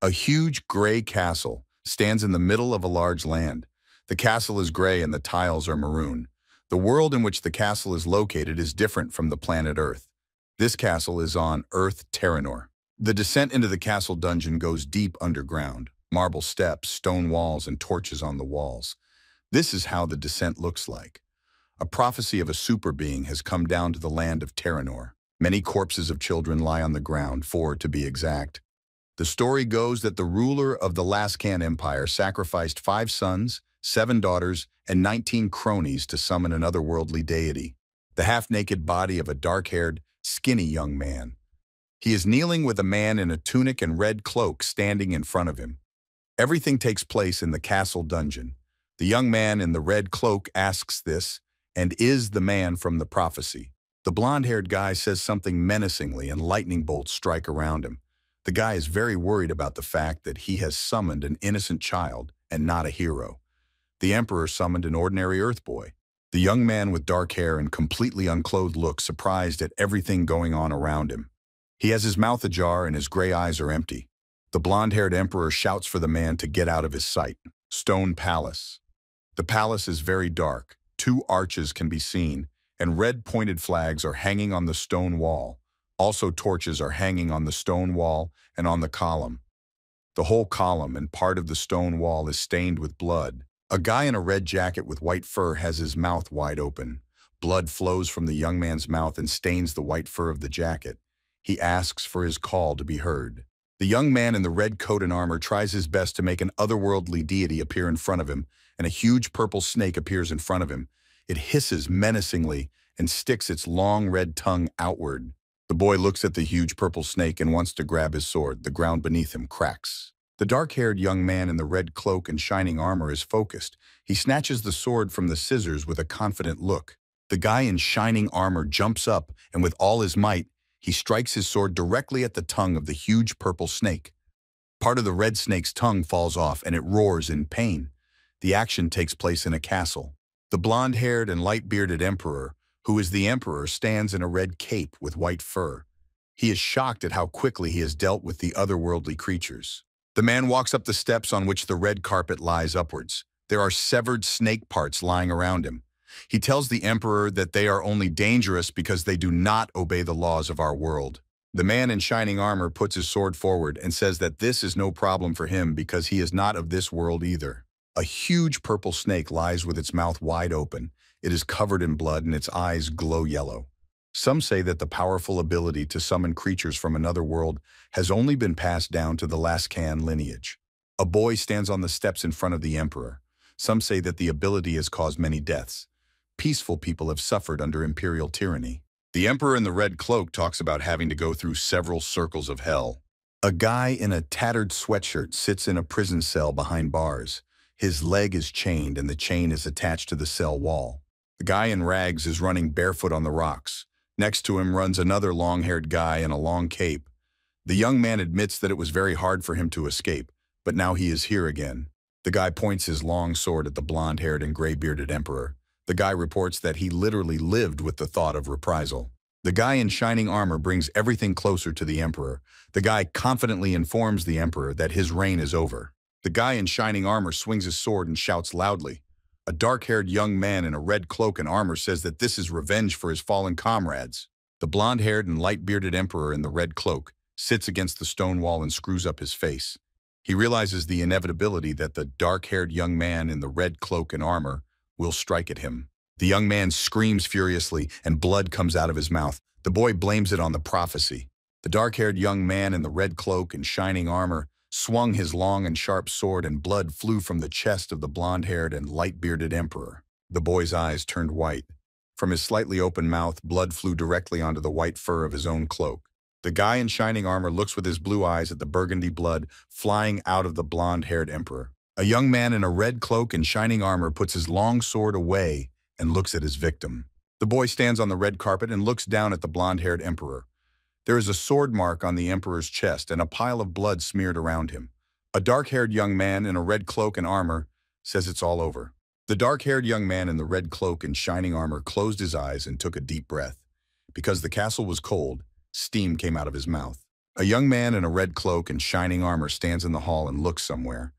A huge gray castle stands in the middle of a large land. The castle is gray and the tiles are maroon. The world in which the castle is located is different from the planet Earth. This castle is on Earth Terranor. The descent into the castle dungeon goes deep underground. Marble steps, stone walls, and torches on the walls. This is how the descent looks like. A prophecy of a super being has come down to the land of Terranor. Many corpses of children lie on the ground, 4 to be exact. The story goes that the ruler of the Lascan Empire sacrificed 5 sons, 7 daughters, and 19 cronies to summon an otherworldly deity, the half-naked body of a dark-haired, skinny young man. He is kneeling with a man in a tunic and red cloak standing in front of him. Everything takes place in the castle dungeon. The young man in the red cloak asks this, and is the man from the prophecy. The blonde-haired guy says something menacingly and lightning bolts strike around him. The guy is very worried about the fact that he has summoned an innocent child and not a hero. The emperor summoned an ordinary earth boy. The young man with dark hair and completely unclothed looks surprised at everything going on around him. He has his mouth ajar and his gray eyes are empty. The blonde-haired emperor shouts for the man to get out of his sight. Stone Palace. The palace is very dark. 2 arches can be seen, and red pointed flags are hanging on the stone wall. Also, torches are hanging on the stone wall and on the column. The whole column and part of the stone wall is stained with blood. A guy in a red jacket with white fur has his mouth wide open. Blood flows from the young man's mouth and stains the white fur of the jacket. He asks for his call to be heard. The young man in the red coat and armor tries his best to make an otherworldly deity appear in front of him, and a huge purple snake appears in front of him. It hisses menacingly and sticks its long red tongue outward. The boy looks at the huge purple snake and wants to grab his sword. The ground beneath him cracks. The dark-haired young man in the red cloak and shining armor is focused. He snatches the sword from the scissors with a confident look. The guy in shining armor jumps up, and with all his might, he strikes his sword directly at the tongue of the huge purple snake. Part of the red snake's tongue falls off, and it roars in pain. The action takes place in a castle. The blonde-haired and light-bearded emperor, who is the emperor, stands in a red cape with white fur. He is shocked at how quickly he has dealt with the otherworldly creatures. The man walks up the steps on which the red carpet lies upwards. There are severed snake parts lying around him. He tells the emperor that they are only dangerous because they do not obey the laws of our world. The man in shining armor puts his sword forward and says that this is no problem for him because he is not of this world either. A huge purple snake lies with its mouth wide open. It is covered in blood and its eyes glow yellow. Some say that the powerful ability to summon creatures from another world has only been passed down to the Lascan lineage. A boy stands on the steps in front of the emperor. Some say that the ability has caused many deaths. Peaceful people have suffered under imperial tyranny. The emperor in the red cloak talks about having to go through several circles of hell. A guy in a tattered sweatshirt sits in a prison cell behind bars. His leg is chained and the chain is attached to the cell wall. The guy in rags is running barefoot on the rocks. Next to him runs another long-haired guy in a long cape. The young man admits that it was very hard for him to escape, but now he is here again. The guy points his long sword at the blonde-haired and gray-bearded emperor. The guy reports that he literally lived with the thought of reprisal. The guy in shining armor brings everything closer to the emperor. The guy confidently informs the emperor that his reign is over. The guy in shining armor swings his sword and shouts loudly. A dark-haired young man in a red cloak and armor says that this is revenge for his fallen comrades. The blonde-haired and light-bearded emperor in the red cloak sits against the stone wall and screws up his face. He realizes the inevitability that the dark-haired young man in the red cloak and armor will strike at him. The young man screams furiously and blood comes out of his mouth. The boy blames it on the prophecy. The dark-haired young man in the red cloak and shining armor swung his long and sharp sword and blood flew from the chest of the blonde-haired and light-bearded emperor. The boy's eyes turned white. From his slightly open mouth, blood flew directly onto the white fur of his own cloak. The guy in shining armor looks with his blue eyes at the burgundy blood flying out of the blonde-haired emperor. A young man in a red cloak and shining armor puts his long sword away and looks at his victim. The boy stands on the red carpet and looks down at the blonde-haired emperor. There is a sword mark on the emperor's chest and a pile of blood smeared around him. A dark-haired young man in a red cloak and armor says it's all over. The dark-haired young man in the red cloak and shining armor closed his eyes and took a deep breath. Because the castle was cold, steam came out of his mouth. A young man in a red cloak and shining armor stands in the hall and looks somewhere.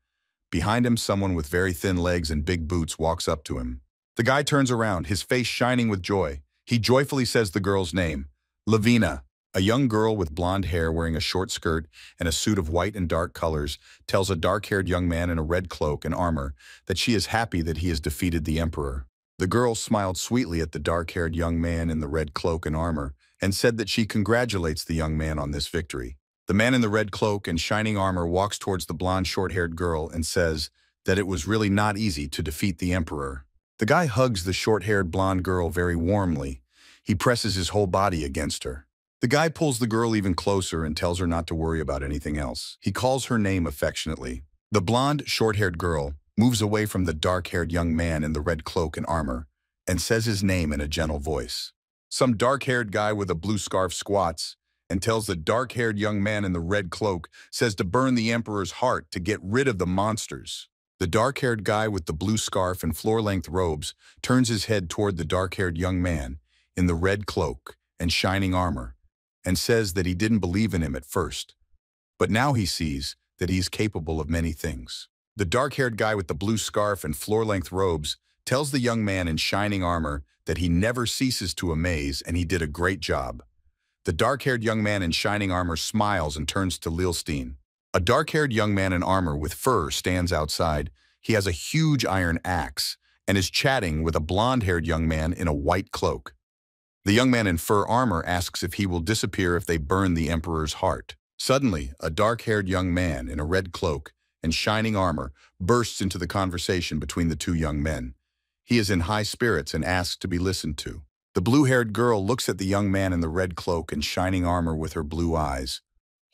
Behind him, someone with very thin legs and big boots walks up to him. The guy turns around, his face shining with joy. He joyfully says the girl's name, Lavina. A young girl with blonde hair wearing a short skirt and a suit of white and dark colors tells a dark-haired young man in a red cloak and armor that she is happy that he has defeated the emperor. The girl smiled sweetly at the dark-haired young man in the red cloak and armor and said that she congratulates the young man on this victory. The man in the red cloak and shining armor walks towards the blonde short-haired girl and says that it was really not easy to defeat the emperor. The guy hugs the short-haired blonde girl very warmly. He presses his whole body against her. The guy pulls the girl even closer and tells her not to worry about anything else. He calls her name affectionately. The blonde, short-haired girl moves away from the dark-haired young man in the red cloak and armor and says his name in a gentle voice. Some dark-haired guy with a blue scarf squats and tells the dark-haired young man in the red cloak says to burn the emperor's heart to get rid of the monsters. The dark-haired guy with the blue scarf and floor-length robes turns his head toward the dark-haired young man in the red cloak and shining armor and says that he didn't believe in him at first, but now he sees that he is capable of many things. The dark-haired guy with the blue scarf and floor-length robes tells the young man in shining armor that he never ceases to amaze and he did a great job. The dark-haired young man in shining armor smiles and turns to Lilstein. A dark-haired young man in armor with fur stands outside. He has a huge iron axe and is chatting with a blonde-haired young man in a white cloak. The young man in fur armor asks if he will disappear if they burn the emperor's heart. Suddenly, a dark-haired young man in a red cloak and shining armor bursts into the conversation between the two young men. He is in high spirits and asks to be listened to. The blue-haired girl looks at the young man in the red cloak and shining armor with her blue eyes,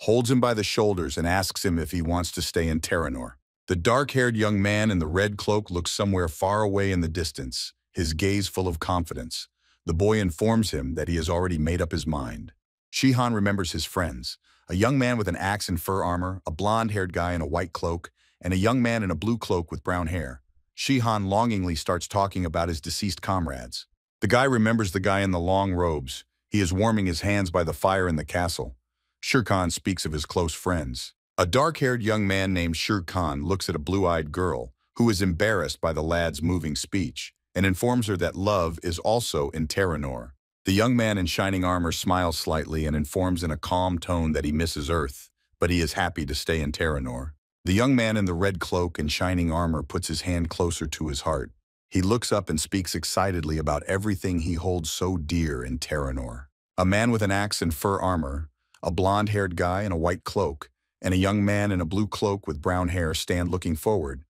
holds him by the shoulders and asks him if he wants to stay in Terranor. The dark-haired young man in the red cloak looks somewhere far away in the distance, his gaze full of confidence. The boy informs him that he has already made up his mind. Shihan remembers his friends, a young man with an axe and fur armor, a blonde-haired guy in a white cloak, and a young man in a blue cloak with brown hair. Shihan longingly starts talking about his deceased comrades. The guy remembers the guy in the long robes. He is warming his hands by the fire in the castle. Shirkan speaks of his close friends. A dark-haired young man named Shirkan looks at a blue-eyed girl, who is embarrassed by the lad's moving speech, and informs her that love is also in Terranor. The young man in shining armor smiles slightly and informs in a calm tone that he misses Earth, but he is happy to stay in Terranor. The young man in the red cloak and shining armor puts his hand closer to his heart. He looks up and speaks excitedly about everything he holds so dear in Terranor. A man with an axe and fur armor, a blonde-haired guy in a white cloak, and a young man in a blue cloak with brown hair stand looking forward.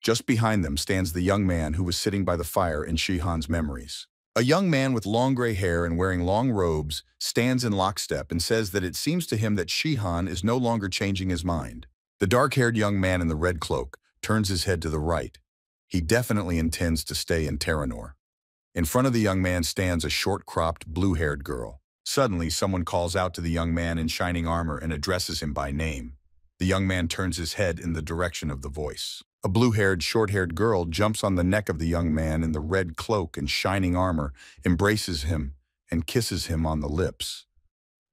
Just behind them stands the young man who was sitting by the fire in Shihan's memories. A young man with long gray hair and wearing long robes stands in lockstep and says that it seems to him that Shihan is no longer changing his mind. The dark-haired young man in the red cloak turns his head to the right. He definitely intends to stay in Terranor. In front of the young man stands a short-cropped, blue-haired girl. Suddenly, someone calls out to the young man in shining armor and addresses him by name. The young man turns his head in the direction of the voice. A blue-haired, short-haired girl jumps on the neck of the young man in the red cloak and shining armor, embraces him, and kisses him on the lips.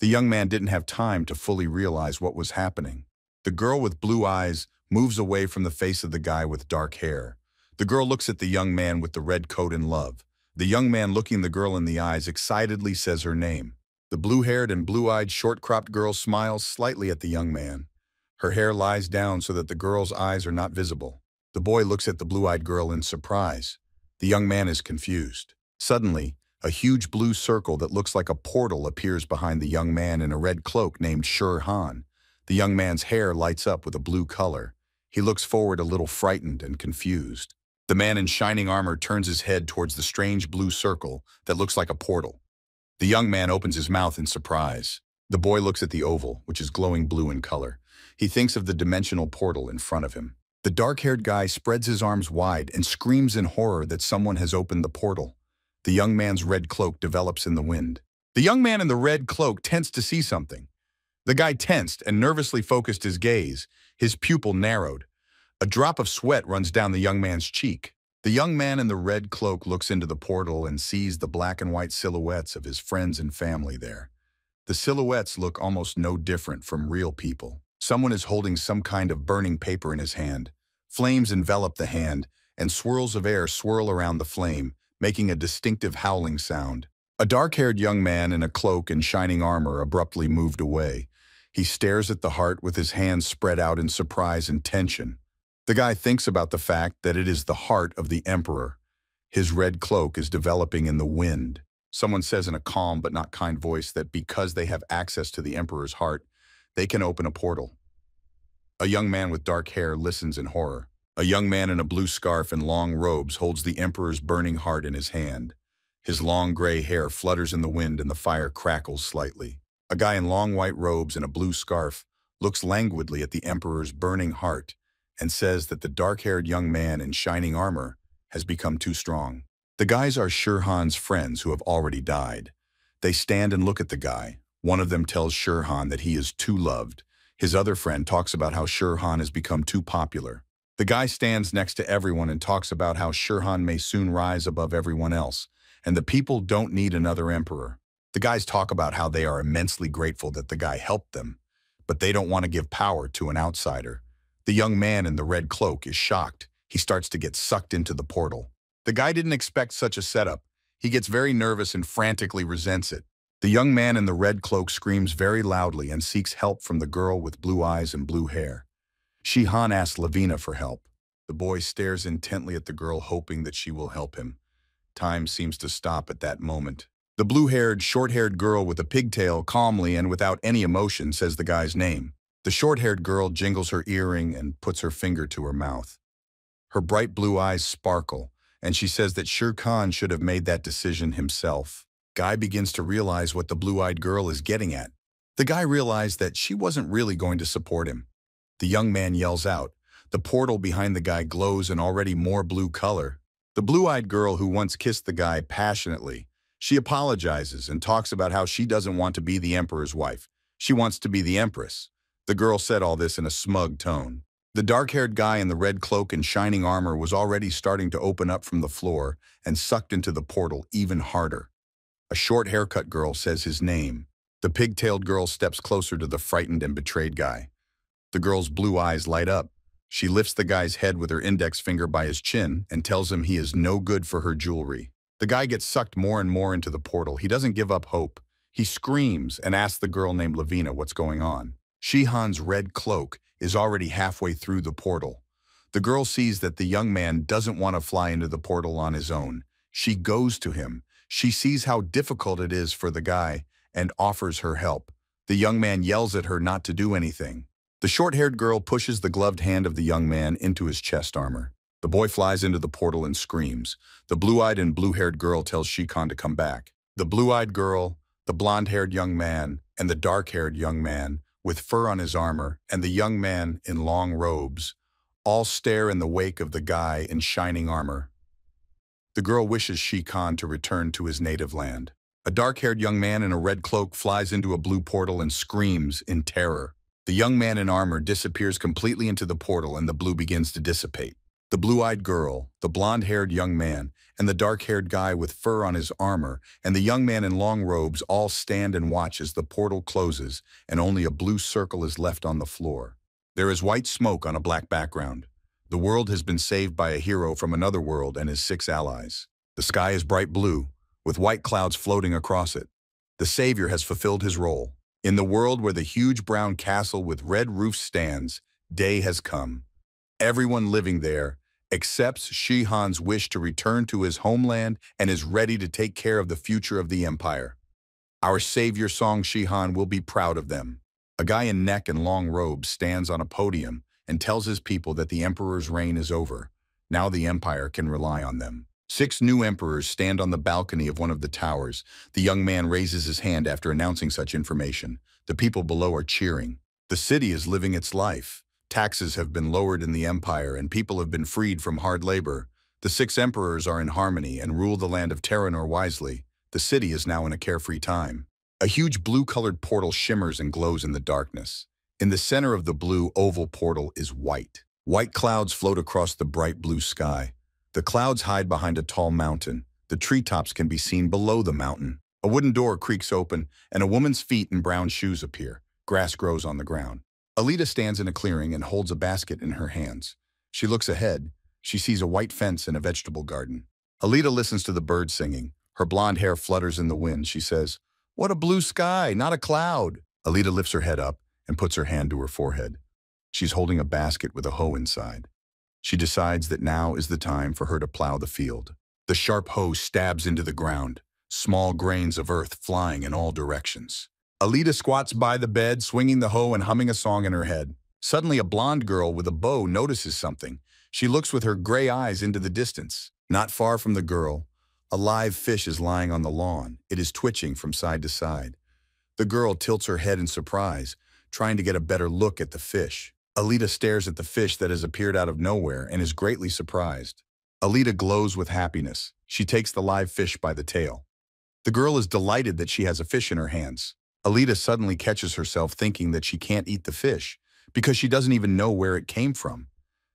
The young man didn't have time to fully realize what was happening. The girl with blue eyes moves away from the face of the guy with dark hair. The girl looks at the young man with the red coat in love. The young man looking the girl in the eyes excitedly says her name. The blue-haired and blue-eyed short-cropped girl smiles slightly at the young man. Her hair lies down so that the girl's eyes are not visible. The boy looks at the blue-eyed girl in surprise. The young man is confused. Suddenly, a huge blue circle that looks like a portal appears behind the young man in a red cloak named Shirhan. The young man's hair lights up with a blue color. He looks forward a little frightened and confused. The man in shining armor turns his head towards the strange blue circle that looks like a portal. The young man opens his mouth in surprise. The boy looks at the oval, which is glowing blue in color. He thinks of the dimensional portal in front of him. The dark-haired guy spreads his arms wide and screams in horror that someone has opened the portal. The young man's red cloak develops in the wind. The young man in the red cloak tensed to see something. The guy tensed and nervously focused his gaze. His pupil narrowed. A drop of sweat runs down the young man's cheek. The young man in the red cloak looks into the portal and sees the black and white silhouettes of his friends and family there. The silhouettes look almost no different from real people. Someone is holding some kind of burning paper in his hand. Flames envelop the hand, and swirls of air swirl around the flame, making a distinctive howling sound. A dark-haired young man in a cloak and shining armor abruptly moved away. He stares at the heart with his hands spread out in surprise and tension. The guy thinks about the fact that it is the heart of the Emperor. His red cloak is developing in the wind. Someone says in a calm but not kind voice that because they have access to the Emperor's heart, they can open a portal. A young man with dark hair listens in horror. A young man in a blue scarf and long robes holds the Emperor's burning heart in his hand. His long gray hair flutters in the wind and the fire crackles slightly. A guy in long white robes and a blue scarf looks languidly at the Emperor's burning heart and says that the dark-haired young man in shining armor has become too strong. The guys are Shirhan's friends who have already died. They stand and look at the guy. One of them tells Shirhan that he is too loved. His other friend talks about how Shirhan has become too popular. The guy stands next to everyone and talks about how Shirhan may soon rise above everyone else, and the people don't need another emperor. The guys talk about how they are immensely grateful that the guy helped them, but they don't want to give power to an outsider. The young man in the red cloak is shocked. He starts to get sucked into the portal. The guy didn't expect such a setup. He gets very nervous and frantically resents it. The young man in the red cloak screams very loudly and seeks help from the girl with blue eyes and blue hair. Shihan asks Lavina for help. The boy stares intently at the girl, hoping that she will help him. Time seems to stop at that moment. The blue-haired, short-haired girl with a pigtail calmly and without any emotion says the guy's name. The short-haired girl jingles her earring and puts her finger to her mouth. Her bright blue eyes sparkle, and she says that Shere Khan should have made that decision himself. Guy begins to realize what the blue-eyed girl is getting at. The guy realized that she wasn't really going to support him. The young man yells out. The portal behind the guy glows in already more blue color. The blue-eyed girl who once kissed the guy passionately. She apologizes and talks about how she doesn't want to be the emperor's wife. She wants to be the empress. The girl said all this in a smug tone. The dark-haired guy in the red cloak and shining armor was already starting to open up from the floor and sucked into the portal even harder. A short haircut girl says his name. The pig-tailed girl steps closer to the frightened and betrayed guy. The girl's blue eyes light up. She lifts the guy's head with her index finger by his chin and tells him he is no good for her jewelry. The guy gets sucked more and more into the portal. He doesn't give up hope. He screams and asks the girl named Lavina what's going on. Shihan's red cloak is already halfway through the portal. The girl sees that the young man doesn't want to fly into the portal on his own. She goes to him. She sees how difficult it is for the guy and offers her help. The young man yells at her not to do anything. The short-haired girl pushes the gloved hand of the young man into his chest armor. The boy flies into the portal and screams. The blue-eyed and blue-haired girl tells Shere Khan to come back. The blue-eyed girl, the blonde-haired young man, and the dark-haired young man with fur on his armor, and the young man in long robes, all stare in the wake of the guy in shining armor. The girl wishes Shere Khan to return to his native land. A dark-haired young man in a red cloak flies into a blue portal and screams in terror. The young man in armor disappears completely into the portal and the blue begins to dissipate. The blue-eyed girl, the blonde-haired young man, and the dark-haired guy with fur on his armor, and the young man in long robes all stand and watch as the portal closes and only a blue circle is left on the floor. There is white smoke on a black background. The world has been saved by a hero from another world and his 6 allies. The sky is bright blue, with white clouds floating across it. The savior has fulfilled his role. In the world where the huge brown castle with red roofs stands, day has come. Everyone living there accepts Shihan's wish to return to his homeland and is ready to take care of the future of the empire. Our savior Song Shihan will be proud of them. A guy in neck and long robes stands on a podium and tells his people that the emperor's reign is over. Now the empire can rely on them. 6 new emperors stand on the balcony of one of the towers. The young man raises his hand after announcing such information. The people below are cheering. The city is living its life. Taxes have been lowered in the empire and people have been freed from hard labor. The 6 emperors are in harmony and rule the land of Terranor wisely. The city is now in a carefree time. A huge blue-colored portal shimmers and glows in the darkness. In the center of the blue oval portal is white. White clouds float across the bright blue sky. The clouds hide behind a tall mountain. The treetops can be seen below the mountain. A wooden door creaks open, and a woman's feet in brown shoes appear. Grass grows on the ground. Alita stands in a clearing and holds a basket in her hands. She looks ahead. She sees a white fence and a vegetable garden. Alita listens to the birds singing. Her blonde hair flutters in the wind. She says, "What a blue sky, not a cloud." Alita lifts her head up and puts her hand to her forehead. She's holding a basket with a hoe inside. She decides that now is the time for her to plow the field. The sharp hoe stabs into the ground, small grains of earth flying in all directions. Alita squats by the bed, swinging the hoe and humming a song in her head. Suddenly, a blonde girl with a bow notices something. She looks with her gray eyes into the distance. Not far from the girl, a live fish is lying on the lawn. It is twitching from side to side. The girl tilts her head in surprise, trying to get a better look at the fish. Alita stares at the fish that has appeared out of nowhere and is greatly surprised. Alita glows with happiness. She takes the live fish by the tail. The girl is delighted that she has a fish in her hands. Alita suddenly catches herself thinking that she can't eat the fish because she doesn't even know where it came from.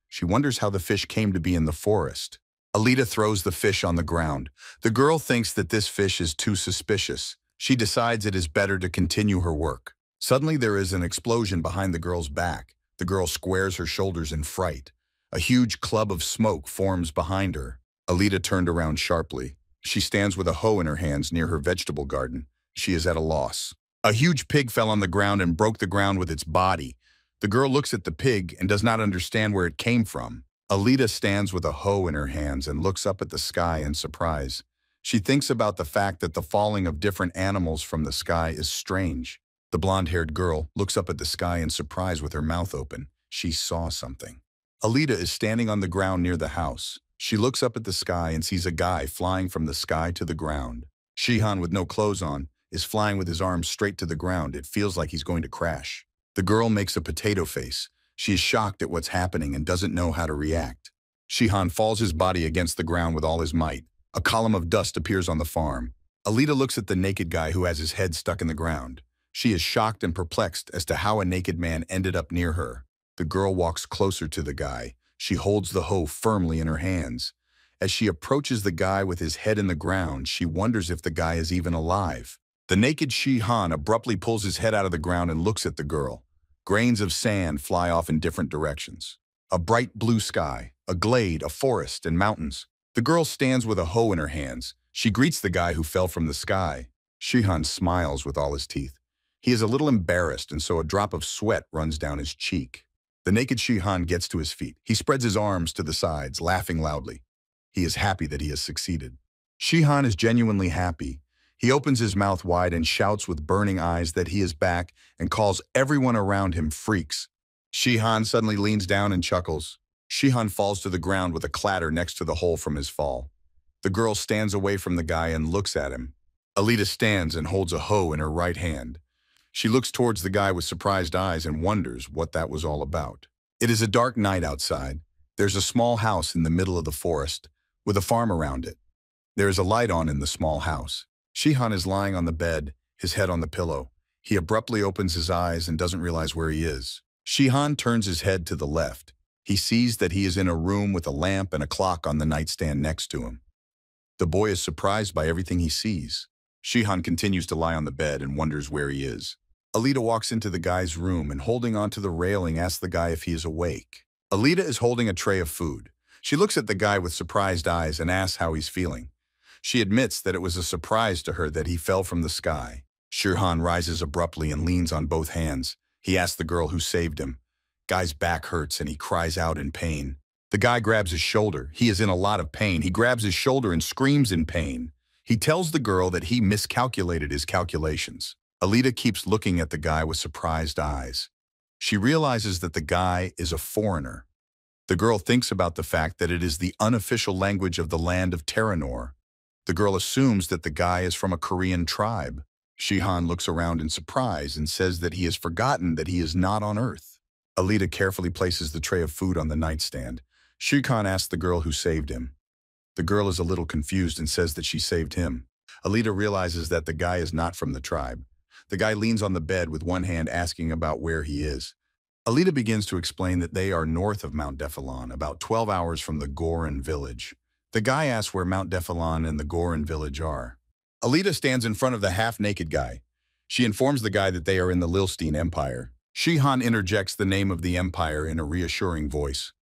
She wonders how the fish came to be in the forest. Alita throws the fish on the ground. The girl thinks that this fish is too suspicious. She decides it is better to continue her work. Suddenly there is an explosion behind the girl's back. The girl squares her shoulders in fright. A huge club of smoke forms behind her. Alita turned around sharply. She stands with a hoe in her hands near her vegetable garden. She is at a loss. A huge pig fell on the ground and broke the ground with its body. The girl looks at the pig and does not understand where it came from. Alita stands with a hoe in her hands and looks up at the sky in surprise. She thinks about the fact that the falling of different animals from the sky is strange. The blonde-haired girl looks up at the sky in surprise with her mouth open. She saw something. Alita is standing on the ground near the house. She looks up at the sky and sees a guy flying from the sky to the ground. Shihan, with no clothes on, is flying with his arms straight to the ground. It feels like he's going to crash. The girl makes a potato face. She is shocked at what's happening and doesn't know how to react. Shihan falls his body against the ground with all his might. A column of dust appears on the farm. Alita looks at the naked guy who has his head stuck in the ground. She is shocked and perplexed as to how a naked man ended up near her. The girl walks closer to the guy. She holds the hoe firmly in her hands. As she approaches the guy with his head in the ground, she wonders if the guy is even alive. The naked Shihan abruptly pulls his head out of the ground and looks at the girl. Grains of sand fly off in different directions. A bright blue sky, a glade, a forest, and mountains. The girl stands with a hoe in her hands. She greets the guy who fell from the sky. Shihan smiles with all his teeth. He is a little embarrassed, and so a drop of sweat runs down his cheek. The naked Shihan gets to his feet. He spreads his arms to the sides, laughing loudly. He is happy that he has succeeded. Shihan is genuinely happy. He opens his mouth wide and shouts with burning eyes that he is back and calls everyone around him freaks. Shihan suddenly leans down and chuckles. Shihan falls to the ground with a clatter next to the hole from his fall. The girl stands away from the guy and looks at him. Alita stands and holds a hoe in her right hand. She looks towards the guy with surprised eyes and wonders what that was all about. It is a dark night outside. There's a small house in the middle of the forest, with a farm around it. There is a light on in the small house. Shihan is lying on the bed, his head on the pillow. He abruptly opens his eyes and doesn't realize where he is. Shihan turns his head to the left. He sees that he is in a room with a lamp and a clock on the nightstand next to him. The boy is surprised by everything he sees. Shihan continues to lie on the bed and wonders where he is. Alita walks into the guy's room and, holding onto the railing, asks the guy if he is awake. Alita is holding a tray of food. She looks at the guy with surprised eyes and asks how he's feeling. She admits that it was a surprise to her that he fell from the sky. Shihan rises abruptly and leans on both hands. He asks the girl who saved him. Guy's back hurts and he cries out in pain. The guy grabs his shoulder. He is in a lot of pain. He grabs his shoulder and screams in pain. He tells the girl that he miscalculated his calculations. Alita keeps looking at the guy with surprised eyes. She realizes that the guy is a foreigner. The girl thinks about the fact that it is the unofficial language of the land of Terranor. The girl assumes that the guy is from a Korean tribe. Shihan looks around in surprise and says that he has forgotten that he is not on Earth. Alita carefully places the tray of food on the nightstand. Shihan asks the girl who saved him. The girl is a little confused and says that she saved him. Alita realizes that the guy is not from the tribe. The guy leans on the bed with one hand asking about where he is. Alita begins to explain that they are north of Mount Defilon, about 12 hours from the Goran village. The guy asks where Mount Defilon and the Goran village are. Alita stands in front of the half-naked guy. She informs the guy that they are in the Lilstein Empire. Shihan interjects the name of the empire in a reassuring voice.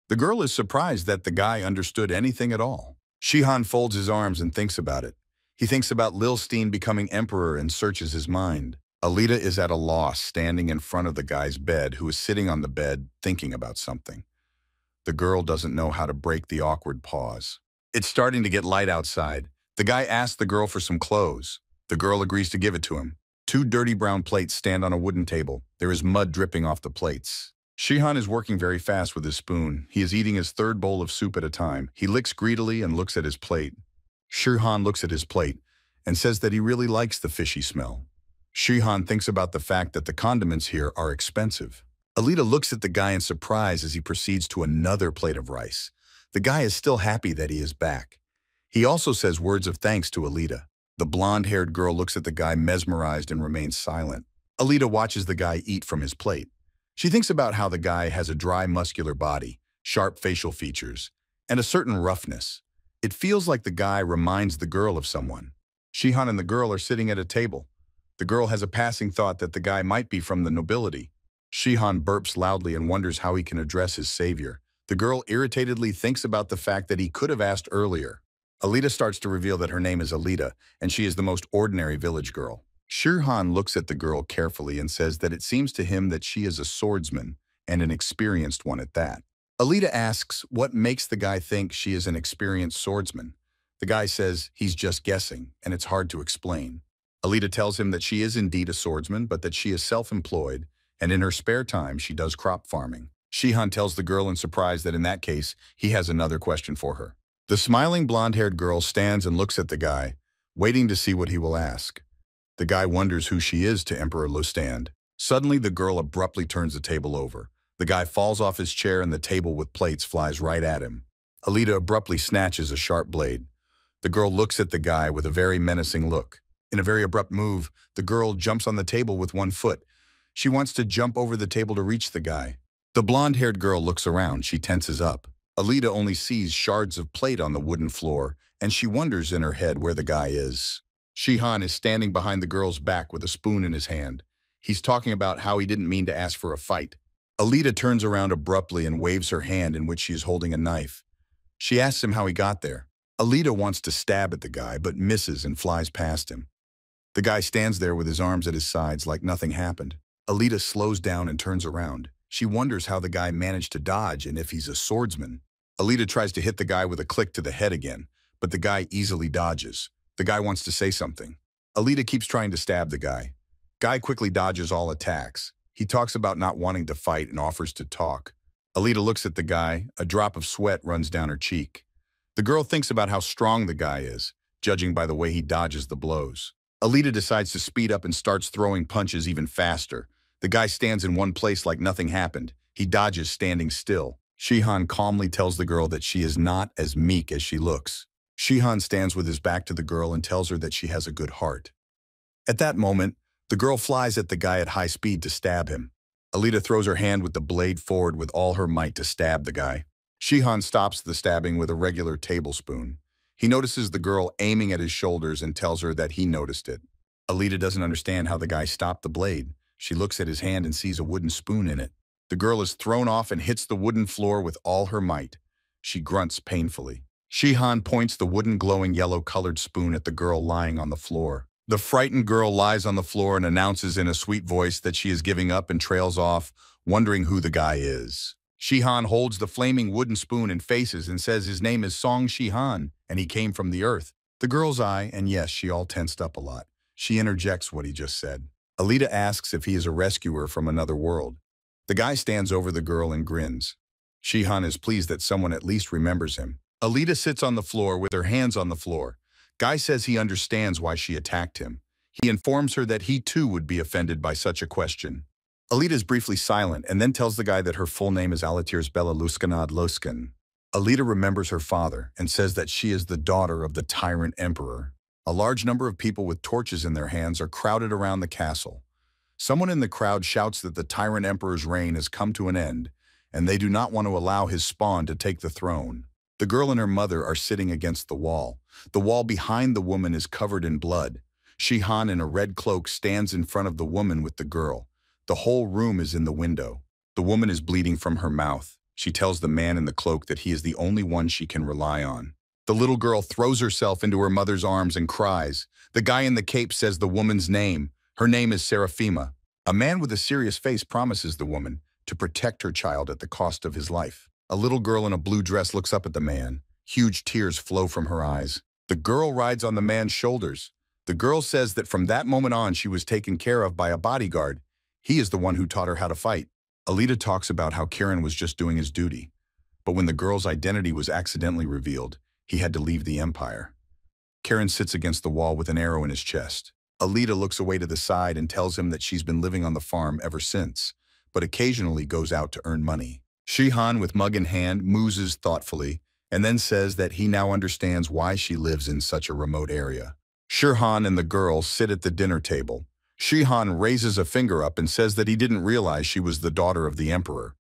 The girl is surprised that the guy understood anything at all. Shihan folds his arms and thinks about it. He thinks about Lilstein becoming emperor and searches his mind. Alita is at a loss, standing in front of the guy's bed, who is sitting on the bed thinking about something. The girl doesn't know how to break the awkward pause. It's starting to get light outside. The guy asks the girl for some clothes. The girl agrees to give it to him. Two dirty brown plates stand on a wooden table. There is mud dripping off the plates. Shihan is working very fast with his spoon. He is eating his third bowl of soup at a time. He licks greedily and looks at his plate. Shihan looks at his plate and says that he really likes the fishy smell. Shihan thinks about the fact that the condiments here are expensive. Alita looks at the guy in surprise as he proceeds to another plate of rice. The guy is still happy that he is back. He also says words of thanks to Alita. The blonde-haired girl looks at the guy mesmerized and remains silent. Alita watches the guy eat from his plate. She thinks about how the guy has a dry, muscular body, sharp facial features, and a certain roughness. It feels like the guy reminds the girl of someone. Shihan and the girl are sitting at a table. The girl has a passing thought that the guy might be from the nobility. Shihan burps loudly and wonders how he can address his savior. The girl irritatedly thinks about the fact that he could have asked earlier. Alita starts to reveal that her name is Alita, and she is the most ordinary village girl. Shihan looks at the girl carefully and says that it seems to him that she is a swordsman, and an experienced one at that. Alita asks what makes the guy think she is an experienced swordsman. The guy says he's just guessing, and it's hard to explain. Alita tells him that she is indeed a swordsman, but that she is self-employed, and in her spare time she does crop farming. Shihan tells the girl in surprise that in that case, he has another question for her. The smiling blonde-haired girl stands and looks at the guy, waiting to see what he will ask. The guy wonders who she is to Emperor Lostand. Suddenly, the girl abruptly turns the table over. The guy falls off his chair and the table with plates flies right at him. Alita abruptly snatches a sharp blade. The girl looks at the guy with a very menacing look. In a very abrupt move, the girl jumps on the table with one foot. She wants to jump over the table to reach the guy. The blonde-haired girl looks around. She tenses up. Alita only sees shards of plate on the wooden floor, and she wonders in her head where the guy is. Shihan is standing behind the girl's back with a spoon in his hand. He's talking about how he didn't mean to ask for a fight. Alita turns around abruptly and waves her hand in which she is holding a knife. She asks him how he got there. Alita wants to stab at the guy, but misses and flies past him. The guy stands there with his arms at his sides like nothing happened. Alita slows down and turns around. She wonders how the guy managed to dodge and if he's a swordsman. Alita tries to hit the guy with a click to the head again, but the guy easily dodges. The guy wants to say something. Alita keeps trying to stab the guy. Guy quickly dodges all attacks. He talks about not wanting to fight and offers to talk. Alita looks at the guy. A drop of sweat runs down her cheek. The girl thinks about how strong the guy is, judging by the way he dodges the blows. Alita decides to speed up and starts throwing punches even faster. The guy stands in one place like nothing happened. He dodges standing still. Shihan calmly tells the girl that she is not as meek as she looks. Shihan stands with his back to the girl and tells her that she has a good heart. At that moment, the girl flies at the guy at high speed to stab him. Alita throws her hand with the blade forward with all her might to stab the guy. Shihan stops the stabbing with a regular tablespoon. He notices the girl aiming at his shoulders and tells her that he noticed it. Alita doesn't understand how the guy stopped the blade. She looks at his hand and sees a wooden spoon in it. The girl is thrown off and hits the wooden floor with all her might. She grunts painfully. Shihan points the wooden glowing yellow-colored spoon at the girl lying on the floor. The frightened girl lies on the floor and announces in a sweet voice that she is giving up and trails off, wondering who the guy is. Shihan holds the flaming wooden spoon and faces and says his name is Song Shihan, and he came from the earth. The girl's eye, and yes, she all tensed up a lot. She interjects what he just said. Alita asks if he is a rescuer from another world. The guy stands over the girl and grins. Shihan is pleased that someone at least remembers him. Alita sits on the floor with her hands on the floor. Guy says he understands why she attacked him. He informs her that he too would be offended by such a question. Alita is briefly silent and then tells the guy that her full name is Alatirs Bella Luskanad Luskan. Alita remembers her father and says that she is the daughter of the tyrant emperor. A large number of people with torches in their hands are crowded around the castle. Someone in the crowd shouts that the tyrant emperor's reign has come to an end, and they do not want to allow his spawn to take the throne. The girl and her mother are sitting against the wall. The wall behind the woman is covered in blood. Shihan in a red cloak stands in front of the woman with the girl. The whole room is in the window. The woman is bleeding from her mouth. She tells the man in the cloak that he is the only one she can rely on. The little girl throws herself into her mother's arms and cries. The guy in the cape says the woman's name. Her name is Seraphima. A man with a serious face promises the woman to protect her child at the cost of his life. A little girl in a blue dress looks up at the man. Huge tears flow from her eyes. The girl rides on the man's shoulders. The girl says that from that moment on she was taken care of by a bodyguard. He is the one who taught her how to fight. Alita talks about how Kiran was just doing his duty. But when the girl's identity was accidentally revealed, he had to leave the Empire. Kiran sits against the wall with an arrow in his chest. Alita looks away to the side and tells him that she's been living on the farm ever since, but occasionally goes out to earn money. Shihan, with mug in hand, mooses thoughtfully, and then says that he now understands why she lives in such a remote area. Shirhan and the girl sit at the dinner table. Shihan raises a finger up and says that he didn't realize she was the daughter of the emperor.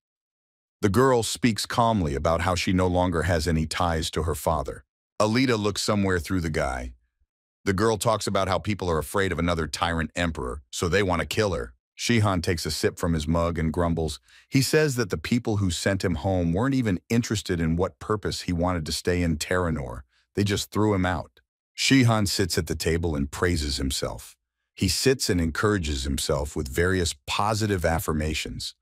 The girl speaks calmly about how she no longer has any ties to her father. Alita looks somewhere through the guy. The girl talks about how people are afraid of another tyrant emperor, so they want to kill her. Shihan takes a sip from his mug and grumbles. He says that the people who sent him home weren't even interested in what purpose he wanted to stay in Terranor. They just threw him out. Shihan sits at the table and praises himself. He sits and encourages himself with various positive affirmations.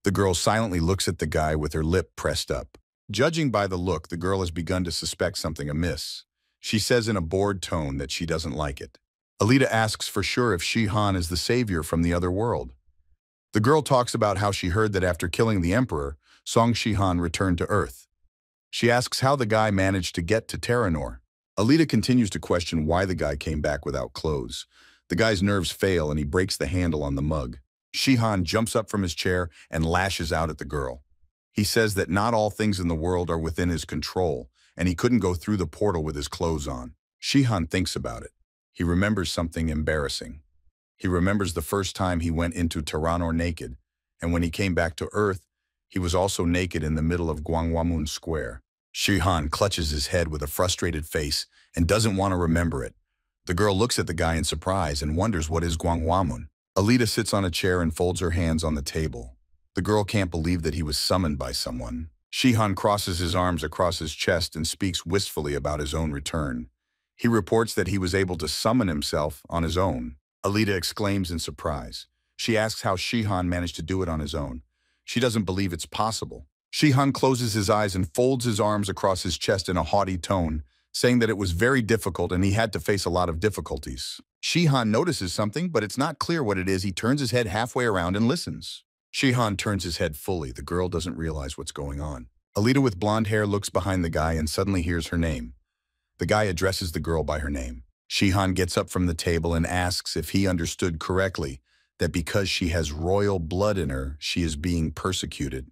The girl silently looks at the guy with her lip pressed up. Judging by the look, the girl has begun to suspect something amiss. She says in a bored tone that she doesn't like it. Alita asks for sure if Shihan is the savior from the other world. The girl talks about how she heard that after killing the emperor, Song Shihan returned to Earth. She asks how the guy managed to get to Terranor. Alita continues to question why the guy came back without clothes. The guy's nerves fail and he breaks the handle on the mug. Shihan jumps up from his chair and lashes out at the girl. He says that not all things in the world are within his control, and he couldn't go through the portal with his clothes on. Shihan thinks about it. He remembers something embarrassing. He remembers the first time he went into Terranor naked, and when he came back to Earth, he was also naked in the middle of Gwanghwamun Square. Shihan clutches his head with a frustrated face and doesn't want to remember it. The girl looks at the guy in surprise and wonders what is Gwanghwamun. Alita sits on a chair and folds her hands on the table. The girl can't believe that he was summoned by someone. Shihan crosses his arms across his chest and speaks wistfully about his own return. He reports that he was able to summon himself on his own. Alita exclaims in surprise. She asks how Shihan managed to do it on his own. She doesn't believe it's possible. Shihan closes his eyes and folds his arms across his chest in a haughty tone, saying that it was very difficult and he had to face a lot of difficulties. Shihan notices something, but it's not clear what it is. He turns his head halfway around and listens. Shihan turns his head fully. The girl doesn't realize what's going on. Alita with blonde hair looks behind the guy and suddenly hears her name. The guy addresses the girl by her name. Shihan gets up from the table and asks if he understood correctly that because she has royal blood in her, she is being persecuted.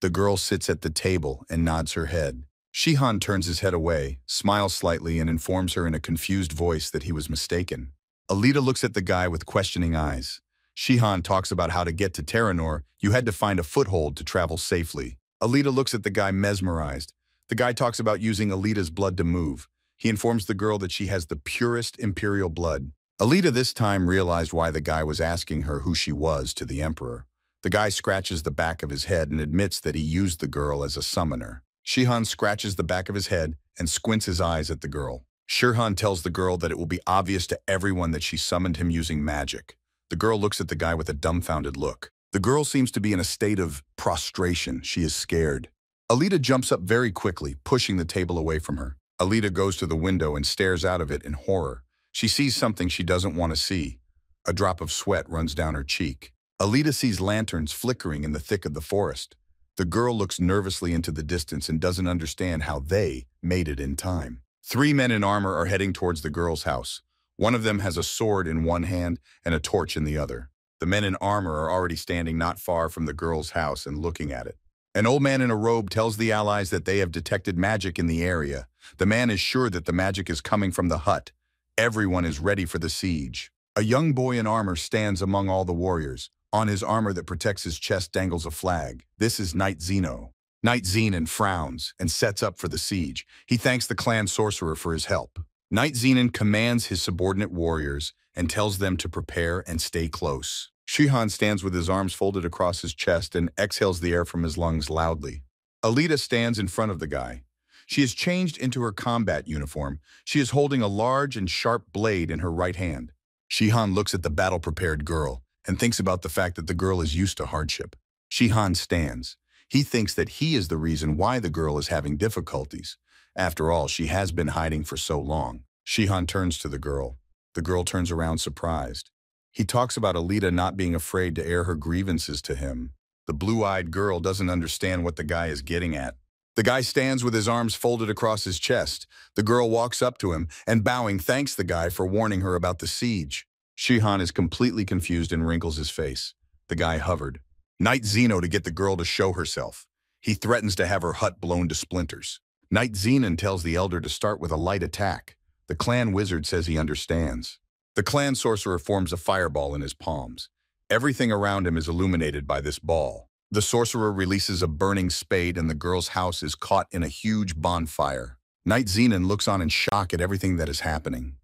The girl sits at the table and nods her head. Shihan turns his head away, smiles slightly, and informs her in a confused voice that he was mistaken. Alita looks at the guy with questioning eyes. Shihan talks about how to get to Terranor, you had to find a foothold to travel safely. Alita looks at the guy mesmerized. The guy talks about using Alita's blood to move. He informs the girl that she has the purest imperial blood. Alita this time realized why the guy was asking her who she was to the emperor. The guy scratches the back of his head and admits that he used the girl as a summoner. Shihan scratches the back of his head and squints his eyes at the girl. Shihan tells the girl that it will be obvious to everyone that she summoned him using magic. The girl looks at the guy with a dumbfounded look. The girl seems to be in a state of prostration. She is scared. Alita jumps up very quickly, pushing the table away from her. Alita goes to the window and stares out of it in horror. She sees something she doesn't want to see. A drop of sweat runs down her cheek. Alita sees lanterns flickering in the thick of the forest. The girl looks nervously into the distance and doesn't understand how they made it in time. 3 men in armor are heading towards the girl's house. One of them has a sword in one hand and a torch in the other. The men in armor are already standing not far from the girl's house and looking at it. An old man in a robe tells the allies that they have detected magic in the area. The man is sure that the magic is coming from the hut. Everyone is ready for the siege. A young boy in armor stands among all the warriors. On his armor that protects his chest dangles a flag. This is Knight Zeno. Knight Zenon frowns and sets up for the siege. He thanks the clan sorcerer for his help. Knight Zenon commands his subordinate warriors and tells them to prepare and stay close. Shihan stands with his arms folded across his chest and exhales the air from his lungs loudly. Alita stands in front of the guy. She has changed into her combat uniform. She is holding a large and sharp blade in her right hand. Shihan looks at the battle-prepared girl and thinks about the fact that the girl is used to hardship. Shihan stands. He thinks that he is the reason why the girl is having difficulties. After all, she has been hiding for so long. Shihan turns to the girl. The girl turns around surprised. He talks about Alita not being afraid to air her grievances to him. The blue-eyed girl doesn't understand what the guy is getting at. The guy stands with his arms folded across his chest. The girl walks up to him and, bowing, thanks the guy for warning her about the siege. Shihan is completely confused and wrinkles his face. The guy hovered. Knight Zeno to get the girl to show herself. He threatens to have her hut blown to splinters. Knight Zenon tells the elder to start with a light attack. The clan wizard says he understands. The clan sorcerer forms a fireball in his palms. Everything around him is illuminated by this ball. The sorcerer releases a burning spade and the girl's house is caught in a huge bonfire. Knight Zenon looks on in shock at everything that is happening.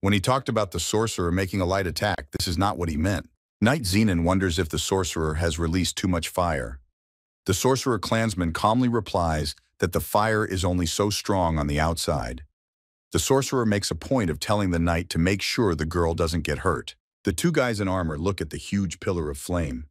When he talked about the sorcerer making a light attack, this is not what he meant. Knight Zenon wonders if the sorcerer has released too much fire. The sorcerer clansman calmly replies that the fire is only so strong on the outside. The sorcerer makes a point of telling the knight to make sure the girl doesn't get hurt. The two guys in armor look at the huge pillar of flame.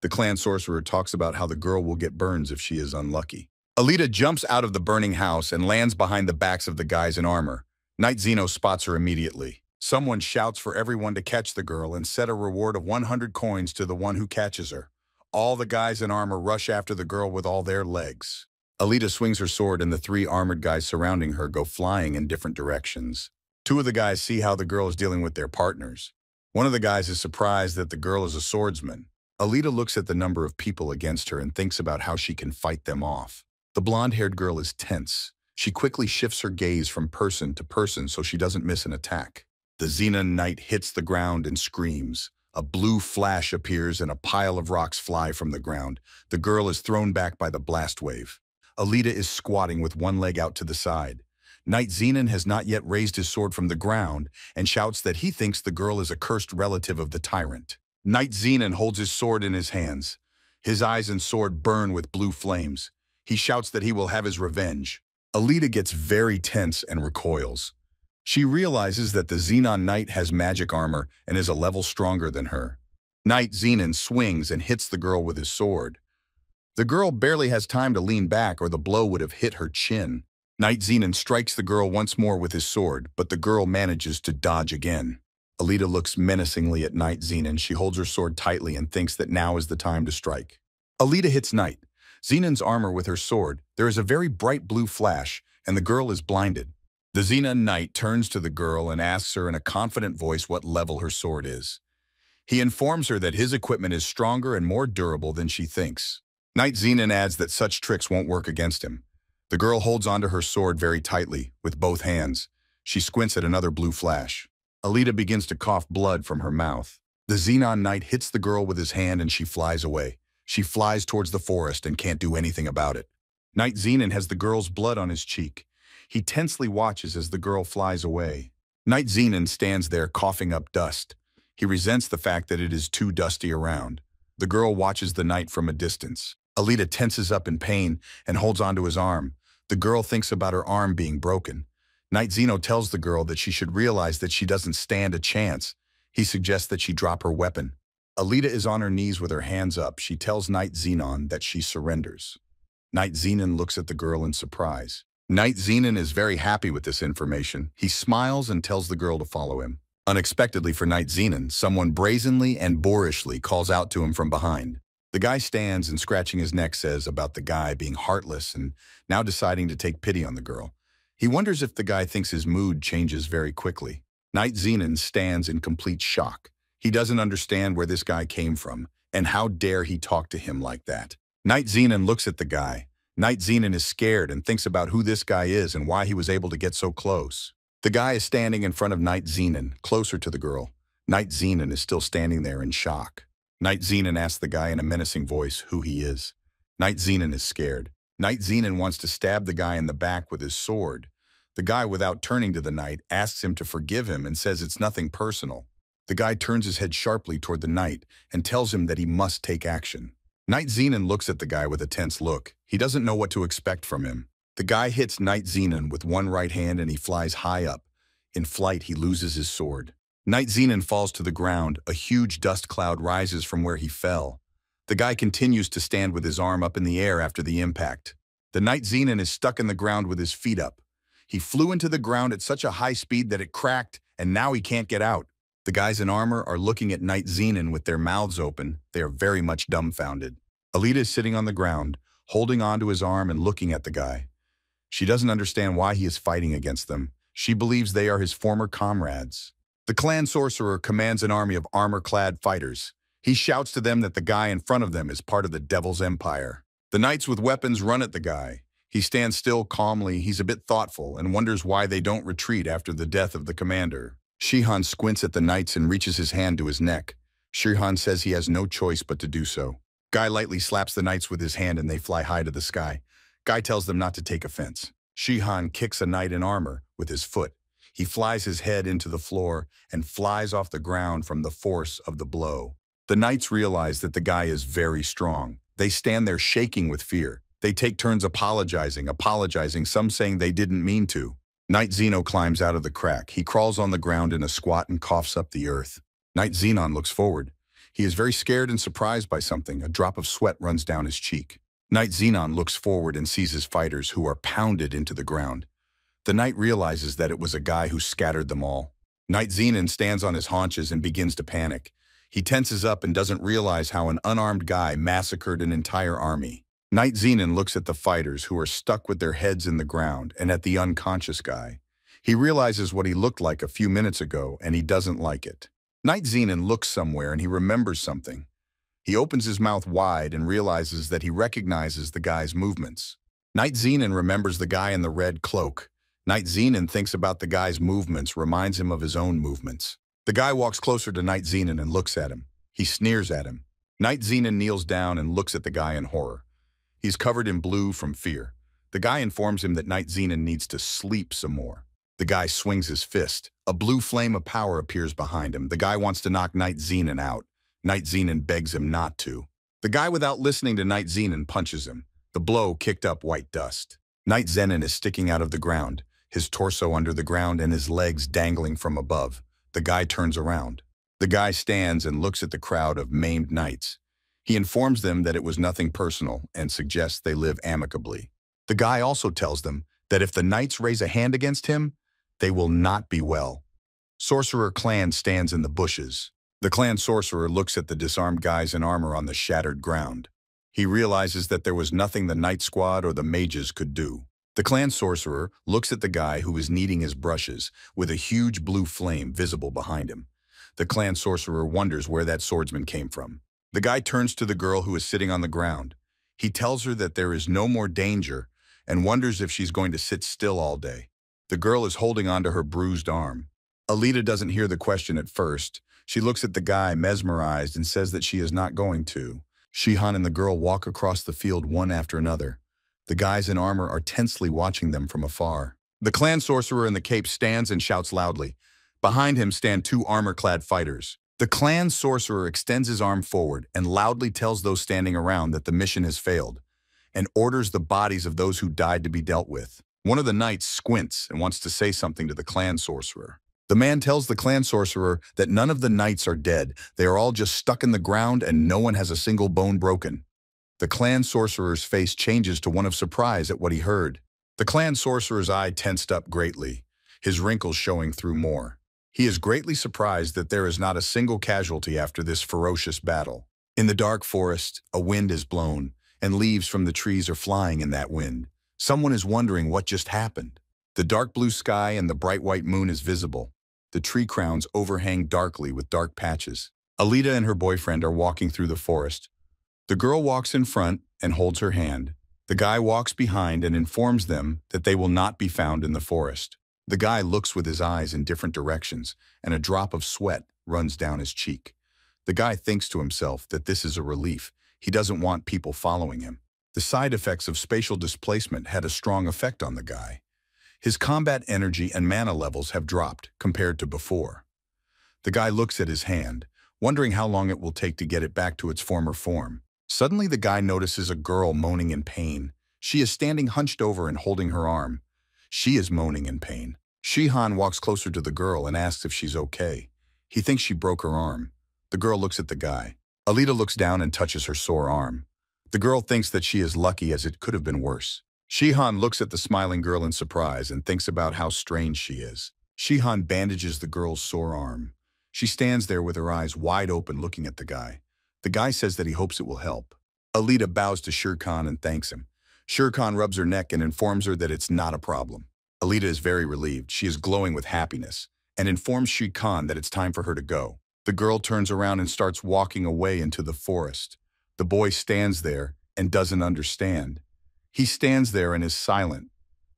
The clan sorcerer talks about how the girl will get burns if she is unlucky. Alita jumps out of the burning house and lands behind the backs of the guys in armor. Knight Zeno spots her immediately. Someone shouts for everyone to catch the girl and set a reward of 100 coins to the one who catches her. All the guys in armor rush after the girl with all their legs. Alita swings her sword and the three armored guys surrounding her go flying in different directions. Two of the guys see how the girl is dealing with their partners. One of the guys is surprised that the girl is a swordsman. Alita looks at the number of people against her and thinks about how she can fight them off. The blonde-haired girl is tense. She quickly shifts her gaze from person to person so she doesn't miss an attack. The Zenon knight hits the ground and screams. A blue flash appears and a pile of rocks fly from the ground. The girl is thrown back by the blast wave. Alita is squatting with one leg out to the side. Knight Zenon has not yet raised his sword from the ground and shouts that he thinks the girl is a cursed relative of the tyrant. Knight Zenon holds his sword in his hands. His eyes and sword burn with blue flames. He shouts that he will have his revenge. Alita gets very tense and recoils. She realizes that the Zenon knight has magic armor and is a level stronger than her. Knight Zenon swings and hits the girl with his sword. The girl barely has time to lean back or the blow would have hit her chin. Knight Zenon strikes the girl once more with his sword, but the girl manages to dodge again. Alita looks menacingly at Knight Zenon. She holds her sword tightly and thinks that now is the time to strike. Alita hits Knight Zenon's armor with her sword. There is a very bright blue flash, and the girl is blinded. The Zenon knight turns to the girl and asks her in a confident voice what level her sword is. He informs her that his equipment is stronger and more durable than she thinks. Knight Zenon adds that such tricks won't work against him. The girl holds onto her sword very tightly, with both hands. She squints at another blue flash. Alita begins to cough blood from her mouth. The Zenon knight hits the girl with his hand and she flies away. She flies towards the forest and can't do anything about it. Knight Zenon has the girl's blood on his cheek. He tensely watches as the girl flies away. Knight Zenon stands there coughing up dust. He resents the fact that it is too dusty around. The girl watches the knight from a distance. Alita tenses up in pain and holds onto his arm. The girl thinks about her arm being broken. Knight Zeno tells the girl that she should realize that she doesn't stand a chance. He suggests that she drop her weapon. Alita is on her knees with her hands up. She tells Knight Zenon that she surrenders. Knight Zenon looks at the girl in surprise. Knight Zenon is very happy with this information. He smiles and tells the girl to follow him. Unexpectedly for Knight Zenon, someone brazenly and boorishly calls out to him from behind. The guy stands and scratching his neck says about the guy being heartless and now deciding to take pity on the girl. He wonders if the guy thinks his mood changes very quickly. Knight Zenon stands in complete shock. He doesn't understand where this guy came from, and how dare he talk to him like that. Knight Zenon looks at the guy. Knight Zenon is scared and thinks about who this guy is and why he was able to get so close. The guy is standing in front of Knight Zenon, closer to the girl. Knight Zenon is still standing there in shock. Knight Zenon asks the guy in a menacing voice who he is. Knight Zenon is scared. Knight Zenon wants to stab the guy in the back with his sword. The guy, without turning to the knight, asks him to forgive him and says it's nothing personal. The guy turns his head sharply toward the knight and tells him that he must take action. Knight Zenon looks at the guy with a tense look. He doesn't know what to expect from him. The guy hits Knight Zenon with one right hand and he flies high up. In flight, he loses his sword. Knight Zenon falls to the ground. A huge dust cloud rises from where he fell. The guy continues to stand with his arm up in the air after the impact. The Knight Zenon is stuck in the ground with his feet up. He flew into the ground at such a high speed that it cracked, and now he can't get out. The guys in armor are looking at Knight Zenon with their mouths open. They are very much dumbfounded. Alita is sitting on the ground, holding onto his arm and looking at the guy. She doesn't understand why he is fighting against them. She believes they are his former comrades. The clan sorcerer commands an army of armor-clad fighters. He shouts to them that the guy in front of them is part of the Devil's Empire. The knights with weapons run at the guy. He stands still calmly. He's a bit thoughtful and wonders why they don't retreat after the death of the commander. Shihan squints at the knights and reaches his hand to his neck. Shihan says he has no choice but to do so. Guy lightly slaps the knights with his hand and they fly high to the sky. Guy tells them not to take offense. Shihan kicks a knight in armor with his foot. He flies his head into the floor and flies off the ground from the force of the blow. The knights realize that the guy is very strong. They stand there shaking with fear. They take turns apologizing, some saying they didn't mean to. Knight Zeno climbs out of the crack. He crawls on the ground in a squat and coughs up the earth. Knight Zenon looks forward. He is very scared and surprised by something. A drop of sweat runs down his cheek. Knight Zenon looks forward and sees his fighters who are pounded into the ground. The knight realizes that it was a guy who scattered them all. Knight Zenon stands on his haunches and begins to panic. He tenses up and doesn't realize how an unarmed guy massacred an entire army. Knight Zenon looks at the fighters who are stuck with their heads in the ground and at the unconscious guy. He realizes what he looked like a few minutes ago and he doesn't like it. Knight Zenon looks somewhere and he remembers something. He opens his mouth wide and realizes that he recognizes the guy's movements. Knight Zenon remembers the guy in the red cloak. Knight Zenon thinks about the guy's movements, reminds him of his own movements. The guy walks closer to Knight Zenon and looks at him. He sneers at him. Knight Zenon kneels down and looks at the guy in horror. He's covered in blue from fear. The guy informs him that Knight Zenon needs to sleep some more. The guy swings his fist. A blue flame of power appears behind him. The guy wants to knock Knight Zenon out. Knight Zenon begs him not to. The guy, without listening to Knight Zenon, punches him. The blow kicked up white dust. Knight Zenon is sticking out of the ground, his torso under the ground and his legs dangling from above. The guy turns around. The guy stands and looks at the crowd of maimed knights. He informs them that it was nothing personal and suggests they live amicably. The guy also tells them that if the knights raise a hand against him, they will not be well. Sorcerer Clan stands in the bushes. The clan sorcerer looks at the disarmed guys in armor on the shattered ground. He realizes that there was nothing the knight squad or the mages could do. The clan sorcerer looks at the guy who is kneading his brushes with a huge blue flame visible behind him. The clan sorcerer wonders where that swordsman came from. The guy turns to the girl who is sitting on the ground. He tells her that there is no more danger and wonders if she's going to sit still all day. The girl is holding onto her bruised arm. Alita doesn't hear the question at first. She looks at the guy mesmerized and says that she is not going to. Shihan and the girl walk across the field one after another. The guys in armor are tensely watching them from afar. The clan sorcerer in the cape stands and shouts loudly. Behind him stand two armor-clad fighters. The clan sorcerer extends his arm forward and loudly tells those standing around that the mission has failed, and orders the bodies of those who died to be dealt with. One of the knights squints and wants to say something to the clan sorcerer. The man tells the clan sorcerer that none of the knights are dead. They are all just stuck in the ground and no one has a single bone broken. The clan sorcerer's face changes to one of surprise at what he heard. The clan sorcerer's eye tensed up greatly, his wrinkles showing through more. He is greatly surprised that there is not a single casualty after this ferocious battle. In the dark forest, a wind is blown, and leaves from the trees are flying in that wind. Someone is wondering what just happened. The dark blue sky and the bright white moon is visible. The tree crowns overhang darkly with dark patches. Alita and her boyfriend are walking through the forest. The girl walks in front and holds her hand. The guy walks behind and informs them that they will not be found in the forest. The guy looks with his eyes in different directions, and a drop of sweat runs down his cheek. The guy thinks to himself that this is a relief. He doesn't want people following him. The side effects of spatial displacement had a strong effect on the guy. His combat energy and mana levels have dropped compared to before. The guy looks at his hand, wondering how long it will take to get it back to its former form. Suddenly the guy notices a girl moaning in pain. She is standing hunched over and holding her arm. She is moaning in pain. Shihan walks closer to the girl and asks if she's okay. He thinks she broke her arm. The girl looks at the guy. Alita looks down and touches her sore arm. The girl thinks that she is lucky as it could have been worse. Shihan looks at the smiling girl in surprise and thinks about how strange she is. Shihan bandages the girl's sore arm. She stands there with her eyes wide open looking at the guy. The guy says that he hopes it will help. Alita bows to Shirkan and thanks him. Shirkan rubs her neck and informs her that it's not a problem. Alita is very relieved. She is glowing with happiness and informs Shirkan that it's time for her to go. The girl turns around and starts walking away into the forest. The boy stands there and doesn't understand. He stands there and is silent.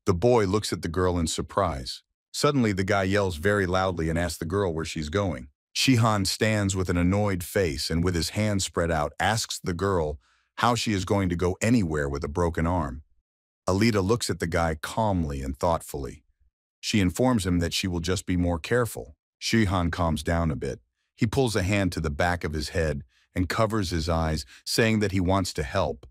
The boy looks at the girl in surprise. Suddenly, the guy yells very loudly and asks the girl where she's going. Shihan stands with an annoyed face and with his hands spread out asks the girl how she is going to go anywhere with a broken arm. Alita looks at the guy calmly and thoughtfully. She informs him that she will just be more careful. Shihan calms down a bit. He pulls a hand to the back of his head and covers his eyes, saying that he wants to help.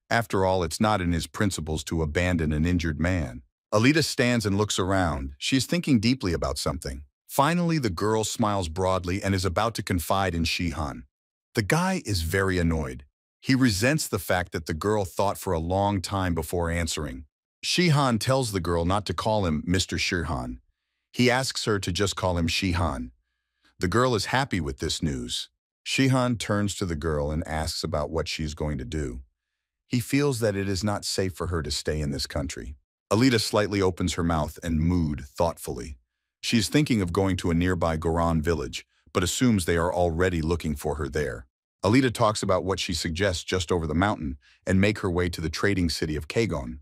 After all, it's not in his principles to abandon an injured man. Alita stands and looks around. She is thinking deeply about something. Finally, the girl smiles broadly and is about to confide in Shihan. The guy is very annoyed. He resents the fact that the girl thought for a long time before answering. Shihan tells the girl not to call him Mr. Shihan. He asks her to just call him Shihan. The girl is happy with this news. Shihan turns to the girl and asks about what she's going to do. He feels that it is not safe for her to stay in this country. Alita slightly opens her mouth and mooed thoughtfully. She is thinking of going to a nearby Goran village, but assumes they are already looking for her there. Alita talks about what she suggests just over the mountain and make her way to the trading city of Kagon.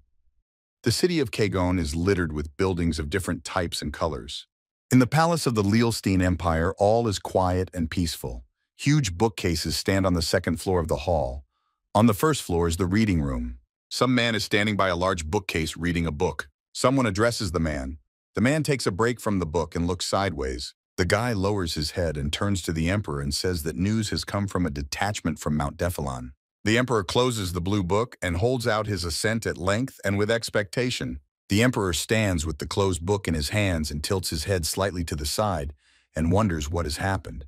The city of Kagon is littered with buildings of different types and colors. In the palace of the Lielstein Empire, all is quiet and peaceful. Huge bookcases stand on the second floor of the hall. On the first floor is the reading room. Some man is standing by a large bookcase reading a book. Someone addresses the man. The man takes a break from the book and looks sideways. The guy lowers his head and turns to the emperor and says that news has come from a detachment from Mount Defilon. The emperor closes the blue book and holds out his assent at length and with expectation. The emperor stands with the closed book in his hands and tilts his head slightly to the side and wonders what has happened.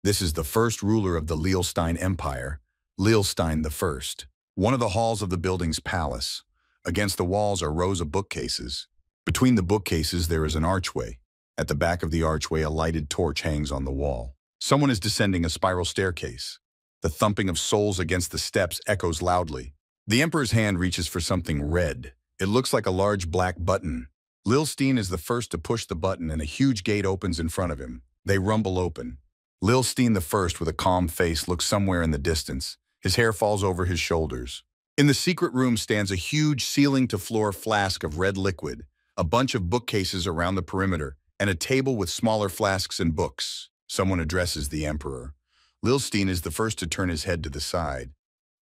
This is the first ruler of the Lielstein Empire, Lielstein I. One of the halls of the building's palace. Against the walls are rows of bookcases. Between the bookcases there is an archway. At the back of the archway a lighted torch hangs on the wall. Someone is descending a spiral staircase. The thumping of soles against the steps echoes loudly. The emperor's hand reaches for something red. It looks like a large black button. Lielstein is the first to push the button and a huge gate opens in front of him. They rumble open. Lielstein I, with a calm face, looks somewhere in the distance. His hair falls over his shoulders. In the secret room stands a huge ceiling-to-floor flask of red liquid, a bunch of bookcases around the perimeter, and a table with smaller flasks and books. Someone addresses the emperor. Lielstein is the first to turn his head to the side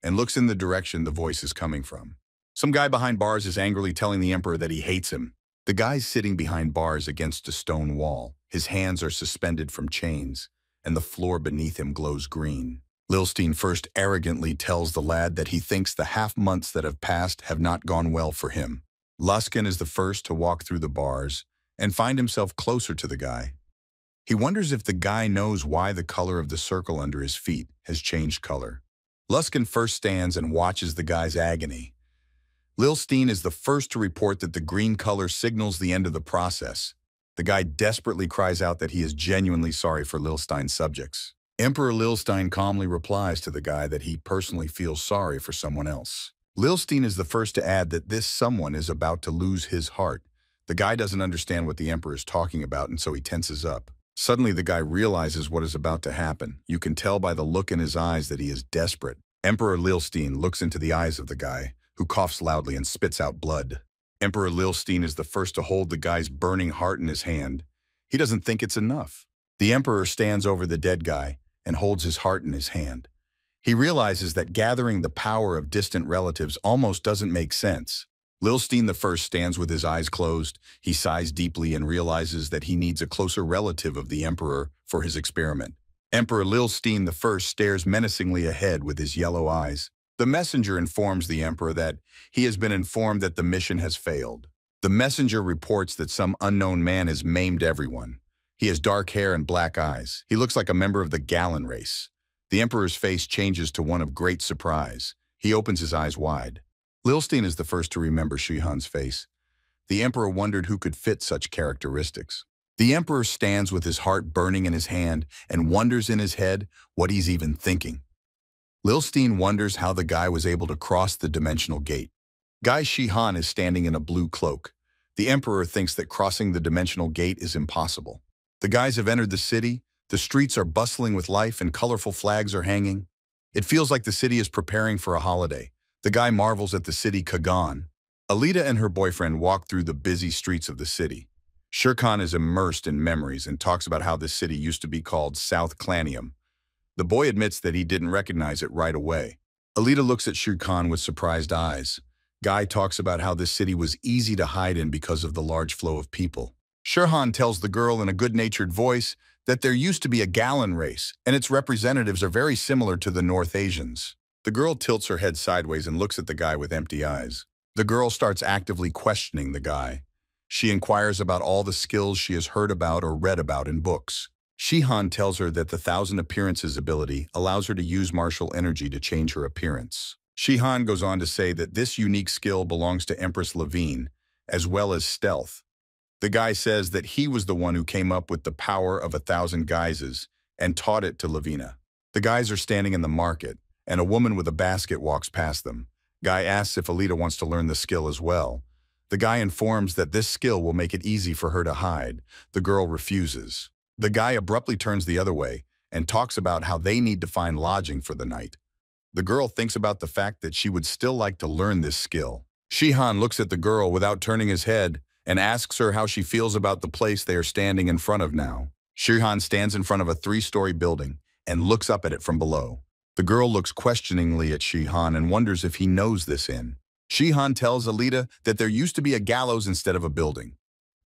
and looks in the direction the voice is coming from. Some guy behind bars is angrily telling the emperor that he hates him. The guy's sitting behind bars against a stone wall. His hands are suspended from chains, and the floor beneath him glows green. Lielstein first arrogantly tells the lad that he thinks the half-months that have passed have not gone well for him. Luskin is the first to walk through the bars and find himself closer to the guy. He wonders if the guy knows why the color of the circle under his feet has changed color. Luskin first stands and watches the guy's agony. Lielstein is the first to report that the green color signals the end of the process. The guy desperately cries out that he is genuinely sorry for Lielstein's subjects. Emperor Lielstein calmly replies to the guy that he personally feels sorry for someone else. Lielstein is the first to add that this someone is about to lose his heart. The guy doesn't understand what the emperor is talking about, and so he tenses up. Suddenly, the guy realizes what is about to happen. You can tell by the look in his eyes that he is desperate. Emperor Lielstein looks into the eyes of the guy, who coughs loudly and spits out blood. Emperor Lielstein is the first to hold the guy's burning heart in his hand. He doesn't think it's enough. The emperor stands over the dead guy and holds his heart in his hand. He realizes that gathering the power of distant relatives almost doesn't make sense. Lilstein I stands with his eyes closed. He sighs deeply and realizes that he needs a closer relative of the Emperor for his experiment. Emperor Lilstein I stares menacingly ahead with his yellow eyes. The messenger informs the Emperor that he has been informed that the mission has failed. The messenger reports that some unknown man has maimed everyone. He has dark hair and black eyes. He looks like a member of the Gallon race. The Emperor's face changes to one of great surprise. He opens his eyes wide. Lilstein is the first to remember Shihan's face. The Emperor wondered who could fit such characteristics. The Emperor stands with his heart burning in his hand and wonders in his head what he's even thinking. Lilstein wonders how the guy was able to cross the dimensional gate. Guy Shihan is standing in a blue cloak. The Emperor thinks that crossing the dimensional gate is impossible. The guys have entered the city. The streets are bustling with life and colorful flags are hanging. It feels like the city is preparing for a holiday. The guy marvels at the city Kagan. Alita and her boyfriend walk through the busy streets of the city. Shirkan is immersed in memories and talks about how this city used to be called South Clanium. The boy admits that he didn't recognize it right away. Alita looks at Shirkan with surprised eyes. Guy talks about how this city was easy to hide in because of the large flow of people. Shirhan tells the girl in a good-natured voice that there used to be a Gallon race, and its representatives are very similar to the North Asians. The girl tilts her head sideways and looks at the guy with empty eyes. The girl starts actively questioning the guy. She inquires about all the skills she has heard about or read about in books. Shihan tells her that the 1,000 Appearances ability allows her to use martial energy to change her appearance. Shihan goes on to say that this unique skill belongs to Empress Levine, as well as stealth. The guy says that he was the one who came up with the power of 1,000 guises and taught it to Lavina. The guys are standing in the market, and a woman with a basket walks past them. Guy asks if Alita wants to learn the skill as well. The guy informs that this skill will make it easy for her to hide. The girl refuses. The guy abruptly turns the other way and talks about how they need to find lodging for the night. The girl thinks about the fact that she would still like to learn this skill. Shihan looks at the girl without turning his head and asks her how she feels about the place they are standing in front of now. Shihan stands in front of a 3-story building and looks up at it from below. The girl looks questioningly at Shihan and wonders if he knows this inn. Shihan tells Alita that there used to be a gallows instead of a building.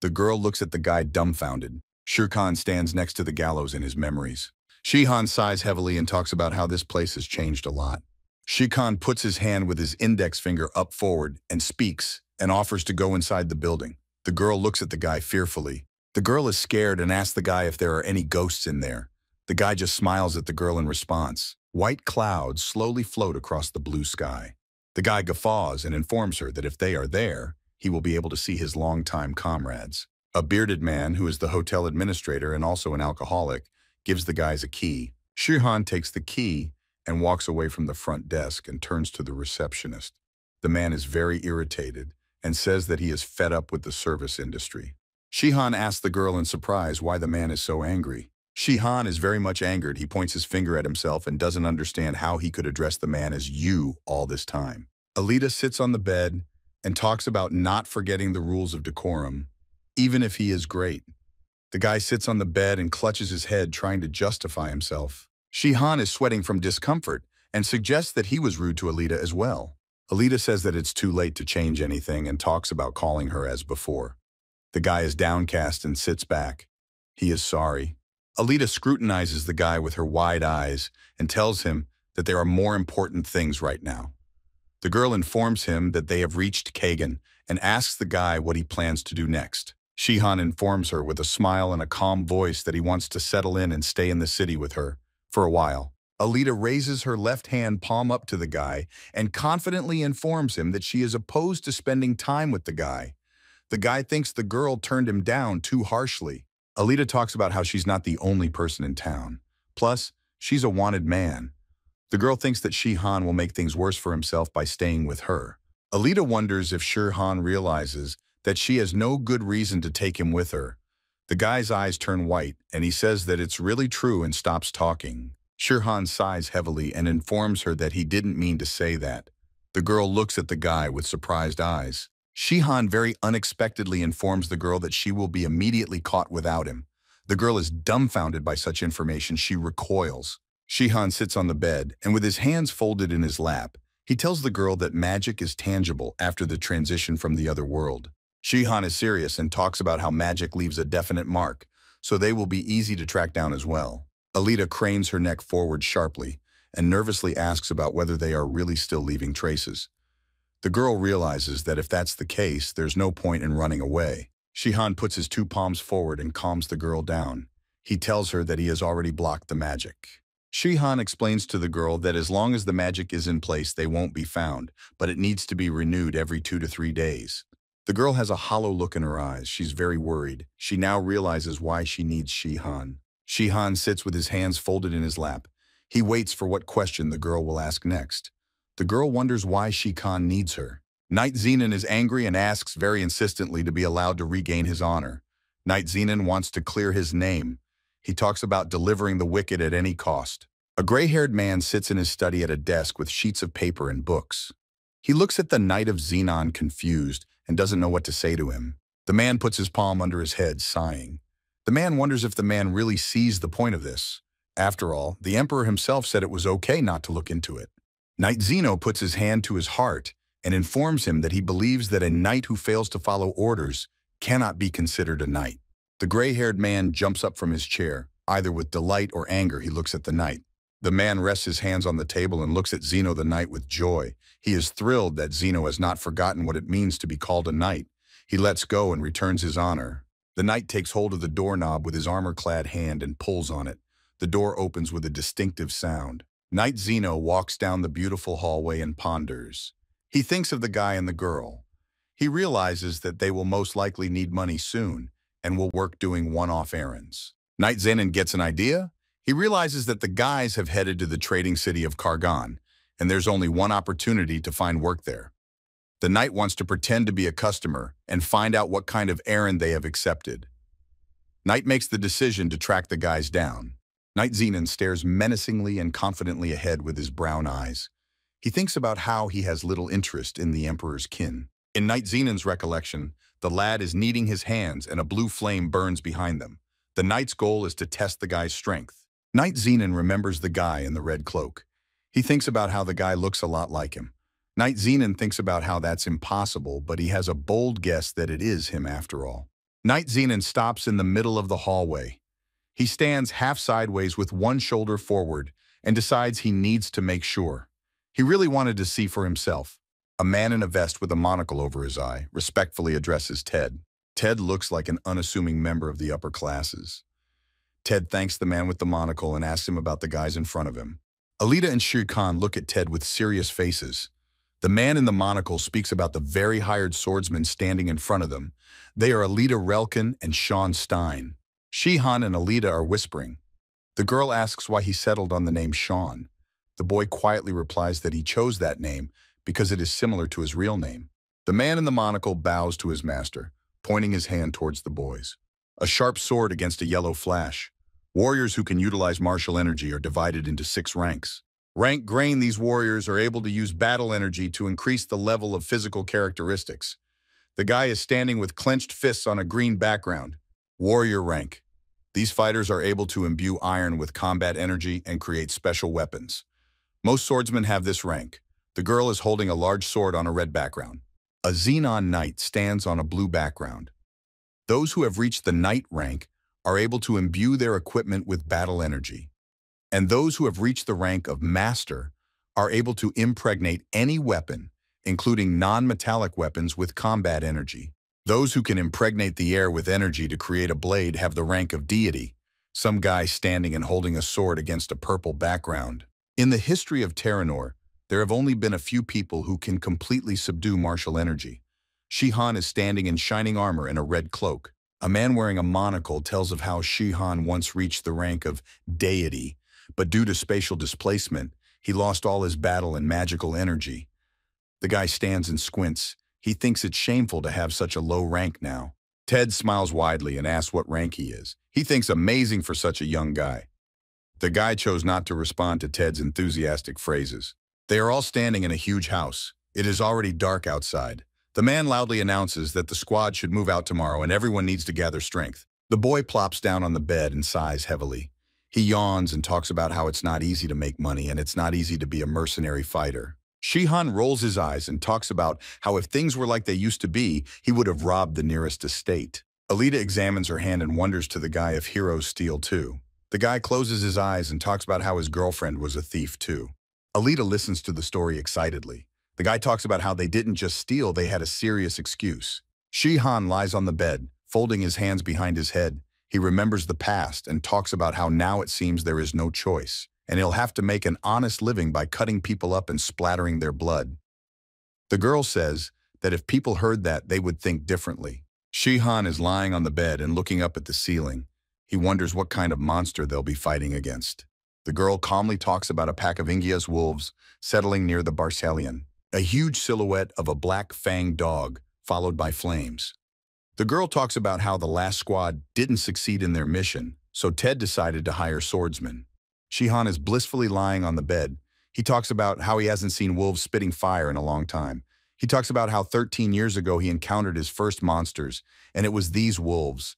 The girl looks at the guy dumbfounded. Shirkan stands next to the gallows in his memories. Shihan sighs heavily and talks about how this place has changed a lot. Shirkan puts his hand with his index finger up forward and speaks and offers to go inside the building. The girl looks at the guy fearfully. The girl is scared and asks the guy if there are any ghosts in there. The guy just smiles at the girl in response. White clouds slowly float across the blue sky. The guy guffaws and informs her that if they are there, he will be able to see his longtime comrades. A bearded man, who is the hotel administrator and also an alcoholic, gives the guys a key. Shihan takes the key and walks away from the front desk and turns to the receptionist. The man is very irritated and says that he is fed up with the service industry. Shihan asks the girl in surprise why the man is so angry. Shihan is very much angered. He points his finger at himself and doesn't understand how he could address the man as you all this time. Alita sits on the bed and talks about not forgetting the rules of decorum, even if he is great. The guy sits on the bed and clutches his head, trying to justify himself. Shihan is sweating from discomfort and suggests that he was rude to Alita as well. Alita says that it's too late to change anything and talks about calling her as before. The guy is downcast and sits back. He is sorry. Alita scrutinizes the guy with her wide eyes and tells him that there are more important things right now. The girl informs him that they have reached Kagan and asks the guy what he plans to do next. Shihan informs her with a smile and a calm voice that he wants to settle in and stay in the city with her for a while. Alita raises her left hand palm up to the guy and confidently informs him that she is opposed to spending time with the guy. The guy thinks the girl turned him down too harshly. Alita talks about how she's not the only person in town. Plus, she's a wanted man. The girl thinks that Shihan will make things worse for himself by staying with her. Alita wonders if Shihan realizes that she has no good reason to take him with her. The guy's eyes turn white, and he says that it's really true and stops talking. Shihan sighs heavily and informs her that he didn't mean to say that. The girl looks at the guy with surprised eyes. Shihan very unexpectedly informs the girl that she will be immediately caught without him. The girl is dumbfounded by such information. She recoils. Shihan sits on the bed, and with his hands folded in his lap, he tells the girl that magic is tangible after the transition from the other world. Shihan is serious and talks about how magic leaves a definite mark, so they will be easy to track down as well. Alita cranes her neck forward sharply and nervously asks about whether they are really still leaving traces. The girl realizes that if that's the case, there's no point in running away. Shihan puts his two palms forward and calms the girl down. He tells her that he has already blocked the magic. Shihan explains to the girl that as long as the magic is in place, they won't be found, but it needs to be renewed every 2 to 3 days. The girl has a hollow look in her eyes. She's very worried. She now realizes why she needs Shihan. Shihan sits with his hands folded in his lap. He waits for what question the girl will ask next. The girl wonders why Shihan needs her. Knight Zenon is angry and asks very insistently to be allowed to regain his honor. Knight Zenon wants to clear his name. He talks about delivering the wicked at any cost. A gray-haired man sits in his study at a desk with sheets of paper and books. He looks at the Knight of Zenon confused and doesn't know what to say to him. The man puts his palm under his head, sighing. The man wonders if the man really sees the point of this. After all, the Emperor himself said it was okay not to look into it. Knight Zeno puts his hand to his heart and informs him that he believes that a knight who fails to follow orders cannot be considered a knight. The gray-haired man jumps up from his chair. Either with delight or anger, he looks at the knight. The man rests his hands on the table and looks at Zeno the knight with joy. He is thrilled that Zeno has not forgotten what it means to be called a knight. He lets go and returns his honor. The knight takes hold of the doorknob with his armor-clad hand and pulls on it. The door opens with a distinctive sound. Knight Zeno walks down the beautiful hallway and ponders. He thinks of the guy and the girl. He realizes that they will most likely need money soon and will work doing one-off errands. Knight Zenon gets an idea. He realizes that the guys have headed to the trading city of Kargan, and there's only one opportunity to find work there. The knight wants to pretend to be a customer and find out what kind of errand they have accepted. Knight makes the decision to track the guys down. Knight Zenon stares menacingly and confidently ahead with his brown eyes. He thinks about how he has little interest in the Emperor's kin. In Knight Zenon's recollection, the lad is kneading his hands and a blue flame burns behind them. The knight's goal is to test the guy's strength. Knight Zenon remembers the guy in the red cloak. He thinks about how the guy looks a lot like him. Knight Zenon thinks about how that's impossible, but he has a bold guess that it is him after all. Knight Zenon stops in the middle of the hallway. He stands half sideways with one shoulder forward and decides he needs to make sure. He really wanted to see for himself. A man in a vest with a monocle over his eye respectfully addresses Ted. Ted looks like an unassuming member of the upper classes. Ted thanks the man with the monocle and asks him about the guys in front of him. Alita and Shikan look at Ted with serious faces. The man in the monocle speaks about the very hired swordsmen standing in front of them. They are Alita Relkin and Sean Stein. Shihan and Alita are whispering. The girl asks why he settled on the name Sean. The boy quietly replies that he chose that name because it is similar to his real name. The man in the monocle bows to his master, pointing his hand towards the boys. A sharp sword against a yellow flash. Warriors who can utilize martial energy are divided into 6 ranks. Rank Grain, these warriors are able to use battle energy to increase the level of physical characteristics. The guy is standing with clenched fists on a green background. Warrior rank. These fighters are able to imbue iron with combat energy and create special weapons. Most swordsmen have this rank. The girl is holding a large sword on a red background. A Xenon knight stands on a blue background. Those who have reached the knight rank are able to imbue their equipment with battle energy. And those who have reached the rank of master are able to impregnate any weapon, including non-metallic weapons, with combat energy. Those who can impregnate the air with energy to create a blade have the rank of deity, some guy standing and holding a sword against a purple background. In the history of Terranor, there have only been a few people who can completely subdue martial energy. Shihan is standing in shining armor and a red cloak. A man wearing a monocle tells of how Shihan once reached the rank of deity, but due to spatial displacement, he lost all his battle and magical energy. The guy stands and squints. He thinks it's shameful to have such a low rank now. Ted smiles widely and asks what rank he is. He thinks amazing for such a young guy. The guy chose not to respond to Ted's enthusiastic phrases. They are all standing in a huge house. It is already dark outside. The man loudly announces that the squad should move out tomorrow and everyone needs to gather strength. The boy plops down on the bed and sighs heavily. He yawns and talks about how it's not easy to make money and it's not easy to be a mercenary fighter. Shihan rolls his eyes and talks about how if things were like they used to be, he would have robbed the nearest estate. Alita examines her hand and wonders to the guy if heroes steal too. The guy closes his eyes and talks about how his girlfriend was a thief too. Alita listens to the story excitedly. The guy talks about how they didn't just steal, they had a serious excuse. Shihan lies on the bed, folding his hands behind his head. He remembers the past and talks about how now it seems there is no choice, and he'll have to make an honest living by cutting people up and splattering their blood. The girl says that if people heard that, they would think differently. Shihan is lying on the bed and looking up at the ceiling. He wonders what kind of monster they'll be fighting against. The girl calmly talks about a pack of Ingia's wolves settling near the Barsalion, a huge silhouette of a black-fanged dog, followed by flames. The girl talks about how the last squad didn't succeed in their mission, so Ted decided to hire swordsmen. Shihan is blissfully lying on the bed. He talks about how he hasn't seen wolves spitting fire in a long time. He talks about how 13 years ago he encountered his first monsters, and it was these wolves.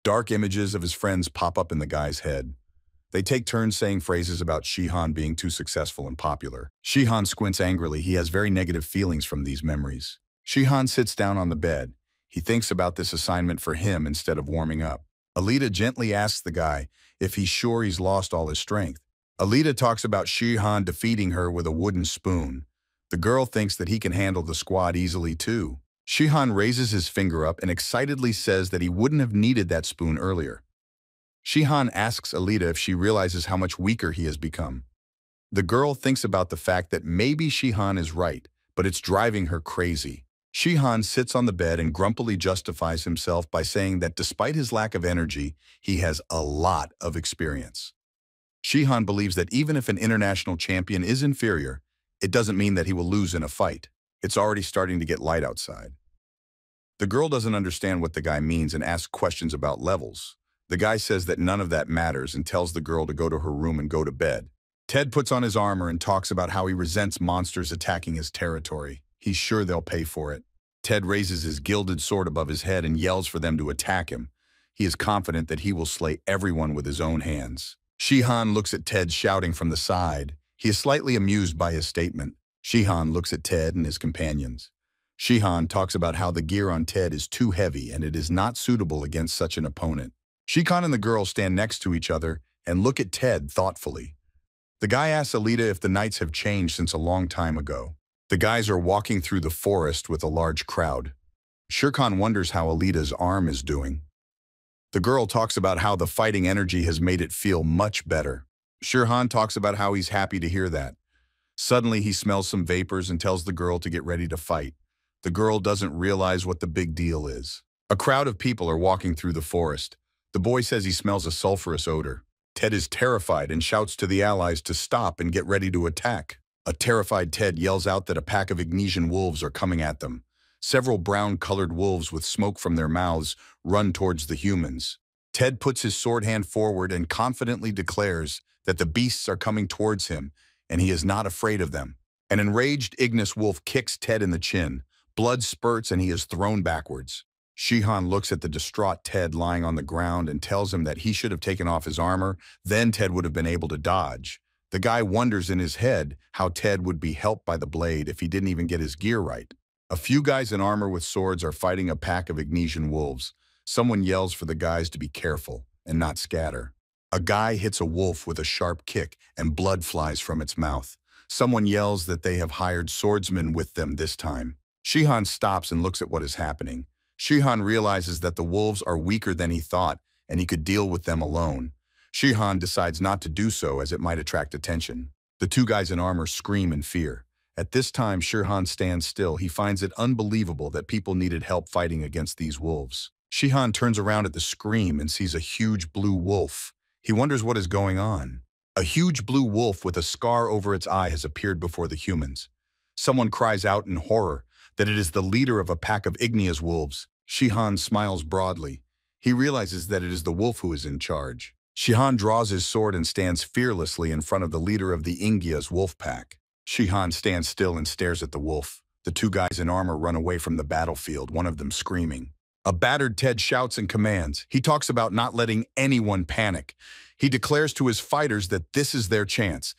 Dark images of his friends pop up in the guy's head. They take turns saying phrases about Shihan being too successful and popular. Shihan squints angrily. He has very negative feelings from these memories. Shihan sits down on the bed. He thinks about this assignment for him instead of warming up. Alita gently asks the guy if he's sure he's lost all his strength. Alita talks about Shihan defeating her with a wooden spoon. The girl thinks that he can handle the squad easily too. Shihan raises his finger up and excitedly says that he wouldn't have needed that spoon earlier. Shihan asks Alita if she realizes how much weaker he has become. The girl thinks about the fact that maybe Shihan is right, but it's driving her crazy. Shihan sits on the bed and grumpily justifies himself by saying that despite his lack of energy, he has a lot of experience. Shihan believes that even if an international champion is inferior, it doesn't mean that he will lose in a fight. It's already starting to get light outside. The girl doesn't understand what the guy means and asks questions about levels. The guy says that none of that matters and tells the girl to go to her room and go to bed. Ted puts on his armor and talks about how he resents monsters attacking his territory. He's sure they'll pay for it. Ted raises his gilded sword above his head and yells for them to attack him. He is confident that he will slay everyone with his own hands. Shihan looks at Ted shouting from the side. He is slightly amused by his statement. Shihan looks at Ted and his companions. Shihan talks about how the gear on Ted is too heavy and it is not suitable against such an opponent. Shihan and the girl stand next to each other and look at Ted thoughtfully. The guy asks Alita if the knights have changed since a long time ago. The guys are walking through the forest with a large crowd. Shirkan wonders how Alita's arm is doing. The girl talks about how the fighting energy has made it feel much better. Shirhan talks about how he's happy to hear that. Suddenly he smells some vapors and tells the girl to get ready to fight. The girl doesn't realize what the big deal is. A crowd of people are walking through the forest. The boy says he smells a sulfurous odor. Ted is terrified and shouts to the allies to stop and get ready to attack. A terrified Ted yells out that a pack of Ignesian wolves are coming at them. Several brown-colored wolves with smoke from their mouths run towards the humans. Ted puts his sword hand forward and confidently declares that the beasts are coming towards him, and he is not afraid of them. An enraged Ignis wolf kicks Ted in the chin. Blood spurts and he is thrown backwards. Shihan looks at the distraught Ted lying on the ground and tells him that he should have taken off his armor, then Ted would have been able to dodge. The guy wonders in his head how Ted would be helped by the blade if he didn't even get his gear right. A few guys in armor with swords are fighting a pack of Ignesian wolves. Someone yells for the guys to be careful and not scatter. A guy hits a wolf with a sharp kick and blood flies from its mouth. Someone yells that they have hired swordsmen with them this time. Shihan stops and looks at what is happening. Shihan realizes that the wolves are weaker than he thought, and he could deal with them alone. Shihan decides not to do so as it might attract attention. The two guys in armor scream in fear. At this time, Shihan stands still. He finds it unbelievable that people needed help fighting against these wolves. Shihan turns around at the scream and sees a huge blue wolf. He wonders what is going on. A huge blue wolf with a scar over its eye has appeared before the humans. Someone cries out in horror that it is the leader of a pack of Ignea's wolves. Shihan smiles broadly. He realizes that it is the wolf who is in charge. Shihan draws his sword and stands fearlessly in front of the leader of the Ingia's wolf pack. Shihan stands still and stares at the wolf. The two guys in armor run away from the battlefield, one of them screaming. A battered Ted shouts and commands. He talks about not letting anyone panic. He declares to his fighters that this is their chance.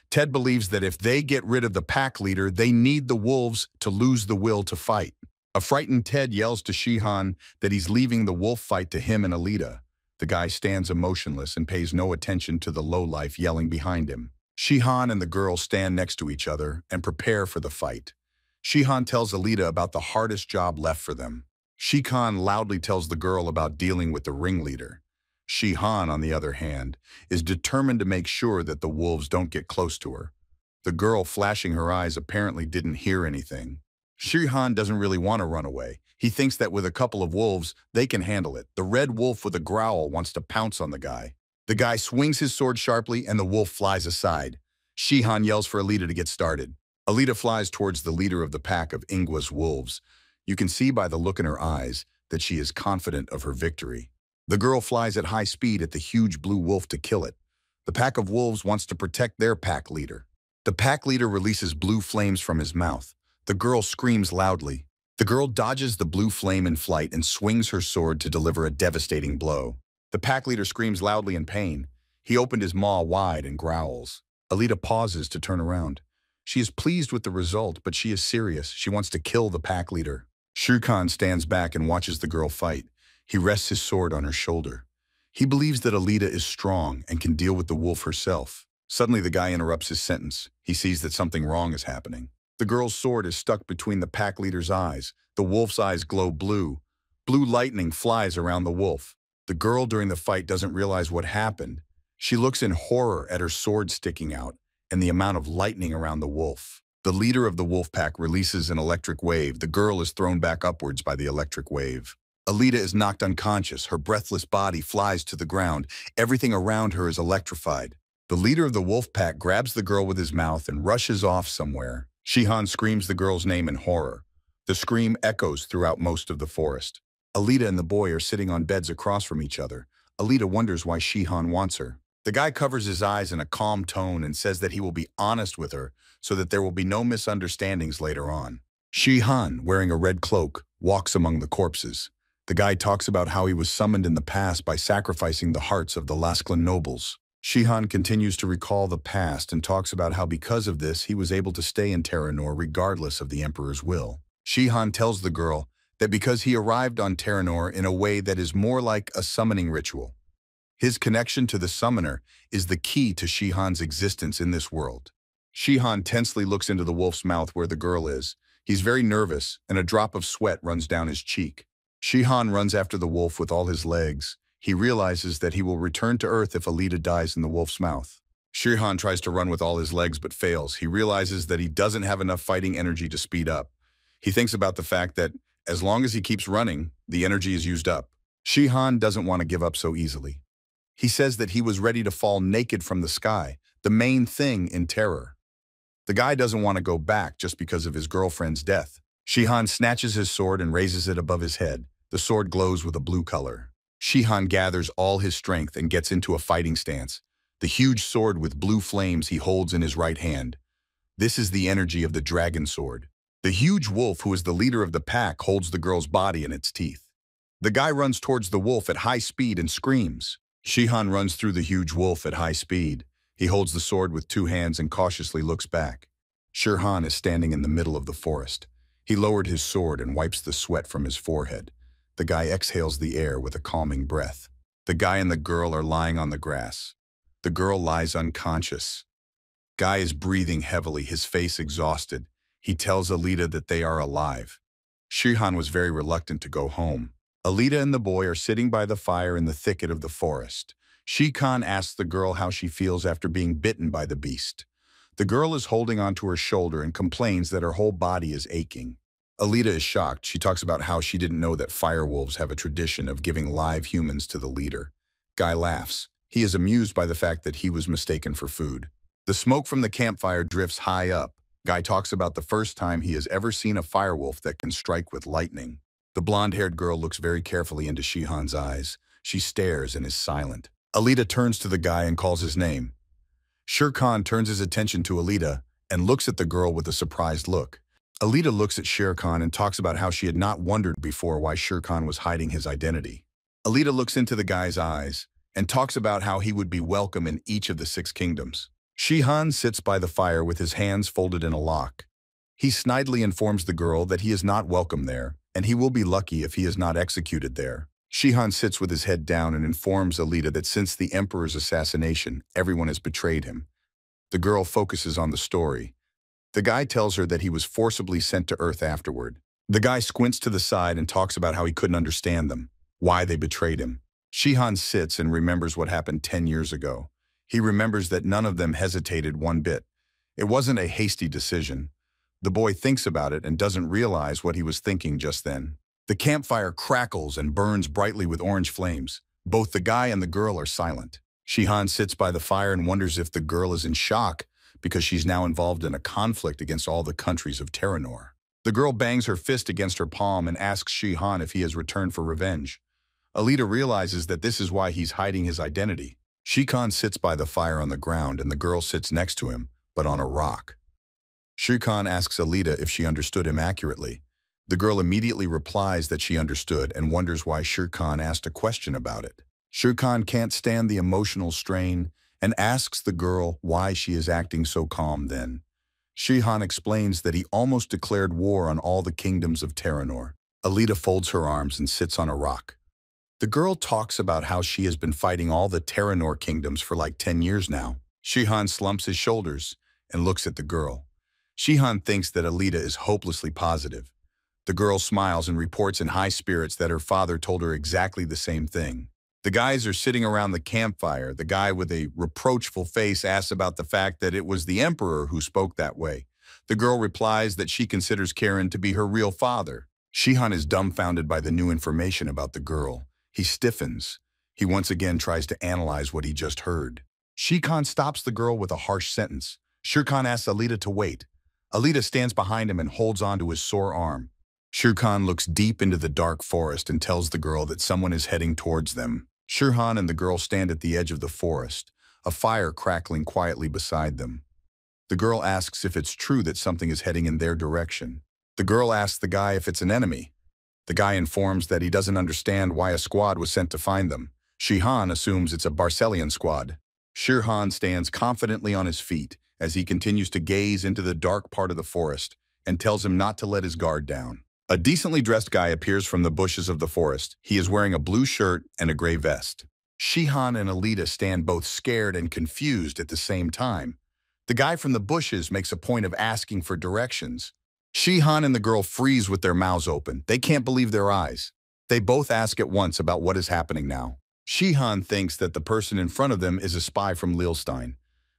Ted believes that if they get rid of the pack leader, they need the wolves to lose the will to fight. A frightened Ted yells to Shihan that he's leaving the wolf fight to him and Alita. The guy stands emotionless and pays no attention to the lowlife yelling behind him. Shihan and the girl stand next to each other and prepare for the fight. Shihan tells Alita about the hardest job left for them. Shikan loudly tells the girl about dealing with the ringleader. Shihan, on the other hand, is determined to make sure that the wolves don't get close to her. The girl, flashing her eyes, apparently didn't hear anything. Shihan doesn't really want to run away. He thinks that with a couple of wolves, they can handle it. The red wolf with a growl wants to pounce on the guy. The guy swings his sword sharply and the wolf flies aside. Shihan yells for Alita to get started. Alita flies towards the leader of the pack of Ingwa's wolves. You can see by the look in her eyes that she is confident of her victory. The girl flies at high speed at the huge blue wolf to kill it. The pack of wolves wants to protect their pack leader. The pack leader releases blue flames from his mouth. The girl screams loudly. The girl dodges the blue flame in flight and swings her sword to deliver a devastating blow. The pack leader screams loudly in pain. He opened his maw wide and growls. Alita pauses to turn around. She is pleased with the result, but she is serious. She wants to kill the pack leader. Shirkan stands back and watches the girl fight. He rests his sword on her shoulder. He believes that Alita is strong and can deal with the wolf herself. Suddenly, the guy interrupts his sentence. He sees that something wrong is happening. The girl's sword is stuck between the pack leader's eyes. The wolf's eyes glow blue. Blue lightning flies around the wolf. The girl during the fight doesn't realize what happened. She looks in horror at her sword sticking out and the amount of lightning around the wolf. The leader of the wolf pack releases an electric wave. The girl is thrown back upwards by the electric wave. Alita is knocked unconscious. Her breathless body flies to the ground. Everything around her is electrified. The leader of the wolf pack grabs the girl with his mouth and rushes off somewhere. Shihan screams the girl's name in horror. The scream echoes throughout most of the forest. Alita and the boy are sitting on beds across from each other. Alita wonders why Shihan wants her. The guy covers his eyes in a calm tone and says that he will be honest with her so that there will be no misunderstandings later on. Shihan, wearing a red cloak, walks among the corpses. The guy talks about how he was summoned in the past by sacrificing the hearts of the Lasclan nobles. Shihan continues to recall the past and talks about how because of this he was able to stay in Terranor regardless of the Emperor's will. Shihan tells the girl that because he arrived on Terranor in a way that is more like a summoning ritual. His connection to the summoner is the key to Shihan's existence in this world. Shihan tensely looks into the wolf's mouth where the girl is. He's very nervous, and a drop of sweat runs down his cheek. Shihan runs after the wolf with all his legs. He realizes that he will return to Earth if Alita dies in the wolf's mouth. Shihan tries to run with all his legs but fails. He realizes that he doesn't have enough fighting energy to speed up. He thinks about the fact that as long as he keeps running, the energy is used up. Shihan doesn't want to give up so easily. He says that he was ready to fall naked from the sky, the main thing in terror. The guy doesn't want to go back just because of his girlfriend's death. Shihan snatches his sword and raises it above his head. The sword glows with a blue color. Shihan gathers all his strength and gets into a fighting stance. The huge sword with blue flames he holds in his right hand. This is the energy of the dragon sword. The huge wolf, who is the leader of the pack, holds the girl's body in its teeth. The guy runs towards the wolf at high speed and screams. Shihan runs through the huge wolf at high speed. He holds the sword with two hands and cautiously looks back. Shihan is standing in the middle of the forest. He lowered his sword and wipes the sweat from his forehead. The guy exhales the air with a calming breath. The guy and the girl are lying on the grass. The girl lies unconscious. Guy is breathing heavily, his face exhausted. He tells Alita that they are alive. Shihan was very reluctant to go home. Alita and the boy are sitting by the fire in the thicket of the forest. Shikan asks the girl how she feels after being bitten by the beast. The girl is holding onto her shoulder and complains that her whole body is aching. Alita is shocked. She talks about how she didn't know that firewolves have a tradition of giving live humans to the leader. Guy laughs. He is amused by the fact that he was mistaken for food. The smoke from the campfire drifts high up. Guy talks about the first time he has ever seen a firewolf that can strike with lightning. The blonde-haired girl looks very carefully into Shihan's eyes. She stares and is silent. Alita turns to the guy and calls his name. Shirkan turns his attention to Alita and looks at the girl with a surprised look. Alita looks at Shirkan and talks about how she had not wondered before why Shirkan was hiding his identity. Alita looks into the guy's eyes. and talks about how he would be welcome in each of the 6 kingdoms. Shihan sits by the fire with his hands folded in a lock. He snidely informs the girl that he is not welcome there, and he will be lucky if he is not executed there. Shihan sits with his head down and informs Alita that since the Emperor's assassination, everyone has betrayed him. The girl focuses on the story. The guy tells her that he was forcibly sent to Earth afterward. The guy squints to the side and talks about how he couldn't understand them, why they betrayed him. Shihan sits and remembers what happened 10 years ago. He remembers that none of them hesitated one bit. It wasn't a hasty decision. The boy thinks about it and doesn't realize what he was thinking just then. The campfire crackles and burns brightly with orange flames. Both the guy and the girl are silent. Shihan sits by the fire and wonders if the girl is in shock because she's now involved in a conflict against all the countries of Terranor. The girl bangs her fist against her palm and asks Shihan if he has returned for revenge. Alita realizes that this is why he's hiding his identity. Shihan sits by the fire on the ground and the girl sits next to him, but on a rock. Shihan asks Alita if she understood him accurately. The girl immediately replies that she understood and wonders why Shihan asked a question about it. Shihan can't stand the emotional strain and asks the girl why she is acting so calm then. Shihan explains that he almost declared war on all the kingdoms of Terranor. Alita folds her arms and sits on a rock. The girl talks about how she has been fighting all the Terranor kingdoms for like 10 years now. Shihan slumps his shoulders and looks at the girl. Shihan thinks that Alita is hopelessly positive. The girl smiles and reports in high spirits that her father told her exactly the same thing. The guys are sitting around the campfire. The guy with a reproachful face asks about the fact that it was the Emperor who spoke that way. The girl replies that she considers Karen to be her real father. Shihan is dumbfounded by the new information about the girl. He stiffens. He once again tries to analyze what he just heard. Shihan stops the girl with a harsh sentence. Shihan asks Alita to wait. Alita stands behind him and holds onto his sore arm. Shihan looks deep into the dark forest and tells the girl that someone is heading towards them. Shihan and the girl stand at the edge of the forest, a fire crackling quietly beside them. The girl asks if it's true that something is heading in their direction. The girl asks the guy if it's an enemy. The guy informs that he doesn't understand why a squad was sent to find them. Shihan assumes it's a Barcelian squad. Shihan stands confidently on his feet as he continues to gaze into the dark part of the forest and tells him not to let his guard down. A decently dressed guy appears from the bushes of the forest. He is wearing a blue shirt and a gray vest. Shihan and Alita stand both scared and confused at the same time. The guy from the bushes makes a point of asking for directions. Shihan and the girl freeze with their mouths open. They can't believe their eyes. They both ask at once about what is happening now. Shihan thinks that the person in front of them is a spy from Lilstein,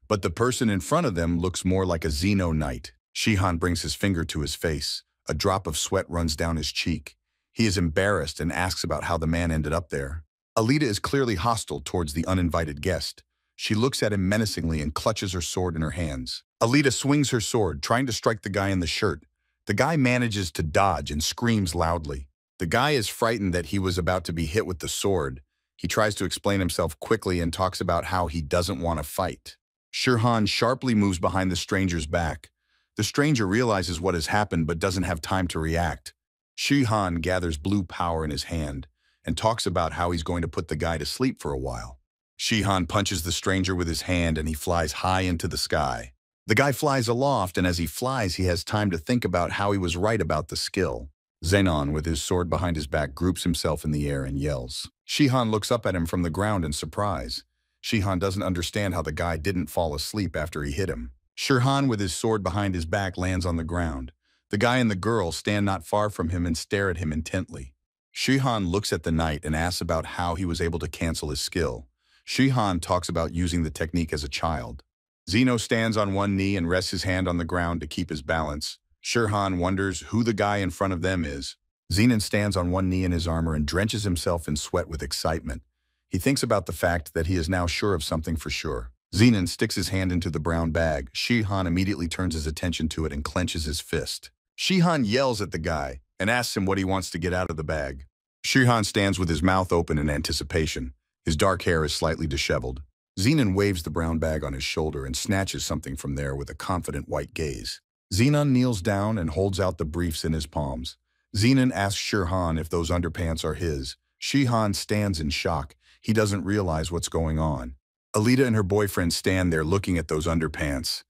but the person in front of them looks more like a Xeno knight. Shihan brings his finger to his face. A drop of sweat runs down his cheek. He is embarrassed and asks about how the man ended up there. Alita is clearly hostile towards the uninvited guest. She looks at him menacingly and clutches her sword in her hands. Alita swings her sword, trying to strike the guy in the shirt. The guy manages to dodge and screams loudly. The guy is frightened that he was about to be hit with the sword. He tries to explain himself quickly and talks about how he doesn't want to fight. Shihan sharply moves behind the stranger's back. The stranger realizes what has happened but doesn't have time to react. Shihan gathers blue power in his hand and talks about how he's going to put the guy to sleep for a while. Shihan punches the stranger with his hand and he flies high into the sky. The guy flies aloft, and as he flies, he has time to think about how he was right about the skill. Zenon, with his sword behind his back, groups himself in the air and yells. Shihan looks up at him from the ground in surprise. Shihan doesn't understand how the guy didn't fall asleep after he hit him. Shihan, with his sword behind his back, lands on the ground. The guy and the girl stand not far from him and stare at him intently. Shihan looks at the knight and asks about how he was able to cancel his skill. Shihan talks about using the technique as a child. Zeno stands on one knee and rests his hand on the ground to keep his balance. Shihan wonders who the guy in front of them is. Zenon stands on one knee in his armor and drenches himself in sweat with excitement. He thinks about the fact that he is now sure of something for sure. Zenon sticks his hand into the brown bag. Shihan immediately turns his attention to it and clenches his fist. Shihan yells at the guy and asks him what he wants to get out of the bag. Shihan stands with his mouth open in anticipation. His dark hair is slightly disheveled. Zenon waves the brown bag on his shoulder and snatches something from there with a confident white gaze. Zenon kneels down and holds out the briefs in his palms. Zenon asks Shihan if those underpants are his. Shihan stands in shock. He doesn't realize what's going on. Alita and her boyfriend stand there looking at those underpants.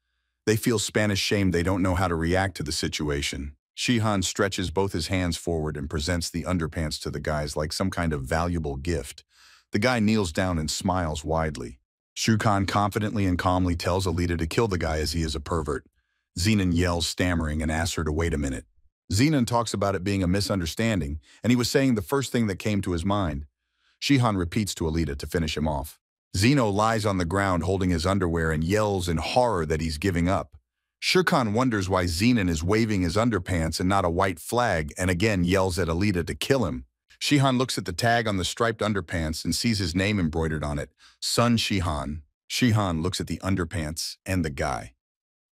They feel Spanish shame. They don't know how to react to the situation. Shihan stretches both his hands forward and presents the underpants to the guys like some kind of valuable gift. The guy kneels down and smiles widely. Shukan confidently and calmly tells Alita to kill the guy as he is a pervert. Zenon yells, stammering, and asks her to wait a minute. Zenon talks about it being a misunderstanding, and he was saying the first thing that came to his mind. Shihan repeats to Alita to finish him off. Zeno lies on the ground holding his underwear and yells in horror that he's giving up. Shurkan wonders why Zenon is waving his underpants and not a white flag and again yells at Alita to kill him. Shihan looks at the tag on the striped underpants and sees his name embroidered on it, Sun Shihan. Shihan looks at the underpants and the guy.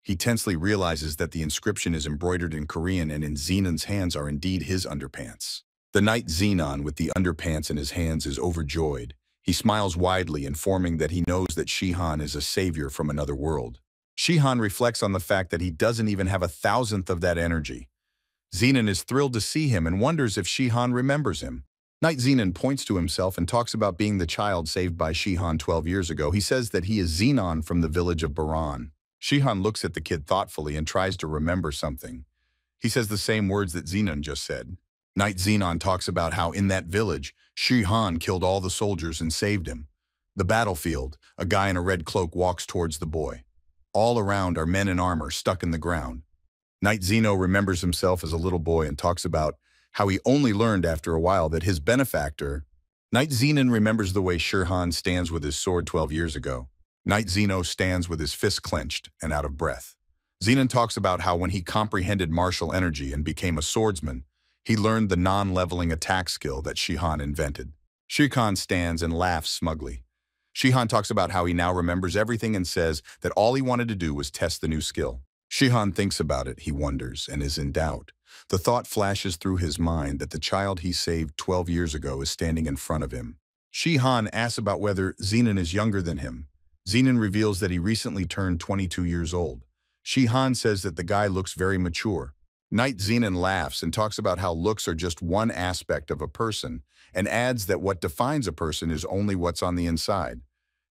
He tensely realizes that the inscription is embroidered in Korean and in Zenon's hands are indeed his underpants. The knight Zenon with the underpants in his hands is overjoyed. He smiles widely, informing that he knows that Shihan is a savior from another world. Shihan reflects on the fact that he doesn't even have 1,000th of that energy. Zenon is thrilled to see him and wonders if Shihan remembers him. Knight Zenon points to himself and talks about being the child saved by Shihan 12 years ago. He says that he is Zenon from the village of Baran. Shihan looks at the kid thoughtfully and tries to remember something. He says the same words that Zenon just said. Knight Zenon talks about how in that village, Shihan killed all the soldiers and saved him. The battlefield, a guy in a red cloak walks towards the boy. All around are men in armor stuck in the ground. Knight Zeno remembers himself as a little boy and talks about how he only learned after a while that his benefactor. Knight Zenon remembers the way Shurhan stands with his sword 12 years ago. Knight Zeno stands with his fists clenched and out of breath. Zenon talks about how when he comprehended martial energy and became a swordsman, he learned the non-leveling attack skill that Shihan invented. Shihan stands and laughs smugly. Shihan talks about how he now remembers everything and says that all he wanted to do was test the new skill. Shihan thinks about it, he wonders, and is in doubt. The thought flashes through his mind that the child he saved 12 years ago is standing in front of him. Shihan asks about whether Zenon is younger than him. Zenon reveals that he recently turned 22 years old. Shihan says that the guy looks very mature. Knight Zenon laughs and talks about how looks are just one aspect of a person, and adds that what defines a person is only what's on the inside.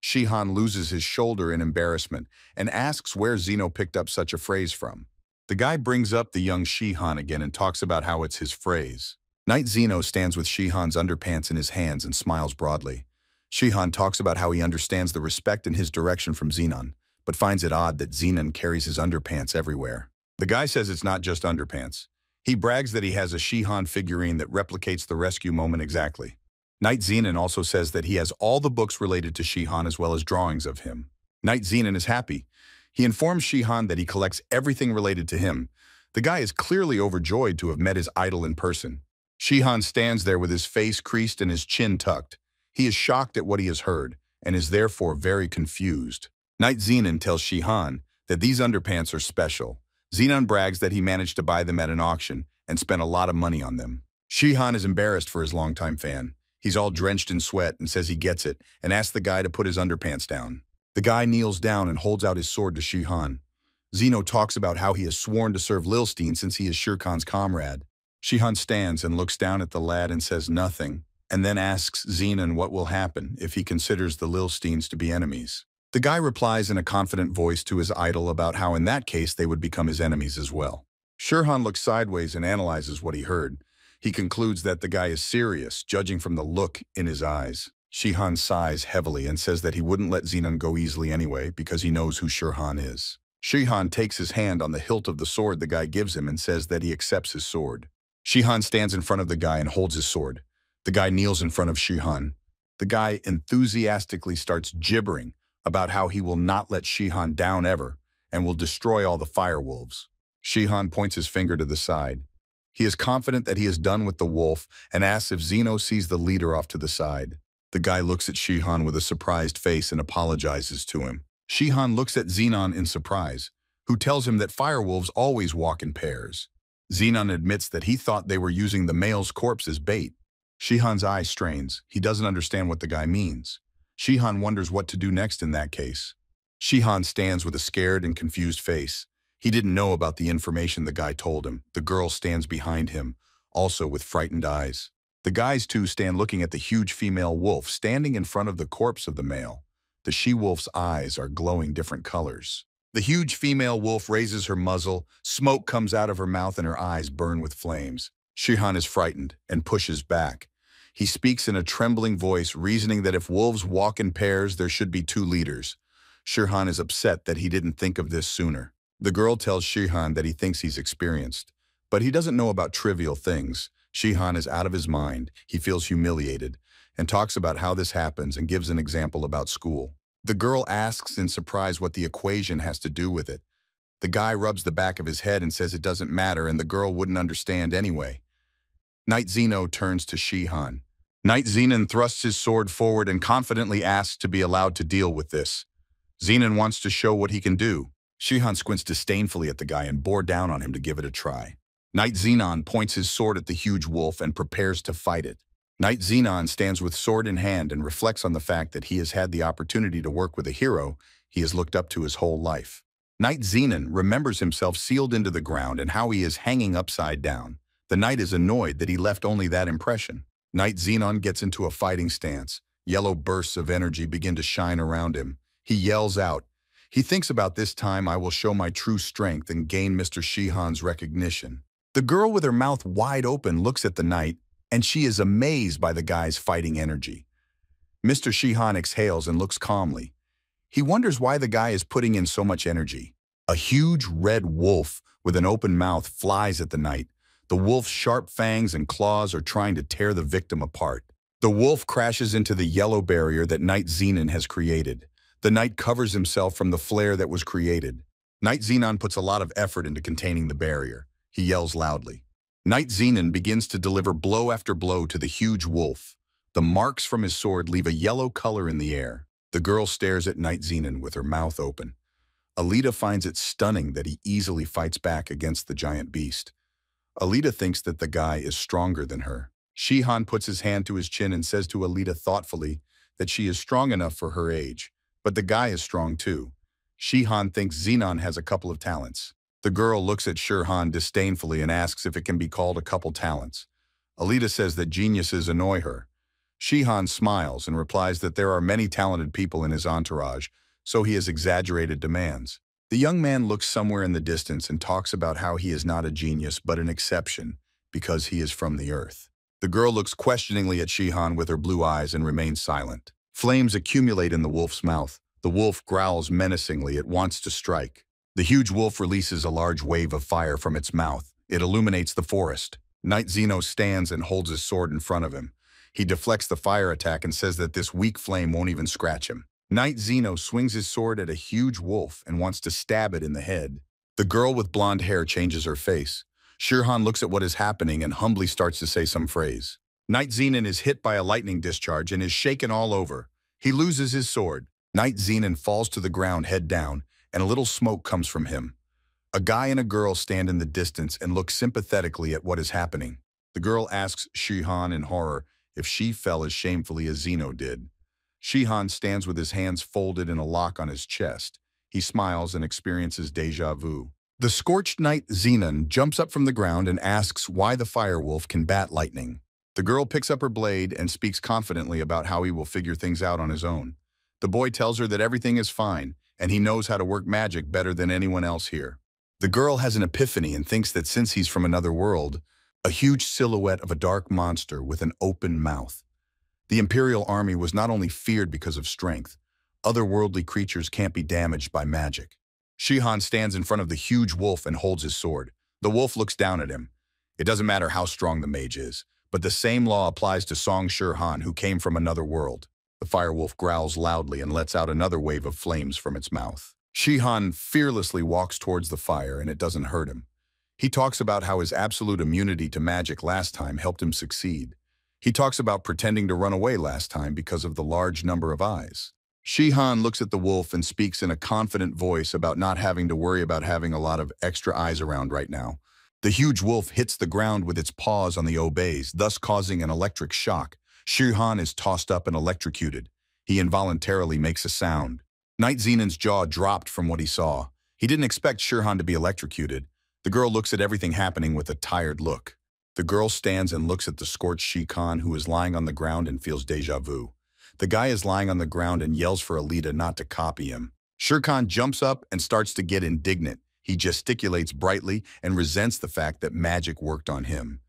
Shihan loses his shoulder in embarrassment and asks where Zeno picked up such a phrase from. The guy brings up the young Shihan again and talks about how it's his phrase. Knight Zeno stands with Shihan's underpants in his hands and smiles broadly. Shihan talks about how he understands the respect in his direction from Zenon, but finds it odd that Zenon carries his underpants everywhere. The guy says it's not just underpants. He brags that he has a Shihan figurine that replicates the rescue moment exactly. Knight Zenon also says that he has all the books related to Shihan as well as drawings of him. Knight Zenon is happy. He informs Shihan that he collects everything related to him. The guy is clearly overjoyed to have met his idol in person. Shihan stands there with his face creased and his chin tucked. He is shocked at what he has heard and is therefore very confused. Knight Zenon tells Shihan that these underpants are special. Zenon brags that he managed to buy them at an auction and spent a lot of money on them. Shihan is embarrassed for his longtime fan. He's all drenched in sweat and says he gets it and asks the guy to put his underpants down. The guy kneels down and holds out his sword to Shihan. Zeno talks about how he has sworn to serve Lilstein since he is Shurkan's comrade. Shihan stands and looks down at the lad and says nothing, and then asks Zenon what will happen if he considers the Lilsteins to be enemies. The guy replies in a confident voice to his idol about how in that case they would become his enemies as well. Shurhan looks sideways and analyzes what he heard. He concludes that the guy is serious, judging from the look in his eyes. Shihan sighs heavily and says that he wouldn't let Zenon go easily anyway because he knows who Shurhan is. Shihan takes his hand on the hilt of the sword the guy gives him and says that he accepts his sword. Shihan stands in front of the guy and holds his sword. The guy kneels in front of Shihan. The guy enthusiastically starts gibbering about how he will not let Shihan down ever and will destroy all the firewolves. Shihan points his finger to the side. He is confident that he is done with the wolf and asks if Zeno sees the leader off to the side. The guy looks at Shihan with a surprised face and apologizes to him. Shihan looks at Zenon in surprise, who tells him that firewolves always walk in pairs. Zenon admits that he thought they were using the male's corpse as bait. Shihan's eye strains. He doesn't understand what the guy means. Shihan wonders what to do next in that case. Shihan stands with a scared and confused face. He didn't know about the information the guy told him. The girl stands behind him, also with frightened eyes. The guys too stand looking at the huge female wolf standing in front of the corpse of the male. The she-wolf's eyes are glowing different colors. The huge female wolf raises her muzzle, smoke comes out of her mouth and her eyes burn with flames. Shihan is frightened and pushes back. He speaks in a trembling voice, reasoning that if wolves walk in pairs, there should be two leaders. Shihan is upset that he didn't think of this sooner. The girl tells Shihan that he thinks he's experienced, but he doesn't know about trivial things. Shihan is out of his mind, he feels humiliated, and talks about how this happens and gives an example about school. The girl asks in surprise what the equation has to do with it. The guy rubs the back of his head and says it doesn't matter and the girl wouldn't understand anyway. Knight Zeno turns to Shihan. Knight Zenon thrusts his sword forward and confidently asks to be allowed to deal with this. Zenon wants to show what he can do. Shihan squints disdainfully at the guy and bore down on him to give it a try. Knight Zenon points his sword at the huge wolf and prepares to fight it. Knight Zenon stands with sword in hand and reflects on the fact that he has had the opportunity to work with a hero he has looked up to his whole life. Knight Zenon remembers himself sealed into the ground and how he is hanging upside down. The knight is annoyed that he left only that impression. Knight Zenon gets into a fighting stance. Yellow bursts of energy begin to shine around him. He yells out. He thinks about this time I will show my true strength and gain Mr. Shihan's recognition. The girl with her mouth wide open looks at the knight, and she is amazed by the guy's fighting energy. Mr. Shihan exhales and looks calmly. He wonders why the guy is putting in so much energy. A huge red wolf with an open mouth flies at the knight. The wolf's sharp fangs and claws are trying to tear the victim apart. The wolf crashes into the yellow barrier that Knight Zenon has created. The knight covers himself from the flare that was created. Knight Zenon puts a lot of effort into containing the barrier. He yells loudly. Knight Zenon begins to deliver blow after blow to the huge wolf. The marks from his sword leave a yellow color in the air. The girl stares at Knight Zenon with her mouth open. Alita finds it stunning that he easily fights back against the giant beast. Alita thinks that the guy is stronger than her. Shihan puts his hand to his chin and says to Alita thoughtfully that she is strong enough for her age. But the guy is strong too. Shihan thinks Zenon has a couple of talents. The girl looks at Shihan disdainfully and asks if it can be called a couple talents. Alita says that geniuses annoy her. Shihan smiles and replies that there are many talented people in his entourage, so he has exaggerated demands. The young man looks somewhere in the distance and talks about how he is not a genius but an exception because he is from the earth. The girl looks questioningly at Shihan with her blue eyes and remains silent. Flames accumulate in the wolf's mouth. The wolf growls menacingly. It wants to strike. The huge wolf releases a large wave of fire from its mouth. It illuminates the forest. Knight Zeno stands and holds his sword in front of him. He deflects the fire attack and says that this weak flame won't even scratch him. Knight Zeno swings his sword at a huge wolf and wants to stab it in the head. The girl with blonde hair changes her face. Shihan looks at what is happening and humbly starts to say some phrase. Knight Zenon is hit by a lightning discharge and is shaken all over. He loses his sword. Knight Zenon falls to the ground head down, and a little smoke comes from him. A guy and a girl stand in the distance and look sympathetically at what is happening. The girl asks Shihan in horror if she fell as shamefully as Zeno did. Shihan stands with his hands folded in a lock on his chest. He smiles and experiences déjà vu. The scorched Knight Zenon jumps up from the ground and asks why the firewolf can bat lightning. The girl picks up her blade and speaks confidently about how he will figure things out on his own. The boy tells her that everything is fine, and he knows how to work magic better than anyone else here. The girl has an epiphany and thinks that since he's from another world, a huge silhouette of a dark monster with an open mouth. The Imperial Army was not only feared because of strength. Otherworldly creatures can't be damaged by magic. Shihan stands in front of the huge wolf and holds his sword. The wolf looks down at him. It doesn't matter how strong the mage is, but the same law applies to Song Shihan, who came from another world. The firewolf growls loudly and lets out another wave of flames from its mouth. Shihan fearlessly walks towards the fire and it doesn't hurt him. He talks about how his absolute immunity to magic last time helped him succeed. He talks about pretending to run away last time because of the large number of eyes. Shihan looks at the wolf and speaks in a confident voice about not having to worry about having a lot of extra eyes around right now. The huge wolf hits the ground with its paws on the obeys, thus causing an electric shock. Shihan is tossed up and electrocuted. He involuntarily makes a sound. Knight Zenon's jaw dropped from what he saw. He didn't expect Shihan to be electrocuted. The girl looks at everything happening with a tired look. The girl stands and looks at the scorched Shi-Khan, who is lying on the ground, and feels deja vu. The guy is lying on the ground and yells for Alita not to copy him. Shi-Khan jumps up and starts to get indignant. He gesticulates brightly and resents the fact that magic worked on him.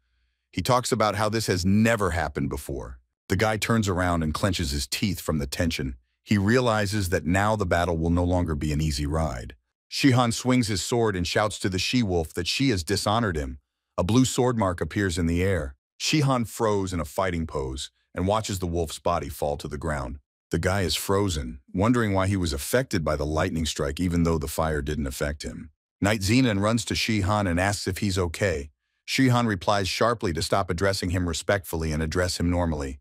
He talks about how this has never happened before. The guy turns around and clenches his teeth from the tension. He realizes that now the battle will no longer be an easy ride. Shi-Han swings his sword and shouts to the she-wolf that she has dishonored him. A blue sword mark appears in the air. Shi-Han froze in a fighting pose and watches the wolf's body fall to the ground. The guy is frozen, wondering why he was affected by the lightning strike even though the fire didn't affect him. Knight Zenon runs to Shi-Han and asks if he's okay. Shi-Han replies sharply to stop addressing him respectfully and address him normally.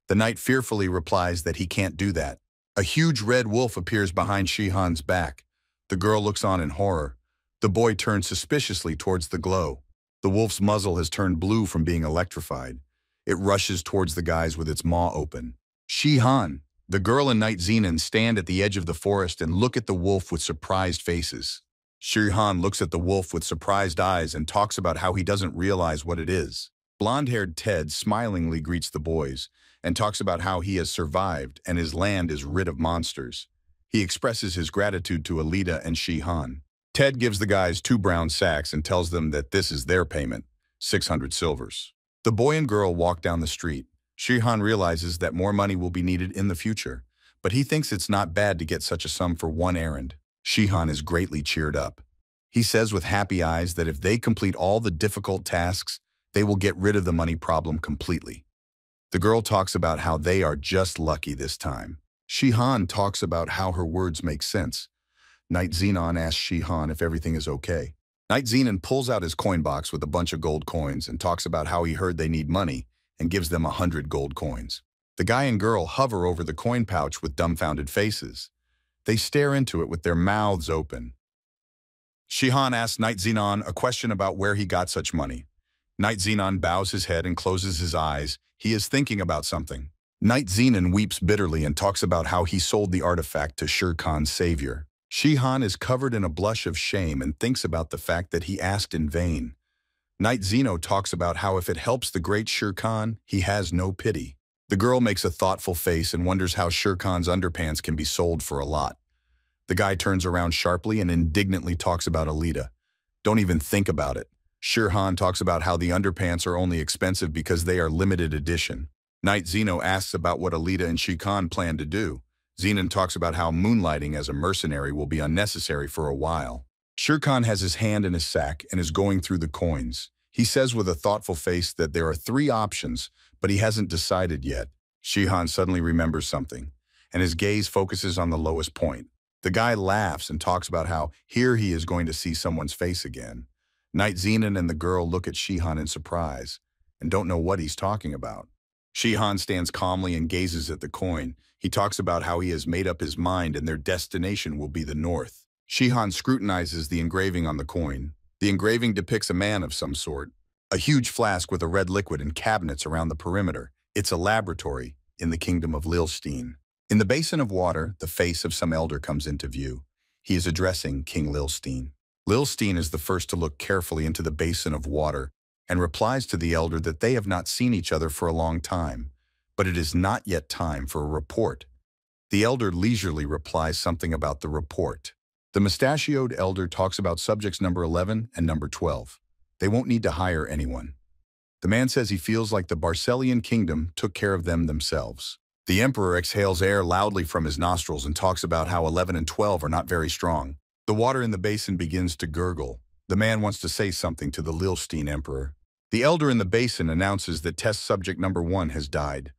The knight fearfully replies that he can't do that. A huge red wolf appears behind Shi-Han's back. The girl looks on in horror. The boy turns suspiciously towards the glow. The wolf's muzzle has turned blue from being electrified. It rushes towards the guys with its maw open. Shi-Han, the girl and Knight Zenon stand at the edge of the forest and look at the wolf with surprised faces. Shi-Han looks at the wolf with surprised eyes and talks about how he doesn't realize what it is. Blonde-haired Ted smilingly greets the boys and talks about how he has survived and his land is rid of monsters. He expresses his gratitude to Alita and Shi-Han. Ted gives the guys 2 brown sacks and tells them that this is their payment, 600 silvers. The boy and girl walk down the street. Shi-Han realizes that more money will be needed in the future, but he thinks it's not bad to get such a sum for one errand. Shi-Han is greatly cheered up. He says with happy eyes that if they complete all the difficult tasks, they will get rid of the money problem completely. The girl talks about how they are just lucky this time. Shi-Han talks about how her words make sense. Knight Zenon asks Shi-Han if everything is okay. Knight Zenon pulls out his coin box with a bunch of gold coins and talks about how he heard they need money and gives them 100 gold coins. The guy and girl hover over the coin pouch with dumbfounded faces. They stare into it with their mouths open. Shi-Han asks Knight Zenon a question about where he got such money. Knight Zenon bows his head and closes his eyes. He is thinking about something. Knight Zenon weeps bitterly and talks about how he sold the artifact to Shi-Khan's savior. Shi-Han is covered in a blush of shame and thinks about the fact that he asked in vain. Knight Zeno talks about how if it helps the great Shi-Khan, he has no pity. The girl makes a thoughtful face and wonders how Shi-Khan's underpants can be sold for a lot. The guy turns around sharply and indignantly talks about Alita. Don't even think about it. Shi-Han talks about how the underpants are only expensive because they are limited edition. Knight Zeno asks about what Alita and Shi-Khan plan to do. Zenon talks about how moonlighting as a mercenary will be unnecessary for a while. Shi-Khan has his hand in his sack and is going through the coins. He says with a thoughtful face that there are 3 options, but he hasn't decided yet. Shi-Han suddenly remembers something, and his gaze focuses on the lowest point. The guy laughs and talks about how here he is going to see someone's face again. Knight Zenon and the girl look at Shi-Han in surprise and don't know what he's talking about. Shi-Han stands calmly and gazes at the coin. He talks about how he has made up his mind and their destination will be the north. Shi-Han scrutinizes the engraving on the coin. The engraving depicts a man of some sort. A huge flask with a red liquid and cabinets around the perimeter. It's a laboratory in the kingdom of Lilstein. In the basin of water, the face of some elder comes into view. He is addressing King Lilstein. Lilstein is the first to look carefully into the basin of water and replies to the elder that they have not seen each other for a long time, but it is not yet time for a report. The elder leisurely replies something about the report. The mustachioed elder talks about subjects number 11 and number 12. They won't need to hire anyone. The man says he feels like the Barcelian kingdom took care of them themselves. The emperor exhales air loudly from his nostrils and talks about how 11 and 12 are not very strong. The water in the basin begins to gurgle. The man wants to say something to the Lilstein emperor. The elder in the basin announces that test subject number 1 has died.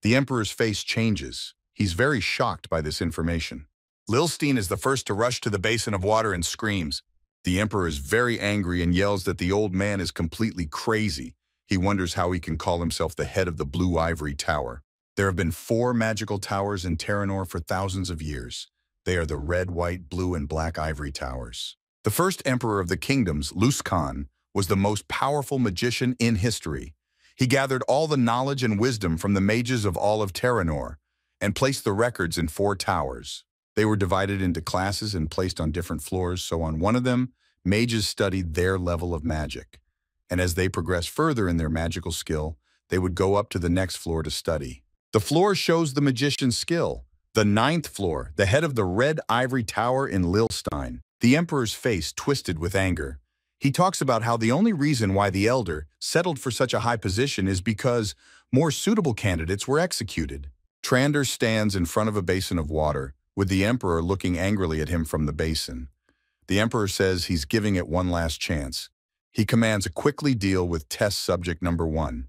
The emperor's face changes. He's very shocked by this information. Lilstein is the first to rush to the basin of water and screams. The emperor is very angry and yells that the old man is completely crazy. He wonders how he can call himself the head of the Blue Ivory Tower. There have been 4 magical towers in Terranor for thousands of years. They are the red, white, blue, and black ivory towers. The first emperor of the kingdoms, Luskan, was the most powerful magician in history. He gathered all the knowledge and wisdom from the mages of all of Terranor and placed the records in 4 towers. They were divided into classes and placed on different floors, so on one of them, mages studied their level of magic. and as they progress further in their magical skill, they would go up to the next floor to study. The floor shows the magician's skill. The ninth floor, the head of the Red Ivory Tower in Lilstein. The emperor's face twisted with anger. He talks about how the only reason why the elder settled for such a high position is because more suitable candidates were executed. Trander stands in front of a basin of water, with the emperor looking angrily at him from the basin. The emperor says he's giving it one last chance. He commands a quickly deal with test subject number 1.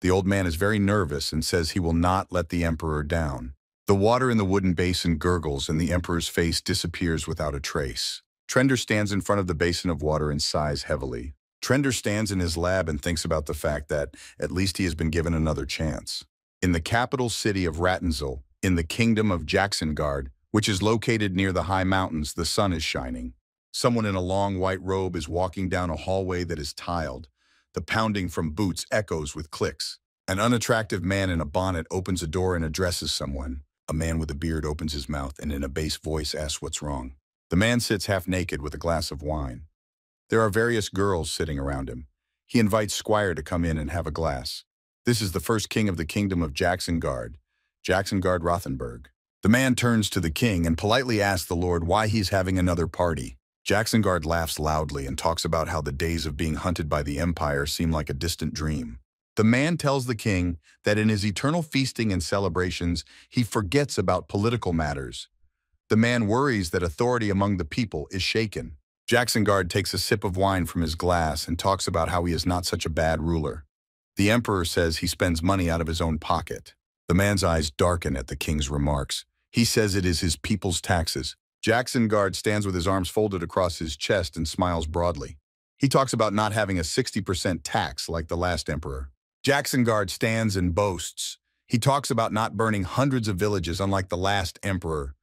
The old man is very nervous and says he will not let the emperor down. The water in the wooden basin gurgles and the emperor's face disappears without a trace. Trender stands in front of the basin of water and sighs heavily. Trender stands in his lab and thinks about the fact that at least he has been given another chance. In the capital city of Rattensel, in the kingdom of Jacksengard, which is located near the high mountains, the sun is shining. Someone in a long white robe is walking down a hallway that is tiled. The pounding from boots echoes with clicks. An unattractive man in a bonnet opens a door and addresses someone. A man with a beard opens his mouth and in a bass voice asks what's wrong. The man sits half naked with a glass of wine. There are various girls sitting around him. He invites Squire to come in and have a glass. This is the first king of the kingdom of Jacksengard, Jacksengard Rothenburg. The man turns to the king and politely asks the lord why he's having another party. Jacksengard laughs loudly and talks about how the days of being hunted by the empire seem like a distant dream. The man tells the king that in his eternal feasting and celebrations, he forgets about political matters. The man worries that authority among the people is shaken. Jacksengard takes a sip of wine from his glass and talks about how he is not such a bad ruler. The emperor says he spends money out of his own pocket. The man's eyes darken at the king's remarks. He says it is his people's taxes. Jacksengard stands with his arms folded across his chest and smiles broadly. He talks about not having a 60% tax like the last emperor. Jacksengard stands and boasts. He talks about not burning hundreds of villages unlike the last emperor.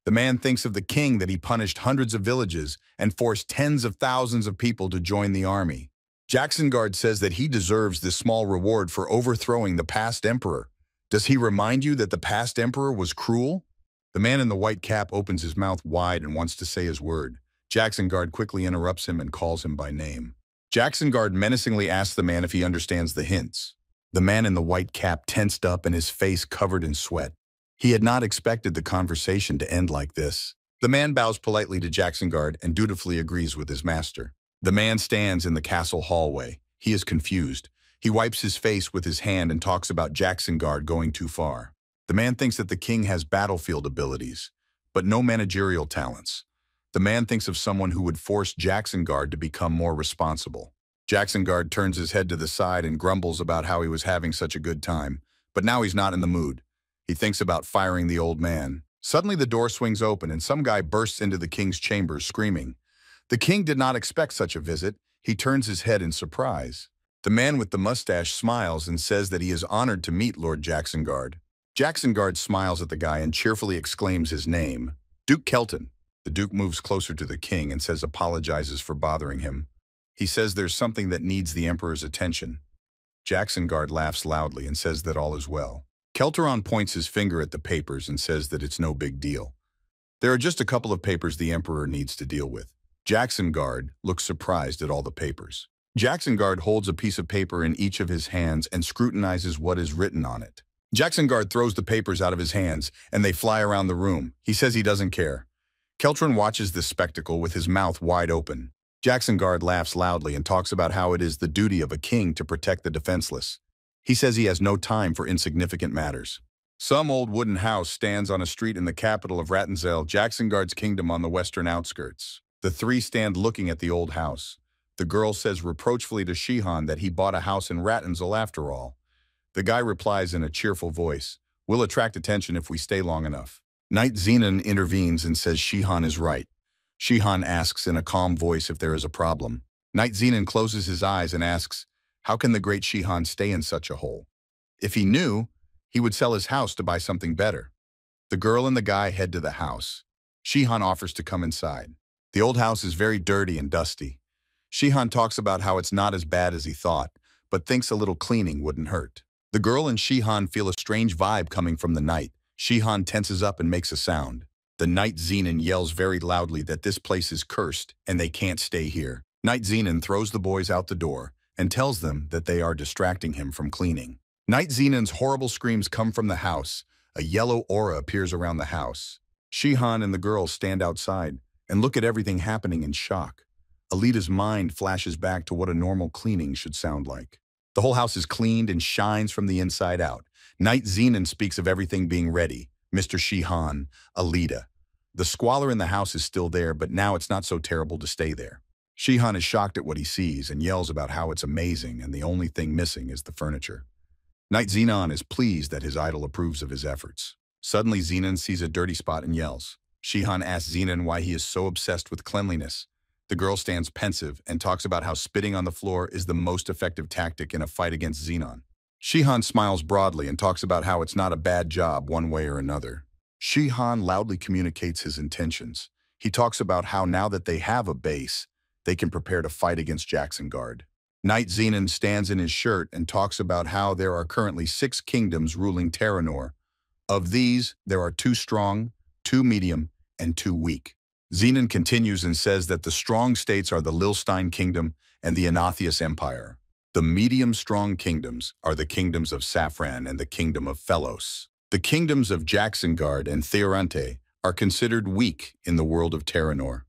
The man thinks of the king that he punished hundreds of villages and forced tens of thousands of people to join the army. Jacksengard says that he deserves this small reward for overthrowing the past emperor. Does he remind you that the past emperor was cruel? The man in the white cap opens his mouth wide and wants to say his word. Jacksengard quickly interrupts him and calls him by name. Jacksengard menacingly asks the man if he understands the hints. The man in the white cap tensed up and his face covered in sweat. He had not expected the conversation to end like this. The man bows politely to Jacksengard and dutifully agrees with his master. The man stands in the castle hallway. He is confused. He wipes his face with his hand and talks about Jacksengard going too far. The man thinks that the king has battlefield abilities, but no managerial talents. The man thinks of someone who would force Jacksengard to become more responsible. Jacksengard turns his head to the side and grumbles about how he was having such a good time, but now he's not in the mood. He thinks about firing the old man. Suddenly the door swings open and some guy bursts into the king's chambers screaming. The king did not expect such a visit. He turns his head in surprise. The man with the mustache smiles and says that he is honored to meet Lord Jacksengard. Jacksengard smiles at the guy and cheerfully exclaims his name, Duke Kelton. The Duke moves closer to the king and apologizes for bothering him. He says there's something that needs the emperor's attention. Jacksengard laughs loudly and says that all is well. Kelteron points his finger at the papers and says that it's no big deal. There are just a couple of papers the emperor needs to deal with. Jacksengard looks surprised at all the papers. Jacksengard holds a piece of paper in each of his hands and scrutinizes what is written on it. Jacksengard throws the papers out of his hands and they fly around the room. He says he doesn't care. Keltron watches this spectacle with his mouth wide open. Jacksengard laughs loudly and talks about how it is the duty of a king to protect the defenseless. He says he has no time for insignificant matters. Some old wooden house stands on a street in the capital of Rattensel, Jacksengard's kingdom on the western outskirts. The three stand looking at the old house. The girl says reproachfully to Shihan that he bought a house in Rattensel after all. The guy replies in a cheerful voice, "We'll attract attention if we stay long enough." Knight Zenon intervenes and says Shihan is right. Shihan asks in a calm voice if there is a problem. Knight Zenon closes his eyes and asks, how can the great Shihan stay in such a hole? If he knew, he would sell his house to buy something better. The girl and the guy head to the house. Shihan offers to come inside. The old house is very dirty and dusty. Shihan talks about how it's not as bad as he thought, but thinks a little cleaning wouldn't hurt. The girl and Shihan feel a strange vibe coming from the knight. Shihan tenses up and makes a sound. The Knight Zenon yells very loudly that this place is cursed and they can't stay here. Knight Zenon throws the boys out the door and tells them that they are distracting him from cleaning. Night Zenon's horrible screams come from the house. A yellow aura appears around the house. Shihan and the girls stand outside and look at everything happening in shock. Alita's mind flashes back to what a normal cleaning should sound like. The whole house is cleaned and shines from the inside out. Night Zenon speaks of everything being ready. Mr. Shihan, Alita. The squalor in the house is still there, but now it's not so terrible to stay there. Shihan is shocked at what he sees and yells about how it's amazing and the only thing missing is the furniture. Night Zenon is pleased that his idol approves of his efforts. Suddenly Zenon sees a dirty spot and yells. Shihan asks Zenon why he is so obsessed with cleanliness. The girl stands pensive and talks about how spitting on the floor is the most effective tactic in a fight against Zenon. Shihan smiles broadly and talks about how it's not a bad job one way or another. Shihan loudly communicates his intentions. He talks about how now that they have a base, they can prepare to fight against Jacksonguard. Night Zenon stands in his shirt and talks about how there are currently 6 kingdoms ruling Terranor. Of these, there are 2 strong, 2 medium, and 2 weak. Zenon continues and says that the strong states are the Lilstein Kingdom and the Anatheus Empire. The medium-strong kingdoms are the kingdoms of Safran and the kingdom of Felos. The kingdoms of Jacksonguard and Theorante are considered weak in the world of Terranor.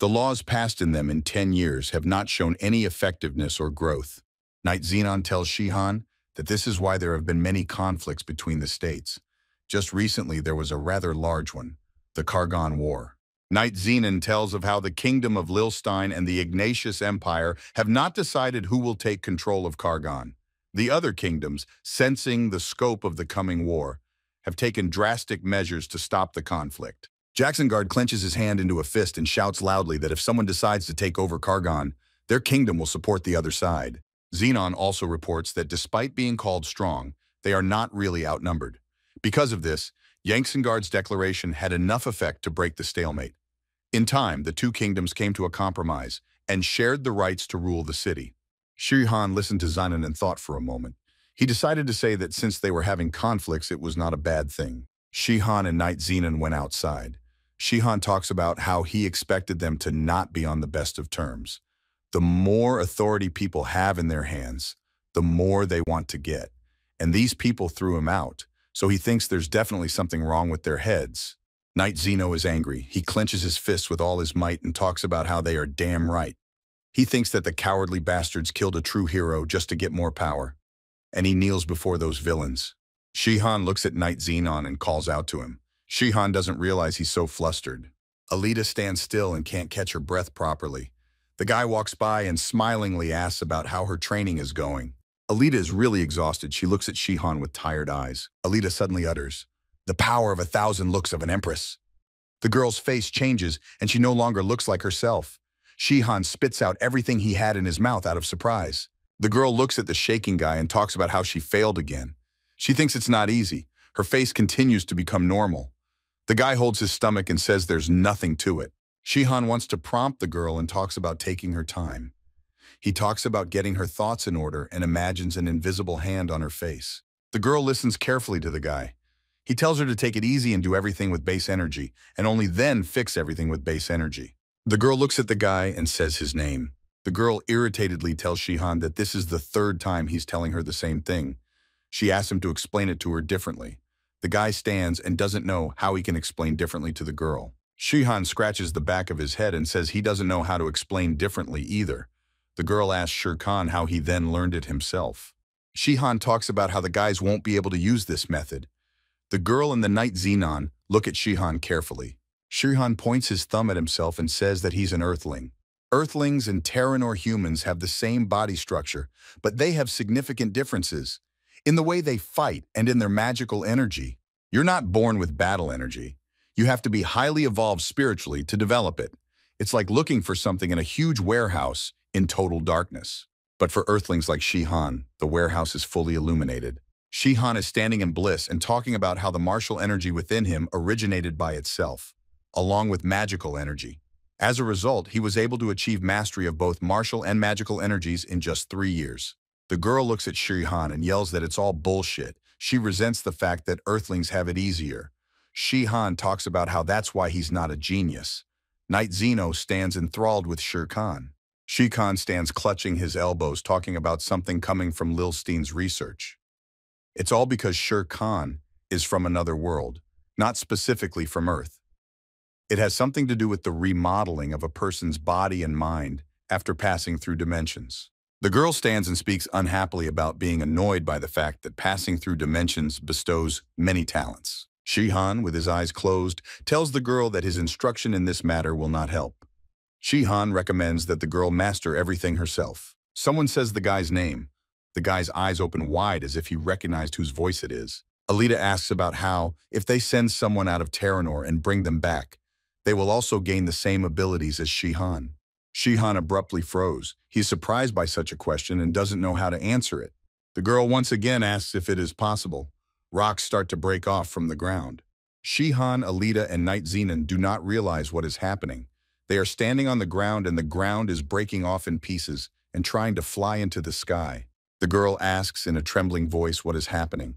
The laws passed in them in 10 years have not shown any effectiveness or growth. Night Zenon tells Shihan that this is why there have been many conflicts between the states. Just recently there was a rather large one, the Kargan War. Night Zenon tells of how the kingdom of Lilstein and the Ignatius Empire have not decided who will take control of Kargan. The other kingdoms, sensing the scope of the coming war, have taken drastic measures to stop the conflict. Jacksonguard clenches his hand into a fist and shouts loudly that if someone decides to take over Kargan, their kingdom will support the other side. Zenon also reports that despite being called strong, they are not really outnumbered. Because of this, Jacksonguard's declaration had enough effect to break the stalemate. In time, the 2 kingdoms came to a compromise and shared the rights to rule the city. Shihan listened to Zenon and thought for a moment. He decided to say that since they were having conflicts, it was not a bad thing. Shihan and Night Zenon went outside. Shihan talks about how he expected them to not be on the best of terms. The more authority people have in their hands, the more they want to get. And these people threw him out, so he thinks there's definitely something wrong with their heads. Night Zeno is angry. He clenches his fists with all his might and talks about how they are damn right. He thinks that the cowardly bastards killed a true hero just to get more power. And he kneels before those villains. Shihan looks at Night Zenon and calls out to him. Shihan doesn't realize he's so flustered. Alita stands still and can't catch her breath properly. The guy walks by and smilingly asks about how her training is going. Alita is really exhausted. She looks at Shihan with tired eyes. Alita suddenly utters, "The power of 1,000 looks of an empress." The girl's face changes and she no longer looks like herself. Shihan spits out everything he had in his mouth out of surprise. The girl looks at the shaking guy and talks about how she failed again. She thinks it's not easy. Her face continues to become normal. The guy holds his stomach and says there's nothing to it. Shihan wants to prompt the girl and talks about taking her time. He talks about getting her thoughts in order and imagines an invisible hand on her face. The girl listens carefully to the guy. He tells her to take it easy and do everything with base energy, and only then fix everything with base energy. The girl looks at the guy and says his name. The girl irritatedly tells Shihan that this is the 3rd time he's telling her the same thing. She asks him to explain it to her differently. The guy stands and doesn't know how he can explain differently to the girl. Shihan scratches the back of his head and says he doesn't know how to explain differently either. The girl asks Shere Khan how he then learned it himself. Shihan talks about how the guys won't be able to use this method. The girl and the Night Zenon look at Shihan carefully. Shihan points his thumb at himself and says that he's an Earthling. Earthlings and Terranor humans have the same body structure, but they have significant differences in the way they fight and in their magical energy. You're not born with battle energy. You have to be highly evolved spiritually to develop it. It's like looking for something in a huge warehouse in total darkness. But for Earthlings like Shihan, the warehouse is fully illuminated. Shihan is standing in bliss and talking about how the martial energy within him originated by itself, along with magical energy. As a result, he was able to achieve mastery of both martial and magical energies in just 3 years. The girl looks at Shihan and yells that it's all bullshit. She resents the fact that Earthlings have it easier. Shihan talks about how that's why he's not a genius. Night Zeno stands enthralled with Shere Khan. Shihan stands clutching his elbows, talking about something coming from Lil Steen's research. It's all because Shere Khan is from another world, not specifically from Earth. It has something to do with the remodeling of a person's body and mind after passing through dimensions. The girl stands and speaks unhappily about being annoyed by the fact that passing through dimensions bestows many talents. Shihan, with his eyes closed, tells the girl that his instruction in this matter will not help. Shihan recommends that the girl master everything herself. Someone says the guy's name. The guy's eyes open wide as if he recognized whose voice it is. Alita asks about how, if they send someone out of Terranor and bring them back, they will also gain the same abilities as Shihan. Shihan abruptly froze. He's surprised by such a question and doesn't know how to answer it. The girl once again asks if it is possible. Rocks start to break off from the ground. Shihan, Alita, and Night Zenon do not realize what is happening. They are standing on the ground and the ground is breaking off in pieces and trying to fly into the sky. The girl asks in a trembling voice what is happening.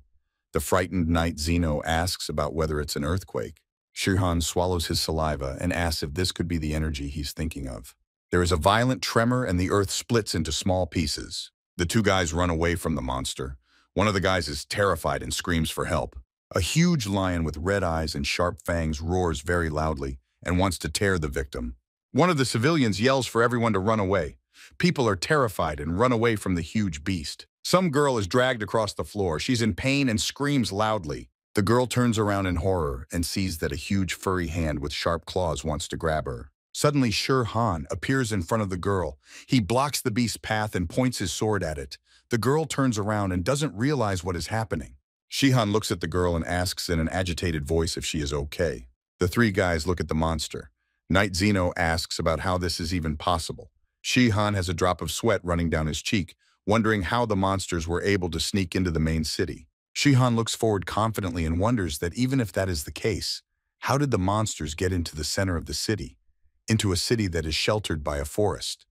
The frightened Night Zeno asks about whether it's an earthquake. Shihan swallows his saliva and asks if this could be the energy he's thinking of. There is a violent tremor and the earth splits into small pieces. The two guys run away from the monster. One of the guys is terrified and screams for help. A huge lion with red eyes and sharp fangs roars very loudly and wants to tear the victim. One of the civilians yells for everyone to run away. People are terrified and run away from the huge beast. Some girl is dragged across the floor. She's in pain and screams loudly. The girl turns around in horror and sees that a huge furry hand with sharp claws wants to grab her. Suddenly, Shere Khan appears in front of the girl. He blocks the beast's path and points his sword at it. The girl turns around and doesn't realize what is happening. Shihan looks at the girl and asks in an agitated voice if she is okay. The three guys look at the monster. Night Zeno asks about how this is even possible. Shihan has a drop of sweat running down his cheek, wondering how the monsters were able to sneak into the main city. Shihan looks forward confidently and wonders that even if that is the case, how did the monsters get into the center of the city, into a city that is sheltered by a forest?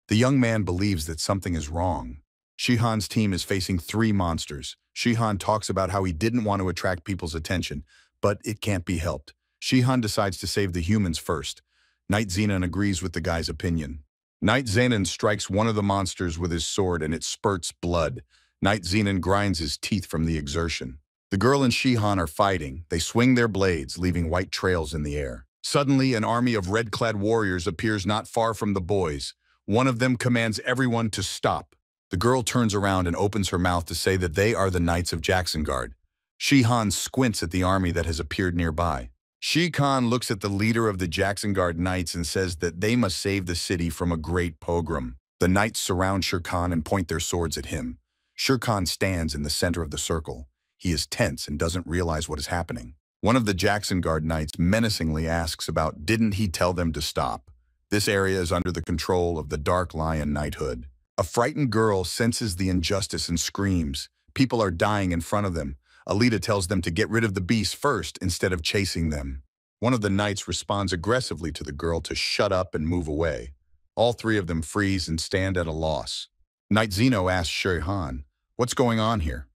The young man believes that something is wrong. Shihan's team is facing 3 monsters. Shihan talks about how he didn't want to attract people's attention, but it can't be helped. Shihan decides to save the humans first. Night Zenon agrees with the guy's opinion. Night Zenon strikes one of the monsters with his sword and it spurts blood. Night Zenon grinds his teeth from the exertion. The girl and Shihan are fighting. They swing their blades, leaving white trails in the air. Suddenly, an army of red-clad warriors appears not far from the boys. One of them commands everyone to stop. The girl turns around and opens her mouth to say that they are the Knights of Jacksongard. Shihan squints at the army that has appeared nearby. Shihan looks at the leader of the Jacksongard Knights and says that they must save the city from a great pogrom. The knights surround Shere Khan and point their swords at him. Shere Khan stands in the center of the circle. He is tense and doesn't realize what is happening. One of the Jacksongard Knights menacingly asks about didn't he tell them to stop. This area is under the control of the Dark Lion Knighthood. A frightened girl senses the injustice and screams. People are dying in front of them. Alita tells them to get rid of the beast first instead of chasing them. One of the knights responds aggressively to the girl to shut up and move away. All 3 of them freeze and stand at a loss. Night Zeno asks Shihan, "What's going on here?"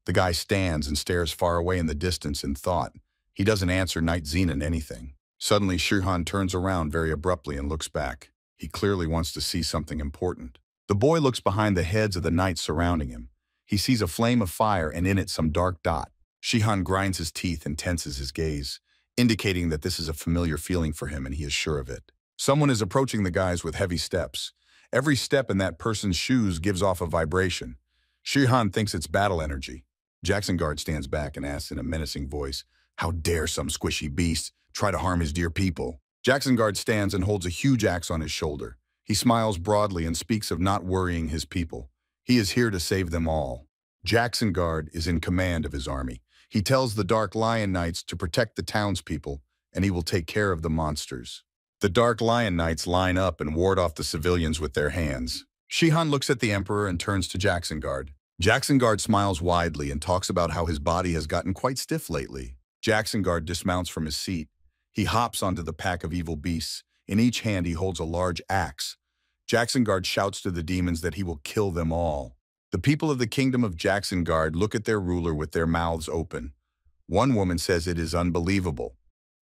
The guy stands and stares far away in the distance in thought. He doesn't answer Night Zenon anything. Suddenly, Shihan turns around very abruptly and looks back. He clearly wants to see something important. The boy looks behind the heads of the knights surrounding him. He sees a flame of fire and in it some dark dot. Shihan grinds his teeth and tenses his gaze, indicating that this is a familiar feeling for him and he is sure of it. Someone is approaching the guys with heavy steps. Every step in that person's shoes gives off a vibration. Shihan thinks it's battle energy. Jacksongard stands back and asks in a menacing voice, "How dare some squishy beast try to harm his dear people?" Jacksongard stands and holds a huge axe on his shoulder. He smiles broadly and speaks of not worrying his people. He is here to save them all. Jacksongard is in command of his army. He tells the Dark Lion Knights to protect the townspeople, and he will take care of the monsters. The Dark Lion Knights line up and ward off the civilians with their hands. Shihan looks at the Emperor and turns to Jacksongard. Jacksongard smiles widely and talks about how his body has gotten quite stiff lately. Jacksongard dismounts from his seat. He hops onto the pack of evil beasts. In each hand he holds a large axe. Jacksongard shouts to the demons that he will kill them all. The people of the kingdom of Jacksongard look at their ruler with their mouths open. One woman says it is unbelievable.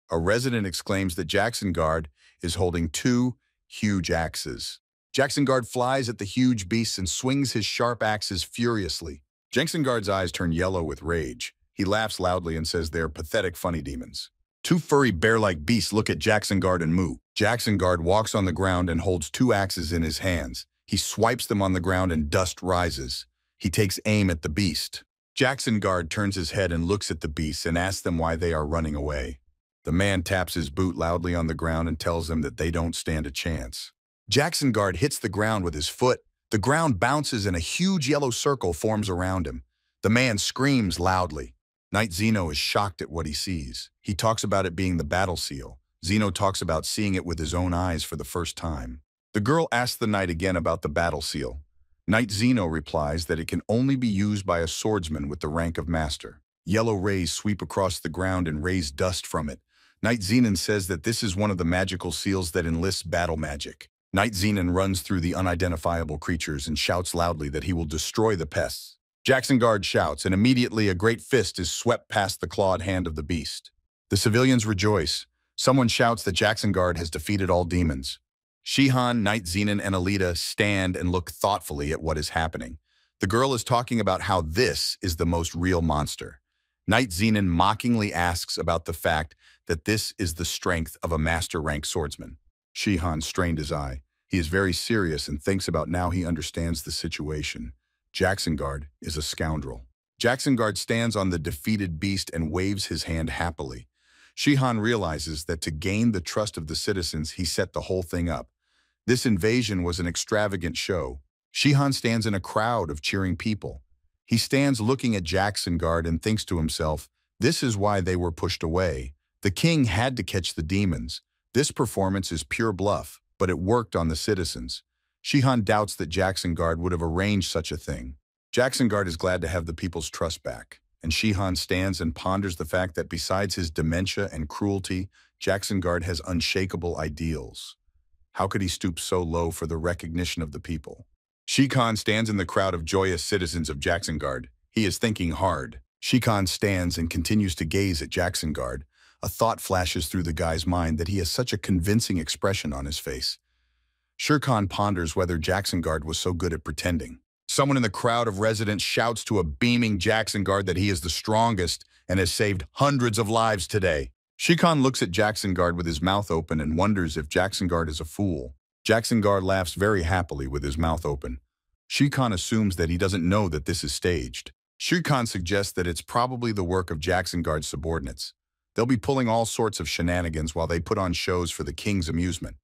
A resident exclaims that Jacksongard is holding 2 huge axes. Jackson Guard flies at the huge beasts and swings his sharp axes furiously. Jackson Guard's eyes turn yellow with rage. He laughs loudly and says they're pathetic funny demons. Two furry bear-like beasts look at Jackson Guard and moo. Jackson Guard walks on the ground and holds two axes in his hands. He swipes them on the ground and dust rises. He takes aim at the beast. Jackson Guard turns his head and looks at the beasts and asks them why they are running away. The man taps his boot loudly on the ground and tells them that they don't stand a chance. Jackson Guard hits the ground with his foot. The ground bounces and a huge yellow circle forms around him. The man screams loudly. Knight Zeno is shocked at what he sees. He talks about it being the battle seal. Zeno talks about seeing it with his own eyes for the first time. The girl asks the knight again about the battle seal. Knight Zeno replies that it can only be used by a swordsman with the rank of master. Yellow rays sweep across the ground and raise dust from it. Knight Zenon says that this is one of the magical seals that enlists battle magic. Knight Zenon runs through the unidentifiable creatures and shouts loudly that he will destroy the pests. Jackson Guard shouts, and immediately a great fist is swept past the clawed hand of the beast. The civilians rejoice. Someone shouts that Jackson Guard has defeated all demons. Shihan, Knight Zenon, and Alita stand and look thoughtfully at what is happening. The girl is talking about how this is the most real monster. Knight Zenon mockingly asks about the fact that this is the strength of a master-rank swordsman. Shihan strained his eye. He is very serious and thinks about now he understands the situation. Jackson Guard is a scoundrel. Jackson Guard stands on the defeated beast and waves his hand happily. Shihan realizes that to gain the trust of the citizens, he set the whole thing up. This invasion was an extravagant show. Shihan stands in a crowd of cheering people. He stands looking at Jackson Guard and thinks to himself, this is why they were pushed away. The king had to catch the demons. This performance is pure bluff, but it worked on the citizens. Shihan doubts that Jackson Guard would have arranged such a thing. Jackson Guard is glad to have the people's trust back, and Shihan stands and ponders the fact that besides his dementia and cruelty, Jackson Guard has unshakable ideals. How could he stoop so low for the recognition of the people? Shikan stands in the crowd of joyous citizens of Jackson Guard. He is thinking hard. Shikan stands and continues to gaze at Jackson Guard. A thought flashes through the guy's mind that he has such a convincing expression on his face. Shirkan ponders whether Jackson Guard was so good at pretending. Someone in the crowd of residents shouts to a beaming Jackson Guard that he is the strongest and has saved hundreds of lives today. Shikan looks at Jackson Guard with his mouth open and wonders if Jackson Guard is a fool. Jackson Guard laughs very happily with his mouth open. Shikan assumes that he doesn't know that this is staged. Shikan suggests that it's probably the work of Jackson Guard's subordinates. They'll be pulling all sorts of shenanigans while they put on shows for the king's amusement.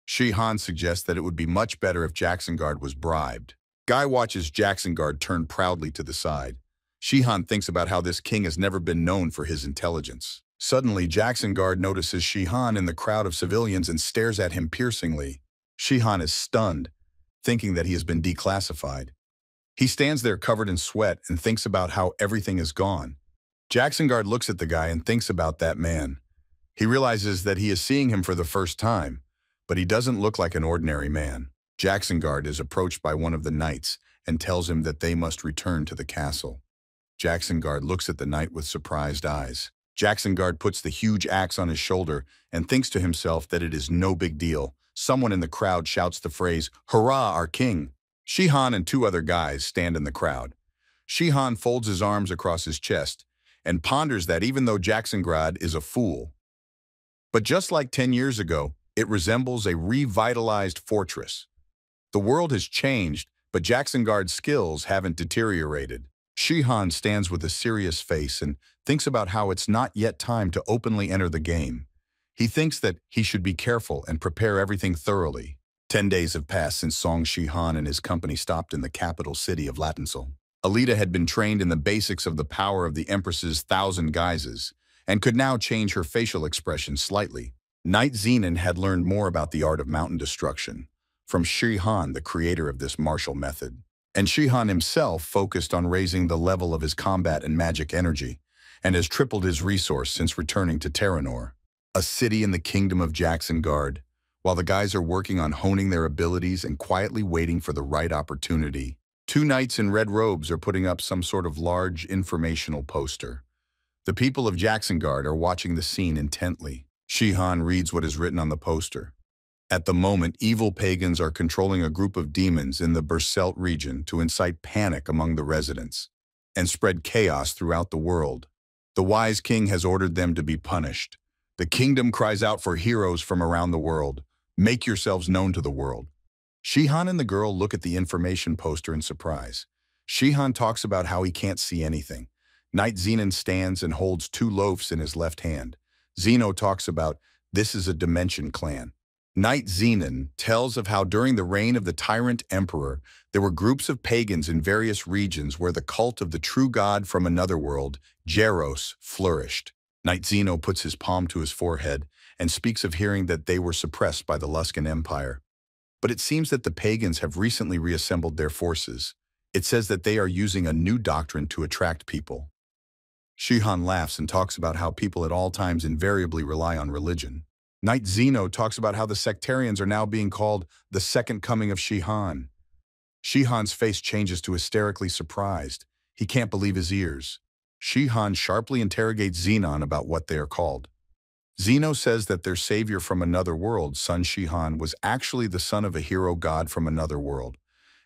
Shihan suggests that it would be much better if Jackson Guard was bribed. Guy watches Jackson Guard turn proudly to the side. Shihan thinks about how this king has never been known for his intelligence. Suddenly, Jackson Guard notices Shihan in the crowd of civilians and stares at him piercingly. Shihan is stunned, thinking that he has been declassified. He stands there covered in sweat and thinks about how everything is gone. Jackson Guard looks at the guy and thinks about that man. He realizes that he is seeing him for the first time, but he doesn't look like an ordinary man. Jackson Guard is approached by one of the knights and tells him that they must return to the castle. Jackson Guard looks at the knight with surprised eyes. Jackson Guard puts the huge axe on his shoulder and thinks to himself that it is no big deal. Someone in the crowd shouts the phrase, "Hurrah, our king!" Shihan and two other guys stand in the crowd. Shihan folds his arms across his chest and ponders that even though Jackson Guard is a fool, but just like 10 years ago, it resembles a revitalized fortress. The world has changed, but Jackson Guard's skills haven't deteriorated. Shihan stands with a serious face and thinks about how it's not yet time to openly enter the game. He thinks that he should be careful and prepare everything thoroughly. 10 days have passed since Song Shihan and his company stopped in the capital city of Latinsel. Alita had been trained in the basics of the power of the Empress's 1,000 guises and could now change her facial expression slightly. Knight Zenon had learned more about the art of mountain destruction from Shihan, the creator of this martial method. And Shihan himself focused on raising the level of his combat and magic energy and has tripled his resource since returning to Terranor, a city in the kingdom of Jackson Guard. While the guys are working on honing their abilities and quietly waiting for the right opportunity, two knights in red robes are putting up some sort of large informational poster. The people of Jackson Guard are watching the scene intently. Shihan reads what is written on the poster. At the moment, evil pagans are controlling a group of demons in the Berselt region to incite panic among the residents and spread chaos throughout the world. The wise king has ordered them to be punished. The kingdom cries out for heroes from around the world. Make yourselves known to the world. Shihan and the girl look at the information poster in surprise. Shihan talks about how he can't see anything. Knight Zenon stands and holds 2 loaves in his left hand. Zeno talks about, this is a dimension clan. Knight Zenon tells of how during the reign of the tyrant emperor, there were groups of pagans in various regions where the cult of the true god from another world, Jeros, flourished. Knight Zeno puts his palm to his forehead and speaks of hearing that they were suppressed by the Luskan Empire. But it seems that the pagans have recently reassembled their forces. It says that they are using a new doctrine to attract people. Shihan laughs and talks about how people at all times invariably rely on religion. Knight Zeno talks about how the sectarians are now being called the second coming of Shihan. Shihan's face changes to hysterically surprised. He can't believe his ears. Shihan sharply interrogates Zenon about what they are called. Zeno says that their savior from another world, son Shihan, was actually the son of a hero god from another world,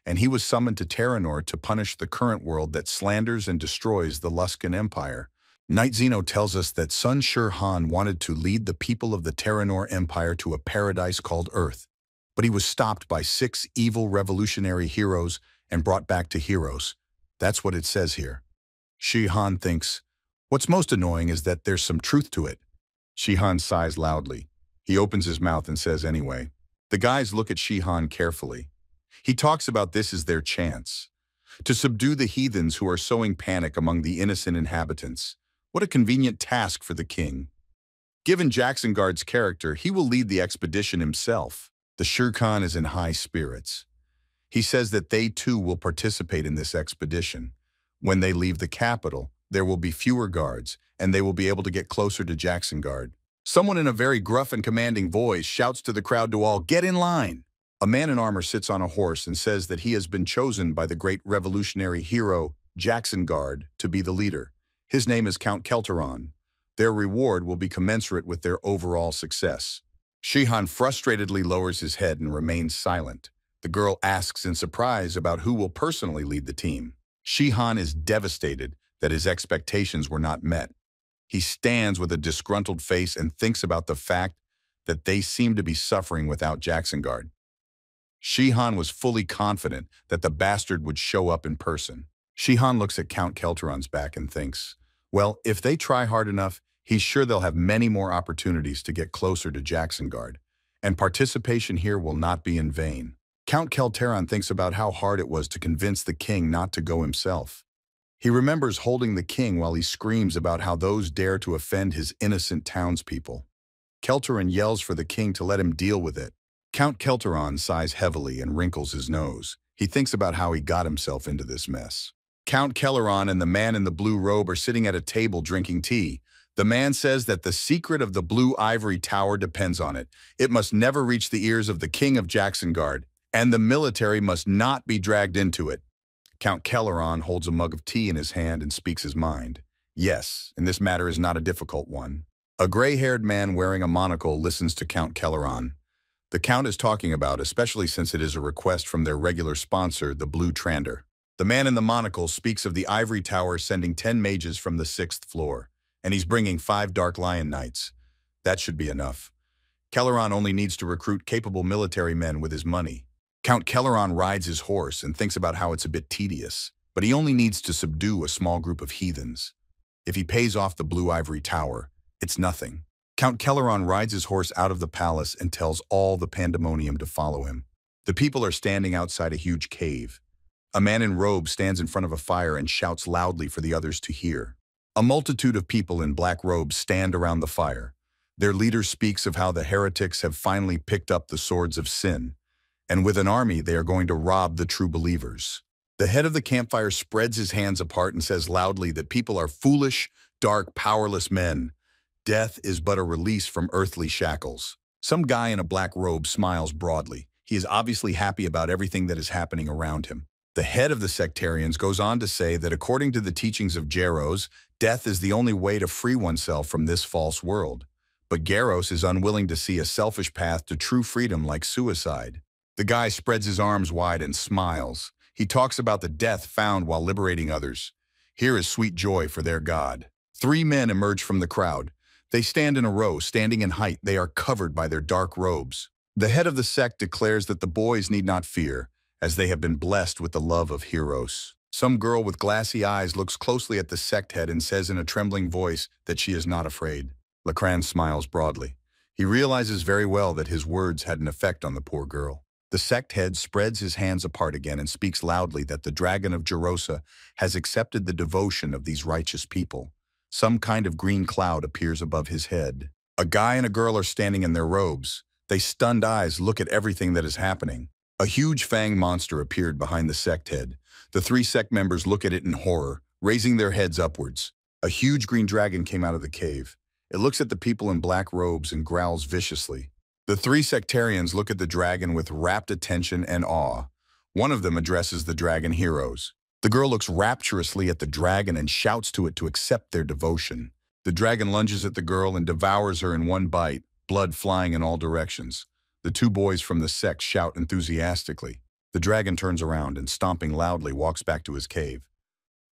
and he was summoned to Terranor to punish the current world that slanders and destroys the Luskan Empire. Knight Zeno tells us that Sun Shir-Han wanted to lead the people of the Terranor Empire to a paradise called Earth, but he was stopped by 6 evil revolutionary heroes and brought back to heroes. That's what it says here. Shi-Han thinks, what's most annoying is that there's some truth to it. Shi-Han sighs loudly. He opens his mouth and says anyway. The guys look at Shi-Han carefully. He talks about this as their chance to subdue the heathens who are sowing panic among the innocent inhabitants. What a convenient task for the king. Given Jacksonguard's character, he will lead the expedition himself. The Sher Khan is in high spirits. He says that they too will participate in this expedition. When they leave the capital, there will be fewer guards, and they will be able to get closer to Jacksonguard. Someone in a very gruff and commanding voice shouts to the crowd to all, get in line. A man in armor sits on a horse and says that he has been chosen by the great revolutionary hero, Jacksonguard, to be the leader. His name is Count Kelteron. Their reward will be commensurate with their overall success. Shihan frustratedly lowers his head and remains silent. The girl asks in surprise about who will personally lead the team. Shihan is devastated that his expectations were not met. He stands with a disgruntled face and thinks about the fact that they seem to be suffering without Jacksonguard. Shihan was fully confident that the bastard would show up in person. Shihan looks at Count Kelteron's back and thinks, well, if they try hard enough, he's sure they'll have many more opportunities to get closer to Jacksonguard, and participation here will not be in vain. Count Kelteron thinks about how hard it was to convince the king not to go himself. He remembers holding the king while he screams about how those dare to offend his innocent townspeople. Kelteron yells for the king to let him deal with it. Count Kelteron sighs heavily and wrinkles his nose. He thinks about how he got himself into this mess. Count Kelleron and the man in the blue robe are sitting at a table drinking tea. The man says that the secret of the blue ivory tower depends on it. It must never reach the ears of the king of Jacksonguard, and the military must not be dragged into it. Count Kelleron holds a mug of tea in his hand and speaks his mind. Yes, and this matter is not a difficult one. A gray-haired man wearing a monocle listens to Count Kelleron. The Count is talking about, especially since it is a request from their regular sponsor, the Blue Trander. The man in the monocle speaks of the ivory tower sending 10 mages from the 6th floor, and he's bringing 5 Dark Lion Knights. That should be enough. Kelleron only needs to recruit capable military men with his money. Count Kelleron rides his horse and thinks about how it's a bit tedious, but he only needs to subdue a small group of heathens. If he pays off the blue ivory tower, it's nothing. Count Kelleron rides his horse out of the palace and tells all the pandemonium to follow him. The people are standing outside a huge cave. A man in robes stands in front of a fire and shouts loudly for the others to hear. A multitude of people in black robes stand around the fire. Their leader speaks of how the heretics have finally picked up the swords of sin, and with an army they are going to rob the true believers. The head of the campfire spreads his hands apart and says loudly that people are foolish, dark, powerless men. Death is but a release from earthly shackles. Some guy in a black robe smiles broadly. He is obviously happy about everything that is happening around him. The head of the sectarians goes on to say that according to the teachings of Jeros, death is the only way to free oneself from this false world. But Garros is unwilling to see a selfish path to true freedom like suicide. The guy spreads his arms wide and smiles. He talks about the death found while liberating others. Here is sweet joy for their god. 3 men emerge from the crowd. They stand in a row, standing in height. They are covered by their dark robes. The head of the sect declares that the boys need not fear, as they have been blessed with the love of heroes. Some girl with glassy eyes looks closely at the sect head and says in a trembling voice that she is not afraid. Lecran smiles broadly. He realizes very well that his words had an effect on the poor girl. The sect head spreads his hands apart again and speaks loudly that the dragon of Jerosa has accepted the devotion of these righteous people. Some kind of green cloud appears above his head. A guy and a girl are standing in their robes. They stunned eyes look at everything that is happening. A huge fang monster appeared behind the sect head. The 3 sect members look at it in horror, raising their heads upwards. A huge green dragon came out of the cave. It looks at the people in black robes and growls viciously. The 3 sectarians look at the dragon with rapt attention and awe. One of them addresses the dragon heroes. The girl looks rapturously at the dragon and shouts to it to accept their devotion. The dragon lunges at the girl and devours her in one bite, blood flying in all directions. The 2 boys from the sect shout enthusiastically. The dragon turns around and, stomping loudly, walks back to his cave.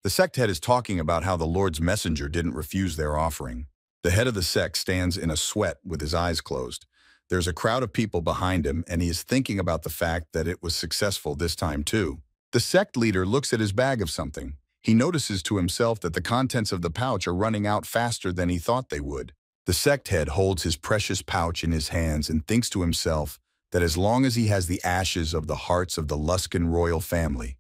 The sect head is talking about how the Lord's messenger didn't refuse their offering. The head of the sect stands in a sweat with his eyes closed. There's a crowd of people behind him, and he is thinking about the fact that it was successful this time too. The sect leader looks at his bag of something. He notices to himself that the contents of the pouch are running out faster than he thought they would. The sect head holds his precious pouch in his hands and thinks to himself that as long as he has the ashes of the hearts of the Luskan royal family,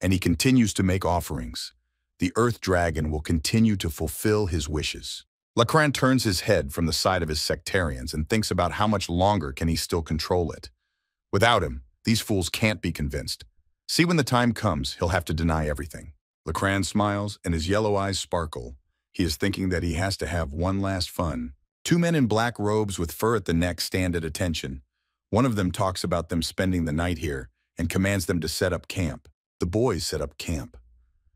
and he continues to make offerings, the earth dragon will continue to fulfill his wishes. Lecran turns his head from the side of his sectarians and thinks about how much longer can he still control it. Without him, these fools can't be convinced. See, when the time comes, he'll have to deny everything. Lecran smiles and his yellow eyes sparkle. He is thinking that he has to have one last fun. 2 men in black robes with fur at the neck stand at attention. One of them talks about them spending the night here and commands them to set up camp. The boys set up camp.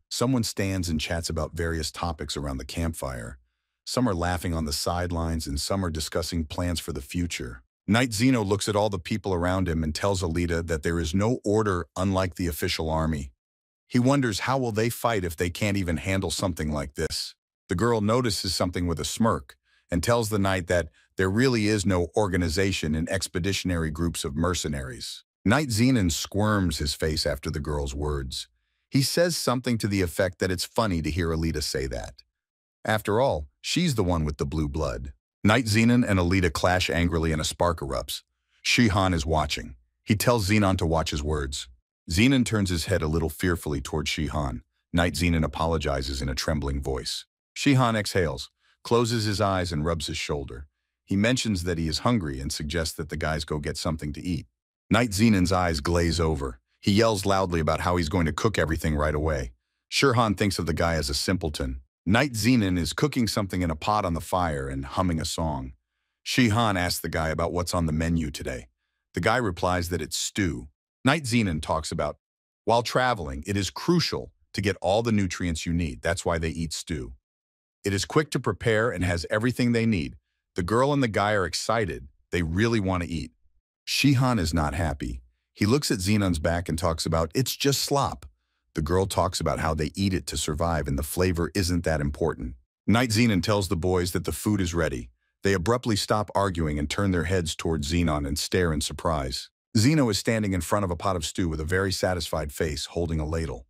Someone stands and chats about various topics around the campfire. Some are laughing on the sidelines and some are discussing plans for the future. Knight Zeno looks at all the people around him and tells Alita that there is no order unlike the official army. He wonders how will they fight if they can't even handle something like this. The girl notices something with a smirk and tells the knight that there really is no organization in expeditionary groups of mercenaries. Knight Zenon squirms his face after the girl's words. He says something to the effect that it's funny to hear Alita say that. After all, she's the one with the blue blood. Knight Zenon and Alita clash angrily and a spark erupts. Shihan is watching. He tells Zenon to watch his words. Zenon turns his head a little fearfully toward Shihan. Knight Zenon apologizes in a trembling voice. Shihan exhales, closes his eyes and rubs his shoulder. He mentions that he is hungry and suggests that the guys go get something to eat. Knight Zenon's eyes glaze over. He yells loudly about how he's going to cook everything right away. Shihan thinks of the guy as a simpleton. Knight Zenon is cooking something in a pot on the fire and humming a song. Shihan asks the guy about what's on the menu today. The guy replies that it's stew. Knight Zenon talks about, while traveling, it is crucial to get all the nutrients you need. That's why they eat stew. It is quick to prepare and has everything they need. The girl and the guy are excited. They really want to eat. Shihan is not happy. He looks at Zenon's back and talks about, it's just slop. The girl talks about how they eat it to survive and the flavor isn't that important. Knight Zenon tells the boys that the food is ready. They abruptly stop arguing and turn their heads toward Zenon and stare in surprise. Zeno is standing in front of a pot of stew with a very satisfied face, holding a ladle.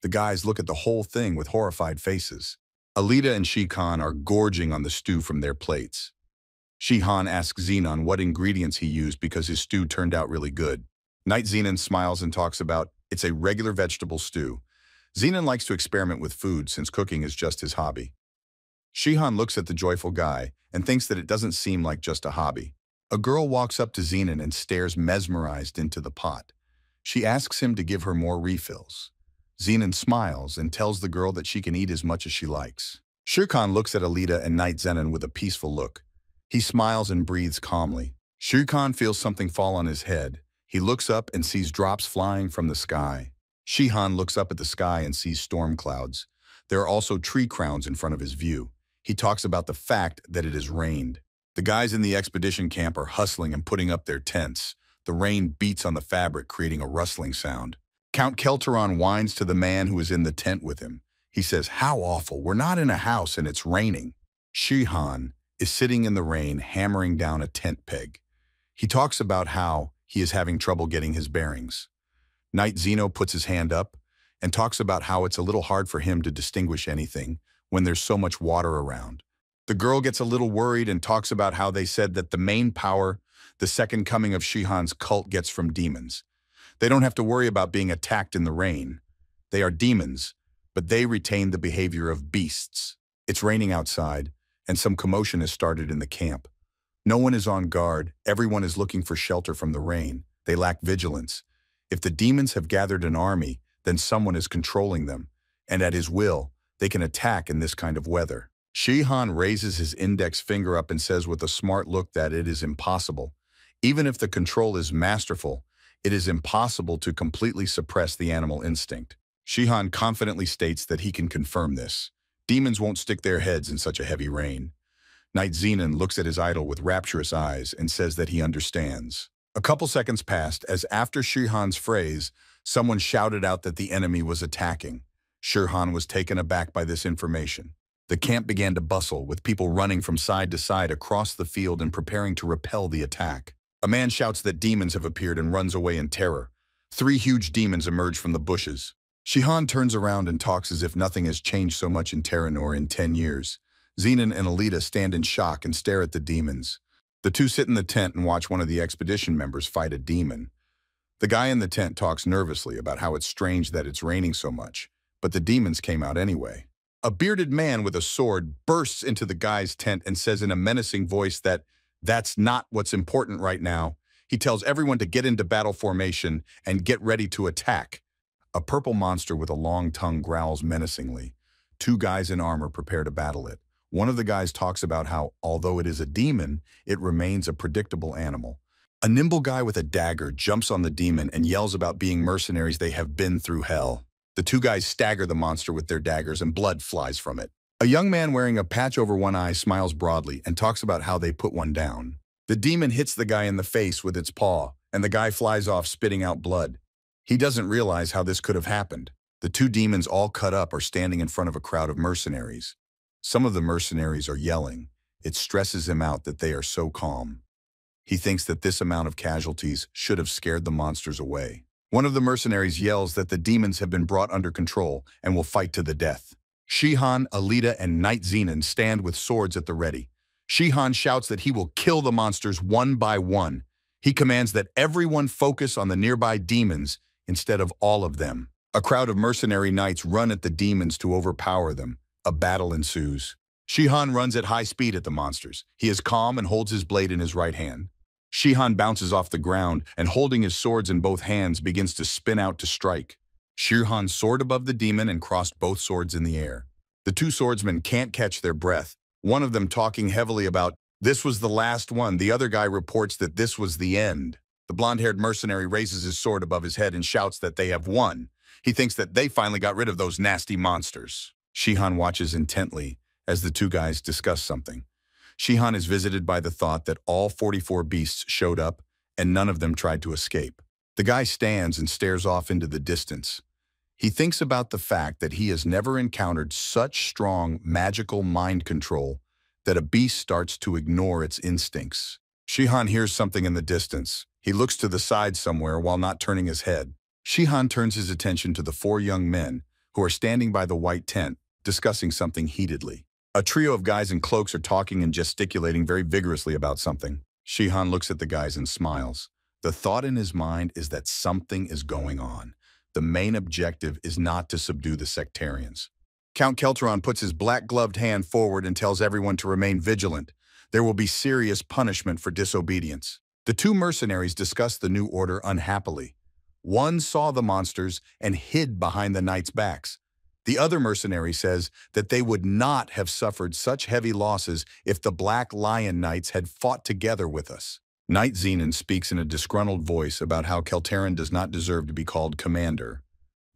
The guys look at the whole thing with horrified faces. Alita and Shikan are gorging on the stew from their plates. Shihan asks Zenon what ingredients he used because his stew turned out really good. Knight Zenon smiles and talks about, it's a regular vegetable stew. Zenon likes to experiment with food since cooking is just his hobby. Shihan looks at the joyful guy and thinks that it doesn't seem like just a hobby. A girl walks up to Zenon and stares mesmerized into the pot. She asks him to give her more refills. Zenon smiles and tells the girl that she can eat as much as she likes. Shirkan looks at Alita and Knight Zenon with a peaceful look. He smiles and breathes calmly. Shirkan feels something fall on his head. He looks up and sees drops flying from the sky. Shihan looks up at the sky and sees storm clouds. There are also tree crowns in front of his view. He talks about the fact that it has rained. The guys in the expedition camp are hustling and putting up their tents. The rain beats on the fabric, creating a rustling sound. Count Kelteron whines to the man who is in the tent with him. He says, "How awful, we're not in a house and it's raining." Shihan is sitting in the rain, hammering down a tent peg. He talks about how he is having trouble getting his bearings. Knight Zeno puts his hand up and talks about how it's a little hard for him to distinguish anything when there's so much water around. The girl gets a little worried and talks about how they said that the main power the second coming of Shihan's cult gets from demons. They don't have to worry about being attacked in the rain. They are demons, but they retain the behavior of beasts. It's raining outside, and some commotion has started in the camp. No one is on guard. Everyone is looking for shelter from the rain. They lack vigilance. If the demons have gathered an army, then someone is controlling them, and at his will, they can attack in this kind of weather. Shihan raises his index finger up and says with a smart look that it is impossible. Even if the control is masterful, it is impossible to completely suppress the animal instinct. Shihan confidently states that he can confirm this. Demons won't stick their heads in such a heavy rain. Knight Zenon looks at his idol with rapturous eyes and says that he understands. A couple seconds passed as after Shihan's phrase, someone shouted out that the enemy was attacking. Shihan was taken aback by this information. The camp began to bustle, with people running from side to side across the field and preparing to repel the attack. A man shouts that demons have appeared and runs away in terror. 3 huge demons emerge from the bushes. Shihan turns around and talks as if nothing has changed so much in Terranor in 10 years. Zenon and Alita stand in shock and stare at the demons. The two sit in the tent and watch one of the expedition members fight a demon. The guy in the tent talks nervously about how it's strange that it's raining so much, but the demons came out anyway. A bearded man with a sword bursts into the guy's tent and says in a menacing voice that that's not what's important right now. He tells everyone to get into battle formation and get ready to attack. A purple monster with a long tongue growls menacingly. 2 guys in armor prepare to battle it. One of the guys talks about how, although it is a demon, it remains a predictable animal. A nimble guy with a dagger jumps on the demon and yells about being mercenaries they have been through hell. The 2 guys stagger the monster with their daggers and blood flies from it. A young man wearing a patch over one eye smiles broadly and talks about how they put one down. The demon hits the guy in the face with its paw, and the guy flies off spitting out blood. He doesn't realize how this could have happened. The 2 demons, all cut up, are standing in front of a crowd of mercenaries. Some of the mercenaries are yelling. It stresses him out that they are so calm. He thinks that this amount of casualties should have scared the monsters away. One of the mercenaries yells that the demons have been brought under control and will fight to the death. Shihan, Alita, and Knight Zenon stand with swords at the ready. Shihan shouts that he will kill the monsters one by one. He commands that everyone focus on the nearby demons instead of all of them. A crowd of mercenary knights run at the demons to overpower them. A battle ensues. Shihan runs at high speed at the monsters. He is calm and holds his blade in his right hand. Shihan bounces off the ground and, holding his swords in both hands, begins to spin out to strike. Shihan soared above the demon and crossed both swords in the air. The 2 swordsmen can't catch their breath, one of them talking heavily about, "This was the last one." The other guy reports that this was the end. The blonde-haired mercenary raises his sword above his head and shouts that they have won. He thinks that they finally got rid of those nasty monsters. Shihan watches intently as the 2 guys discuss something. Shihan is visited by the thought that all 44 beasts showed up and none of them tried to escape. The guy stands and stares off into the distance. He thinks about the fact that he has never encountered such strong magical mind control that a beast starts to ignore its instincts. Shihan hears something in the distance. He looks to the side somewhere while not turning his head. Shihan turns his attention to the 4 young men who are standing by the white tent, discussing something heatedly. A trio of guys in cloaks are talking and gesticulating very vigorously about something. Shihan looks at the guys and smiles. The thought in his mind is that something is going on. The main objective is not to subdue the sectarians. Count Kelteron puts his black-gloved hand forward and tells everyone to remain vigilant. There will be serious punishment for disobedience. The 2 mercenaries discuss the new order unhappily. One saw the monsters and hid behind the knights' backs. The other mercenary says that they would not have suffered such heavy losses if the Black Lion Knights had fought together with us. Knight Zenon speaks in a disgruntled voice about how Kelteron does not deserve to be called commander.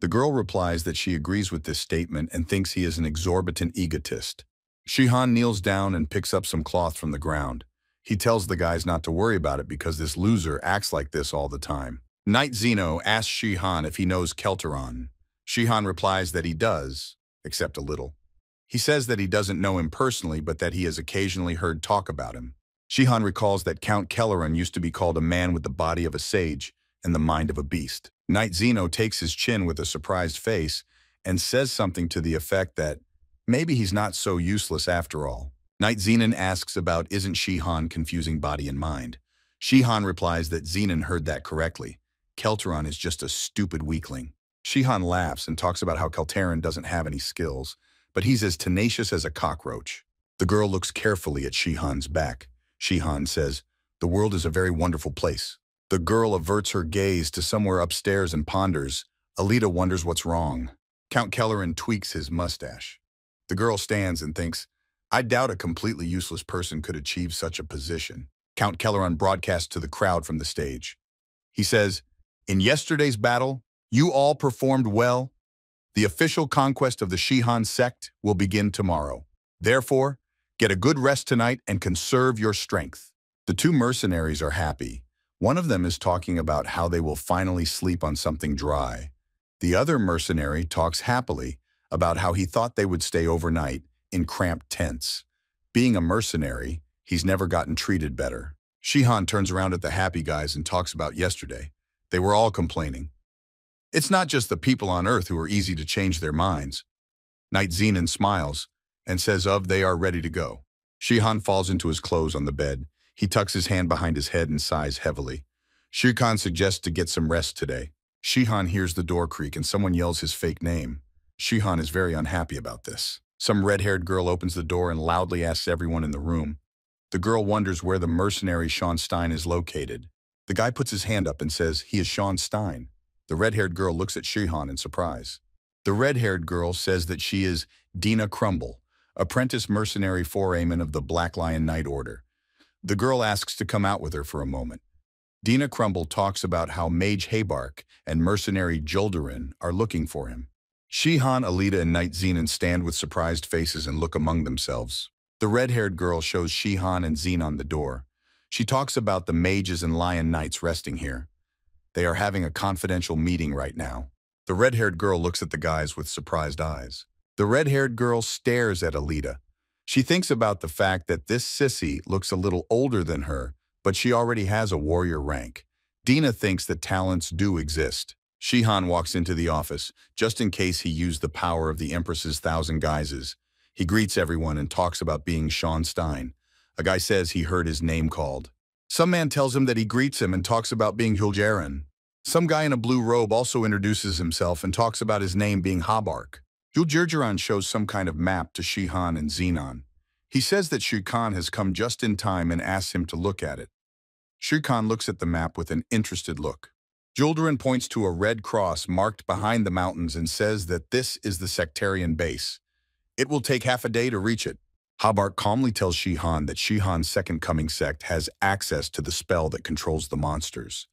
The girl replies that she agrees with this statement and thinks he is an exorbitant egotist. Shihan kneels down and picks up some cloth from the ground. He tells the guys not to worry about it because this loser acts like this all the time. Knight Zeno asks Shihan if he knows Kelteron. Shihan replies that he does, except a little. He says that he doesn't know him personally, but that he has occasionally heard talk about him. Shihan recalls that Count Kelleran used to be called a man with the body of a sage and the mind of a beast. Knight Zeno takes his chin with a surprised face and says something to the effect that maybe he's not so useless after all. Knight Zenon asks about isn't Shihan confusing body and mind. Shihan replies that Zenon heard that correctly. Kelteron is just a stupid weakling. Shihan laughs and talks about how Kelteron doesn't have any skills, but he's as tenacious as a cockroach. The girl looks carefully at Shihan's back. Shihan says, "The world is a very wonderful place." The girl averts her gaze to somewhere upstairs and ponders. Alita wonders what's wrong. Count Kelleran tweaks his mustache. The girl stands and thinks, I doubt a completely useless person could achieve such a position. Count Kelleran broadcasts to the crowd from the stage. He says, in yesterday's battle, you all performed well. The official conquest of the Shihan sect will begin tomorrow. Therefore, get a good rest tonight and conserve your strength. The two mercenaries are happy. One of them is talking about how they will finally sleep on something dry. The other mercenary talks happily about how he thought they would stay overnight in cramped tents. Being a mercenary, he's never gotten treated better. Shihan turns around at the happy guys and talks about yesterday. They were all complaining. It's not just the people on Earth who are easy to change their minds. Knight Zenon smiles and says they are ready to go. Shihan falls into his clothes on the bed. He tucks his hand behind his head and sighs heavily. Shihan suggests to get some rest today. Shihan hears the door creak and someone yells his fake name. Shihan is very unhappy about this. Some red-haired girl opens the door and loudly asks everyone in the room. The girl wonders where the mercenary Sean Stein is located. The guy puts his hand up and says he is Sean Stein. The red-haired girl looks at Shihan in surprise. The red-haired girl says that she is Dina Crumble, apprentice mercenary foramen of the Black Lion Knight Order. The girl asks to come out with her for a moment. Dina Crumble talks about how Mage Haybark and mercenary Jolderin are looking for him. Shihan, Alita, and Knight Zenon stand with surprised faces and look among themselves. The red-haired girl shows Shihan and Zenon the door. She talks about the mages and lion knights resting here. They are having a confidential meeting right now. The red-haired girl looks at the guys with surprised eyes. The red-haired girl stares at Alita. She thinks about the fact that this sissy looks a little older than her, but she already has a warrior rank. Dina thinks that talents do exist. Shihan walks into the office, just in case he used the power of the Empress's 1,000 guises. He greets everyone and talks about being Sean Stein. A guy says he heard his name called. Some man tells him that he greets him and talks about being Juljeran. Some guy in a blue robe also introduces himself and talks about his name being Habark. Juljeran shows some kind of map to Shihan and Zenon. He says that Shikan has come just in time and asks him to look at it. Shikan looks at the map with an interested look. Julderin points to a red cross marked behind the mountains and says that this is the sectarian base. It will take half a day to reach it. Habark calmly tells Shihan that Shihan's second coming sect has access to the spell that controls the monsters.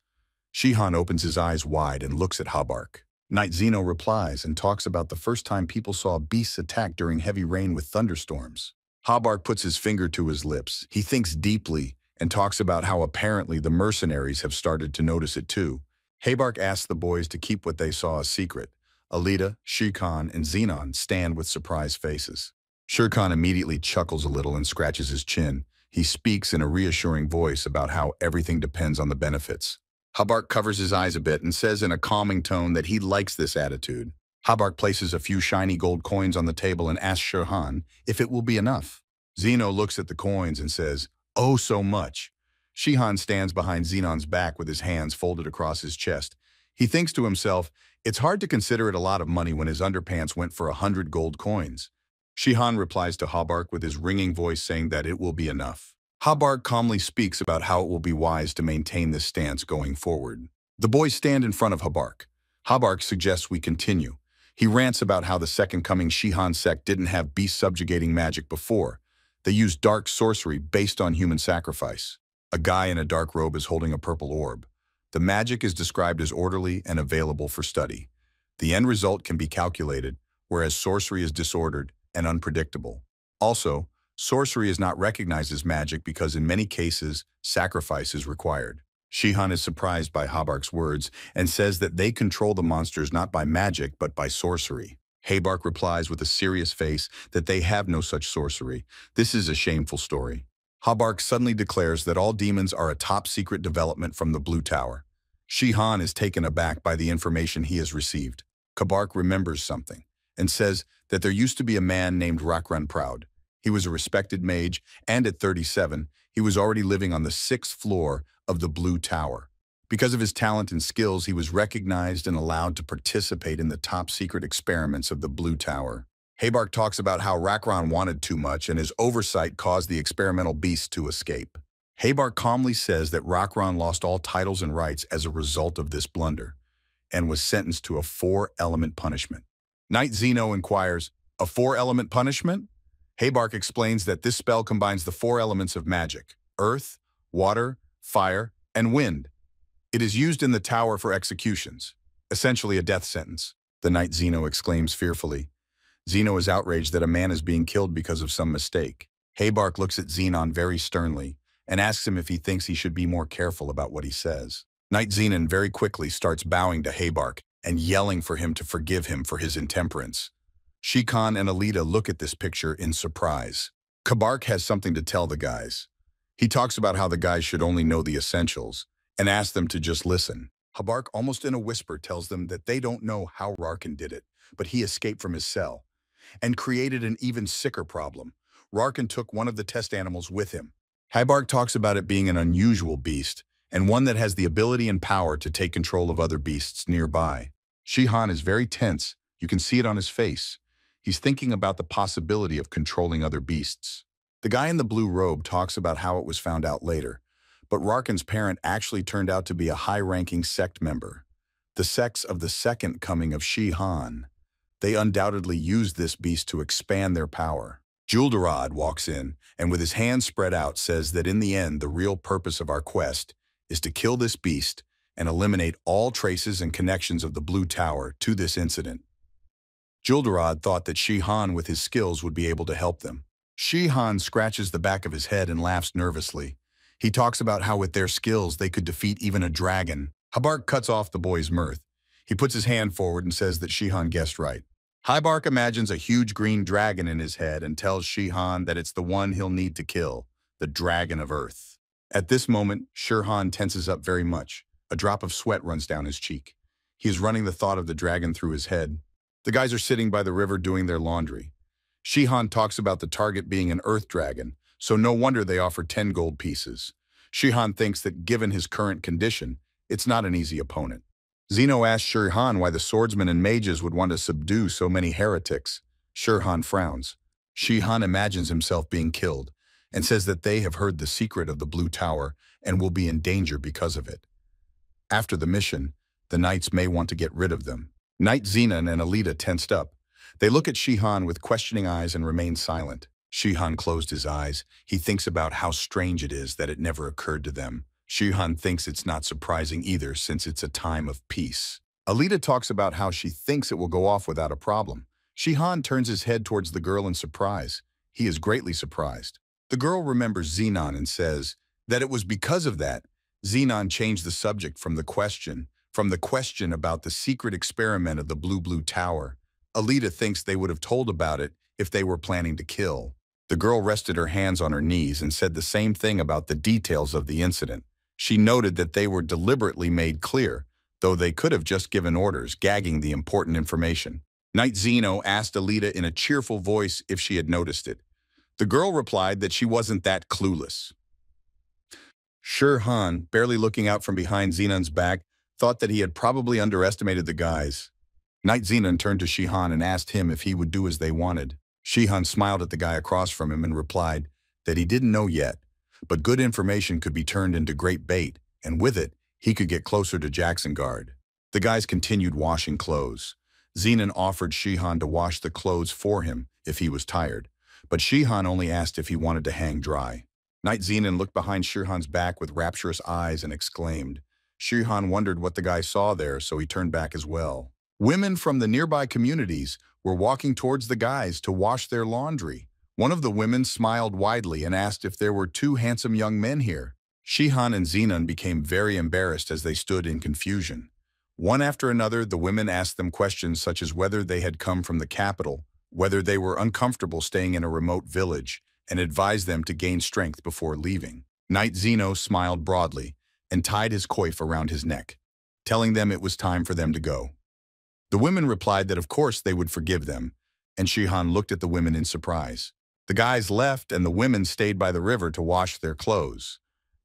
Shihan opens his eyes wide and looks at Habark. Knight Zeno replies and talks about the first time people saw beasts attack during heavy rain with thunderstorms. Habark puts his finger to his lips. He thinks deeply and talks about how apparently the mercenaries have started to notice it too. Habark asks the boys to keep what they saw a secret. Alita, Shikan, and Zenon stand with surprised faces. Shirkan immediately chuckles a little and scratches his chin. He speaks in a reassuring voice about how everything depends on the benefits. Habark covers his eyes a bit and says in a calming tone that he likes this attitude. Habark places a few shiny gold coins on the table and asks Shirhan if it will be enough. Zeno looks at the coins and says, "Oh, so much." Shihan stands behind Zenon's back with his hands folded across his chest. He thinks to himself, it's hard to consider it a lot of money when his underpants went for 100 gold coins. Shihan replies to Habark with his ringing voice saying that it will be enough. Habark calmly speaks about how it will be wise to maintain this stance going forward. The boys stand in front of Habark. Habark suggests we continue. He rants about how the second coming Shihan sect didn't have beast-subjugating magic before. They used dark sorcery based on human sacrifice. A guy in a dark robe is holding a purple orb. The magic is described as orderly and available for study. The end result can be calculated, whereas sorcery is disordered and unpredictable. Also, Sorcery is not recognized as magic because in many cases, sacrifice is required. Shihan is surprised by Habark's words and says that they control the monsters not by magic but by sorcery. Habark replies with a serious face that they have no such sorcery. This is a shameful story. Habark suddenly declares that all demons are a top-secret development from the Blue Tower. Shihan is taken aback by the information he has received. Habark remembers something and says that there used to be a man named Rakran Proud. He was a respected mage, and at 37, he was already living on the 6th floor of the Blue Tower. Because of his talent and skills, he was recognized and allowed to participate in the top-secret experiments of the Blue Tower. Habark talks about how Rakran wanted too much and his oversight caused the experimental beast to escape. Habark calmly says that Rakran lost all titles and rights as a result of this blunder and was sentenced to a 4-element punishment. Knight Zeno inquires, "A 4-element punishment?" Habark explains that this spell combines the 4 elements of magic: earth, water, fire, and wind. It is used in the tower for executions, essentially a death sentence. The Knight Zeno exclaims fearfully. Zeno is outraged that a man is being killed because of some mistake. Habark looks at Zenon very sternly and asks him if he thinks he should be more careful about what he says. Knight Zenon very quickly starts bowing to Habark and yelling for him to forgive him for his intemperance. Shikan and Alita look at this picture in surprise. Habark has something to tell the guys. He talks about how the guys should only know the essentials and asks them to just listen. Habark, almost in a whisper, tells them that they don't know how Rarkin did it, but he escaped from his cell and created an even sicker problem. Rarkin took one of the test animals with him. Habark talks about it being an unusual beast and one that has the ability and power to take control of other beasts nearby. Shihan is very tense. You can see it on his face. He's thinking about the possibility of controlling other beasts. The guy in the blue robe talks about how it was found out later, but Rarkin's parent actually turned out to be a high-ranking sect member, the sects of the second coming of Shihan. They undoubtedly used this beast to expand their power. Juldarad walks in and with his hands spread out says that in the end the real purpose of our quest is to kill this beast and eliminate all traces and connections of the Blue Tower to this incident. Juldarad thought that Shihan with his skills would be able to help them. Shihan scratches the back of his head and laughs nervously. He talks about how with their skills they could defeat even a dragon. Habark cuts off the boy's mirth. He puts his hand forward and says that Shihan guessed right. Habark imagines a huge green dragon in his head and tells Shihan that it's the one he'll need to kill, the Dragon of Earth. At this moment, Shihan tenses up very much. A drop of sweat runs down his cheek. He is running the thought of the dragon through his head. The guys are sitting by the river doing their laundry. Shihan talks about the target being an earth dragon, so no wonder they offer 10 gold pieces. Shihan thinks that given his current condition, it's not an easy opponent. Zeno asks Shihan why the swordsmen and mages would want to subdue so many heretics. Shihan frowns. Shihan imagines himself being killed and says that they have heard the secret of the Blue Tower and will be in danger because of it. After the mission, the knights may want to get rid of them. Knight Zenon and Alita tensed up. They look at Shihan with questioning eyes and remain silent. Shihan closed his eyes. He thinks about how strange it is that it never occurred to them. Shihan thinks it's not surprising either since it's a time of peace. Alita talks about how she thinks it will go off without a problem. Shihan turns his head towards the girl in surprise. He is greatly surprised. The girl remembers Zenon and says that it was because of that Zenon changed the subject from the question about the secret experiment of the Blue Tower. Alita thinks they would have told about it if they were planning to kill. The girl rested her hands on her knees and said the same thing about the details of the incident. She noted that they were deliberately made clear, though they could have just given orders, gagging the important information. Knight Zeno asked Alita in a cheerful voice if she had noticed it. The girl replied that she wasn't that clueless. Shihan, barely looking out from behind Zenon's back, thought that he had probably underestimated the guys. Knight Zenon turned to Shihan and asked him if he would do as they wanted. Shihan smiled at the guy across from him and replied that he didn't know yet, but good information could be turned into great bait, and with it, he could get closer to Jacksongard. The guys continued washing clothes. Zenon offered Shihan to wash the clothes for him if he was tired, but Shihan only asked if he wanted to hang dry. Knight Zenon looked behind Shihan's back with rapturous eyes and exclaimed. Shihan wondered what the guy saw there, so he turned back as well. Women from the nearby communities were walking towards the guys to wash their laundry. One of the women smiled widely and asked if there were two handsome young men here. Shihan and Zenon became very embarrassed as they stood in confusion. One after another, the women asked them questions such as whether they had come from the capital, whether they were uncomfortable staying in a remote village, and advised them to gain strength before leaving. Knight Zeno smiled broadly and tied his coif around his neck, telling them it was time for them to go. The women replied that of course they would forgive them, and Shihan looked at the women in surprise. The guys left and the women stayed by the river to wash their clothes.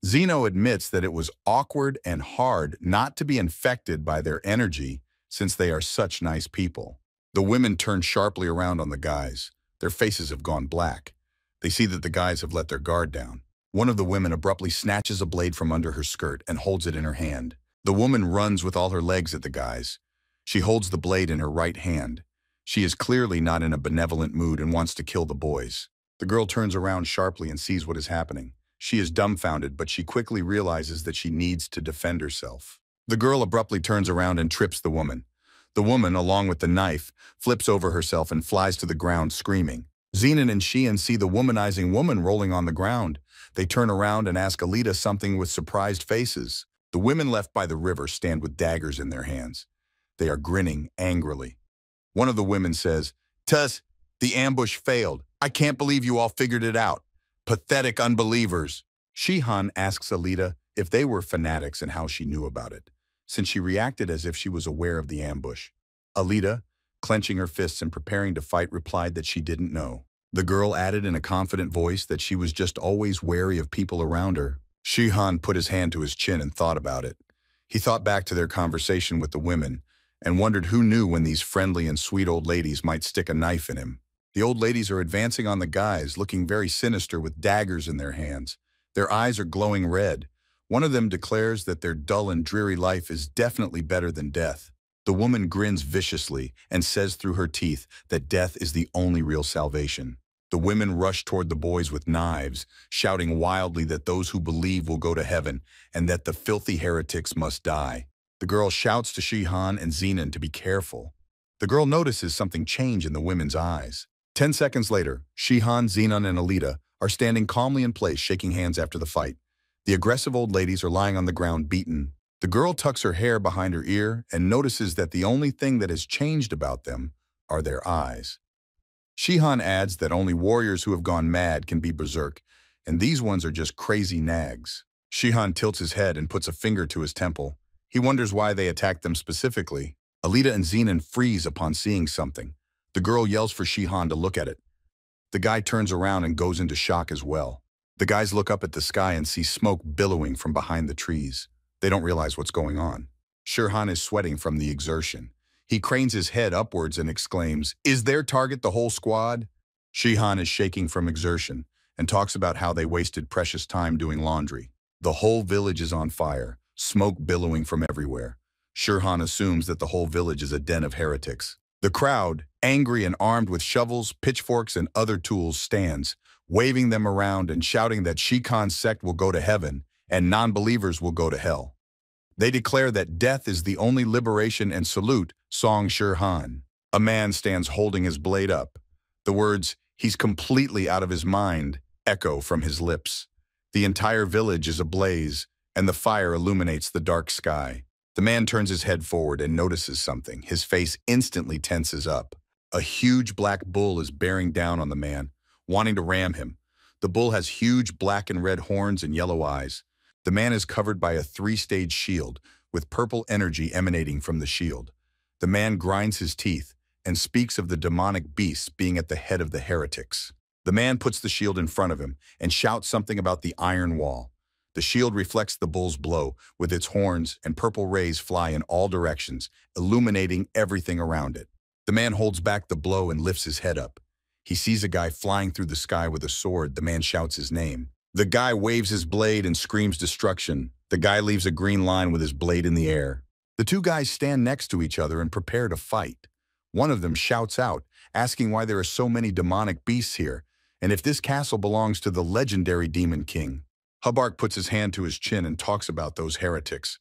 Zeno admits that it was awkward and hard not to be infected by their energy since they are such nice people. The women turn sharply around on the guys. Their faces have gone black. They see that the guys have let their guard down. One of the women abruptly snatches a blade from under her skirt and holds it in her hand. The woman runs with all her legs at the guys. She holds the blade in her right hand. She is clearly not in a benevolent mood and wants to kill the boys. The girl turns around sharply and sees what is happening. She is dumbfounded, but she quickly realizes that she needs to defend herself. The girl abruptly turns around and trips the woman. The woman, along with the knife, flips over herself and flies to the ground screaming. Zenon and Shihan see the womanizing woman rolling on the ground. They turn around and ask Alita something with surprised faces. The women left by the river stand with daggers in their hands. They are grinning angrily. One of the women says, "Tuss, the ambush failed. I can't believe you all figured it out. Pathetic unbelievers." Shihan asks Alita if they were fanatics and how she knew about it, since she reacted as if she was aware of the ambush. Alita, clenching her fists and preparing to fight, replied that she didn't know. The girl added in a confident voice that she was just always wary of people around her. Shihan put his hand to his chin and thought about it. He thought back to their conversation with the women and wondered who knew when these friendly and sweet old ladies might stick a knife in him. The old ladies are advancing on the guys, looking very sinister with daggers in their hands. Their eyes are glowing red. One of them declares that their dull and dreary life is definitely better than death. The woman grins viciously and says through her teeth that death is the only real salvation. The women rush toward the boys with knives, shouting wildly that those who believe will go to heaven and that the filthy heretics must die. The girl shouts to Shihan and Zenon to be careful. The girl notices something change in the women's eyes. 10 seconds later, Shihan, Zenon, and Alita are standing calmly in place, shaking hands after the fight. The aggressive old ladies are lying on the ground, beaten. The girl tucks her hair behind her ear and notices that the only thing that has changed about them are their eyes. Shihan adds that only warriors who have gone mad can be berserk, and these ones are just crazy nags. Shihan tilts his head and puts a finger to his temple. He wonders why they attacked them specifically. Alita and Zenon freeze upon seeing something. The girl yells for Shihan to look at it. The guy turns around and goes into shock as well. The guys look up at the sky and see smoke billowing from behind the trees. They don't realize what's going on. Shihan is sweating from the exertion. He cranes his head upwards and exclaims, "Is their target the whole squad?" Shihan is shaking from exertion and talks about how they wasted precious time doing laundry. The whole village is on fire, smoke billowing from everywhere. Shihan assumes that the whole village is a den of heretics. The crowd, angry and armed with shovels, pitchforks, and other tools, stands, waving them around and shouting that Shikan's sect will go to heaven and non-believers will go to hell. They declare that death is the only liberation and salute Song Shihan. A man stands holding his blade up. The words, "He's completely out of his mind," echo from his lips. The entire village is ablaze, and the fire illuminates the dark sky. The man turns his head forward and notices something. His face instantly tenses up. A huge black bull is bearing down on the man, wanting to ram him. The bull has huge black and red horns and yellow eyes. The man is covered by a 3-stage shield, with purple energy emanating from the shield. The man grinds his teeth and speaks of the demonic beasts being at the head of the heretics. The man puts the shield in front of him and shouts something about the iron wall. The shield reflects the bull's blow with its horns, and purple rays fly in all directions, illuminating everything around it. The man holds back the blow and lifts his head up. He sees a guy flying through the sky with a sword. The man shouts his name. The guy waves his blade and screams destruction. The guy leaves a green line with his blade in the air. The two guys stand next to each other and prepare to fight. One of them shouts out, asking why there are so many demonic beasts here, and if this castle belongs to the legendary Demon King. Hubbard puts his hand to his chin and talks about those heretics.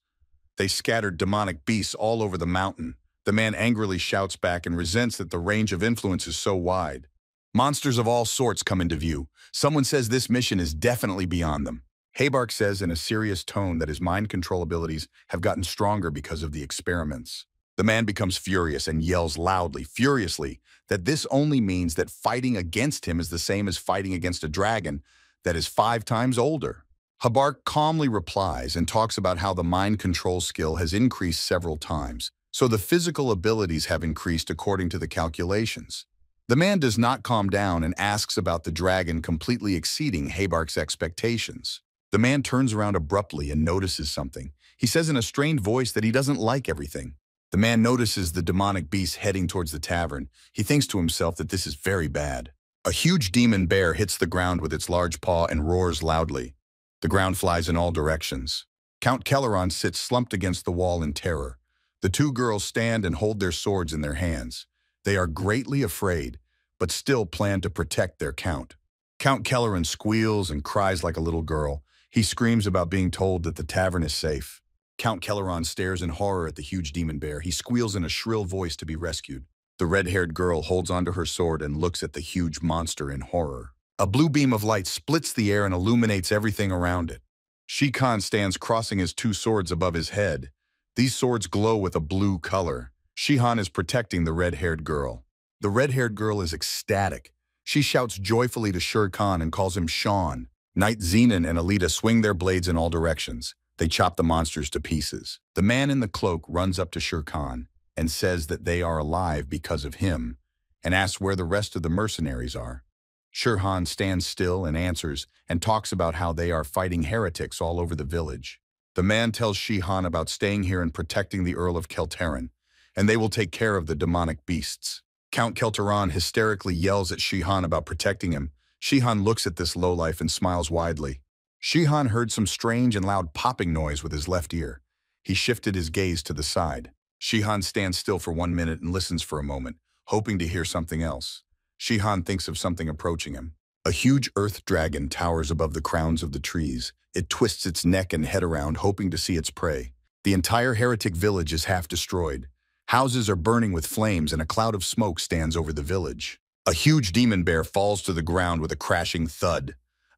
They scattered demonic beasts all over the mountain. The man angrily shouts back and resents that the range of influence is so wide. Monsters of all sorts come into view. Someone says this mission is definitely beyond them. Haybark says in a serious tone that his mind control abilities have gotten stronger because of the experiments. The man becomes furious and yells loudly, furiously, that this only means that fighting against him is the same as fighting against a dragon that is 5 times older. Haybark calmly replies and talks about how the mind control skill has increased several times, so the physical abilities have increased according to the calculations. The man does not calm down and asks about the dragon completely exceeding Haybark's expectations. The man turns around abruptly and notices something. He says in a strained voice that he doesn't like everything. The man notices the demonic beast heading towards the tavern. He thinks to himself that this is very bad. A huge demon bear hits the ground with its large paw and roars loudly. The ground flies in all directions. Count Kelleron sits slumped against the wall in terror. The 2 girls stand and hold their swords in their hands. They are greatly afraid, but still plan to protect their count. Count Kelleron squeals and cries like a little girl. He screams about being told that the tavern is safe. Count Kelleron stares in horror at the huge demon bear. He squeals in a shrill voice to be rescued. The red-haired girl holds onto her sword and looks at the huge monster in horror. A blue beam of light splits the air and illuminates everything around it. Shihan stands crossing his 2 swords above his head. These swords glow with a blue color. Shihan is protecting the red-haired girl. The red-haired girl is ecstatic. She shouts joyfully to Shere Khan and calls him Sean. Knight Zenon and Alita swing their blades in all directions. They chop the monsters to pieces. The man in the cloak runs up to Shere Khan and says that they are alive because of him, and asks where the rest of the mercenaries are. Shere Khan stands still and answers and talks about how they are fighting heretics all over the village. The man tells Shihan about staying here and protecting the Earl of Kelteran, and they will take care of the demonic beasts. Count Kelteran hysterically yells at Shihan about protecting him. Shihan looks at this lowlife and smiles widely. Shihan heard some strange and loud popping noise with his left ear. He shifted his gaze to the side. Shihan stands still for 1 minute and listens for a moment, hoping to hear something else. Shihan thinks of something approaching him. A huge earth dragon towers above the crowns of the trees. It twists its neck and head around, hoping to see its prey. The entire heretic village is half destroyed. Houses are burning with flames and a cloud of smoke stands over the village. A huge demon bear falls to the ground with a crashing thud.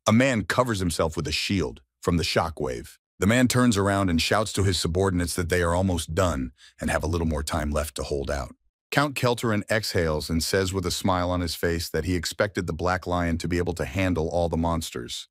A man covers himself with a shield from the shockwave. The man turns around and shouts to his subordinates that they are almost done and have a little more time left to hold out. Count Kelteran exhales and says with a smile on his face that he expected the Black Lion to be able to handle all the monsters.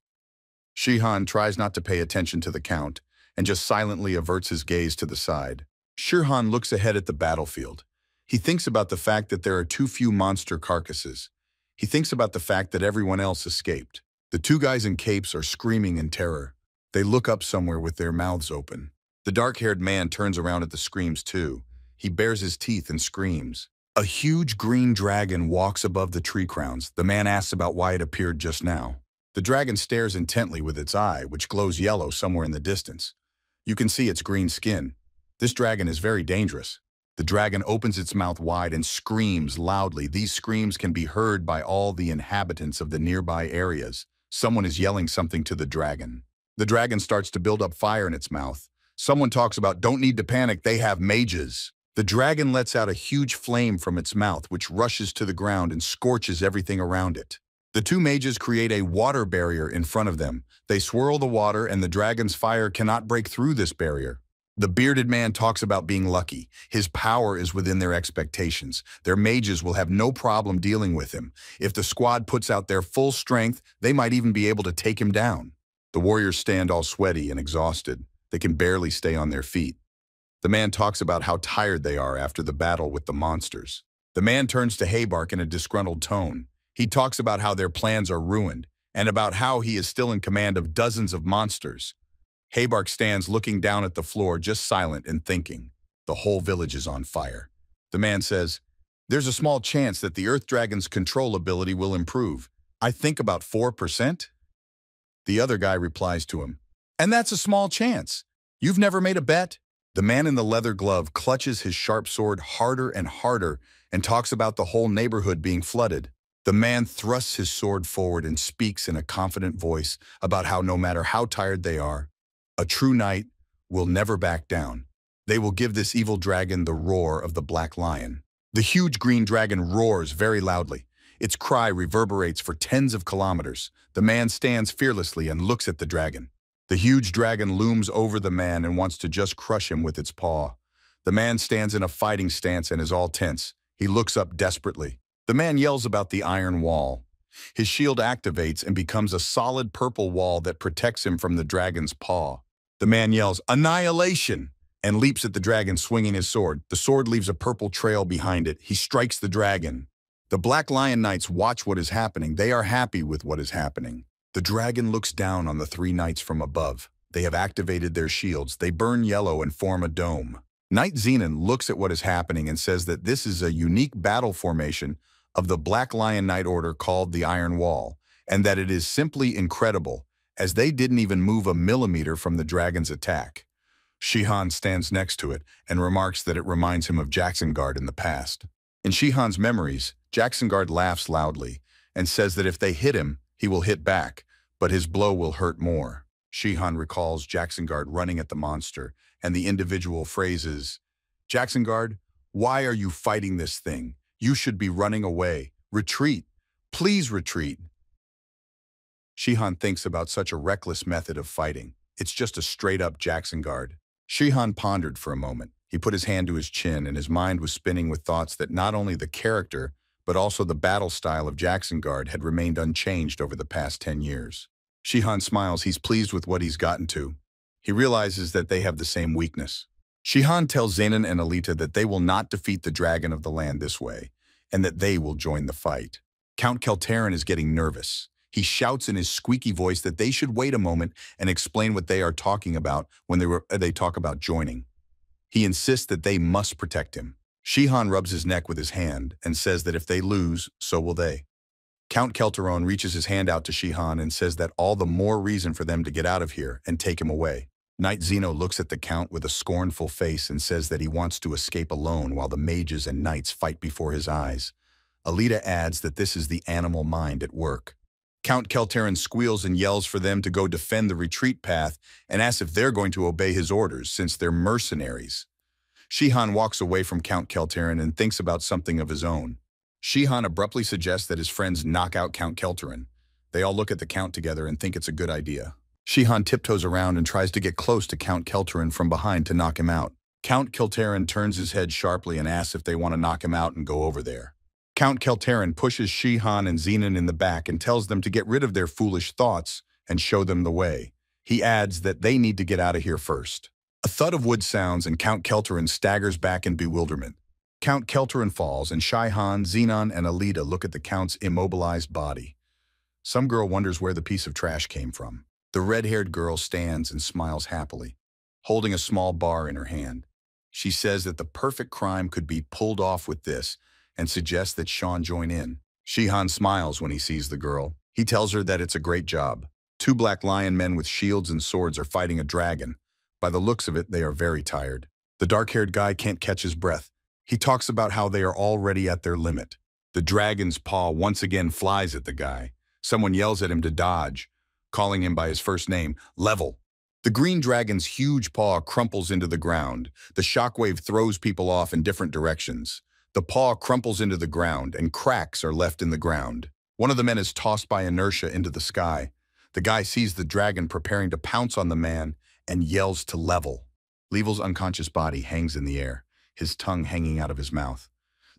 Shihan tries not to pay attention to the Count and just silently averts his gaze to the side. Shihan looks ahead at the battlefield. He thinks about the fact that there are too few monster carcasses. He thinks about the fact that everyone else escaped. The 2 guys in capes are screaming in terror. They look up somewhere with their mouths open. The dark-haired man turns around at the screams too. He bares his teeth and screams. A huge green dragon walks above the tree crowns. The man asks about why it appeared just now. The dragon stares intently with its eye, which glows yellow somewhere in the distance. You can see its green skin. This dragon is very dangerous. The dragon opens its mouth wide and screams loudly. These screams can be heard by all the inhabitants of the nearby areas. Someone is yelling something to the dragon. The dragon starts to build up fire in its mouth. Someone talks about, "Don't need to panic, they have mages." The dragon lets out a huge flame from its mouth, which rushes to the ground and scorches everything around it. The 2 mages create a water barrier in front of them. They swirl the water, and the dragon's fire cannot break through this barrier. The bearded man talks about being lucky. His power is within their expectations. Their mages will have no problem dealing with him. If the squad puts out their full strength, they might even be able to take him down. The warriors stand all sweaty and exhausted. They can barely stay on their feet. The man talks about how tired they are after the battle with the monsters. The man turns to Haybark in a disgruntled tone. He talks about how their plans are ruined and about how he is still in command of dozens of monsters. Haybark stands looking down at the floor, just silent and thinking. The whole village is on fire. The man says, "There's a small chance that the Earth Dragon's control ability will improve. I think about 4%. The other guy replies to him, "And that's a small chance. You've never made a bet?" The man in the leather glove clutches his sharp sword harder and harder and talks about the whole neighborhood being flooded. The man thrusts his sword forward and speaks in a confident voice about how no matter how tired they are, a true knight will never back down. They will give this evil dragon the roar of the Black Lion. The huge green dragon roars very loudly. Its cry reverberates for tens of kilometers. The man stands fearlessly and looks at the dragon. The huge dragon looms over the man and wants to just crush him with its paw. The man stands in a fighting stance and is all tense. He looks up desperately. The man yells about the iron wall. His shield activates and becomes a solid purple wall that protects him from the dragon's paw. The man yells, "Annihilation!" and leaps at the dragon swinging his sword. The sword leaves a purple trail behind it. He strikes the dragon. The Black Lion Knights watch what is happening. They are happy with what is happening. The dragon looks down on the three knights from above. They have activated their shields. They burn yellow and form a dome. Knight Zenon looks at what is happening and says that this is a unique battle formation of the Black Lion Knight Order called the Iron Wall, and that it is simply incredible, as they didn't even move a millimeter from the dragon's attack. Shihan stands next to it and remarks that it reminds him of Jacksonguard in the past. In Shihan's memories, Jacksonguard laughs loudly and says that if they hit him, he will hit back, but his blow will hurt more. Shihan recalls Jacksonguard running at the monster, and the individual phrases, "Jacksonguard, why are you fighting this thing? You should be running away. Retreat. Please retreat." Shihan thinks about such a reckless method of fighting. It's just a straight-up Jacksonguard. Shihan pondered for a moment. He put his hand to his chin, and his mind was spinning with thoughts that not only the character, but also the battle style of Jacksonguard had remained unchanged over the past 10 years. Shihan smiles. He's pleased with what he's gotten to. He realizes that they have the same weakness. Shihan tells Zenon and Alita that they will not defeat the Dragon of the Land this way, and that they will join the fight. Count Keltarin is getting nervous. He shouts in his squeaky voice that they should wait a moment and explain what they are talking about when they talk about joining. He insists that they must protect him. Shihan rubs his neck with his hand and says that if they lose, so will they. Count Keltaron reaches his hand out to Shihan and says that all the more reason for them to get out of here and take him away. Knight Zeno looks at the Count with a scornful face and says that he wants to escape alone while the mages and knights fight before his eyes. Alita adds that this is the animal mind at work. Count Keltarin squeals and yells for them to go defend the retreat path and asks if they're going to obey his orders since they're mercenaries. Shihan walks away from Count Keltarin and thinks about something of his own. Shihan abruptly suggests that his friends knock out Count Keltarin. They all look at the Count together and think it's a good idea. Shihan tiptoes around and tries to get close to Count Keltarin from behind to knock him out. Count Keltarin turns his head sharply and asks if they want to knock him out and go over there. Count Keltarin pushes Shihan and Zenon in the back and tells them to get rid of their foolish thoughts and show them the way. He adds that they need to get out of here first. A thud of wood sounds and Count Keltarin staggers back in bewilderment. Count Keltarin falls and Shihan, Zenon, and Alita look at the Count's immobilized body. Some girl wonders where the piece of trash came from. The red-haired girl stands and smiles happily, holding a small bar in her hand. She says that the perfect crime could be pulled off with this and suggests that Sean join in. Shihan smiles when he sees the girl. He tells her that it's a great job. Two Black Lion men with shields and swords are fighting a dragon. By the looks of it, they are very tired. The dark-haired guy can't catch his breath. He talks about how they are already at their limit. The dragon's paw once again flies at the guy. Someone yells at him to dodge, calling him by his first name, Level. The green dragon's huge paw crumples into the ground. The shockwave throws people off in different directions. The paw crumples into the ground, and cracks are left in the ground. One of the men is tossed by inertia into the sky. The guy sees the dragon preparing to pounce on the man and yells to level. Level's unconscious body hangs in the air, his tongue hanging out of his mouth.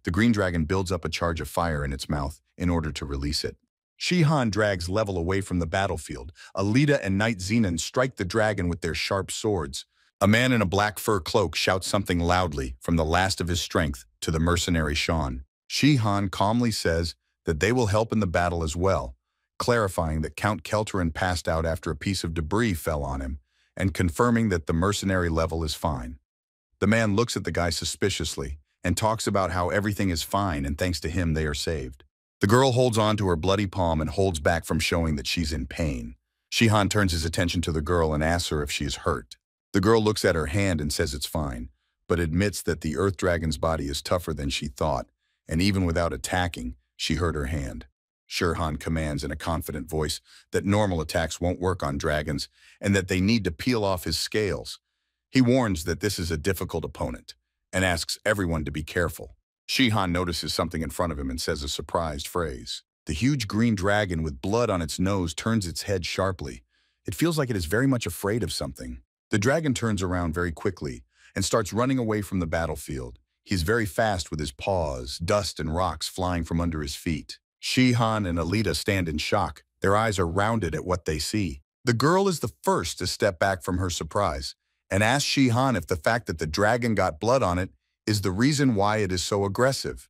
The green dragon builds up a charge of fire in its mouth in order to release it. Shihan drags Level away from the battlefield. Alita and Knight Zenon strike the dragon with their sharp swords. A man in a black fur cloak shouts something loudly from the last of his strength to the mercenary Sean. Shihan calmly says that they will help in the battle as well, clarifying that Count Keltarin passed out after a piece of debris fell on him, and confirming that the mercenary Level is fine. The man looks at the guy suspiciously and talks about how everything is fine and thanks to him they are saved. The girl holds on to her bloody palm and holds back from showing that she's in pain. Shihan turns his attention to the girl and asks her if she is hurt. The girl looks at her hand and says it's fine, but admits that the Earth Dragon's body is tougher than she thought, and even without attacking, she hurt her hand. Shihan commands in a confident voice that normal attacks won't work on dragons and that they need to peel off his scales. He warns that this is a difficult opponent and asks everyone to be careful. Shihan notices something in front of him and says a surprised phrase. The huge green dragon with blood on its nose turns its head sharply. It feels like it is very much afraid of something. The dragon turns around very quickly and starts running away from the battlefield. He's very fast with his paws, dust and rocks flying from under his feet. Shihan and Alita stand in shock. Their eyes are rounded at what they see. The girl is the first to step back from her surprise and asks Shihan if the fact that the dragon got blood on it is the reason why it is so aggressive.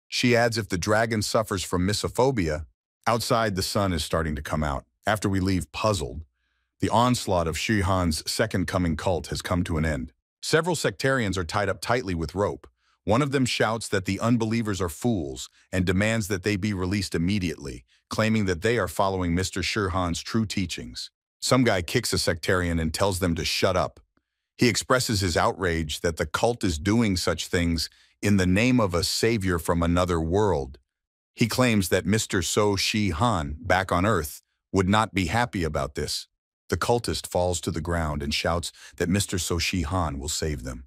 She adds if the dragon suffers from misophobia. Outside, the sun is starting to come out. After we leave puzzled, the onslaught of Shihan's second coming cult has come to an end. Several sectarians are tied up tightly with rope. One of them shouts that the unbelievers are fools and demands that they be released immediately, claiming that they are following Mr. Shihan's true teachings. Some guy kicks a sectarian and tells them to shut up. He expresses his outrage that the cult is doing such things in the name of a savior from another world. He claims that Mr. So Shihan, back on Earth, would not be happy about this. The cultist falls to the ground and shouts that Mr. So Shihan will save them.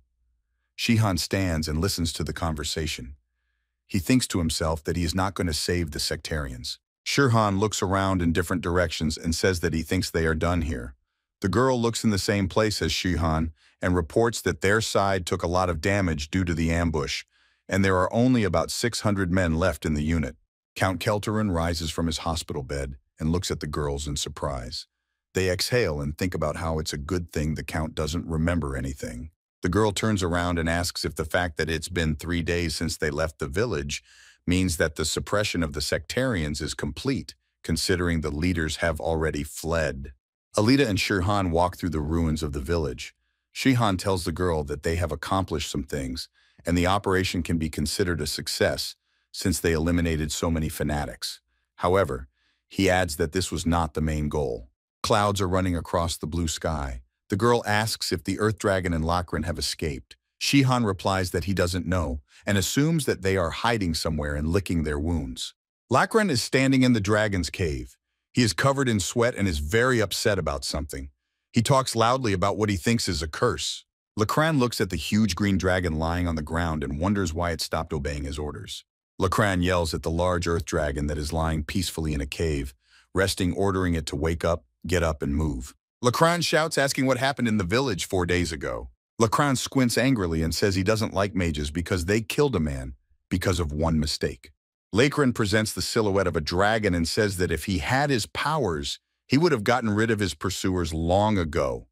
Shihan stands and listens to the conversation. He thinks to himself that he is not going to save the sectarians. Shihan looks around in different directions and says that he thinks they are done here. The girl looks in the same place as Shihan and reports that their side took a lot of damage due to the ambush, and there are only about 600 men left in the unit. Count Kelterin rises from his hospital bed and looks at the girls in surprise. They exhale and think about how it's a good thing the Count doesn't remember anything. The girl turns around and asks if the fact that it's been 3 days since they left the village means that the suppression of the sectarians is complete, considering the leaders have already fled. Alita and Shihan walk through the ruins of the village. Shihan tells the girl that they have accomplished some things, and the operation can be considered a success since they eliminated so many fanatics. However, he adds that this was not the main goal. Clouds are running across the blue sky. The girl asks if the Earth Dragon and Lakran have escaped. Shihan replies that he doesn't know and assumes that they are hiding somewhere and licking their wounds. Lakran is standing in the dragon's cave. He is covered in sweat and is very upset about something. He talks loudly about what he thinks is a curse. Lakran looks at the huge green dragon lying on the ground and wonders why it stopped obeying his orders. Lakran yells at the large earth dragon that is lying peacefully in a cave, resting, ordering it to wake up, get up, and move. Lakran shouts, asking what happened in the village 4 days ago. Lakran squints angrily and says he doesn't like mages because they killed a man because of one mistake. Lakran presents the silhouette of a dragon and says that if he had his powers, he would have gotten rid of his pursuers long ago.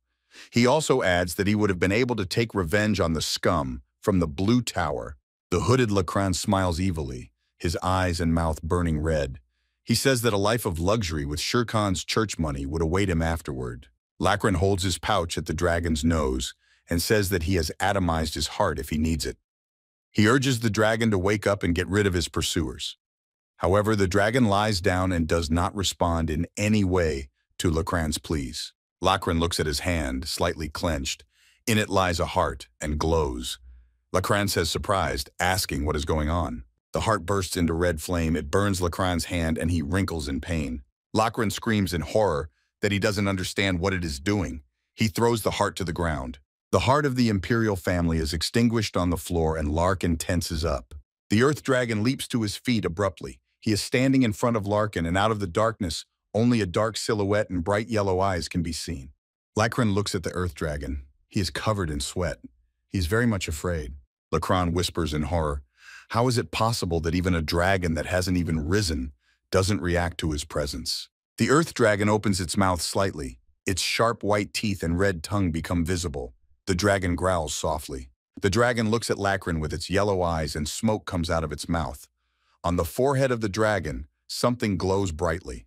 He also adds that he would have been able to take revenge on the scum from the Blue Tower. The hooded Lakran smiles evilly, his eyes and mouth burning red. He says that a life of luxury with Shere Khan's church money would await him afterward. Lakran holds his pouch at the dragon's nose and says that he has atomized his heart if he needs it. He urges the dragon to wake up and get rid of his pursuers. However, the dragon lies down and does not respond in any way to Lakran's pleas. Lakran looks at his hand, slightly clenched. In it lies a heart and glows. Lakran says surprised, asking what is going on. The heart bursts into red flame. It burns Lakran's hand and he wrinkles in pain. Lakran screams in horror that he doesn't understand what it is doing. He throws the heart to the ground. The heart of the imperial family is extinguished on the floor and Larkin tenses up. The earth dragon leaps to his feet abruptly. He is standing in front of Larkin, and out of the darkness, only a dark silhouette and bright yellow eyes can be seen. Lakran looks at the earth dragon. He is covered in sweat. He is very much afraid. Lakran whispers in horror, "How is it possible that even a dragon that hasn't even risen doesn't react to his presence?" The earth dragon opens its mouth slightly. Its sharp white teeth and red tongue become visible. The dragon growls softly. The dragon looks at Lakran with its yellow eyes and smoke comes out of its mouth. On the forehead of the dragon, something glows brightly.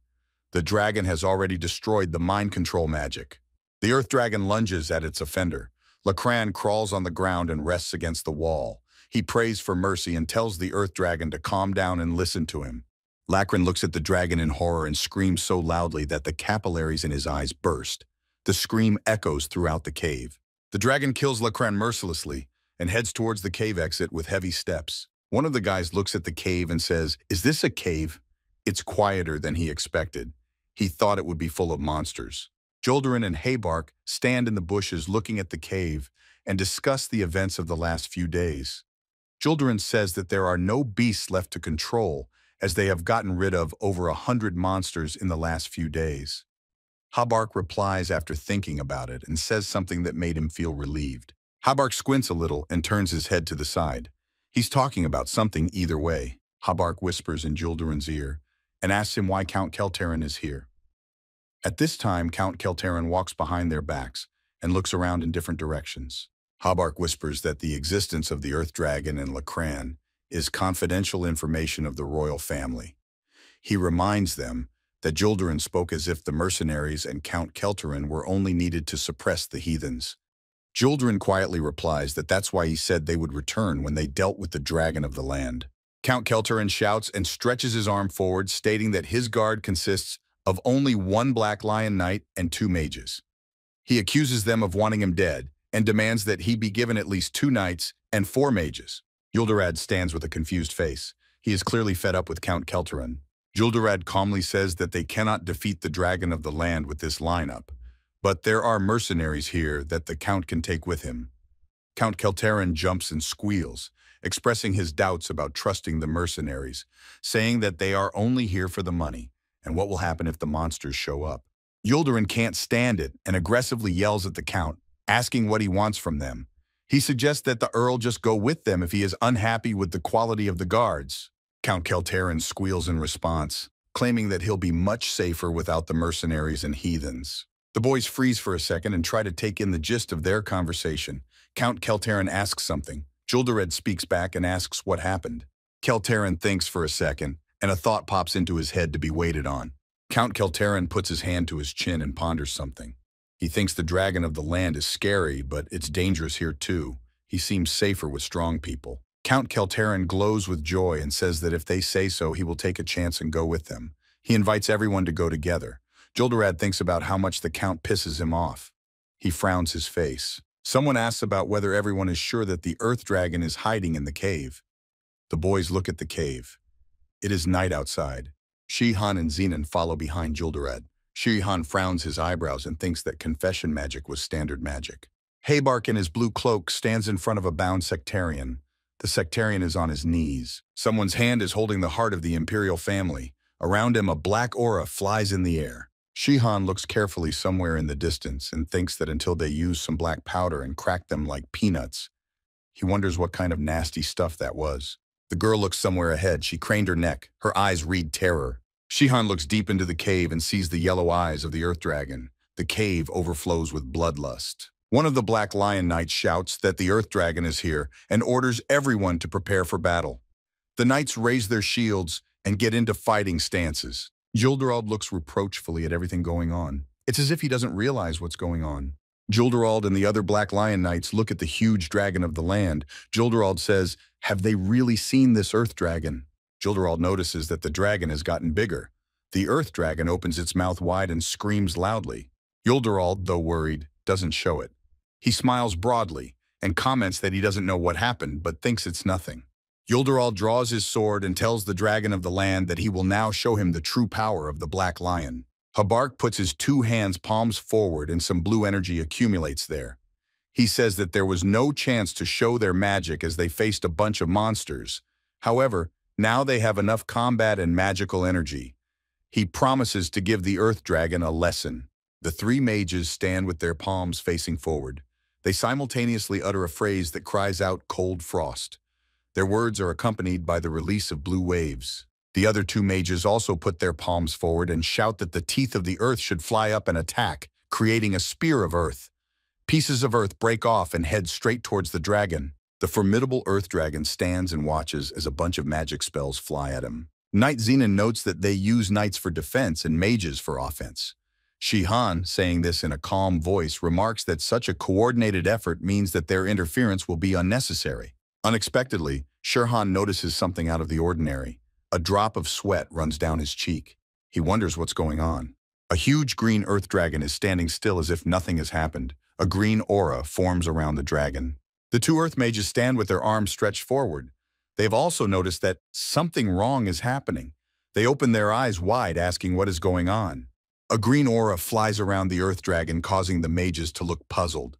The dragon has already destroyed the mind control magic. The earth dragon lunges at its offender. Lakran crawls on the ground and rests against the wall. He prays for mercy and tells the earth dragon to calm down and listen to him. Lakran looks at the dragon in horror and screams so loudly that the capillaries in his eyes burst. The scream echoes throughout the cave. The dragon kills Lakran mercilessly and heads towards the cave exit with heavy steps. One of the guys looks at the cave and says, "Is this a cave?" It's quieter than he expected. He thought it would be full of monsters. Joldarin and Haybark stand in the bushes looking at the cave and discuss the events of the last few days. Juldaran says that there are no beasts left to control, as they have gotten rid of over 100 monsters in the last few days. Habark replies after thinking about it and says something that made him feel relieved. Habark squints a little and turns his head to the side. He's talking about something either way. Habark whispers in Juldaran's ear and asks him why Count Keltarin is here. At this time, Count Keltarin walks behind their backs and looks around in different directions. Habark whispers that the existence of the Earth Dragon in Lakran is confidential information of the royal family. He reminds them that Juldaran spoke as if the mercenaries and Count Keltarin were only needed to suppress the heathens. Juldaran quietly replies that that's why he said they would return when they dealt with the dragon of the land. Count Keltarin shouts and stretches his arm forward, stating that his guard consists of only one Black Lion Knight and 2 mages. He accuses them of wanting him dead and demands that he be given at least 2 knights and 4 mages. Juldarad stands with a confused face. He is clearly fed up with Count Keltarin. Juldarad calmly says that they cannot defeat the dragon of the land with this lineup, but there are mercenaries here that the Count can take with him. Count Keltarin jumps and squeals, expressing his doubts about trusting the mercenaries, saying that they are only here for the money, and what will happen if the monsters show up. Juldaran can't stand it and aggressively yells at the Count, asking what he wants from them. He suggests that the Earl just go with them if he is unhappy with the quality of the guards. Count Keltarin squeals in response, claiming that he'll be much safer without the mercenaries and heathens. The boys freeze for a second and try to take in the gist of their conversation. Count Keltarin asks something. Juldarad speaks back and asks what happened. Keltarin thinks for a second, and a thought pops into his head to be waited on. Count Keltarin puts his hand to his chin and ponders something. He thinks the dragon of the land is scary, but it's dangerous here too. He seems safer with strong people. Count Keltarin glows with joy and says that if they say so, he will take a chance and go with them. He invites everyone to go together. Juldarad thinks about how much the Count pisses him off. He frowns his face. Someone asks about whether everyone is sure that the Earth Dragon is hiding in the cave. The boys look at the cave. It is night outside. Shihan and Zenon follow behind Juldarad. Shihan frowns his eyebrows and thinks that confession magic was standard magic. Habark in his blue cloak stands in front of a bound sectarian. The sectarian is on his knees. Someone's hand is holding the heart of the imperial family. Around him, a black aura flies in the air. Shihan looks carefully somewhere in the distance and thinks that until they use some black powder and crack them like peanuts, he wonders what kind of nasty stuff that was. The girl looks somewhere ahead. She craned her neck. Her eyes read terror. Shihan looks deep into the cave and sees the yellow eyes of the Earth Dragon. The cave overflows with bloodlust. One of the Black Lion Knights shouts that the Earth Dragon is here and orders everyone to prepare for battle. The knights raise their shields and get into fighting stances. Juldarald looks reproachfully at everything going on. It's as if he doesn't realize what's going on. Juldarald and the other Black Lion Knights look at the huge dragon of the land. Juldarald says, "Have they really seen this Earth Dragon?" Juldarald notices that the dragon has gotten bigger. The Earth Dragon opens its mouth wide and screams loudly. Juldarald, though worried, doesn't show it. He smiles broadly and comments that he doesn't know what happened, but thinks it's nothing. Juldarald draws his sword and tells the dragon of the land that he will now show him the true power of the Black Lion. Habark puts his 2 hands palms forward and some blue energy accumulates there. He says that there was no chance to show their magic as they faced a bunch of monsters. However, now they have enough combat and magical energy. He promises to give the Earth Dragon a lesson. The 3 mages stand with their palms facing forward. They simultaneously utter a phrase that cries out cold frost. Their words are accompanied by the release of blue waves. The other 2 mages also put their palms forward and shout that the teeth of the earth should fly up and attack, creating a spear of earth. Pieces of earth break off and head straight towards the dragon. The formidable Earth Dragon stands and watches as a bunch of magic spells fly at him. Knight Zenon notes that they use knights for defense and mages for offense. Shihan, saying this in a calm voice, remarks that such a coordinated effort means that their interference will be unnecessary. Unexpectedly, Shirhan notices something out of the ordinary. A drop of sweat runs down his cheek. He wonders what's going on. A huge green Earth Dragon is standing still as if nothing has happened. A green aura forms around the dragon. The 2 Earth Mages stand with their arms stretched forward. They've also noticed that something wrong is happening. They open their eyes wide, asking what is going on. A green aura flies around the Earth Dragon, causing the mages to look puzzled.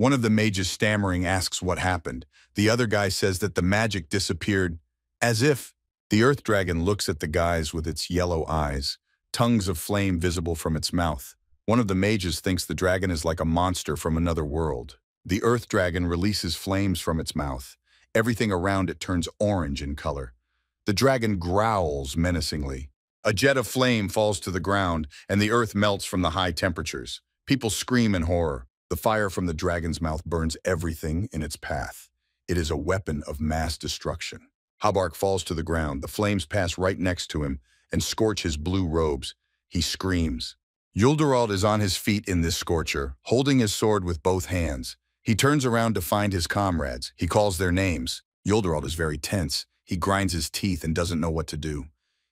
One of the mages stammering asks what happened. The other guy says that the magic disappeared, as if. The earth dragon looks at the guys with its yellow eyes, tongues of flame visible from its mouth. One of the mages thinks the dragon is like a monster from another world. The earth dragon releases flames from its mouth. Everything around it turns orange in color. The dragon growls menacingly. A jet of flame falls to the ground, and the earth melts from the high temperatures. People scream in horror. The fire from the dragon's mouth burns everything in its path. It is a weapon of mass destruction. Habark falls to the ground. The flames pass right next to him and scorch his blue robes. He screams. Yulderald is on his feet in this scorcher, holding his sword with both hands. He turns around to find his comrades. He calls their names. Yulderald is very tense. He grinds his teeth and doesn't know what to do.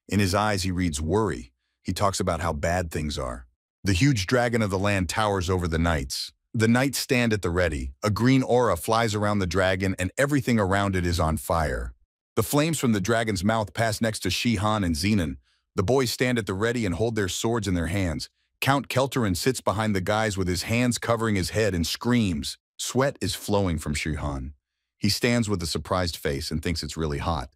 In his eyes, he reads worry. He talks about how bad things are. The huge dragon of the land towers over the knights. The knights stand at the ready. A green aura flies around the dragon, and everything around it is on fire. The flames from the dragon's mouth pass next to Shihan and Zenon. The boys stand at the ready and hold their swords in their hands. Count Kelterin sits behind the guys with his hands covering his head and screams. Sweat is flowing from Shihan. He stands with a surprised face and thinks it's really hot.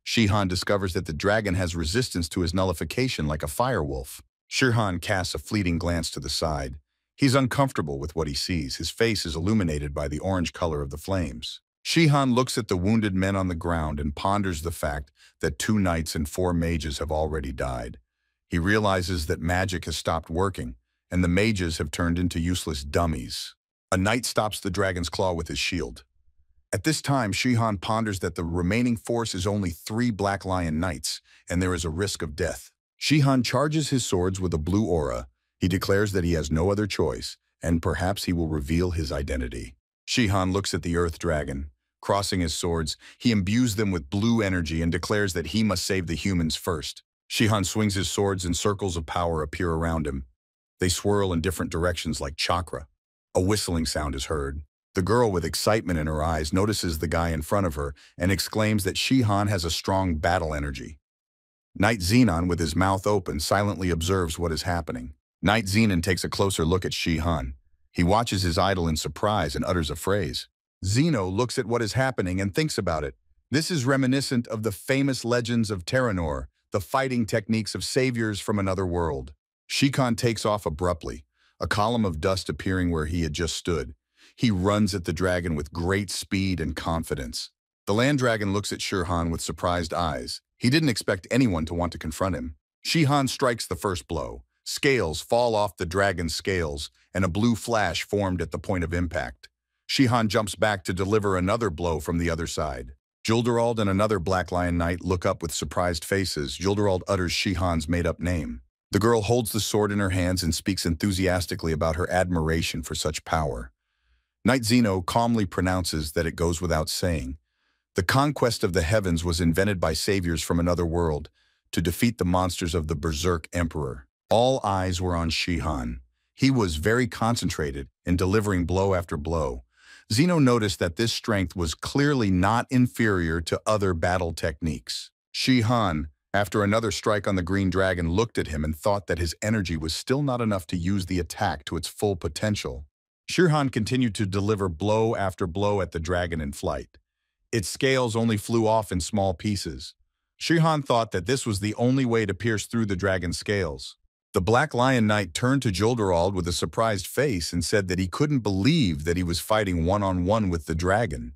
Shihan discovers that the dragon has resistance to his nullification like a firewolf. Shihan casts a fleeting glance to the side. He's uncomfortable with what he sees. His face is illuminated by the orange color of the flames. Shihan looks at the wounded men on the ground and ponders the fact that 2 knights and 4 mages have already died. He realizes that magic has stopped working, and the mages have turned into useless dummies. A knight stops the dragon's claw with his shield. At this time, Shihan ponders that the remaining force is only 3 Black Lion knights, and there is a risk of death. Shihan charges his swords with a blue aura. He declares that he has no other choice, and perhaps he will reveal his identity. Shihan looks at the earth dragon. Crossing his swords, he imbues them with blue energy and declares that he must save the humans first. Shihan swings his swords and circles of power appear around him. They swirl in different directions like chakra. A whistling sound is heard. The girl with excitement in her eyes notices the guy in front of her and exclaims that Shihan has a strong battle energy. Knight Zenon, with his mouth open, silently observes what is happening. Knight Zenon takes a closer look at Shihan. He watches his idol in surprise and utters a phrase. Zeno looks at what is happening and thinks about it. This is reminiscent of the famous legends of Terranor, the fighting techniques of saviors from another world. Shihan takes off abruptly, a column of dust appearing where he had just stood. He runs at the dragon with great speed and confidence. The land dragon looks at Shihan with surprised eyes. He didn't expect anyone to want to confront him. Shihan strikes the first blow. Scales fall off the dragon's scales, and a blue flash formed at the point of impact. Shihan jumps back to deliver another blow from the other side. Julderald and another Black Lion Knight look up with surprised faces. Julderald utters Shihan's made-up name. The girl holds the sword in her hands and speaks enthusiastically about her admiration for such power. Knight Zeno calmly pronounces that it goes without saying. The conquest of the heavens was invented by saviors from another world to defeat the monsters of the Berserk Emperor. All eyes were on Shihan. He was very concentrated in delivering blow after blow. Zeno noticed that this strength was clearly not inferior to other battle techniques. Shihan, after another strike on the green dragon, looked at him and thought that his energy was still not enough to use the attack to its full potential. Shihan continued to deliver blow after blow at the dragon in flight. Its scales only flew off in small pieces. Shihan thought that this was the only way to pierce through the dragon's scales. The Black Lion Knight turned to Julderald with a surprised face and said that he couldn't believe that he was fighting one-on-one with the dragon.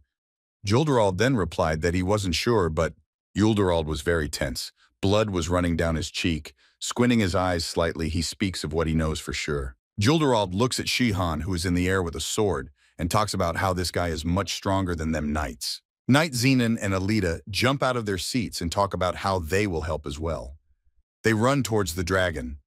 Julderald then replied that he wasn't sure, but Julderald was very tense. Blood was running down his cheek. Squinting his eyes slightly, he speaks of what he knows for sure. Julderald looks at Shihan, who is in the air with a sword, and talks about how this guy is much stronger than them knights. Knight Zenon and Alita jump out of their seats and talk about how they will help as well. They run towards the dragon.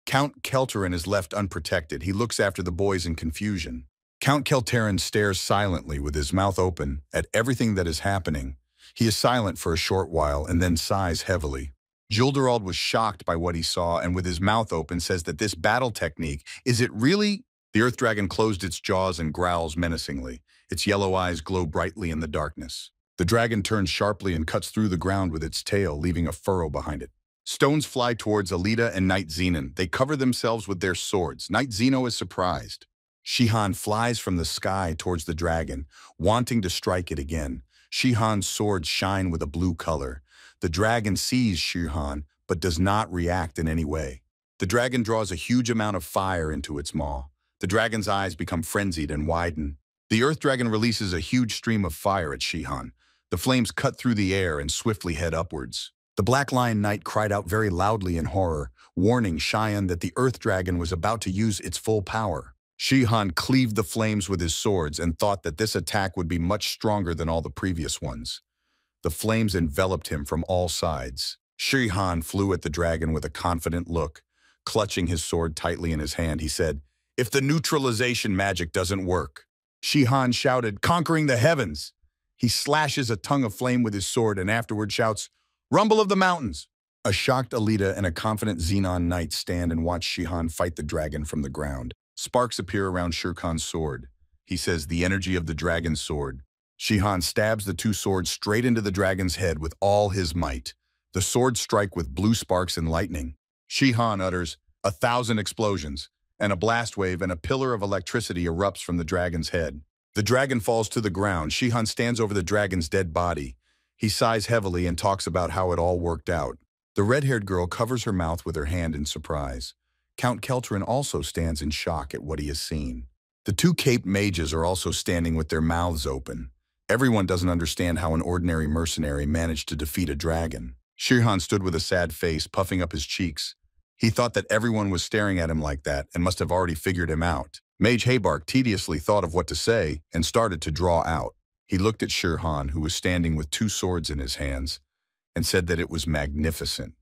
Count Kelterin is left unprotected. He looks after the boys in confusion. Count Kelterin stares silently with his mouth open at everything that is happening. He is silent for a short while and then sighs heavily. Julderald was shocked by what he saw and with his mouth open says that this battle technique, is it really? The earth dragon closed its jaws and growls menacingly. Its yellow eyes glow brightly in the darkness. The dragon turns sharply and cuts through the ground with its tail, leaving a furrow behind it. Stones fly towards Alita and Knight Zenon. They cover themselves with their swords. Knight Zeno is surprised. Shihan flies from the sky towards the dragon, wanting to strike it again. Shihan's swords shine with a blue color. The dragon sees Shihan, but does not react in any way. The dragon draws a huge amount of fire into its maw. The dragon's eyes become frenzied and widen. The earth dragon releases a huge stream of fire at Shihan. The flames cut through the air and swiftly head upwards. The Black Lion Knight cried out very loudly in horror, warning Shihan that the earth dragon was about to use its full power. Shihan cleaved the flames with his swords and thought that this attack would be much stronger than all the previous ones. The flames enveloped him from all sides. Shihan flew at the dragon with a confident look. Clutching his sword tightly in his hand, he said, "If the neutralization magic doesn't work." Shihan shouted, "Conquering the heavens!" He slashes a tongue of flame with his sword and afterward shouts, "Rumble of the mountains!" A shocked Alita and a confident Xenon knight stand and watch Shihan fight the dragon from the ground. Sparks appear around Shirkan's sword. He says, "The energy of the dragon's sword." Shihan stabs the two swords straight into the dragon's head with all his might. The swords strike with blue sparks and lightning. Shihan utters 1,000 explosions, and a blast wave and a pillar of electricity erupts from the dragon's head. The dragon falls to the ground. Shihan stands over the dragon's dead body. He sighs heavily and talks about how it all worked out. The red-haired girl covers her mouth with her hand in surprise. Count Keltrin also stands in shock at what he has seen. The two caped mages are also standing with their mouths open. Everyone doesn't understand how an ordinary mercenary managed to defeat a dragon. Shihan stood with a sad face, puffing up his cheeks. He thought that everyone was staring at him like that and must have already figured him out. Mage Haybark tediously thought of what to say and started to draw out. He looked at Shihan, who was standing with two swords in his hands, and said that it was magnificent,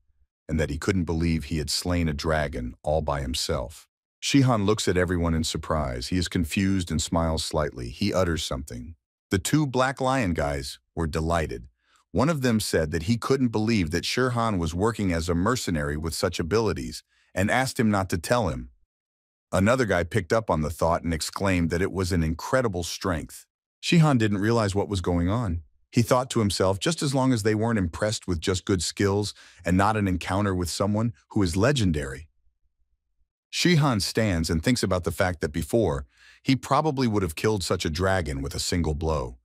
and that he couldn't believe he had slain a dragon all by himself. Shihan looks at everyone in surprise. He is confused and smiles slightly. He utters something. The two Black Lion guys were delighted. One of them said that he couldn't believe that Shihan was working as a mercenary with such abilities and asked him not to tell him. Another guy picked up on the thought and exclaimed that it was an incredible strength. Shihan didn't realize what was going on. He thought to himself, just as long as they weren't impressed with just good skills and not an encounter with someone who is legendary. Shihan stands and thinks about the fact that before, he probably would have killed such a dragon with a single blow.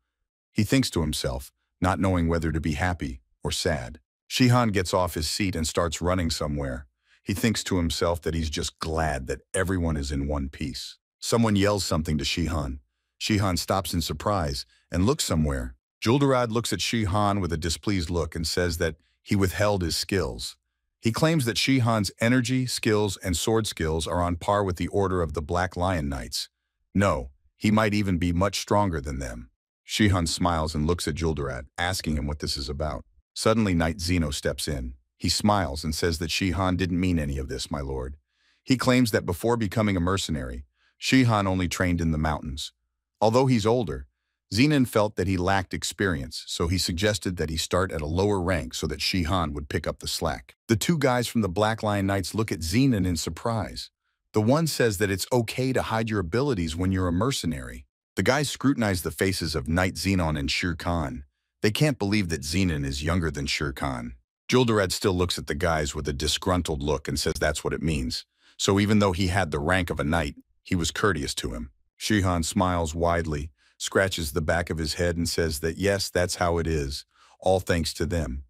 He thinks to himself, not knowing whether to be happy or sad. Shihan gets off his seat and starts running somewhere. He thinks to himself that he's just glad that everyone is in one piece. Someone yells something to Shihan. Shihan stops in surprise and looks somewhere. Juldarad looks at Shihan with a displeased look and says that he withheld his skills. He claims that Shihan's energy, skills, and sword skills are on par with the order of the Black Lion Knights. No, he might even be much stronger than them. Shihan smiles and looks at Juldarad, asking him what this is about. Suddenly, Knight Zeno steps in. He smiles and says that Shihan didn't mean any of this, my lord. He claims that before becoming a mercenary, Shihan only trained in the mountains. Although he's older, Zenon felt that he lacked experience, so he suggested that he start at a lower rank so that Shihan would pick up the slack. The two guys from the Black Lion Knights look at Zenon in surprise. The one says that it's okay to hide your abilities when you're a mercenary. The guys scrutinize the faces of Knight Zenon and Shere Khan. They can't believe that Zenon is younger than Shere Khan. Juldarad still looks at the guys with a disgruntled look and says that's what it means. So even though he had the rank of a knight, he was courteous to him. Shihan smiles widely, scratches the back of his head and says that yes, that's how it is, all thanks to them.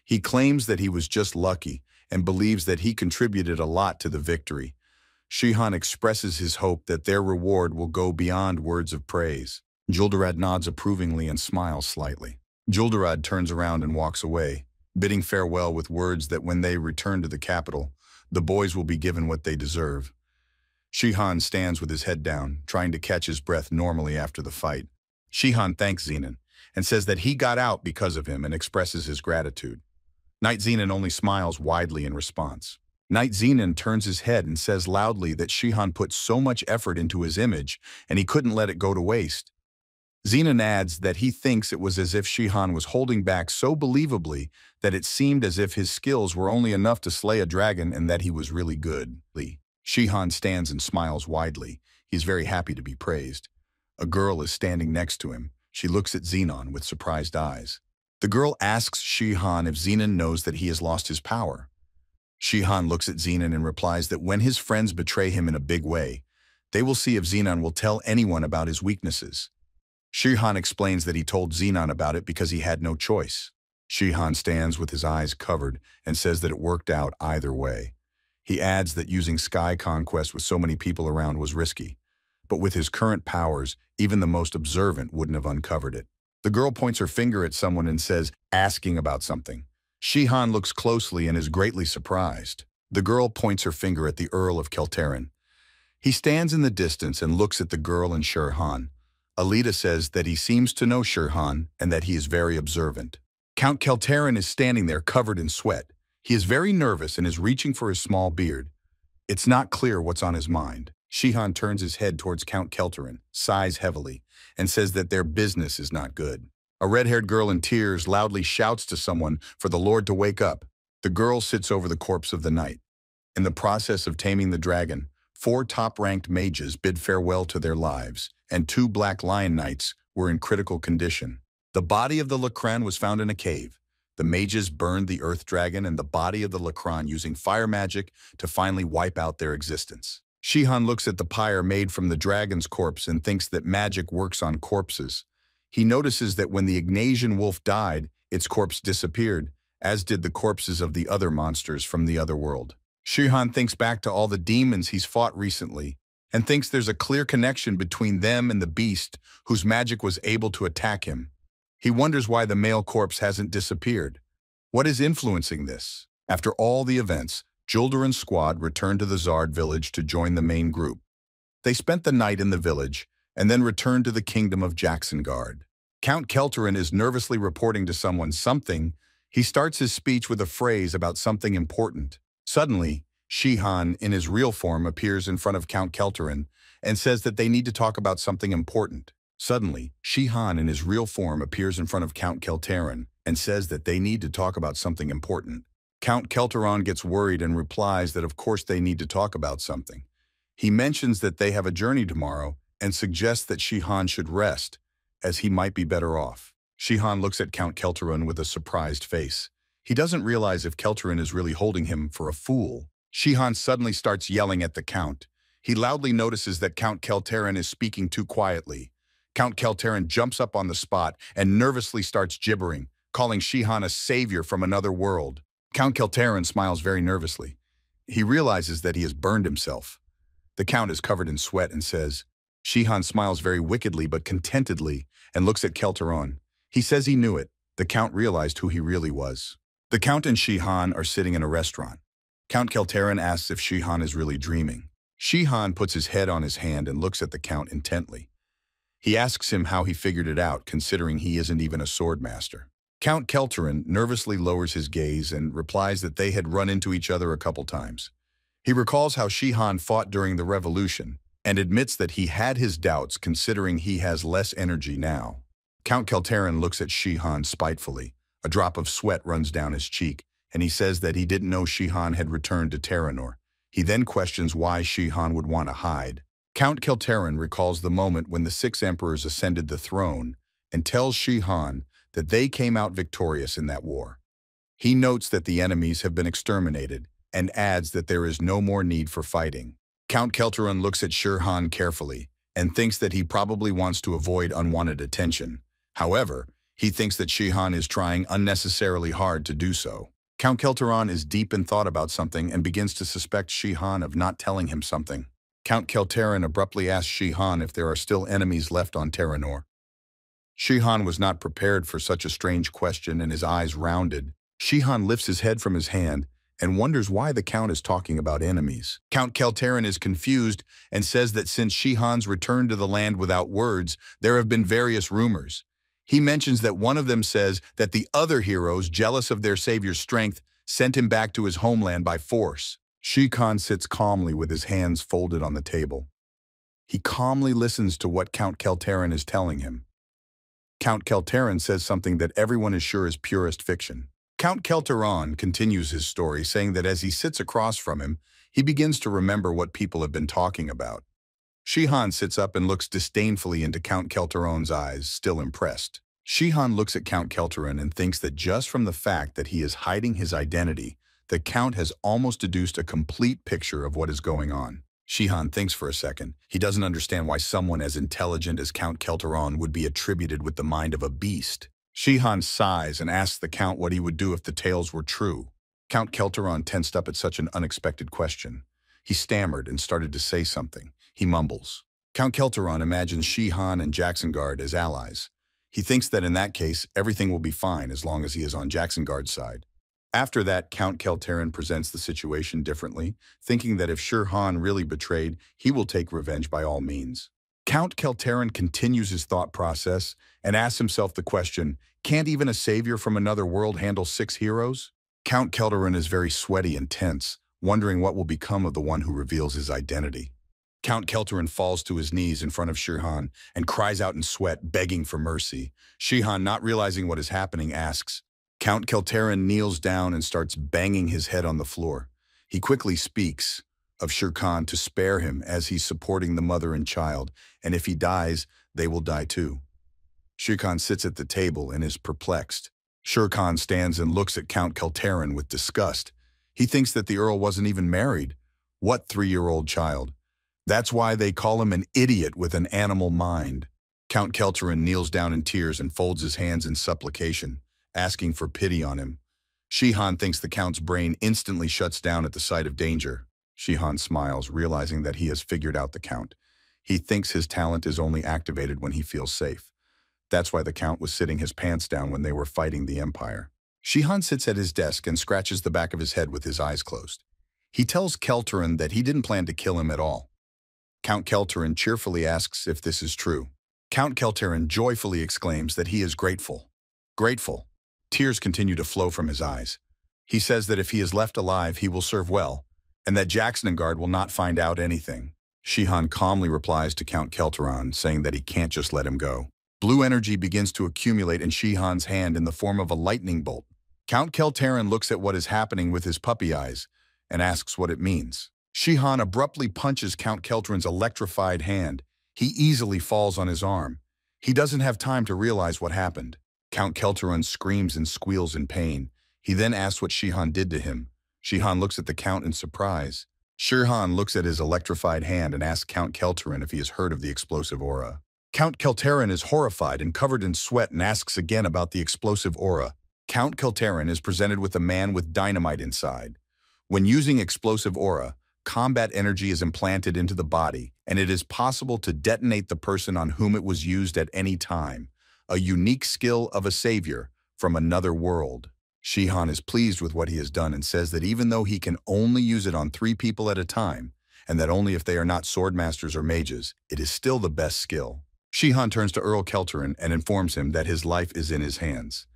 He claims that he was just lucky and believes that he contributed a lot to the victory. Shihan expresses his hope that their reward will go beyond words of praise. Juldarad nods approvingly and smiles slightly. Juldarad turns around and walks away, bidding farewell with words that when they return to the capital, the boys will be given what they deserve. Shihan stands with his head down, trying to catch his breath normally after the fight. Shihan thanks Zenon and says that he got out because of him and expresses his gratitude. Knight Zenon only smiles widely in response. Knight Zenon turns his head and says loudly that Shihan put so much effort into his image and he couldn't let it go to waste. Zenon adds that he thinks it was as if Shihan was holding back so believably that it seemed as if his skills were only enough to slay a dragon and that he was really good. Shihan stands and smiles widely. He is very happy to be praised. A girl is standing next to him. She looks at Zenon with surprised eyes. The girl asks Shihan if Zenon knows that he has lost his power. Shihan looks at Zenon and replies that when his friends betray him in a big way, They will see if Xenon will tell anyone about his weaknesses. Shihan explains that he told Xenon about it because he had no choice. Shihan stands with his eyes covered and says that it worked out either way. He adds that using Sky Conquest with so many people around was risky, but with his current powers, even the most observant wouldn't have uncovered it. The girl points her finger at someone and says, asking about something. Shihan looks closely and is greatly surprised. The girl points her finger at the Earl of Keltarin. He stands in the distance and looks at the girl and Shirhan. Alita says that he seems to know Shirhan and that he is very observant. Count Keltarin is standing there covered in sweat. He is very nervous and is reaching for his small beard. It's not clear what's on his mind. Shihan turns his head towards Count Keltarin, sighs heavily, and says that their business is not good. A red-haired girl in tears loudly shouts to someone for the Lord to wake up. The girl sits over the corpse of the knight. In the process of taming the dragon, 4 top-ranked mages bid farewell to their lives, and 2 Black Lion Knights were in critical condition. The body of the Lacran was found in a cave. The mages burned the earth dragon and the body of the Lacran using fire magic to finally wipe out their existence. Shihan looks at the pyre made from the dragon's corpse and thinks that magic works on corpses. He notices that when the Ignatian wolf died, its corpse disappeared, as did the corpses of the other monsters from the other world. Shihan thinks back to all the demons he's fought recently and thinks there's a clear connection between them and the beast whose magic was able to attack him. He wonders why the male corpse hasn't disappeared. What is influencing this? After all the events, Juldaran's squad returned to the Zard village to join the main group. They spent the night in the village and then returned to the kingdom of Jacksongard. Count Keltarin is nervously reporting to someone something. He starts his speech with a phrase about something important. Suddenly, Shihan, in his real form, appears in front of Count Keltarin and says that they need to talk about something important. Suddenly, Shihan in his real form appears in front of Count Keltarin and says that they need to talk about something important. Count Keltarin gets worried and replies that of course they need to talk about something. He mentions that they have a journey tomorrow and suggests that Shihan should rest, as he might be better off. Shihan looks at Count Keltarin with a surprised face. He doesn't realize if Keltarin is really holding him for a fool. Shihan suddenly starts yelling at the Count. He loudly notices that Count Keltarin is speaking too quietly. Count Keltarin jumps up on the spot and nervously starts gibbering, calling Shihan a savior from another world. Count Keltarin smiles very nervously. He realizes that he has burned himself. The Count is covered in sweat and says, Shihan smiles very wickedly but contentedly and looks at Keltarin. He says he knew it. The Count realized who he really was. The Count and Shihan are sitting in a restaurant. Count Keltarin asks if Shihan is really dreaming. Shihan puts his head on his hand and looks at the Count intently. He asks him how he figured it out, considering he isn't even a sword master. Count Keltarin nervously lowers his gaze and replies that they had run into each other a couple times. He recalls how Shihan fought during the revolution and admits that he had his doubts considering he has less energy now. Count Keltarin looks at Shihan spitefully. A drop of sweat runs down his cheek, and he says that he didn't know Shihan had returned to Terranor. He then questions why Shihan would want to hide. Count Keltarin recalls the moment when the 6 emperors ascended the throne and tells Shihan that they came out victorious in that war. He notes that the enemies have been exterminated and adds that there is no more need for fighting. Count Keltarin looks at Shihan carefully and thinks that he probably wants to avoid unwanted attention. However, he thinks that Shihan is trying unnecessarily hard to do so. Count Keltarin is deep in thought about something and begins to suspect Shihan of not telling him something. Count Keltarin abruptly asks Shihan if there are still enemies left on Terranor. Shihan was not prepared for such a strange question and his eyes rounded. Shihan lifts his head from his hand and wonders why the Count is talking about enemies. Count Keltarin is confused and says that since Shihan's return to the land without words, there have been various rumors. He mentions that one of them says that the other heroes, jealous of their savior's strength, sent him back to his homeland by force. Shihan sits calmly with his hands folded on the table. He calmly listens to what Count Keltarin is telling him. Count Keltarin says something that everyone is sure is purest fiction. Count Keltarin continues his story, saying that as he sits across from him, he begins to remember what people have been talking about. Shihan sits up and looks disdainfully into Count Keltarin's eyes, still impressed. Shihan looks at Count Keltarin and thinks that just from the fact that he is hiding his identity, the Count has almost deduced a complete picture of what is going on. Shihan thinks for a second. He doesn't understand why someone as intelligent as Count Kelteron would be attributed with the mind of a beast. Shihan sighs and asks the Count what he would do if the tales were true. Count Kelteron tensed up at such an unexpected question. He stammered and started to say something. He mumbles. Count Kelteron imagines Shihan and Jacksonguard as allies. He thinks that in that case, everything will be fine as long as he is on Jacksonguard's side. After that, Count Kelteron presents the situation differently, thinking that if Shihan really betrayed, he will take revenge by all means. Count Kelteron continues his thought process and asks himself the question, can't even a savior from another world handle 6 heroes? Count Kelteron is very sweaty and tense, wondering what will become of the one who reveals his identity. Count Kelteron falls to his knees in front of Shihan and cries out in sweat, begging for mercy. Shihan, not realizing what is happening, asks. Count Kelteron kneels down and starts banging his head on the floor. He quickly speaks of Shihan to spare him as he's supporting the mother and child, and if he dies, they will die too. Shihan sits at the table and is perplexed. Shihan stands and looks at Count Kelteron with disgust. He thinks that the Earl wasn't even married. What 3-year-old child? That's why they call him an idiot with an animal mind. Count Kelteron kneels down in tears and folds his hands in supplication, asking for pity on him. Shihan thinks the Count's brain instantly shuts down at the sight of danger. Shihan smiles, realizing that he has figured out the Count. He thinks his talent is only activated when he feels safe. That's why the Count was sitting his pants down when they were fighting the Empire. Shihan sits at his desk and scratches the back of his head with his eyes closed. He tells Kelteron that he didn't plan to kill him at all. Count Kelteron cheerfully asks if this is true. Count Kelteron joyfully exclaims that he is grateful. Grateful. Tears continue to flow from his eyes. He says that if he is left alive, he will serve well, and that Jacksonguard will not find out anything. Shihan calmly replies to Count Kelteron, saying that he can't just let him go. Blue energy begins to accumulate in Shihan's hand in the form of a lightning bolt. Count Kelteron looks at what is happening with his puppy eyes and asks what it means. Shihan abruptly punches Count Kelteron's electrified hand. He easily falls on his arm. He doesn't have time to realize what happened. Count Kelteron screams and squeals in pain. He then asks what Shihan did to him. Shihan looks at the Count in surprise. Shihan looks at his electrified hand and asks Count Kelteron if he has heard of the explosive aura. Count Kelteron is horrified and covered in sweat and asks again about the explosive aura. Count Kelteron is presented with a man with dynamite inside. When using explosive aura, combat energy is implanted into the body, and it is possible to detonate the person on whom it was used at any time, a unique skill of a savior from another world. Shihan is pleased with what he has done and says that even though he can only use it on 3 people at a time, and that only if they are not swordmasters or mages, it is still the best skill. Shihan turns to Earl Kelteron and informs him that his life is in his hands.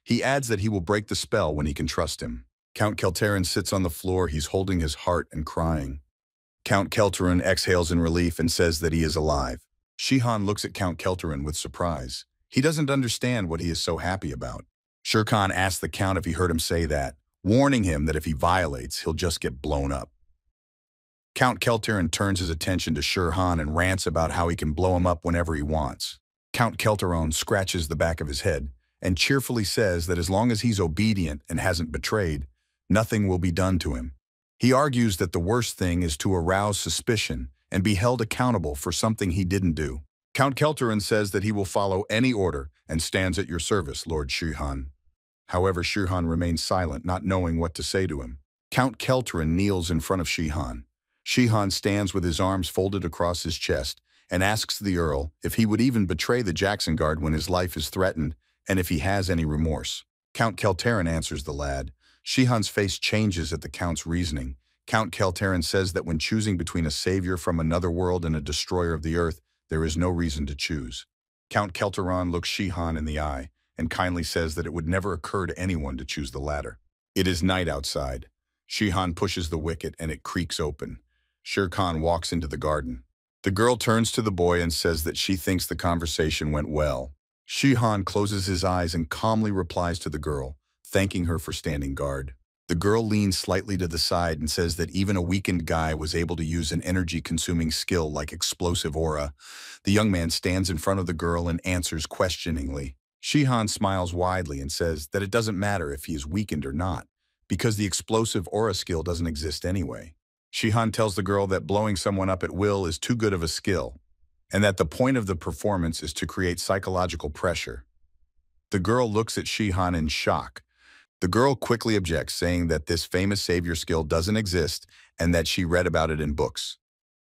He adds that he will break the spell when he can trust him. Count Kelteron sits on the floor, he's holding his heart and crying. Count Kelteron exhales in relief and says that he is alive. Shihan looks at Count Kelteron with surprise. He doesn't understand what he is so happy about. Shihan asks the Count if he heard him say that, warning him that if he violates, he'll just get blown up. Count Kelteron turns his attention to Shihan and rants about how he can blow him up whenever he wants. Count Kelteron scratches the back of his head and cheerfully says that as long as he's obedient and hasn't betrayed, nothing will be done to him. He argues that the worst thing is to arouse suspicion and be held accountable for something he didn't do. Count Kelteron says that he will follow any order and stands at your service, Lord Shihan. However, Shihan remains silent, not knowing what to say to him. Count Kelteron kneels in front of Shihan. Shihan stands with his arms folded across his chest and asks the Earl if he would even betray the Jacksonguard when his life is threatened and if he has any remorse. Count Kelteron answers the lad. Shihan's face changes at the Count's reasoning. Count Kelteron says that when choosing between a savior from another world and a destroyer of the earth, there is no reason to choose. Count Kelteron looks Shihan in the eye and kindly says that it would never occur to anyone to choose the latter. It is night outside. Shihan pushes the wicket and it creaks open. Shihan walks into the garden. The girl turns to the boy and says that she thinks the conversation went well. Shihan closes his eyes and calmly replies to the girl, thanking her for standing guard. The girl leans slightly to the side and says that even a weakened guy was able to use an energy-consuming skill like explosive aura. The young man stands in front of the girl and answers questioningly. Shihan smiles widely and says that it doesn't matter if he is weakened or not, because the explosive aura skill doesn't exist anyway. Shihan tells the girl that blowing someone up at will is too good of a skill, and that the point of the performance is to create psychological pressure. The girl looks at Shihan in shock. The girl quickly objects, saying that this famous savior skill doesn't exist and that she read about it in books.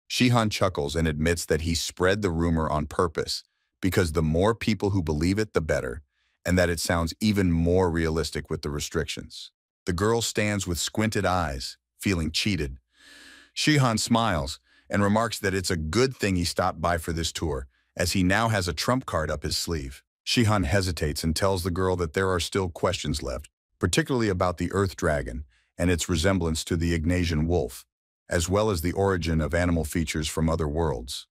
Shihan chuckles and admits that he spread the rumor on purpose, because the more people who believe it, the better, and that it sounds even more realistic with the restrictions. The girl stands with squinted eyes, feeling cheated. Shihan smiles and remarks that it's a good thing he stopped by for this tour, as he now has a trump card up his sleeve. Shihan hesitates and tells the girl that there are still questions left, particularly about the Earth Dragon and its resemblance to the Ignatian wolf, as well as the origin of animal features from other worlds.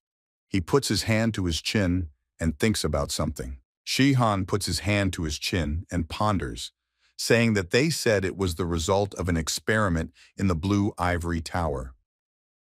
He puts his hand to his chin and thinks about something. Shihan puts his hand to his chin and ponders, saying that they said it was the result of an experiment in the Blue Ivory Tower.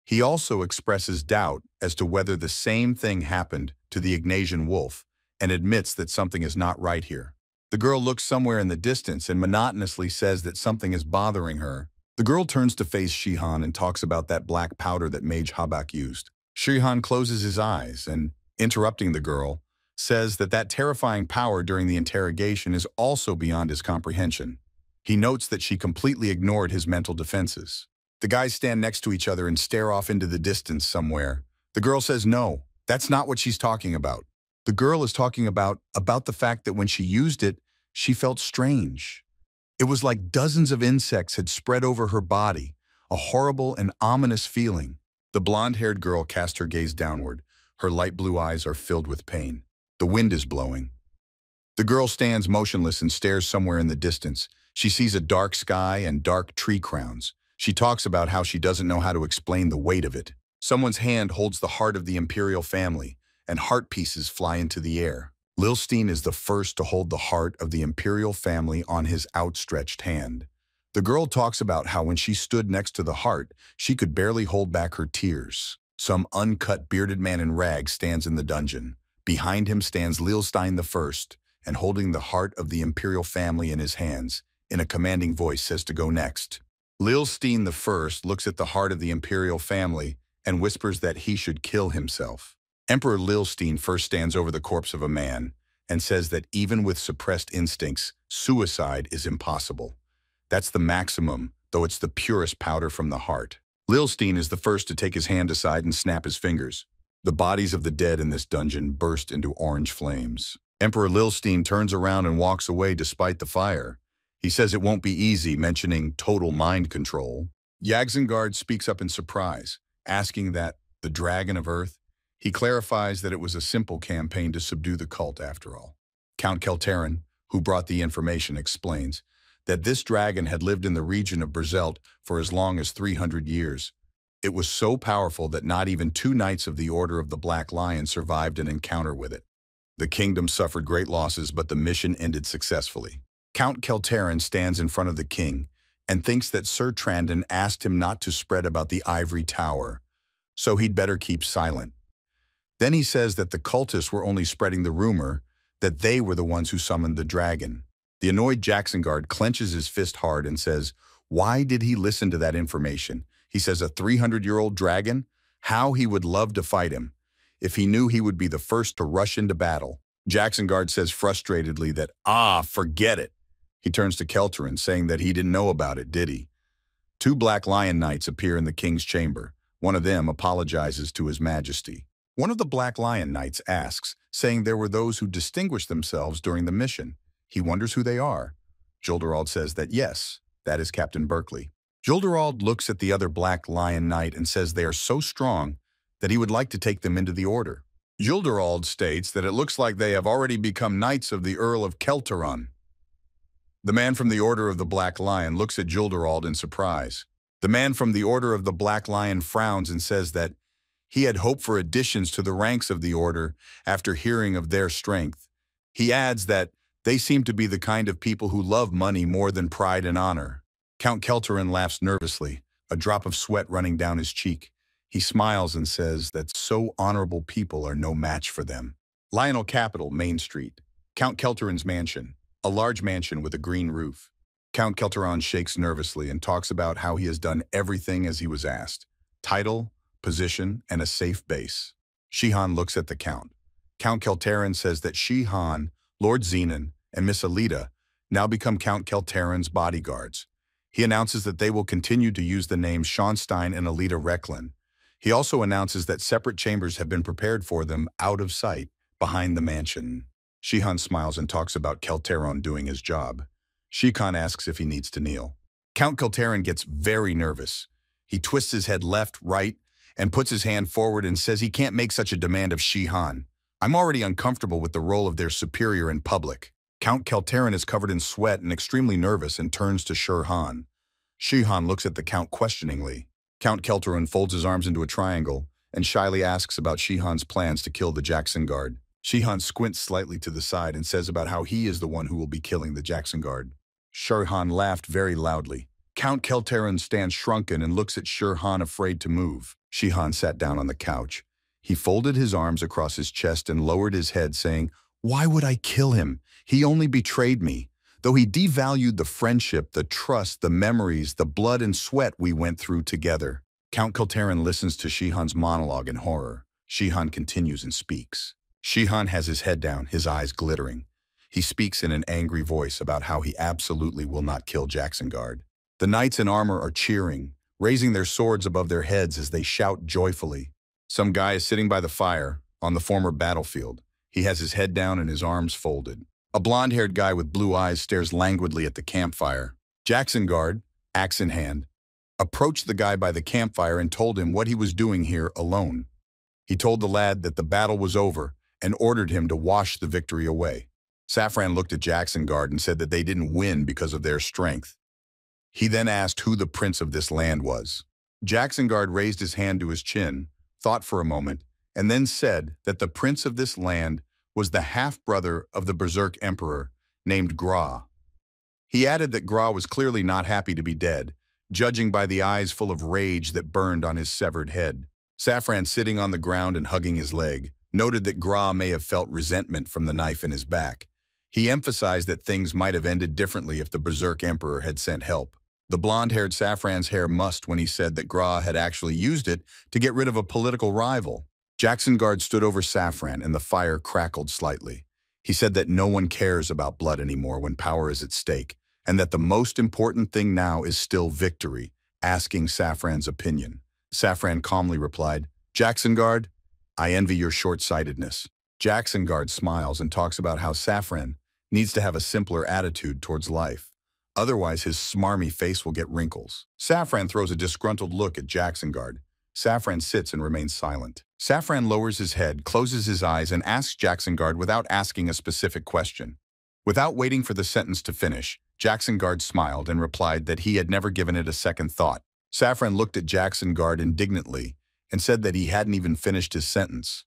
He also expresses doubt as to whether the same thing happened to the Ignatian wolf and admits that something is not right here. The girl looks somewhere in the distance and monotonously says that something is bothering her. The girl turns to face Shihan and talks about that black powder that Mage Habak used. Shihan closes his eyes and, interrupting the girl, says that that terrifying power during the interrogation is also beyond his comprehension. He notes that she completely ignored his mental defenses. The guys stand next to each other and stare off into the distance somewhere. The girl says no, that's not what she's talking about. The girl is talking about the fact that when she used it, she felt strange. It was like dozens of insects had spread over her body, a horrible and ominous feeling. The blonde-haired girl casts her gaze downward. Her light blue eyes are filled with pain. The wind is blowing. The girl stands motionless and stares somewhere in the distance. She sees a dark sky and dark tree crowns. She talks about how she doesn't know how to explain the weight of it. Someone's hand holds the heart of the imperial family, and heart pieces fly into the air. Lilstein is the first to hold the heart of the imperial family on his outstretched hand. The girl talks about how when she stood next to the heart, she could barely hold back her tears. Some uncut bearded man in rags stands in the dungeon. Behind him stands Lilstein the First, and holding the heart of the imperial family in his hands, in a commanding voice says to go next. Lilstein the First looks at the heart of the imperial family and whispers that he should kill himself. Emperor Lilstein first stands over the corpse of a man and says that even with suppressed instincts, suicide is impossible. That's the maximum, though it's the purest powder from the heart. Lilstein is the first to take his hand aside and snap his fingers. The bodies of the dead in this dungeon burst into orange flames. Emperor Lilstein turns around and walks away despite the fire. He says it won't be easy, mentioning total mind control. Yagzengard speaks up in surprise, asking that the Dragon of Earth. He clarifies that it was a simple campaign to subdue the cult after all. Count Keltarin, who brought the information, explains that this dragon had lived in the region of Berzelt for as long as 300 years. It was so powerful that not even 2 knights of the Order of the Black Lion survived an encounter with it. The kingdom suffered great losses, but the mission ended successfully. Count Keltarin stands in front of the king and thinks that Sir Trandon asked him not to spread about the Ivory Tower, so he'd better keep silent. Then he says that the cultists were only spreading the rumor that they were the ones who summoned the dragon. The annoyed Jacksengard clenches his fist hard and says, why did he listen to that information? He says a 300-year-old dragon? How he would love to fight him, if he knew he would be the first to rush into battle. Jacksengard says frustratedly that, forget it. He turns to Keltarin, saying that he didn't know about it, did he? 2 Black Lion Knights appear in the king's chamber. One of them apologizes to his majesty. One of the Black Lion Knights asks, saying there were those who distinguished themselves during the mission. He wonders who they are. Julderald says that yes, that is Captain Berkeley. Julderald looks at the other Black Lion Knight and says they are so strong that he would like to take them into the order. Julderald states that it looks like they have already become knights of the Earl of Keltaron. The man from the Order of the Black Lion looks at Julderald in surprise. The man from the Order of the Black Lion frowns and says that he had hoped for additions to the ranks of the Order after hearing of their strength. He adds that they seem to be the kind of people who love money more than pride and honor. Count Keltarin laughs nervously, a drop of sweat running down his cheek. He smiles and says that so honorable people are no match for them. Lionel Capital, Main Street. Count Keltarin's mansion, a large mansion with a green roof. Count Keltarin shakes nervously and talks about how he has done everything as he was asked. title, position, and a safe base. Shihan looks at the Count. Count Keltarin says that Shihan, Lord Zenon, and Miss Alita now become Count Keltarin's bodyguards. He announces that they will continue to use the names Schonstein and Alita Recklin. He also announces that separate chambers have been prepared for them out of sight, behind the mansion. Shihan smiles and talks about Keltarin doing his job. Shikan asks if he needs to kneel. Count Keltarin gets very nervous. He twists his head left, right, and puts his hand forward and says he can't make such a demand of Shihan. I'm already uncomfortable with the role of their superior in public. Count Keltarin is covered in sweat and extremely nervous and turns to Shirhan. Shihan looks at the Count questioningly. Count Keltarin folds his arms into a triangle and shyly asks about Shihan's plans to kill the Jackson Guard. Shihan squints slightly to the side and says about how he is the one who will be killing the Jackson Guard. Shirhan laughed very loudly. Count Keltarin stands shrunken and looks at Shirhan afraid to move. Shihan sat down on the couch. He folded his arms across his chest and lowered his head, saying, "Why would I kill him? He only betrayed me. Though he devalued the friendship, the trust, the memories, the blood and sweat we went through together." Count Keltarin listens to Shihan's monologue in horror. Shihan continues and speaks. Shihan has his head down, his eyes glittering. He speaks in an angry voice about how he absolutely will not kill Jackson Guard. The knights in armor are cheering, raising their swords above their heads as they shout joyfully. Some guy is sitting by the fire, on the former battlefield. He has his head down and his arms folded. A blonde-haired guy with blue eyes stares languidly at the campfire. Jackson Guard, axe in hand, approached the guy by the campfire and told him what he was doing here alone. He told the lad that the battle was over and ordered him to wash the victory away. Safran looked at Jackson Guard and said that they didn't win because of their strength. He then asked who the prince of this land was. Jackson Guard raised his hand to his chin, thought for a moment, and then said that the prince of this land was the half-brother of the Berserk Emperor named Gra. He added that Gra was clearly not happy to be dead, judging by the eyes full of rage that burned on his severed head. Safran, sitting on the ground and hugging his leg, noted that Gra may have felt resentment from the knife in his back. He emphasized that things might have ended differently if the Berserk Emperor had sent help. The blonde-haired Safran's hair mussed when he said that Gra had actually used it to get rid of a political rival. Jackson Guard stood over Safran and the fire crackled slightly. He said that no one cares about blood anymore when power is at stake, and that the most important thing now is still victory, asking Safran's opinion. Safran calmly replied, "Jackson Guard, I envy your short-sightedness." Jackson Guard smiles and talks about how Safran needs to have a simpler attitude towards life. Otherwise, his smarmy face will get wrinkles. Safran throws a disgruntled look at Jackson Guard. Safran sits and remains silent. Safran lowers his head, closes his eyes, and asks Jackson Guard without asking a specific question. Without waiting for the sentence to finish, Jackson Guard smiled and replied that he had never given it a second thought. Safran looked at Jackson Guard indignantly and said that he hadn't even finished his sentence.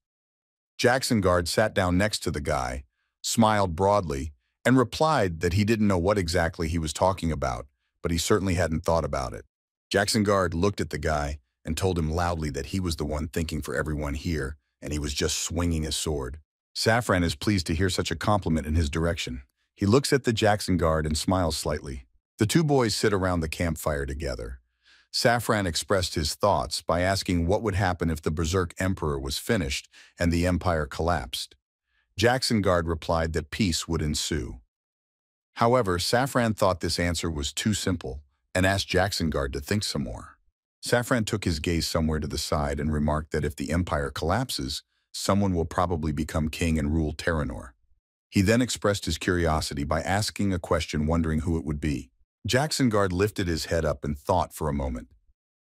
Jackson Guard sat down next to the guy, smiled broadly, and replied that he didn't know what exactly he was talking about, but he certainly hadn't thought about it. Jackson Guard looked at the guy and told him loudly that he was the one thinking for everyone here, and he was just swinging his sword. Safran is pleased to hear such a compliment in his direction. He looks at the Jackson Guard and smiles slightly. The two boys sit around the campfire together. Safran expressed his thoughts by asking what would happen if the Berserk Emperor was finished and the empire collapsed. Jackson Guard replied that peace would ensue. However, Safran thought this answer was too simple and asked Jackson Guard to think some more. Safran took his gaze somewhere to the side and remarked that if the empire collapses, someone will probably become king and rule Terranor. He then expressed his curiosity by asking a question, wondering who it would be. Jackson Guard lifted his head up and thought for a moment.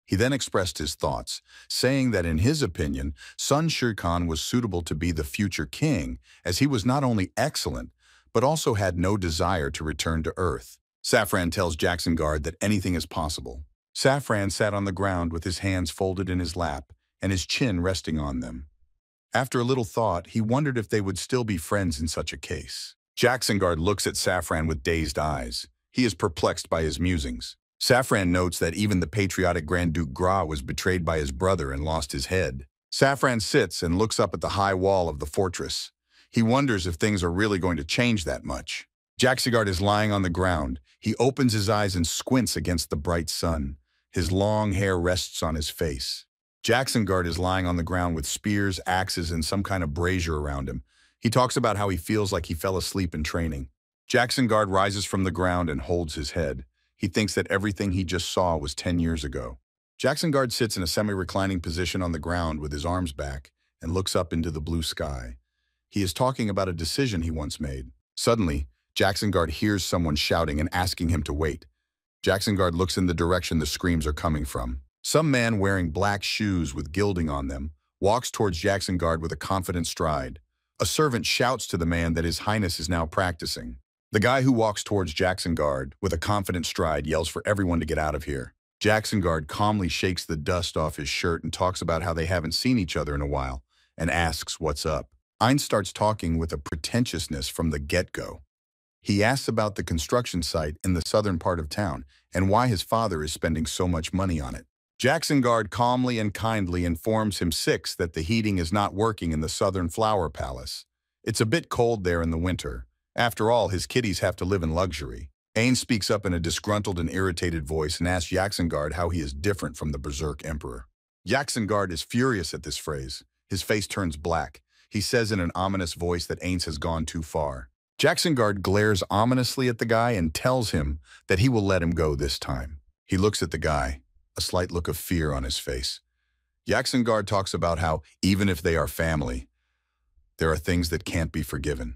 He then expressed his thoughts, saying that in his opinion, Sun Shirkan was suitable to be the future king, as he was not only excellent, but also had no desire to return to Earth. Safran tells Jackson Guard that anything is possible. Safran sat on the ground with his hands folded in his lap and his chin resting on them. After a little thought, he wondered if they would still be friends in such a case. Jackson Guard looks at Safran with dazed eyes. He is perplexed by his musings. Safran notes that even the patriotic Grand Duke Gra was betrayed by his brother and lost his head. Safran sits and looks up at the high wall of the fortress. He wonders if things are really going to change that much. Jackson Guard is lying on the ground. He opens his eyes and squints against the bright sun. His long hair rests on his face. Jacksonguard is lying on the ground with spears, axes, and some kind of brazier around him. He talks about how he feels like he fell asleep in training. Jacksonguard rises from the ground and holds his head. He thinks that everything he just saw was 10 years ago. Jacksonguard sits in a semi-reclining position on the ground with his arms back and looks up into the blue sky. He is talking about a decision he once made. Suddenly, Jacksonguard hears someone shouting and asking him to wait. Jacksonguard looks in the direction the screams are coming from. Some man wearing black shoes with gilding on them walks towards Jacksonguard with a confident stride. A servant shouts to the man that His Highness is now practicing. The guy who walks towards Jacksonguard with a confident stride yells for everyone to get out of here. Jacksonguard calmly shakes the dust off his shirt and talks about how they haven't seen each other in a while and asks what's up. Ein starts talking with a pretentiousness from the get-go. He asks about the construction site in the southern part of town and why his father is spending so much money on it. Jacksonguard calmly and kindly informs him that the heating is not working in the southern flower palace. It's a bit cold there in the winter. After all, his kiddies have to live in luxury. Ain speaks up in a disgruntled and irritated voice and asks Jacksonguard how he is different from the Berserk Emperor. Jacksonguard is furious at this phrase. His face turns black. He says in an ominous voice that Ains has gone too far. Jacksonguard glares ominously at the guy and tells him that he will let him go this time. He looks at the guy, a slight look of fear on his face. Jacksonguard talks about how, even if they are family, there are things that can't be forgiven.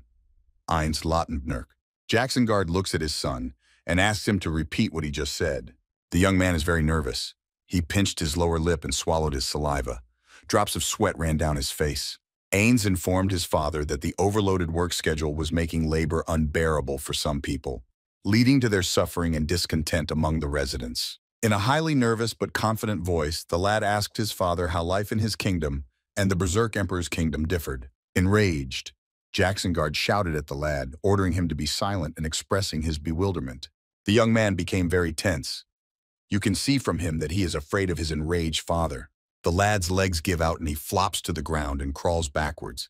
Eins Lottenbnerk. Jacksonguard looks at his son and asks him to repeat what he just said. The young man is very nervous. He pinched his lower lip and swallowed his saliva. Drops of sweat ran down his face. Ains informed his father that the overloaded work schedule was making labor unbearable for some people, leading to their suffering and discontent among the residents. In a highly nervous but confident voice, the lad asked his father how life in his kingdom and the Berserk Emperor's kingdom differed. Enraged, Jacksonguard shouted at the lad, ordering him to be silent and expressing his bewilderment. The young man became very tense. You can see from him that he is afraid of his enraged father. The lad's legs give out and he flops to the ground and crawls backwards.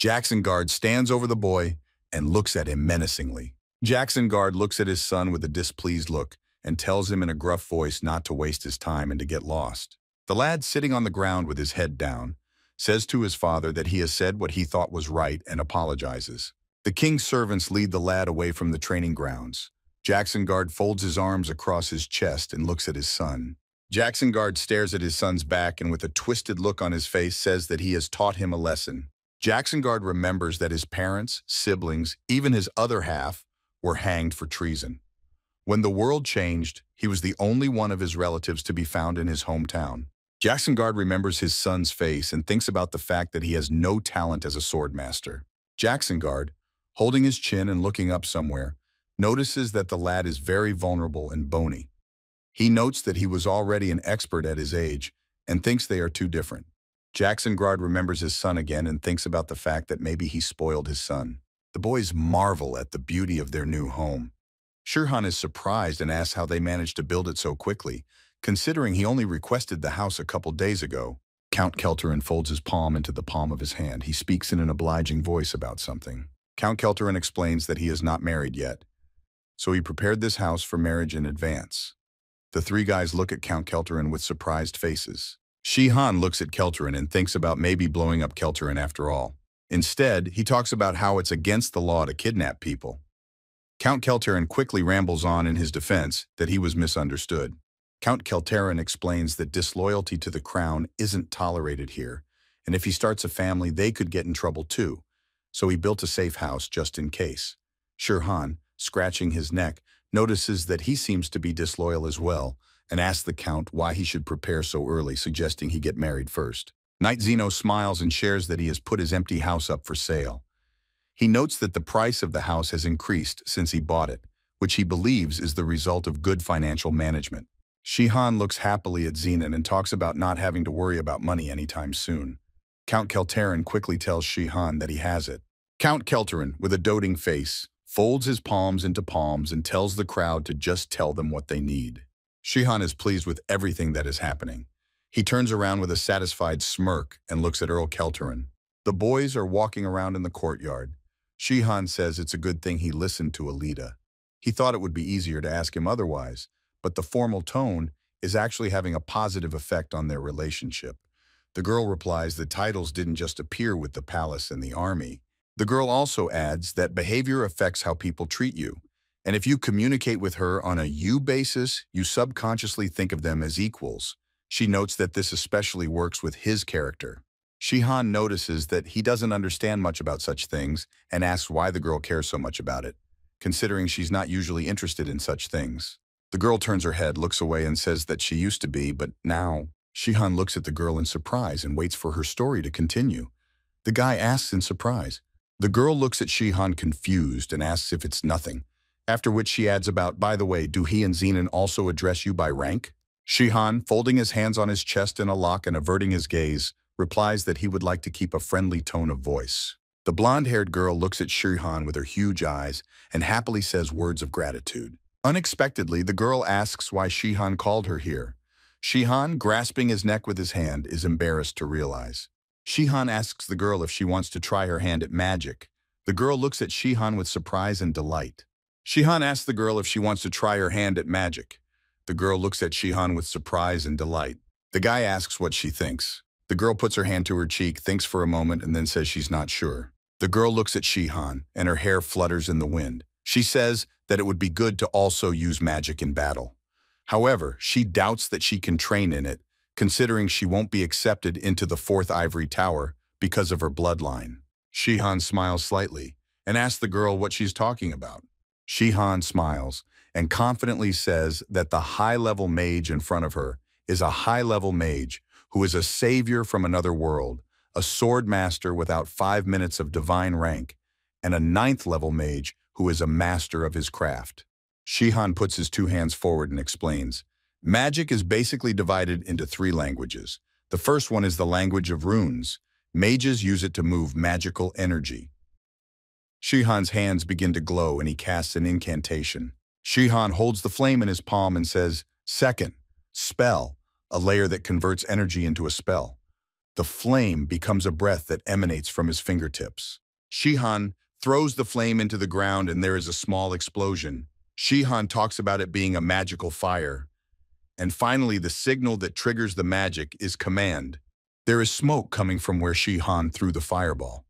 Jacksonguard stands over the boy and looks at him menacingly. Jacksonguard looks at his son with a displeased look and tells him in a gruff voice not to waste his time and to get lost. The lad, sitting on the ground with his head down, says to his father that he has said what he thought was right and apologizes. The king's servants lead the lad away from the training grounds. Jacksonguard folds his arms across his chest and looks at his son. Jacksonguard stares at his son's back and with a twisted look on his face says that he has taught him a lesson. Jacksonguard remembers that his parents, siblings, even his other half, were hanged for treason. When the world changed, he was the only one of his relatives to be found in his hometown. Jacksonguard remembers his son's face and thinks about the fact that he has no talent as a swordmaster. Jacksonguard, holding his chin and looking up somewhere, notices that the lad is very vulnerable and bony. He notes that he was already an expert at his age and thinks they are too different. Jacksonguard remembers his son again and thinks about the fact that maybe he spoiled his son. The boys marvel at the beauty of their new home. Shirhan is surprised and asks how they managed to build it so quickly, considering he only requested the house a couple days ago. Count Kelterin folds his palm into the palm of his hand. He speaks in an obliging voice about something. Count Kelterin explains that he is not married yet, so he prepared this house for marriage in advance. The three guys look at Count Kelterin with surprised faces. Shihan looks at Kelterin and thinks about maybe blowing up Kelterin after all. Instead, he talks about how it's against the law to kidnap people. Count Kelterin quickly rambles on in his defense that he was misunderstood. Count Kelterin explains that disloyalty to the crown isn't tolerated here, and if he starts a family, they could get in trouble too, so he built a safe house just in case. Shirhan, scratching his neck, notices that he seems to be disloyal as well, and asks the Count why he should prepare so early, suggesting he get married first. Knight Zeno smiles and shares that he has put his empty house up for sale. He notes that the price of the house has increased since he bought it, which he believes is the result of good financial management. Shihan looks happily at Zenon and talks about not having to worry about money anytime soon. Count Kelterin quickly tells Shihan that he has it. Count Kelterin, with a doting face, folds his palms into palms and tells the crowd to just tell them what they need. Shihan is pleased with everything that is happening. He turns around with a satisfied smirk and looks at Earl Kelterin. The boys are walking around in the courtyard. Shihan says it's a good thing he listened to Alida. He thought it would be easier to ask him otherwise, but the formal tone is actually having a positive effect on their relationship. The girl replies the titles didn't just appear with the palace and the army. The girl also adds that behavior affects how people treat you. And if you communicate with her on a you basis, you subconsciously think of them as equals. She notes that this especially works with his character. Shihan notices that he doesn't understand much about such things and asks why the girl cares so much about it, considering she's not usually interested in such things. The girl turns her head, looks away, and says that she used to be, but now. Shihan looks at the girl in surprise and waits for her story to continue. The guy asks in surprise. The girl looks at Shihan confused and asks if it's nothing, after which she adds about, by the way, do he and Zenon also address you by rank? Shihan, folding his hands on his chest in a lock and averting his gaze, replies that he would like to keep a friendly tone of voice. The blonde-haired girl looks at Shihan with her huge eyes and happily says words of gratitude. Unexpectedly, the girl asks why Shihan called her here. Shihan, grasping his neck with his hand, is embarrassed to realize. Shihan asks the girl if she wants to try her hand at magic. The girl looks at Shihan with surprise and delight. Shihan asks the girl if she wants to try her hand at magic. The girl looks at Shihan with surprise and delight. The guy asks what she thinks. The girl puts her hand to her cheek, thinks for a moment, and then says she's not sure. The girl looks at Shihan, and her hair flutters in the wind. She says that it would be good to also use magic in battle. However, she doubts that she can train in it, considering she won't be accepted into the 4th Ivory Tower because of her bloodline. Shihan smiles slightly and asks the girl what she's talking about. Shihan smiles and confidently says that the high-level mage in front of her is a high-level mage who is a savior from another world, a sword master without 5 minutes of divine rank, and a 9th-level mage who is a master of his craft. Shihan puts his 2 hands forward and explains, magic is basically divided into 3 languages. The first one is the language of runes. Mages use it to move magical energy. Shihan's hands begin to glow and he casts an incantation. Shihan holds the flame in his palm and says, second, spell, a layer that converts energy into a spell. The flame becomes a breath that emanates from his fingertips. Shihan throws the flame into the ground and there is a small explosion. Shihan talks about it being a magical fire. And finally, the signal that triggers the magic is command. There is smoke coming from where Shihan threw the fireball.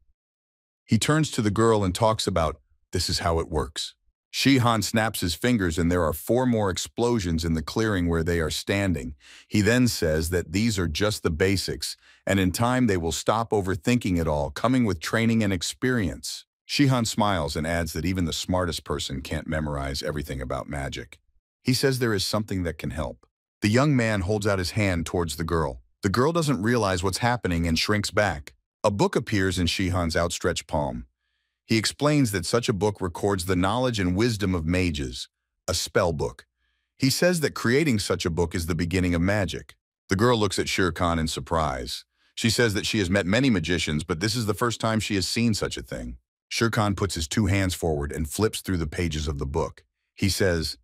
He turns to the girl and talks about, this is how it works. Shihan snaps his fingers and there are 4 more explosions in the clearing where they are standing. He then says that these are just the basics, and in time they will stop overthinking it all, coming with training and experience. Shihan smiles and adds that even the smartest person can't memorize everything about magic. He says there is something that can help. The young man holds out his hand towards the girl. The girl doesn't realize what's happening and shrinks back. A book appears in Shihan's outstretched palm. He explains that such a book records the knowledge and wisdom of mages, a spell book. He says that creating such a book is the beginning of magic. The girl looks at Shere Khan in surprise. She says that she has met many magicians, but this is the first time she has seen such a thing. Shere Khan puts his 2 hands forward and flips through the pages of the book. He says,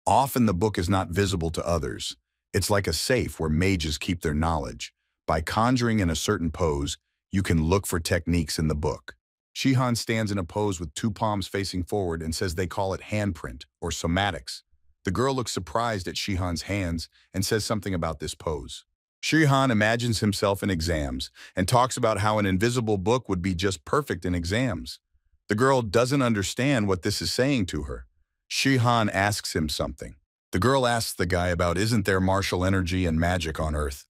often the book is not visible to others. It's like a safe where mages keep their knowledge. By conjuring in a certain pose, you can look for techniques in the book. Shihan stands in a pose with 2 palms facing forward and says they call it handprint or somatics. The girl looks surprised at Shihan's hands and says something about this pose. Shihan imagines himself in exams and talks about how an invisible book would be just perfect in exams. The girl doesn't understand what this is saying to her. Shihan asks him something. The girl asks the guy about isn't there martial energy and magic on Earth.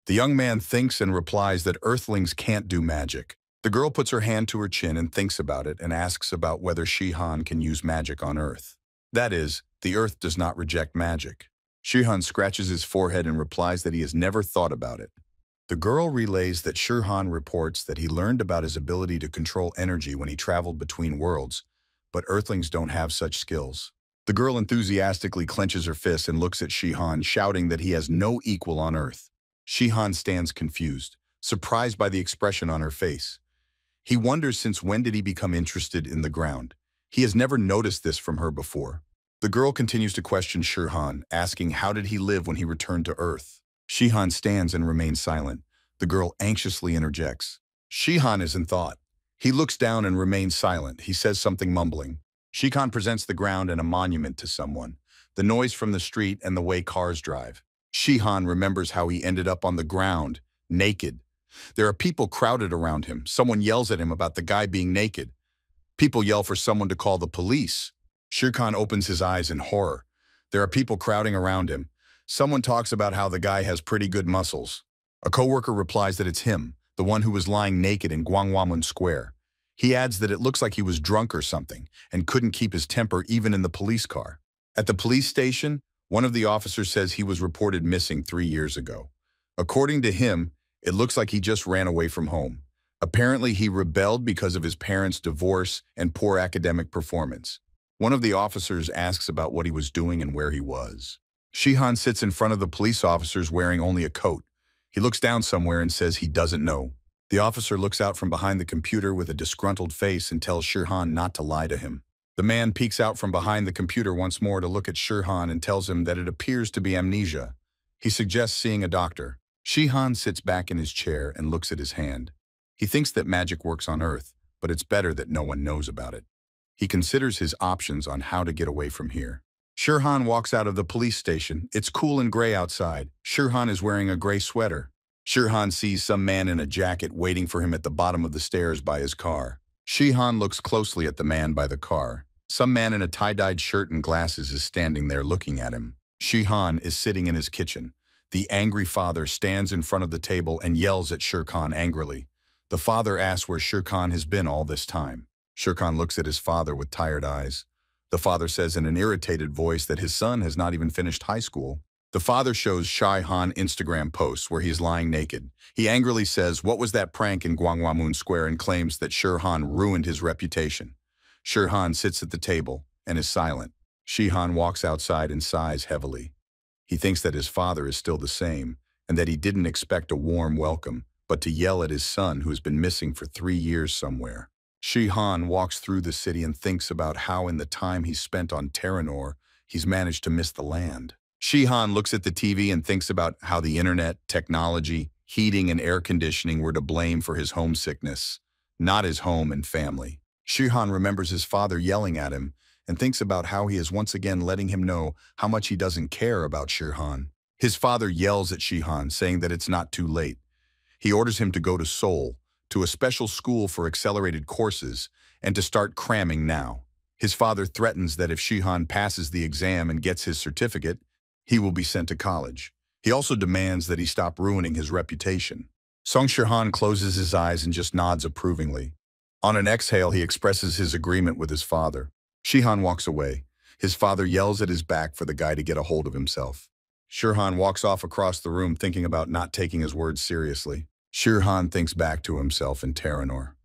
The young man thinks and replies that Earthlings can't do magic. The girl puts her hand to her chin and thinks about it and asks about whether Shihan can use magic on Earth. That is, the Earth does not reject magic. Shihan scratches his forehead and replies that he has never thought about it. The girl relays that Shihan reports that he learned about his ability to control energy when he traveled between worlds, but Earthlings don't have such skills. The girl enthusiastically clenches her fists and looks at Shihan, shouting that he has no equal on Earth. Shihan stands confused, surprised by the expression on her face. He wonders since when did he become interested in the ground. He has never noticed this from her before. The girl continues to question Shihan, asking how did he live when he returned to Earth. Shihan stands and remains silent. The girl anxiously interjects. Shihan is in thought. He looks down and remains silent. He says something mumbling. Shihan presents the ground and a monument to someone, the noise from the street and the way cars drive. Shihan remembers how he ended up on the ground, naked. There are people crowded around him. Someone yells at him about the guy being naked. People yell for someone to call the police. Shirkan opens his eyes in horror. There are people crowding around him. Someone talks about how the guy has pretty good muscles. A coworker replies that it's him, the one who was lying naked in Gwanghwamun Square. He adds that it looks like he was drunk or something and couldn't keep his temper even in the police car. At the police station, one of the officers says he was reported missing 3 years ago. According to him, it looks like he just ran away from home. Apparently, he rebelled because of his parents' divorce and poor academic performance. One of the officers asks about what he was doing and where he was. Shihan sits in front of the police officers wearing only a coat. He looks down somewhere and says he doesn't know. The officer looks out from behind the computer with a disgruntled face and tells Shihan not to lie to him. The man peeks out from behind the computer once more to look at Shihan and tells him that it appears to be amnesia. He suggests seeing a doctor. Shihan sits back in his chair and looks at his hand. He thinks that magic works on Earth, but it's better that no one knows about it. He considers his options on how to get away from here. Shirhan walks out of the police station. It's cool and gray outside. Shirhan is wearing a gray sweater. Shirhan sees some man in a jacket waiting for him at the bottom of the stairs by his car. Shihan looks closely at the man by the car. Some man in a tie-dyed shirt and glasses is standing there looking at him. Shihan is sitting in his kitchen. The angry father stands in front of the table and yells at Shirkan angrily. The father asks where Shirkan has been all this time. Shirkan looks at his father with tired eyes. The father says in an irritated voice that his son has not even finished high school. The father shows Shihan Instagram posts where he is lying naked. He angrily says, "What was that prank in Gwanghwamun Square?" and claims that Shirhan ruined his reputation. Shirhan sits at the table and is silent. Shihan walks outside and sighs heavily. He thinks that his father is still the same and that he didn't expect a warm welcome, but to yell at his son who has been missing for 3 years somewhere. Shihan walks through the city and thinks about how in the time he's spent on Terranor, he's managed to miss the land. Shihan looks at the TV and thinks about how the internet, technology, heating and air conditioning were to blame for his homesickness, not his home and family. Shihan remembers his father yelling at him and thinks about how he is once again letting him know how much he doesn't care about Shihan. His father yells at Shihan, saying that it's not too late. He orders him to go to Seoul, to a special school for accelerated courses, and to start cramming now. His father threatens that if Shihan passes the exam and gets his certificate, he will be sent to college. He also demands that he stop ruining his reputation. Song Shihan closes his eyes and just nods approvingly. On an exhale, he expresses his agreement with his father. Shihan walks away. His father yells at his back for the guy to get a hold of himself. Shihan walks off across the room thinking about not taking his words seriously. Shihan thinks back to himself in Terranor.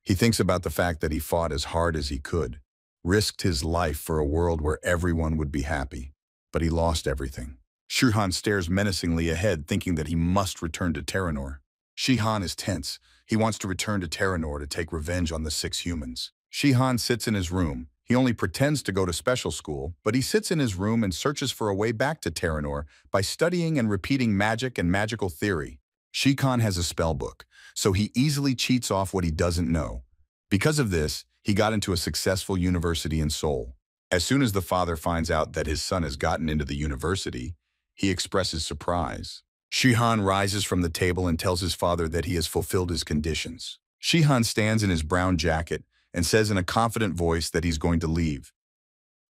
He thinks about the fact that he fought as hard as he could, risked his life for a world where everyone would be happy, but he lost everything. Shihan stares menacingly ahead, thinking that he must return to Terranor. Shihan is tense. He wants to return to Terranor to take revenge on the 6 humans. Shihan sits in his room. He only pretends to go to special school, but he sits in his room and searches for a way back to Terranor by studying and repeating magic and magical theory. Shihan has a spell book, so he easily cheats off what he doesn't know. Because of this, he got into a successful university in Seoul. As soon as the father finds out that his son has gotten into the university, he expresses surprise. Shihan rises from the table and tells his father that he has fulfilled his conditions. Shihan stands in his brown jacket and says in a confident voice that he's going to leave.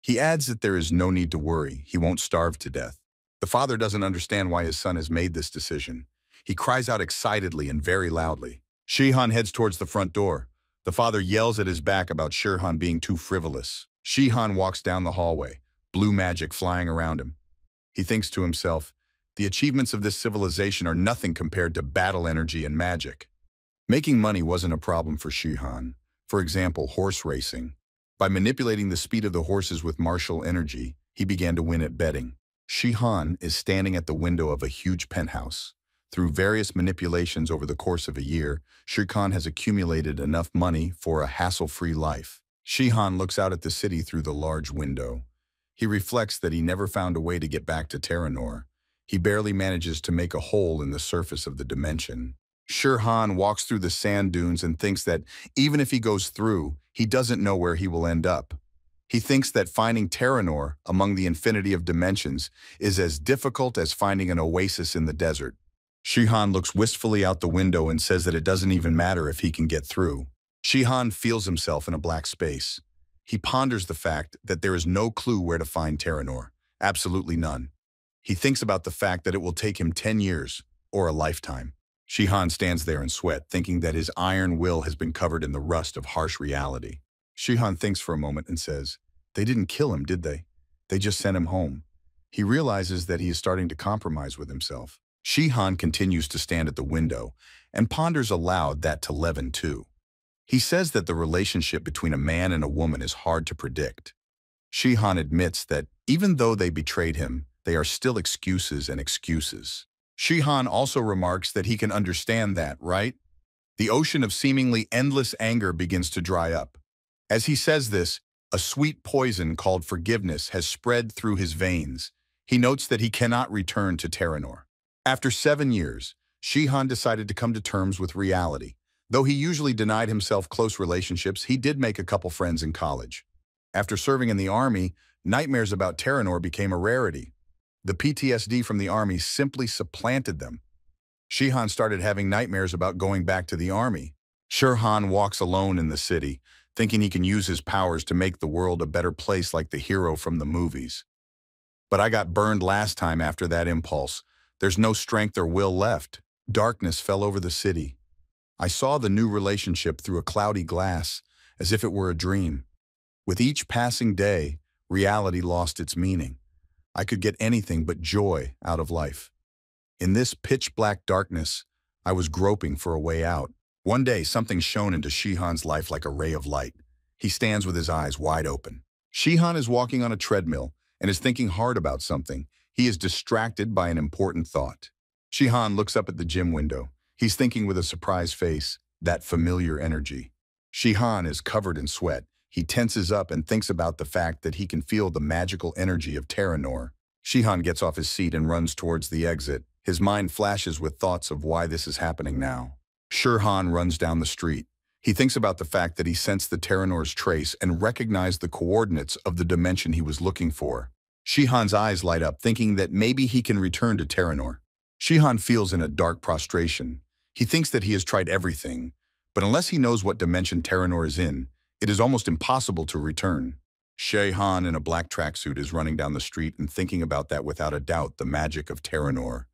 He adds that there is no need to worry, he won't starve to death. The father doesn't understand why his son has made this decision. He cries out excitedly and very loudly. Shihan heads towards the front door. The father yells at his back about Shihan being too frivolous. Shihan walks down the hallway, blue magic flying around him. He thinks to himself, the achievements of this civilization are nothing compared to battle energy and magic. Making money wasn't a problem for Shihan. For example, horse racing. By manipulating the speed of the horses with martial energy, he began to win at betting. Shihan is standing at the window of a huge penthouse. Through various manipulations over the course of a year, Shihan has accumulated enough money for a hassle-free life. Shihan looks out at the city through the large window. He reflects that he never found a way to get back to Terranor. He barely manages to make a hole in the surface of the dimension. Shihan walks through the sand dunes and thinks that even if he goes through, he doesn't know where he will end up. He thinks that finding Terranor among the infinity of dimensions is as difficult as finding an oasis in the desert. Shihan looks wistfully out the window and says that it doesn't even matter if he can get through. Shihan feels himself in a black space. He ponders the fact that there is no clue where to find Terranor. Absolutely none. He thinks about the fact that it will take him 10 years, or a lifetime. Shihan stands there in sweat, thinking that his iron will has been covered in the rust of harsh reality. Shihan thinks for a moment and says, "They didn't kill him, did they? They just sent him home." He realizes that he is starting to compromise with himself. Shihan continues to stand at the window and ponders aloud that to Levin too. He says that the relationship between a man and a woman is hard to predict. Shihan admits that even though they betrayed him, they are still excuses and excuses. Shihan also remarks that he can understand that, right? The ocean of seemingly endless anger begins to dry up. As he says this, a sweet poison called forgiveness has spread through his veins. He notes that he cannot return to Terranor. After 7 years, Shihan decided to come to terms with reality. Though he usually denied himself close relationships, he did make a couple friends in college. After serving in the army, nightmares about Terranor became a rarity. The PTSD from the army simply supplanted them. Shihan started having nightmares about going back to the army. Shihan walks alone in the city, thinking he can use his powers to make the world a better place like the hero from the movies. But I got burned last time after that impulse. There's no strength or will left. Darkness fell over the city. I saw the new relationship through a cloudy glass, as if it were a dream. With each passing day, reality lost its meaning. I could get anything but joy out of life. In this pitch-black darkness, I was groping for a way out. One day, something shone into Shihan's life like a ray of light. He stands with his eyes wide open. Shihan is walking on a treadmill and is thinking hard about something. He is distracted by an important thought. Shihan looks up at the gym window. He's thinking with a surprised face, that familiar energy. Shihan is covered in sweat. He tenses up and thinks about the fact that he can feel the magical energy of Terranor. Shihan gets off his seat and runs towards the exit. His mind flashes with thoughts of why this is happening now. Shihan runs down the street. He thinks about the fact that he sensed the Terranor's trace and recognized the coordinates of the dimension he was looking for. Shihan's eyes light up, thinking that maybe he can return to Terranor. Shihan feels in a dark prostration. He thinks that he has tried everything, but unless he knows what dimension Terranor is in, it is almost impossible to return. Shihan in a black tracksuit is running down the street and thinking about that without a doubt, the magic of Terranor.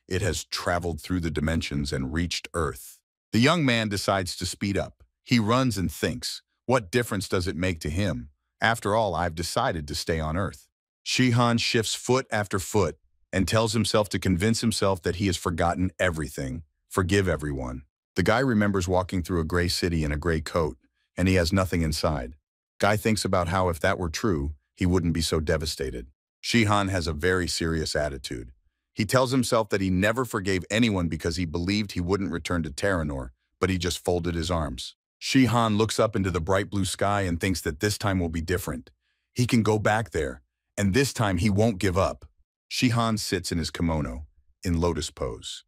It has traveled through the dimensions and reached Earth. The young man decides to speed up. He runs and thinks, what difference does it make to him? After all, I've decided to stay on Earth. Shihan shifts foot after foot and tells himself to convince himself that he has forgotten everything. Forgive everyone. The guy remembers walking through a gray city in a gray coat, and he has nothing inside. Guy thinks about how if that were true, he wouldn't be so devastated. Shihan has a very serious attitude. He tells himself that he never forgave anyone because he believed he wouldn't return to Terranor, but he just folded his arms. Shihan looks up into the bright blue sky and thinks that this time will be different. He can go back there, and this time he won't give up. Shihan sits in his kimono, in lotus pose.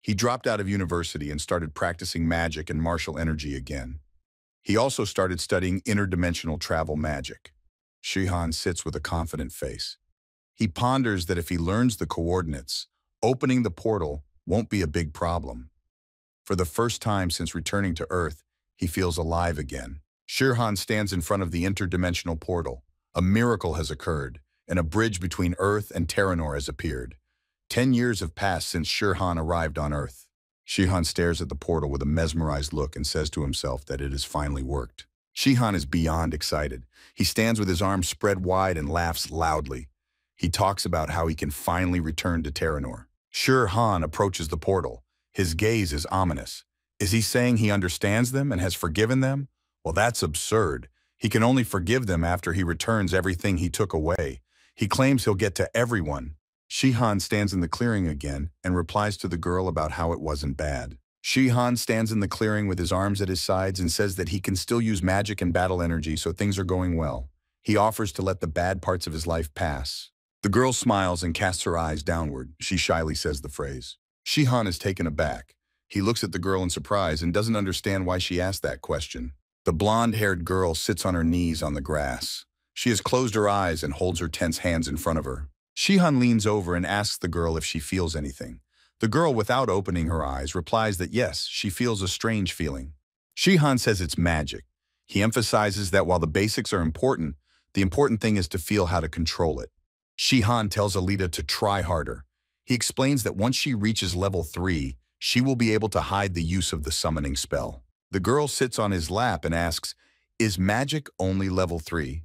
He dropped out of university and started practicing magic and martial energy again. He also started studying interdimensional travel magic. Shihan sits with a confident face. He ponders that if he learns the coordinates, opening the portal won't be a big problem. For the first time since returning to Earth, he feels alive again. Shihan stands in front of the interdimensional portal. A miracle has occurred, and a bridge between Earth and Terranor has appeared. 10 years have passed since Shihan arrived on Earth. Shihan stares at the portal with a mesmerized look and says to himself that it has finally worked. Shihan is beyond excited. He stands with his arms spread wide and laughs loudly. He talks about how he can finally return to Terranor. Shihan approaches the portal. His gaze is ominous. Is he saying he understands them and has forgiven them? Well, that's absurd. He can only forgive them after he returns everything he took away. He claims he'll get to everyone. Shihan stands in the clearing again and replies to the girl about how it wasn't bad. Shihan stands in the clearing with his arms at his sides and says that he can still use magic and battle energy, so things are going well. He offers to let the bad parts of his life pass. The girl smiles and casts her eyes downward. She shyly says the phrase. Shihan is taken aback. He looks at the girl in surprise and doesn't understand why she asked that question. The blonde-haired girl sits on her knees on the grass. She has closed her eyes and holds her tense hands in front of her. Shihan leans over and asks the girl if she feels anything. The girl, without opening her eyes, replies that yes, she feels a strange feeling. Shihan says it's magic. He emphasizes that while the basics are important, the important thing is to feel how to control it. Shihan tells Alita to try harder. He explains that once she reaches level 3, she will be able to hide the use of the summoning spell. The girl sits on his lap and asks, "Is magic only level 3?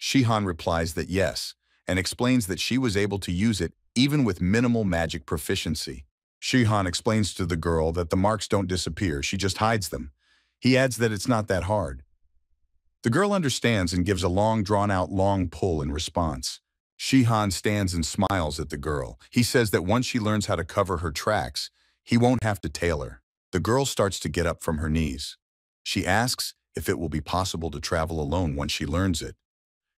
Shihan replies that yes, and explains that she was able to use it even with minimal magic proficiency. Shihan explains to the girl that the marks don't disappear, she just hides them. He adds that it's not that hard. The girl understands and gives a long, drawn-out long pull in response. Shihan stands and smiles at the girl. He says that once she learns how to cover her tracks, he won't have to tail her. The girl starts to get up from her knees. She asks if it will be possible to travel alone once she learns it.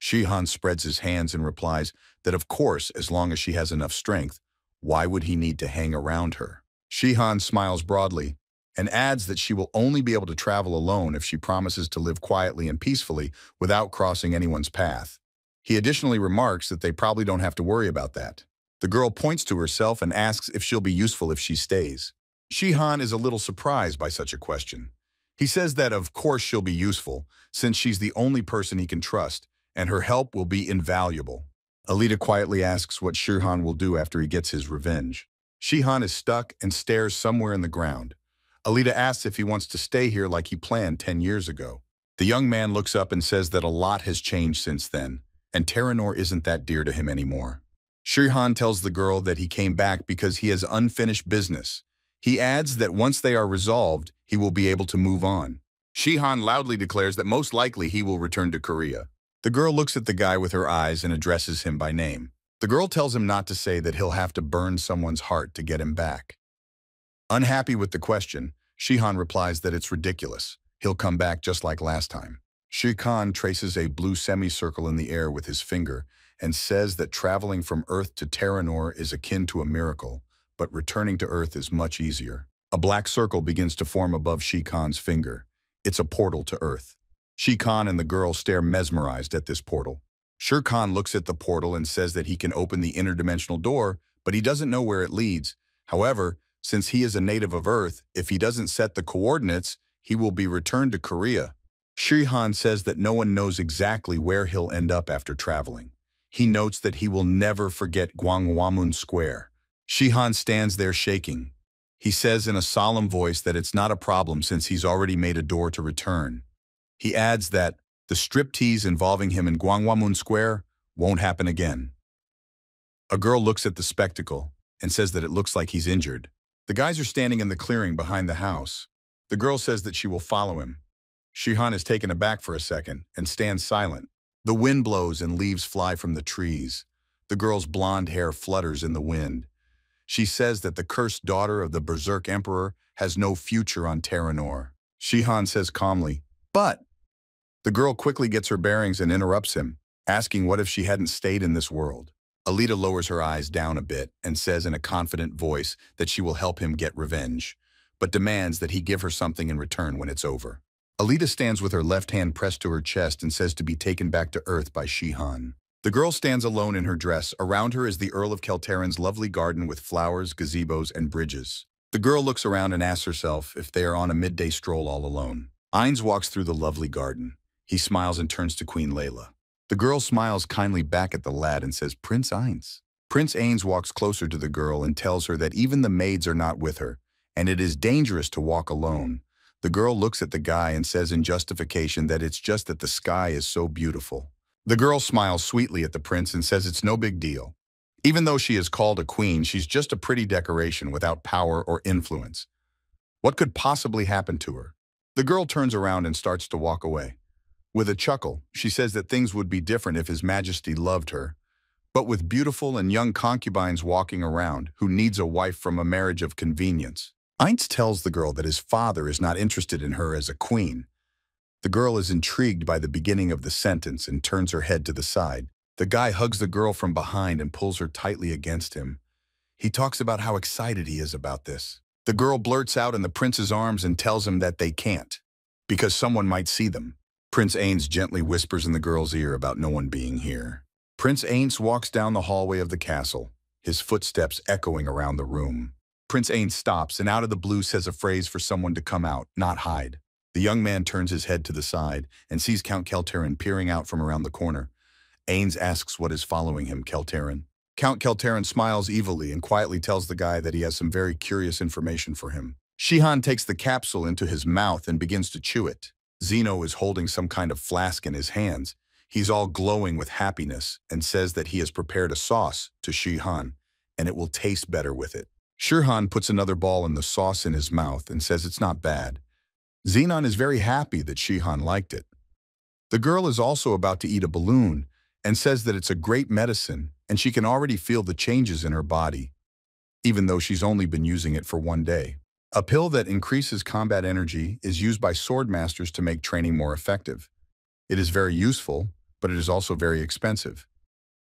Shihan spreads his hands and replies that of course, as long as she has enough strength, why would he need to hang around her? Shihan smiles broadly and adds that she will only be able to travel alone if she promises to live quietly and peacefully without crossing anyone's path. He additionally remarks that they probably don't have to worry about that. The girl points to herself and asks if she'll be useful if she stays. Shihan is a little surprised by such a question. He says that of course she'll be useful, since she's the only person he can trust, and her help will be invaluable. Alita quietly asks what Shihan will do after he gets his revenge. Shihan is stuck and stares somewhere in the ground. Alita asks if he wants to stay here like he planned 10 years ago. The young man looks up and says that a lot has changed since then, and Terranor isn't that dear to him anymore. Shihan tells the girl that he came back because he has unfinished business. He adds that once they are resolved, he will be able to move on. Shihan loudly declares that most likely he will return to Korea. The girl looks at the guy with her eyes and addresses him by name. The girl tells him not to say that he'll have to burn someone's heart to get him back. Unhappy with the question, Shihan replies that it's ridiculous. He'll come back just like last time. Shihan traces a blue semicircle in the air with his finger and says that traveling from Earth to Terranor is akin to a miracle, but returning to Earth is much easier. A black circle begins to form above Shihan's finger. It's a portal to Earth. Shihan and the girl stare mesmerized at this portal. Shihan looks at the portal and says that he can open the interdimensional door, but he doesn't know where it leads. However, since he is a native of Earth, if he doesn't set the coordinates, he will be returned to Korea. Shihan says that no one knows exactly where he'll end up after traveling. He notes that he will never forget Gwanghwamun Square. Shihan stands there shaking. He says in a solemn voice that it's not a problem since he's already made a door to return. He adds that the striptease involving him in Gwanghwamun Square won't happen again. A girl looks at the spectacle and says that it looks like he's injured. The guys are standing in the clearing behind the house. The girl says that she will follow him. Shihan is taken aback for a second and stands silent. The wind blows and leaves fly from the trees. The girl's blonde hair flutters in the wind. She says that the cursed daughter of the Berserk Emperor has no future on Terranor. Shihan says calmly, "But..." The girl quickly gets her bearings and interrupts him, asking what if she hadn't stayed in this world. Alita lowers her eyes down a bit and says in a confident voice that she will help him get revenge, but demands that he give her something in return when it's over. Alita stands with her left hand pressed to her chest and says to be taken back to Earth by Shihan. The girl stands alone in her dress. Around her is the Earl of Keltaran's lovely garden with flowers, gazebos, and bridges. The girl looks around and asks herself if they are on a midday stroll all alone. Ainz walks through the lovely garden. He smiles and turns to Queen Layla. The girl smiles kindly back at the lad and says, "Prince Ainz." Prince Ainz walks closer to the girl and tells her that even the maids are not with her, and it is dangerous to walk alone. The girl looks at the guy and says in justification that it's just that the sky is so beautiful. The girl smiles sweetly at the prince and says it's no big deal. Even though she is called a queen, she's just a pretty decoration without power or influence. What could possibly happen to her? The girl turns around and starts to walk away. With a chuckle, she says that things would be different if His Majesty loved her. But with beautiful and young concubines walking around, who needs a wife from a marriage of convenience? Ainz tells the girl that his father is not interested in her as a queen. The girl is intrigued by the beginning of the sentence and turns her head to the side. The guy hugs the girl from behind and pulls her tightly against him. He talks about how excited he is about this. The girl blurts out in the prince's arms and tells him that they can't, because someone might see them. Prince Ains gently whispers in the girl's ear about no one being here. Prince Ains walks down the hallway of the castle, his footsteps echoing around the room. Prince Ains stops and out of the blue says a phrase for someone to come out, not hide. The young man turns his head to the side and sees Count Keltarin peering out from around the corner. Ains asks what is following him, Keltarin. Count Keltarin smiles evilly and quietly tells the guy that he has some very curious information for him. Shihan takes the capsule into his mouth and begins to chew it. Zeno is holding some kind of flask in his hands. He's all glowing with happiness and says that he has prepared a sauce to Shihan, and it will taste better with it. Shihan puts another ball in the sauce in his mouth and says it's not bad. Zenon is very happy that Shihan liked it. The girl is also about to eat a balloon and says that it's a great medicine and she can already feel the changes in her body, even though she's only been using it for 1 day. A pill that increases combat energy is used by sword masters to make training more effective. It is very useful, but it is also very expensive.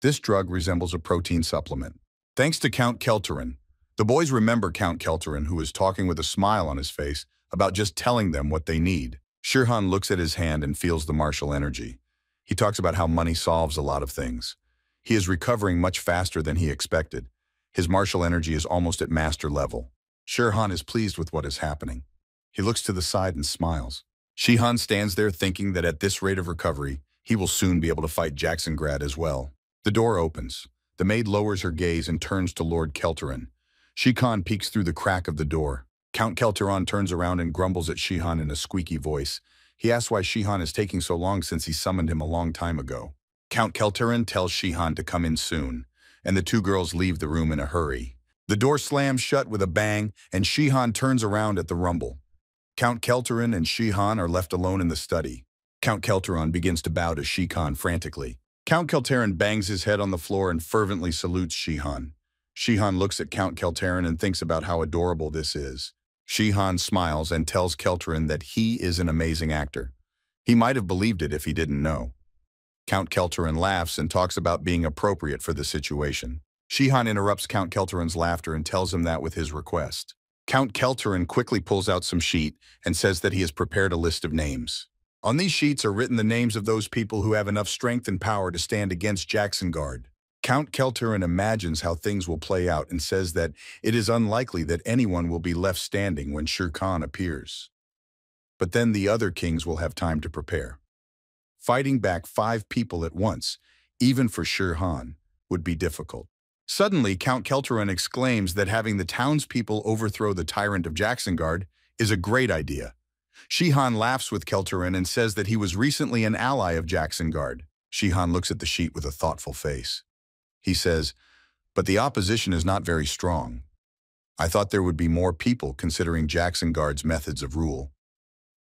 This drug resembles a protein supplement. Thanks to Count Keltarin, the boys remember Count Keltarin, who is talking with a smile on his face about just telling them what they need. Shirhan looks at his hand and feels the martial energy. He talks about how money solves a lot of things. He is recovering much faster than he expected. His martial energy is almost at master level. Shirhan is pleased with what is happening. He looks to the side and smiles. Shihan stands there thinking that at this rate of recovery, he will soon be able to fight Jacksongrad as well. The door opens. The maid lowers her gaze and turns to Lord Keltarin. Shihan peeks through the crack of the door. Count Keltarin turns around and grumbles at Shihan in a squeaky voice. He asks why Shihan is taking so long since he summoned him a long time ago. Count Keltarin tells Shihan to come in soon, and the two girls leave the room in a hurry. The door slams shut with a bang, and Shihan turns around at the rumble. Count Keltarin and Shihan are left alone in the study. Count Keltarin begins to bow to Shihan frantically. Count Keltarin bangs his head on the floor and fervently salutes Shihan. Shihan looks at Count Keltarin and thinks about how adorable this is. Shihan smiles and tells Keltarin that he is an amazing actor. He might have believed it if he didn't know. Count Keltarin laughs and talks about being appropriate for the situation. Shihan interrupts Count Keltarin's laughter and tells him that with his request. Count Keltarin quickly pulls out some sheet and says that he has prepared a list of names. On these sheets are written the names of those people who have enough strength and power to stand against Jacksongrad. Count Keltarin imagines how things will play out and says that it is unlikely that anyone will be left standing when Shere Khan appears. But then the other kings will have time to prepare. Fighting back 5 people at once, even for Shere Khan, would be difficult. Suddenly, Count Keltarin exclaims that having the townspeople overthrow the tyrant of Jacksongrad is a great idea. Shihan laughs with Keltarin and says that he was recently an ally of Jacksongrad. Shihan looks at the sheet with a thoughtful face. He says, "But the opposition is not very strong. I thought there would be more people considering Jacksongrard's methods of rule.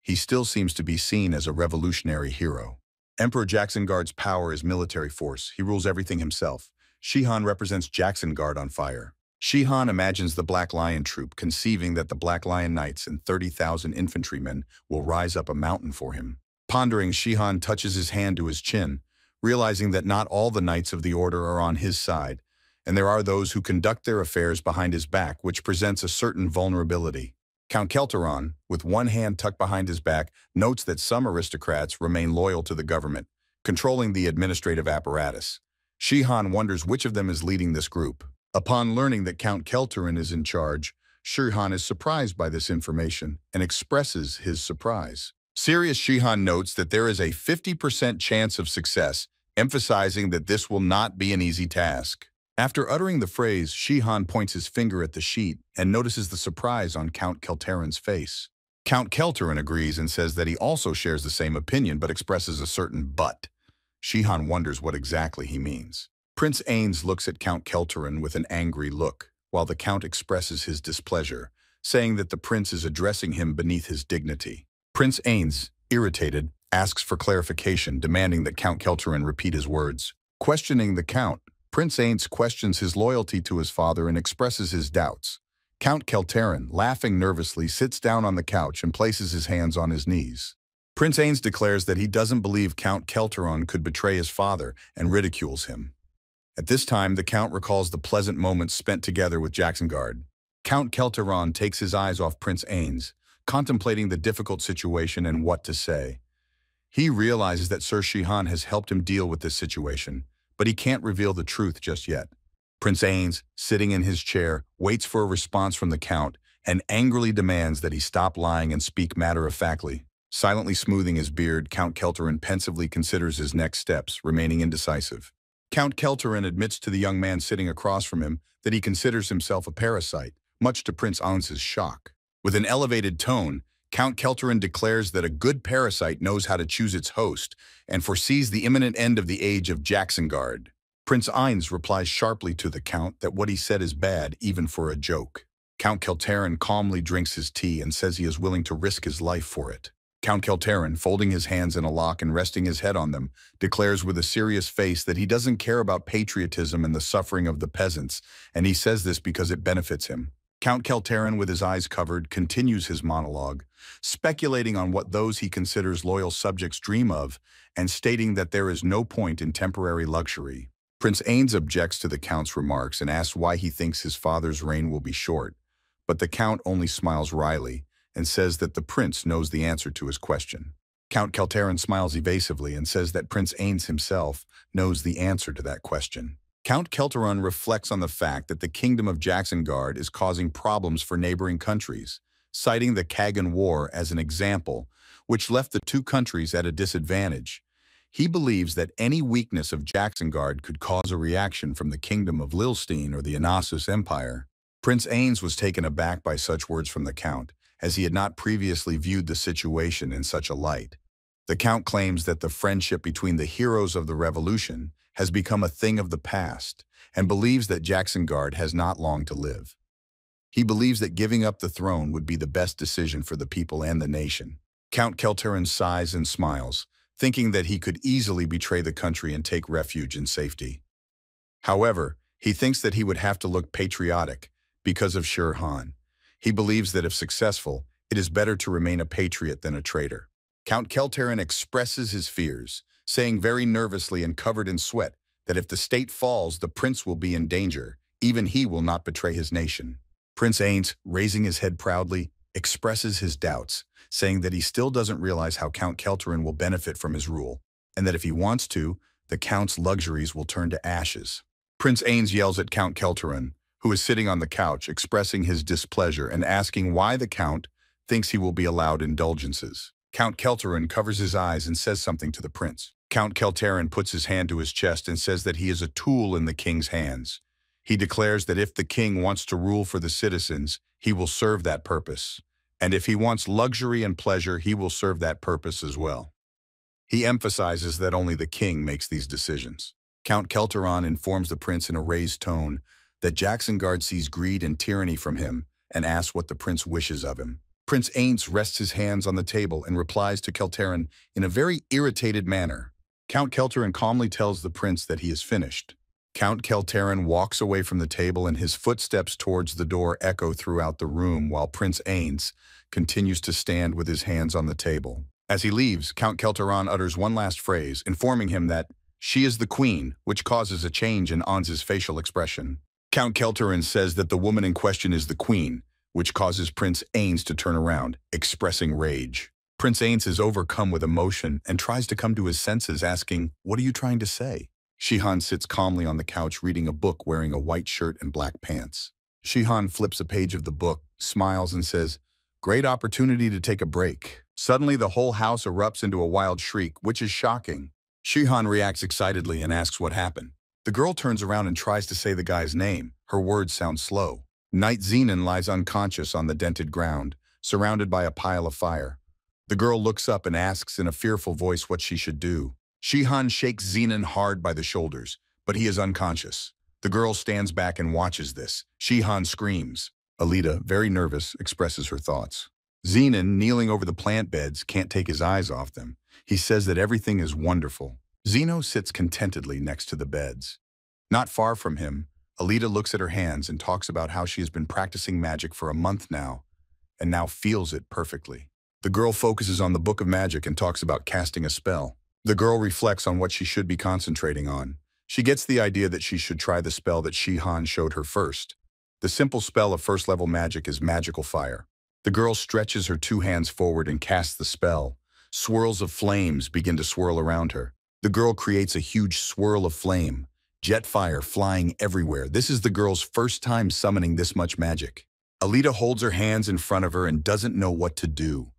He still seems to be seen as a revolutionary hero. Emperor Jacksongrard's power is military force. He rules everything himself. Shihan represents Jacksongrad on fire." Shihan imagines the Black Lion troop, conceiving that the Black Lion Knights and 30,000 infantrymen will rise up a mountain for him. Pondering, Shihan touches his hand to his chin, realizing that not all the knights of the order are on his side, and there are those who conduct their affairs behind his back, which presents a certain vulnerability. Count Keltarin, with one hand tucked behind his back, notes that some aristocrats remain loyal to the government, controlling the administrative apparatus. Shihan wonders which of them is leading this group. Upon learning that Count Keltarin is in charge, Shihan is surprised by this information and expresses his surprise. Serious Shihan notes that there is a 50% chance of success, emphasizing that this will not be an easy task. After uttering the phrase, Shihan points his finger at the sheet and notices the surprise on Count Keltarin's face. Count Keltarin agrees and says that he also shares the same opinion but expresses a certain but. Shihan wonders what exactly he means. Prince Ains looks at Count Keltarin with an angry look, while the Count expresses his displeasure, saying that the prince is addressing him beneath his dignity. Prince Ains, irritated, asks for clarification, demanding that Count Keltarin repeat his words. Questioning the Count, Prince Ains questions his loyalty to his father and expresses his doubts. Count Keltarin, laughing nervously, sits down on the couch and places his hands on his knees. Prince Ains declares that he doesn't believe Count Keltarin could betray his father and ridicules him. At this time, the Count recalls the pleasant moments spent together with Jacksongrad. Count Keltarin takes his eyes off Prince Ains, contemplating the difficult situation and what to say. He realizes that Sir Shihan has helped him deal with this situation, but he can't reveal the truth just yet. Prince Ains, sitting in his chair, waits for a response from the Count and angrily demands that he stop lying and speak matter-of-factly. Silently smoothing his beard, Count Kelterin pensively considers his next steps, remaining indecisive. Count Kelterin admits to the young man sitting across from him that he considers himself a parasite, much to Prince Ains's shock. With an elevated tone, Count Kelterin declares that a good parasite knows how to choose its host and foresees the imminent end of the age of Jacksongard. Prince Ains replies sharply to the Count that what he said is bad, even for a joke. Count Kelterin calmly drinks his tea and says he is willing to risk his life for it. Count Kelterin, folding his hands in a lock and resting his head on them, declares with a serious face that he doesn't care about patriotism and the suffering of the peasants, and he says this because it benefits him. Count Kelterin, with his eyes covered, continues his monologue, speculating on what those he considers loyal subjects dream of, and stating that there is no point in temporary luxury. Prince Ains objects to the Count's remarks and asks why he thinks his father's reign will be short, but the Count only smiles wryly and says that the prince knows the answer to his question. Count Kelterin smiles evasively and says that Prince Ains himself knows the answer to that question. Count Kelterin reflects on the fact that the kingdom of Jacksongard is causing problems for neighboring countries, citing the Kagan War as an example, which left the two countries at a disadvantage. He believes that any weakness of Jacksongard could cause a reaction from the kingdom of Lilstein or the Anasus Empire. Prince Ains was taken aback by such words from the Count, as he had not previously viewed the situation in such a light. The Count claims that the friendship between the heroes of the revolution has become a thing of the past, and believes that Jacksongard has not long to live. He believes that giving up the throne would be the best decision for the people and the nation. Count Kelterin sighs and smiles, thinking that he could easily betray the country and take refuge in safety. However, he thinks that he would have to look patriotic because of Sher Han. He believes that if successful, it is better to remain a patriot than a traitor. Count Kelterin expresses his fears, saying very nervously and covered in sweat that if the state falls, the prince will be in danger. Even he will not betray his nation. Prince Ains, raising his head proudly, expresses his doubts, saying that he still doesn't realize how Count Kelterin will benefit from his rule, and that if he wants to, the Count's luxuries will turn to ashes. Prince Ains yells at Count Kelterin, who is sitting on the couch, expressing his displeasure and asking why the Count thinks he will be allowed indulgences. Count Kelterin covers his eyes and says something to the prince. Count Kelterin puts his hand to his chest and says that he is a tool in the king's hands. He declares that if the king wants to rule for the citizens, he will serve that purpose. And if he wants luxury and pleasure, he will serve that purpose as well. He emphasizes that only the king makes these decisions. Count Kelterin informs the prince in a raised tone that Jacksongard sees greed and tyranny from him and asks what the prince wishes of him. Prince Ains rests his hands on the table and replies to Kelterin in a very irritated manner. Count Kelterin calmly tells the prince that he is finished. Count Kelterin walks away from the table and his footsteps towards the door echo throughout the room while Prince Ains continues to stand with his hands on the table. As he leaves, Count Kelterin utters one last phrase, informing him that she is the queen, which causes a change in Ains's facial expression. Count Kelterin says that the woman in question is the queen, which causes Prince Ains to turn around, expressing rage. Prince Ains is overcome with emotion and tries to come to his senses, asking, "What are you trying to say?" Shihan sits calmly on the couch reading a book wearing a white shirt and black pants. Shihan flips a page of the book, smiles and says, "Great opportunity to take a break." Suddenly the whole house erupts into a wild shriek, which is shocking. Shihan reacts excitedly and asks what happened. The girl turns around and tries to say the guy's name. Her words sound slow. Knight Zenon lies unconscious on the dented ground, surrounded by a pile of fire. The girl looks up and asks in a fearful voice what she should do. Shihan shakes Zenon hard by the shoulders, but he is unconscious. The girl stands back and watches this. Shihan screams. Alita, very nervous, expresses her thoughts. Zenon, kneeling over the plant beds, can't take his eyes off them. He says that everything is wonderful. Zeno sits contentedly next to the beds. Not far from him, Alita looks at her hands and talks about how she has been practicing magic for a month now, and now feels it perfectly. The girl focuses on the Book of Magic and talks about casting a spell. The girl reflects on what she should be concentrating on. She gets the idea that she should try the spell that Shihan showed her first. The simple spell of first-level magic is magical fire. The girl stretches her two hands forward and casts the spell, Swirls of flames begin to swirl around her. The girl creates a huge swirl of flame, jet fire flying everywhere. This is the girl's first time summoning this much magic. Alita holds her hands in front of her and doesn't know what to do.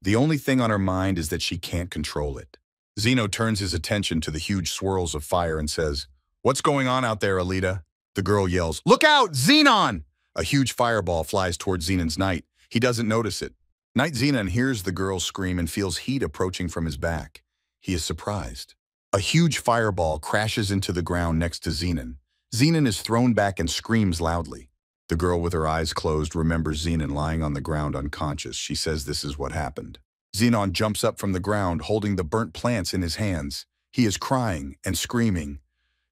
The only thing on her mind is that she can't control it. Zeno turns his attention to the huge swirls of fire and says, "What's going on out there, Alita?" The girl yells, "Look out, Xenon!" A huge fireball flies towards Xenon's knight. He doesn't notice it. Knight Xenon hears the girl scream and feels heat approaching from his back. He is surprised. A huge fireball crashes into the ground next to Xenon. Xenon is thrown back and screams loudly. The girl with her eyes closed remembers Xenon lying on the ground unconscious. She says this is what happened. Xenon jumps up from the ground holding the burnt plants in his hands. He is crying and screaming.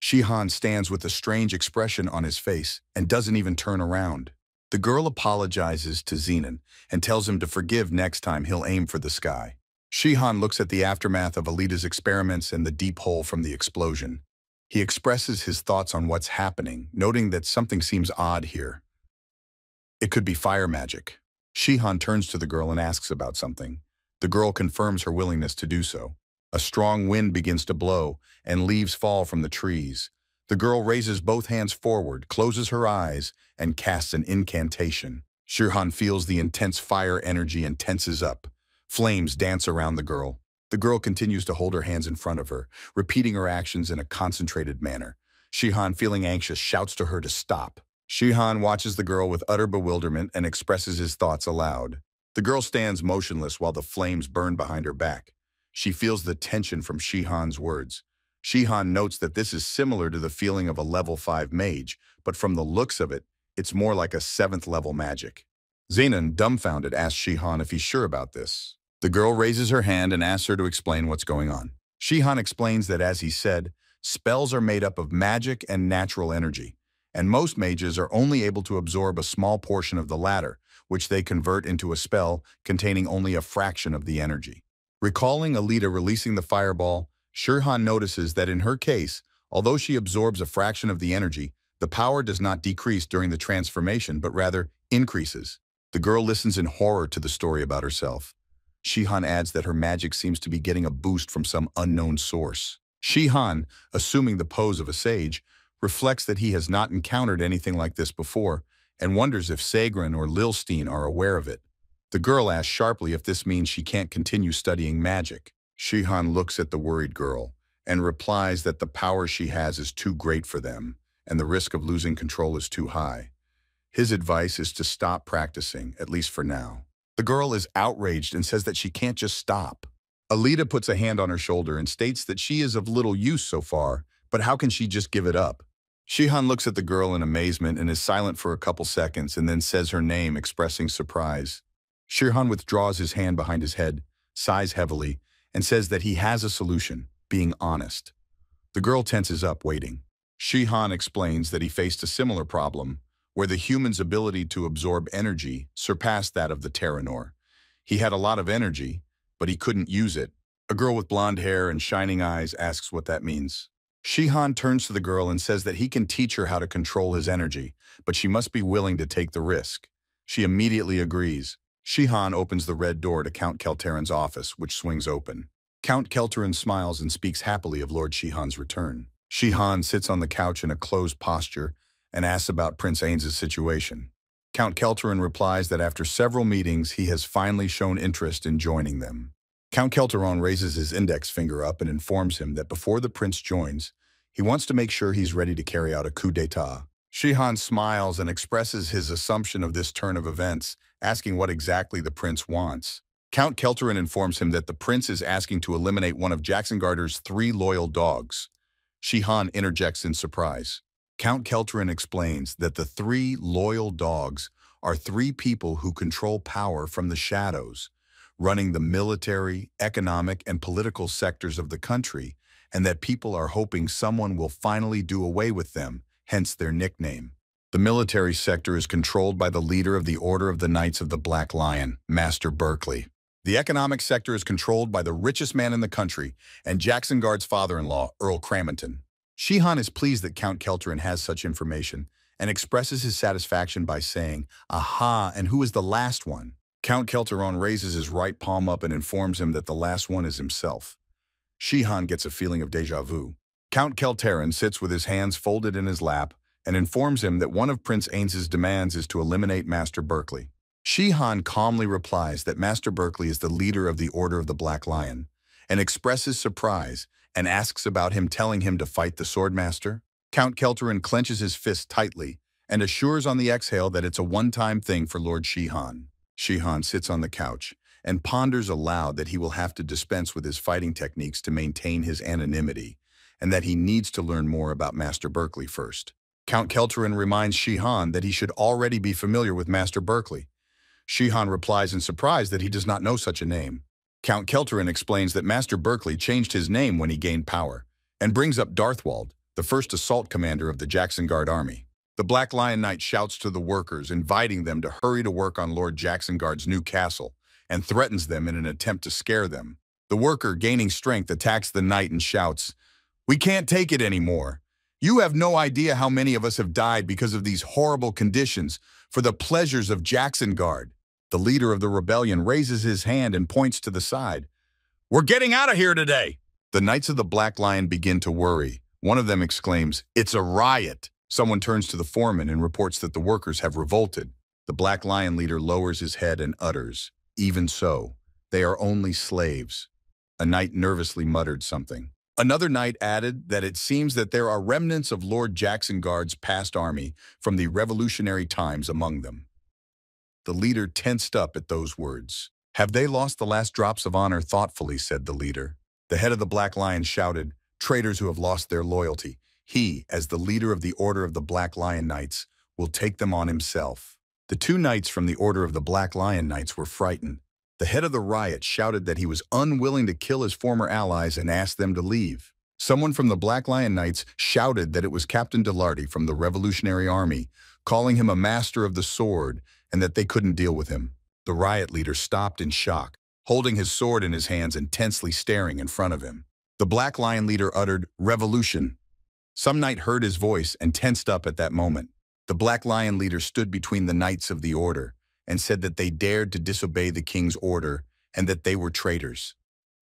Shihan stands with a strange expression on his face and doesn't even turn around. The girl apologizes to Xenon and tells him to forgive next time he'll aim for the sky. Shihan looks at the aftermath of Alita's experiments and the deep hole from the explosion. He expresses his thoughts on what's happening, noting that something seems odd here. It could be fire magic. Shihan turns to the girl and asks about something. The girl confirms her willingness to do so. A strong wind begins to blow, and leaves fall from the trees. The girl raises both hands forward, closes her eyes, and casts an incantation. Shihan feels the intense fire energy and tenses up. Flames dance around the girl. The girl continues to hold her hands in front of her, repeating her actions in a concentrated manner. Shihan, feeling anxious, shouts to her to stop. Shihan watches the girl with utter bewilderment and expresses his thoughts aloud. The girl stands motionless while the flames burn behind her back. She feels the tension from Shihan's words. Shihan notes that this is similar to the feeling of a level 5 mage, but from the looks of it, it's more like a 7th level magic. Xenon, dumbfounded, asks Shihan if he's sure about this. The girl raises her hand and asks her to explain what's going on. Shihan explains that, as he said, spells are made up of magic and natural energy, and most mages are only able to absorb a small portion of the latter, which they convert into a spell containing only a fraction of the energy. Recalling Alita releasing the fireball, Shihan notices that in her case, although she absorbs a fraction of the energy, the power does not decrease during the transformation, but rather increases. The girl listens in horror to the story about herself. Shihan adds that her magic seems to be getting a boost from some unknown source. Shihan, assuming the pose of a sage, reflects that he has not encountered anything like this before and wonders if Sagrin or Lilstein are aware of it. The girl asks sharply if this means she can't continue studying magic. Shihan looks at the worried girl and replies that the power she has is too great for them and the risk of losing control is too high. His advice is to stop practicing, at least for now. The girl is outraged and says that she can't just stop. Alita puts a hand on her shoulder and states that she is of little use so far, but how can she just give it up? Shihan looks at the girl in amazement and is silent for a couple seconds and then says her name, expressing surprise. Shihan withdraws his hand behind his head, sighs heavily, and says that he has a solution, being honest. The girl tenses up, waiting. Shihan explains that he faced a similar problem, where the human's ability to absorb energy surpassed that of the Terranor. He had a lot of energy, but he couldn't use it. A girl with blonde hair and shining eyes asks what that means. Shihan turns to the girl and says that he can teach her how to control his energy, but she must be willing to take the risk. She immediately agrees. Shihan opens the red door to Count Kelteran's office, which swings open. Count Kelteran smiles and speaks happily of Lord Shihan's return. Shihan sits on the couch in a closed posture and asks about Prince Ainz's situation. Count Kelteran replies that after several meetings, he has finally shown interest in joining them. Count Kelteran raises his index finger up and informs him that before the prince joins, he wants to make sure he's ready to carry out a coup d'etat. Shihan smiles and expresses his assumption of this turn of events, asking what exactly the prince wants. Count Kelteran informs him that the prince is asking to eliminate one of Jackson-Garter's 3 loyal dogs. Shihan interjects in surprise. Count Kelteran explains that the 3 loyal dogs are 3 people who control power from the shadows, running the military, economic, and political sectors of the country, and that people are hoping someone will finally do away with them, hence their nickname. The military sector is controlled by the leader of the Order of the Knights of the Black Lion, Master Berkeley. The economic sector is controlled by the richest man in the country and Jackson Guard's father-in-law, Earl Crampton. Shihan is pleased that Count Kelteran has such information and expresses his satisfaction by saying, "Aha, and who is the last one?" Count Kelteron raises his right palm up and informs him that the last one is himself. Shihan gets a feeling of déjà vu. Count Kelteron sits with his hands folded in his lap and informs him that one of Prince Ains's demands is to eliminate Master Berkeley. Shihan calmly replies that Master Berkeley is the leader of the Order of the Black Lion and expresses surprise and asks about him telling him to fight the Swordmaster. Count Kelteron clenches his fist tightly and assures on the exhale that it's a one-time thing for Lord Shihan. Shihan sits on the couch and ponders aloud that he will have to dispense with his fighting techniques to maintain his anonymity, and that he needs to learn more about Master Berkeley first. Count Kelteron reminds Shihan that he should already be familiar with Master Berkeley. Shihan replies in surprise that he does not know such a name. Count Kelteron explains that Master Berkeley changed his name when he gained power, and brings up Darthwald, the first assault commander of the Jackson Guard army. The Black Lion Knight shouts to the workers, inviting them to hurry to work on Lord Jackson Guard's new castle, and threatens them in an attempt to scare them. The worker, gaining strength, attacks the knight and shouts, "We can't take it anymore. You have no idea how many of us have died because of these horrible conditions for the pleasures of Jackson Guard." The leader of the rebellion raises his hand and points to the side. "We're getting out of here today!" The Knights of the Black Lion begin to worry. One of them exclaims, "It's a riot!" Someone turns to the foreman and reports that the workers have revolted. The Black Lion leader lowers his head and utters, "Even so, they are only slaves." A knight nervously muttered something. Another knight added that it seems that there are remnants of Lord Jackson Guard's past army from the revolutionary times among them. The leader tensed up at those words. "Have they lost the last drops of honor?" thoughtfully said the leader. The head of the Black Lion shouted, "Traitors who have lost their loyalty. He, as the leader of the Order of the Black Lion Knights, will take them on himself." The two knights from the Order of the Black Lion Knights were frightened. The head of the riot shouted that he was unwilling to kill his former allies and asked them to leave. Someone from the Black Lion Knights shouted that it was Captain Delarty from the Revolutionary Army, calling him a master of the sword, and that they couldn't deal with him. The riot leader stopped in shock, holding his sword in his hands and tensely staring in front of him. The Black Lion leader uttered, "Revolution." Some knight heard his voice and tensed up at that moment. The Black Lion leader stood between the knights of the order and said that they dared to disobey the king's order and that they were traitors.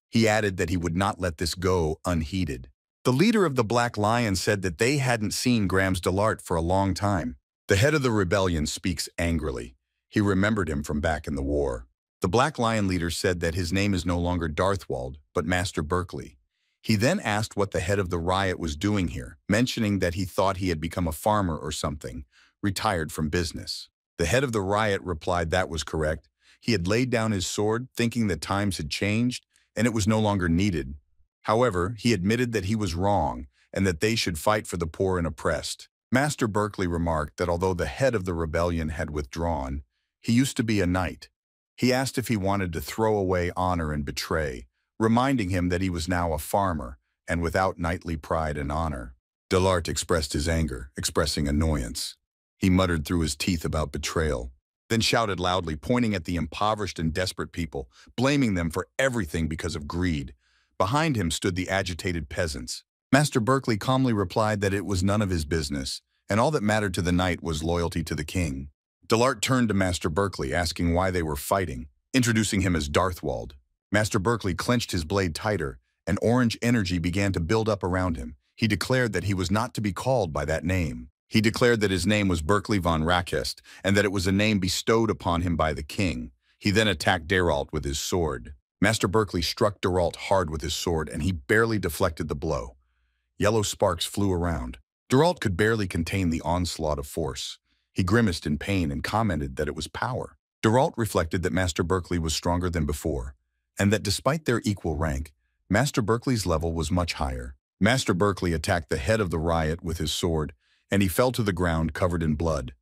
He added that he would not let this go unheeded. The leader of the Black Lion said that they hadn't seen Grams Delart for a long time. The head of the rebellion speaks angrily. He remembered him from back in the war. The Black Lion leader said that his name is no longer Darthwald, but Master Berkeley. He then asked what the head of the riot was doing here, mentioning that he thought he had become a farmer or something, retired from business. The head of the riot replied that was correct. He had laid down his sword, thinking that times had changed, and it was no longer needed. However, he admitted that he was wrong, and that they should fight for the poor and oppressed. Master Berkeley remarked that although the head of the rebellion had withdrawn, he used to be a knight. He asked if he wanted to throw away honor and betray, reminding him that he was now a farmer, and without knightly pride and honor. Delart expressed his anger, expressing annoyance. He muttered through his teeth about betrayal, then shouted loudly, pointing at the impoverished and desperate people, blaming them for everything because of greed. Behind him stood the agitated peasants. Master Berkeley calmly replied that it was none of his business, and all that mattered to the knight was loyalty to the king. Delart turned to Master Berkeley, asking why they were fighting, introducing him as Darthwald. Master Berkeley clenched his blade tighter, and orange energy began to build up around him. He declared that he was not to be called by that name. He declared that his name was Berkeley von Rakest, and that it was a name bestowed upon him by the king. He then attacked Daralt with his sword. Master Berkeley struck Daralt hard with his sword, and he barely deflected the blow. Yellow sparks flew around. Daralt could barely contain the onslaught of force. He grimaced in pain and commented that it was power. Daralt reflected that Master Berkeley was stronger than before, and that despite their equal rank, Master Berkeley's level was much higher. Master Berkeley attacked the head of the riot with his sword, and he fell to the ground covered in blood.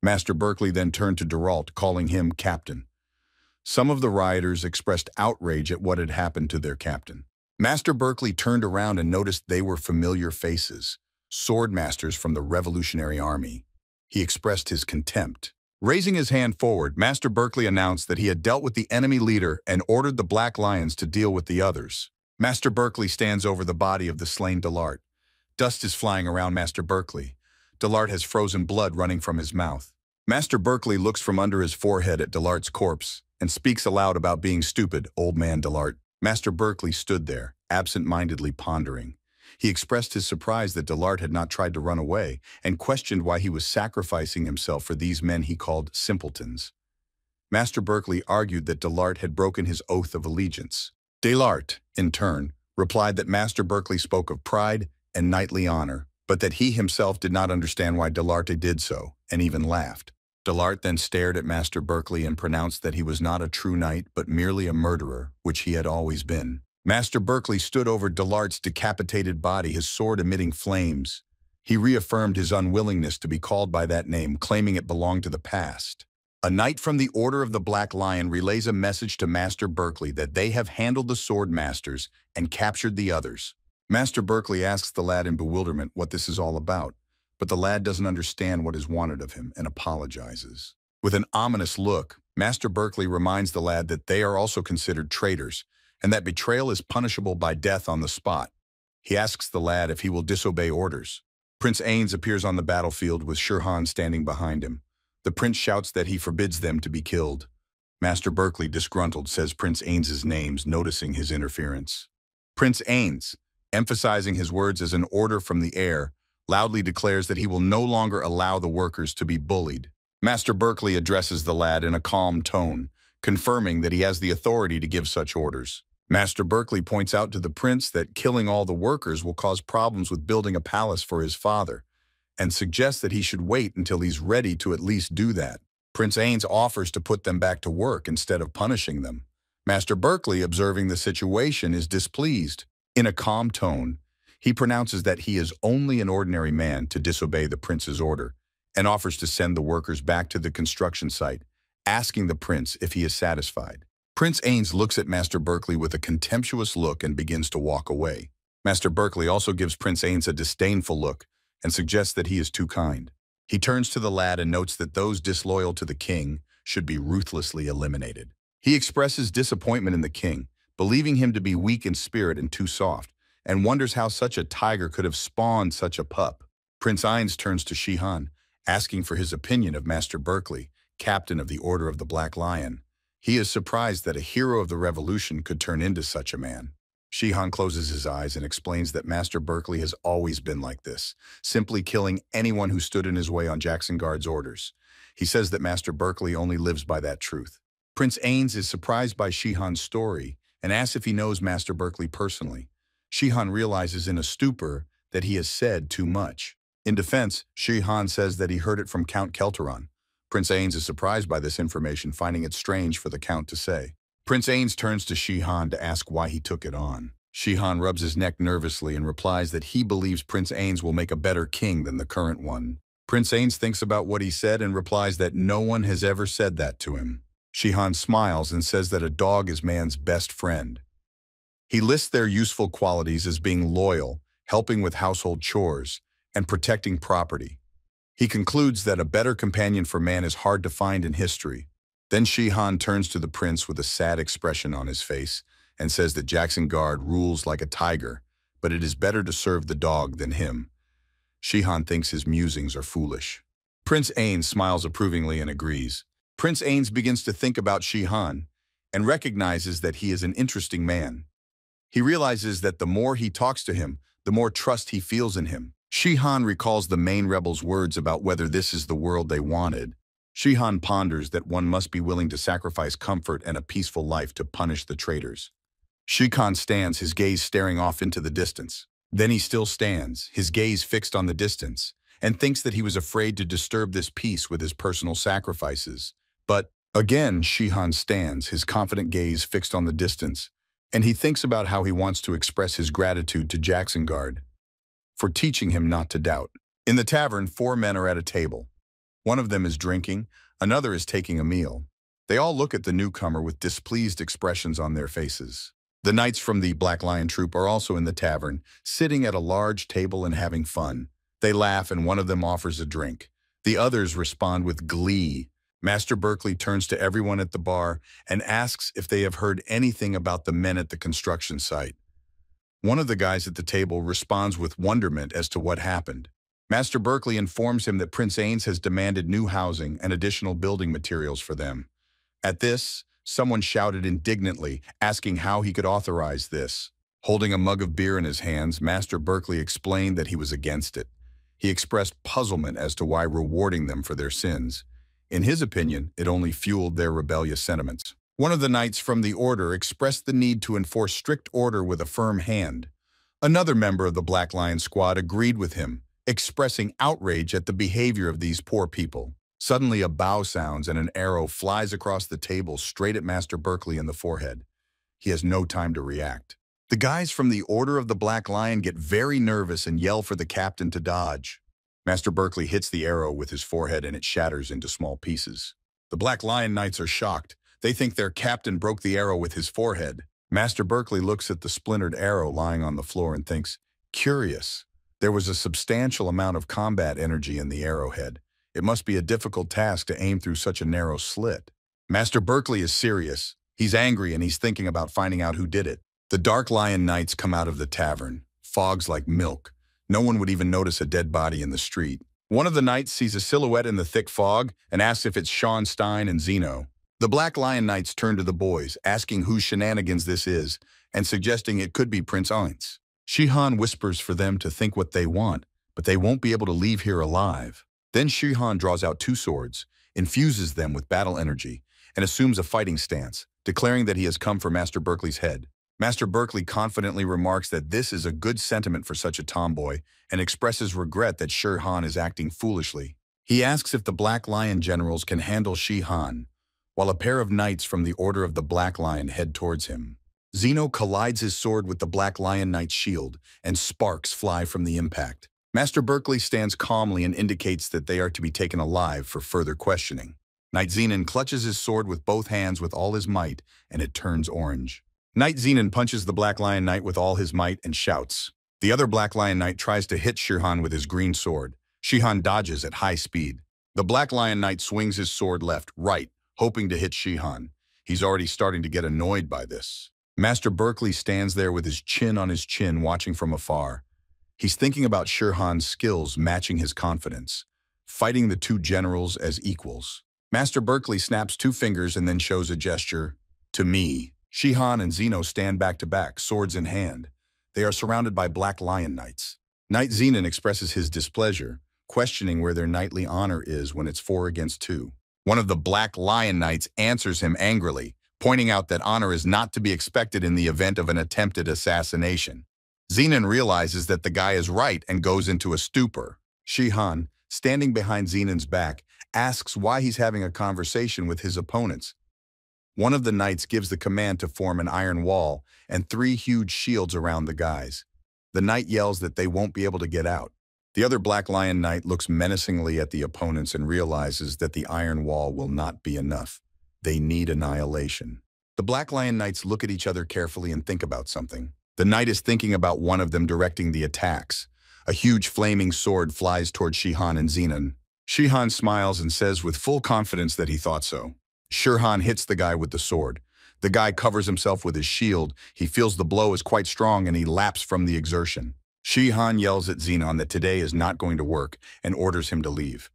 Master Berkeley then turned to Daralt, calling him captain. Some of the rioters expressed outrage at what had happened to their captain. Master Berkeley turned around and noticed they were familiar faces, sword masters from the Revolutionary Army. He expressed his contempt. Raising his hand forward, Master Berkeley announced that he had dealt with the enemy leader and ordered the Black Lions to deal with the others. Master Berkeley stands over the body of the slain Delart. Dust is flying around Master Berkeley. Delart has frozen blood running from his mouth. Master Berkeley looks from under his forehead at Delart's corpse and speaks aloud about being stupid, old man Delart. Master Berkeley stood there, absent-mindedly pondering. He expressed his surprise that Delart had not tried to run away and questioned why he was sacrificing himself for these men he called simpletons. Master Berkeley argued that Delart had broken his oath of allegiance. Delart, in turn, replied that Master Berkeley spoke of pride and knightly honor, but that he himself did not understand why Delarte did so, and even laughed. Delart then stared at Master Berkeley and pronounced that he was not a true knight, but merely a murderer, which he had always been. Master Berkeley stood over Delart's decapitated body, his sword emitting flames. He reaffirmed his unwillingness to be called by that name, claiming it belonged to the past. A knight from the Order of the Black Lion relays a message to Master Berkeley that they have handled the sword masters and captured the others. Master Berkeley asks the lad in bewilderment what this is all about, but the lad doesn't understand what is wanted of him and apologizes. With an ominous look, Master Berkeley reminds the lad that they are also considered traitors, and that betrayal is punishable by death on the spot. He asks the lad if he will disobey orders. Prince Ains appears on the battlefield with Shirhan standing behind him. The prince shouts that he forbids them to be killed. Master Berkeley, disgruntled, says Prince Ains's names, noticing his interference. Prince Ains, emphasizing his words as an order from the air, loudly declares that he will no longer allow the workers to be bullied. Master Berkeley addresses the lad in a calm tone, confirming that he has the authority to give such orders. Master Berkeley points out to the prince that killing all the workers will cause problems with building a palace for his father, and suggests that he should wait until he's ready to at least do that. Prince Ains offers to put them back to work instead of punishing them. Master Berkeley, observing the situation, is displeased. In a calm tone, he pronounces that he is only an ordinary man to disobey the prince's order, and offers to send the workers back to the construction site, asking the prince if he is satisfied. Prince Ains looks at Master Berkeley with a contemptuous look and begins to walk away. Master Berkeley also gives Prince Ains a disdainful look and suggests that he is too kind. He turns to the lad and notes that those disloyal to the king should be ruthlessly eliminated. He expresses disappointment in the king, believing him to be weak in spirit and too soft, and wonders how such a tiger could have spawned such a pup. Prince Ains turns to Shihan, asking for his opinion of Master Berkeley, captain of the Order of the Black Lion. He is surprised that a hero of the revolution could turn into such a man. Shihan closes his eyes and explains that Master Berkeley has always been like this, simply killing anyone who stood in his way on Jackson Guard's orders. He says that Master Berkeley only lives by that truth. Prince Ains is surprised by Shihan's story and asks if he knows Master Berkeley personally. Shihan realizes in a stupor that he has said too much. In defense, Shihan says that he heard it from Count Kelteron. Prince Ains is surprised by this information, finding it strange for the Count to say. Prince Ains turns to Shihan to ask why he took it on. Shihan rubs his neck nervously and replies that he believes Prince Ains will make a better king than the current one. Prince Ains thinks about what he said and replies that no one has ever said that to him. Shihan smiles and says that a dog is man's best friend. He lists their useful qualities as being loyal, helping with household chores, and protecting property. He concludes that a better companion for man is hard to find in history. Then Shihan turns to the prince with a sad expression on his face and says that Jackson Guard rules like a tiger, but it is better to serve the dog than him. Shihan thinks his musings are foolish. Prince Ains smiles approvingly and agrees. Prince Ains begins to think about Shihan and recognizes that he is an interesting man. He realizes that the more he talks to him, the more trust he feels in him. Shihan recalls the main rebels' words about whether this is the world they wanted. Shihan ponders that one must be willing to sacrifice comfort and a peaceful life to punish the traitors. Shihan stands, his gaze staring off into the distance. Then he still stands, his gaze fixed on the distance, and thinks that he was afraid to disturb this peace with his personal sacrifices. But again, Shihan stands, his confident gaze fixed on the distance, and he thinks about how he wants to express his gratitude to Jackson Guard for teaching him not to doubt. In the tavern, 4 men are at a table. One of them is drinking, another is taking a meal. They all look at the newcomer with displeased expressions on their faces. The knights from the Black Lion troop are also in the tavern, sitting at a large table and having fun. They laugh and one of them offers a drink. The others respond with glee. Master Berkeley turns to everyone at the bar and asks if they have heard anything about the men at the construction site. One of the guys at the table responds with wonderment as to what happened. Master Berkeley informs him that Prince Ains has demanded new housing and additional building materials for them. At this, Someone shouted indignantly, asking how he could authorize this. Holding a mug of beer in his hands, Master Berkeley explained that he was against it. He expressed puzzlement as to why rewarding them for their sins. In his opinion, it only fueled their rebellious sentiments. One of the knights from the order expressed the need to enforce strict order with a firm hand. Another member of the Black Lion squad agreed with him, expressing outrage at the behavior of these poor people. Suddenly a bow sounds and an arrow flies across the table straight at Master Berkeley in the forehead. He has no time to react. The guys from the Order of the Black Lion get very nervous and yell for the captain to dodge. Master Berkeley hits the arrow with his forehead and it shatters into small pieces. The Black Lion Knights are shocked. They think their captain broke the arrow with his forehead. Master Berkeley looks at the splintered arrow lying on the floor and thinks, curious. There was a substantial amount of combat energy in the arrowhead. It must be a difficult task to aim through such a narrow slit. Master Berkeley is serious. He's angry and he's thinking about finding out who did it. The Dark Lion Knights come out of the tavern. Fog's like milk. No one would even notice a dead body in the street. One of the knights sees a silhouette in the thick fog and asks if it's Sean Stein and Zeno. The Black Lion Knights turn to the boys, asking whose shenanigans this is, and suggesting it could be Prince Eins. Shihan whispers for them to think what they want, but they won't be able to leave here alive. Then Shihan draws out two swords, infuses them with battle energy, and assumes a fighting stance, declaring that he has come for Master Berkeley's head. Master Berkeley confidently remarks that this is a good sentiment for such a tomboy and expresses regret that Shihan is acting foolishly. He asks if the Black Lion generals can handle Shihan, while a pair of knights from the Order of the Black Lion head towards him. Zeno collides his sword with the Black Lion Knight's shield, and sparks fly from the impact. Master Berkeley stands calmly and indicates that they are to be taken alive for further questioning. Knight Zenon clutches his sword with both hands with all his might, and it turns orange. Knight Zenon punches the Black Lion Knight with all his might and shouts. The other Black Lion Knight tries to hit Shihan with his green sword. Shihan dodges at high speed. The Black Lion Knight swings his sword left, right, hoping to hit Shihan. He's already starting to get annoyed by this. Master Berkeley stands there with his chin on his chin, watching from afar. He's thinking about Shihan's skills matching his confidence, fighting the two generals as equals. Master Berkeley snaps two fingers and then shows a gesture to me. Shihan and Zeno stand back to back, swords in hand. They are surrounded by Black Lion Knights. Knight Zenon expresses his displeasure, questioning where their knightly honor is when it's 4 against 2. One of the Black Lion Knights answers him angrily, pointing out that honor is not to be expected in the event of an attempted assassination. Zenon realizes that the guy is right and goes into a stupor. Shihan, standing behind Zenon's back, asks why he's having a conversation with his opponents. One of the knights gives the command to form an iron wall and 3 huge shields around the guys. The knight yells that they won't be able to get out. The other Black Lion Knight looks menacingly at the opponents and realizes that the iron wall will not be enough. They need annihilation. The Black Lion Knights look at each other carefully and think about something. The knight is thinking about one of them directing the attacks. A huge flaming sword flies toward Shihan and Zenon. Shihan smiles and says with full confidence that he thought so. Shihan hits the guy with the sword. The guy covers himself with his shield. He feels the blow is quite strong and he laps from the exertion. Shihan yells at Zenon that today is not going to work and orders him to leave.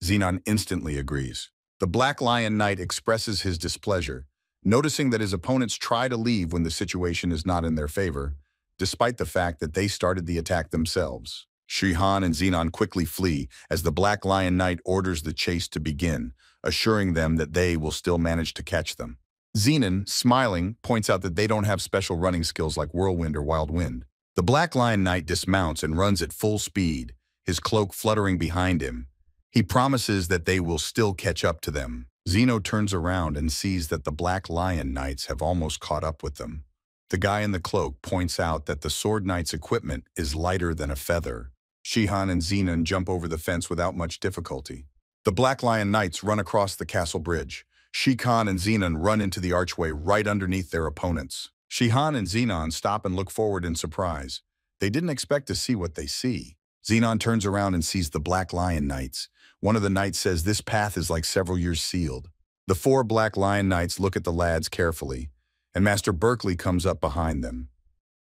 Zenon instantly agrees. The Black Lion Knight expresses his displeasure, noticing that his opponents try to leave when the situation is not in their favor, despite the fact that they started the attack themselves. Shihan and Zenon quickly flee as the Black Lion Knight orders the chase to begin, assuring them that they will still manage to catch them. Zenon, smiling, points out that they don't have special running skills like Whirlwind or Wild Wind. The Black Lion Knight dismounts and runs at full speed, his cloak fluttering behind him. He promises that they will still catch up to them. Zeno turns around and sees that the Black Lion Knights have almost caught up with them. The guy in the cloak points out that the Sword Knight's equipment is lighter than a feather. Shihan and Zenon jump over the fence without much difficulty. The Black Lion Knights run across the castle bridge. Shihan and Zenon run into the archway right underneath their opponents. Shihan and Zenon stop and look forward in surprise. They didn't expect to see what they see. Zenon turns around and sees the Black Lion Knights. One of the knights says this path is like several years sealed. The 4 Black Lion Knights look at the lads carefully, and Master Berkeley comes up behind them.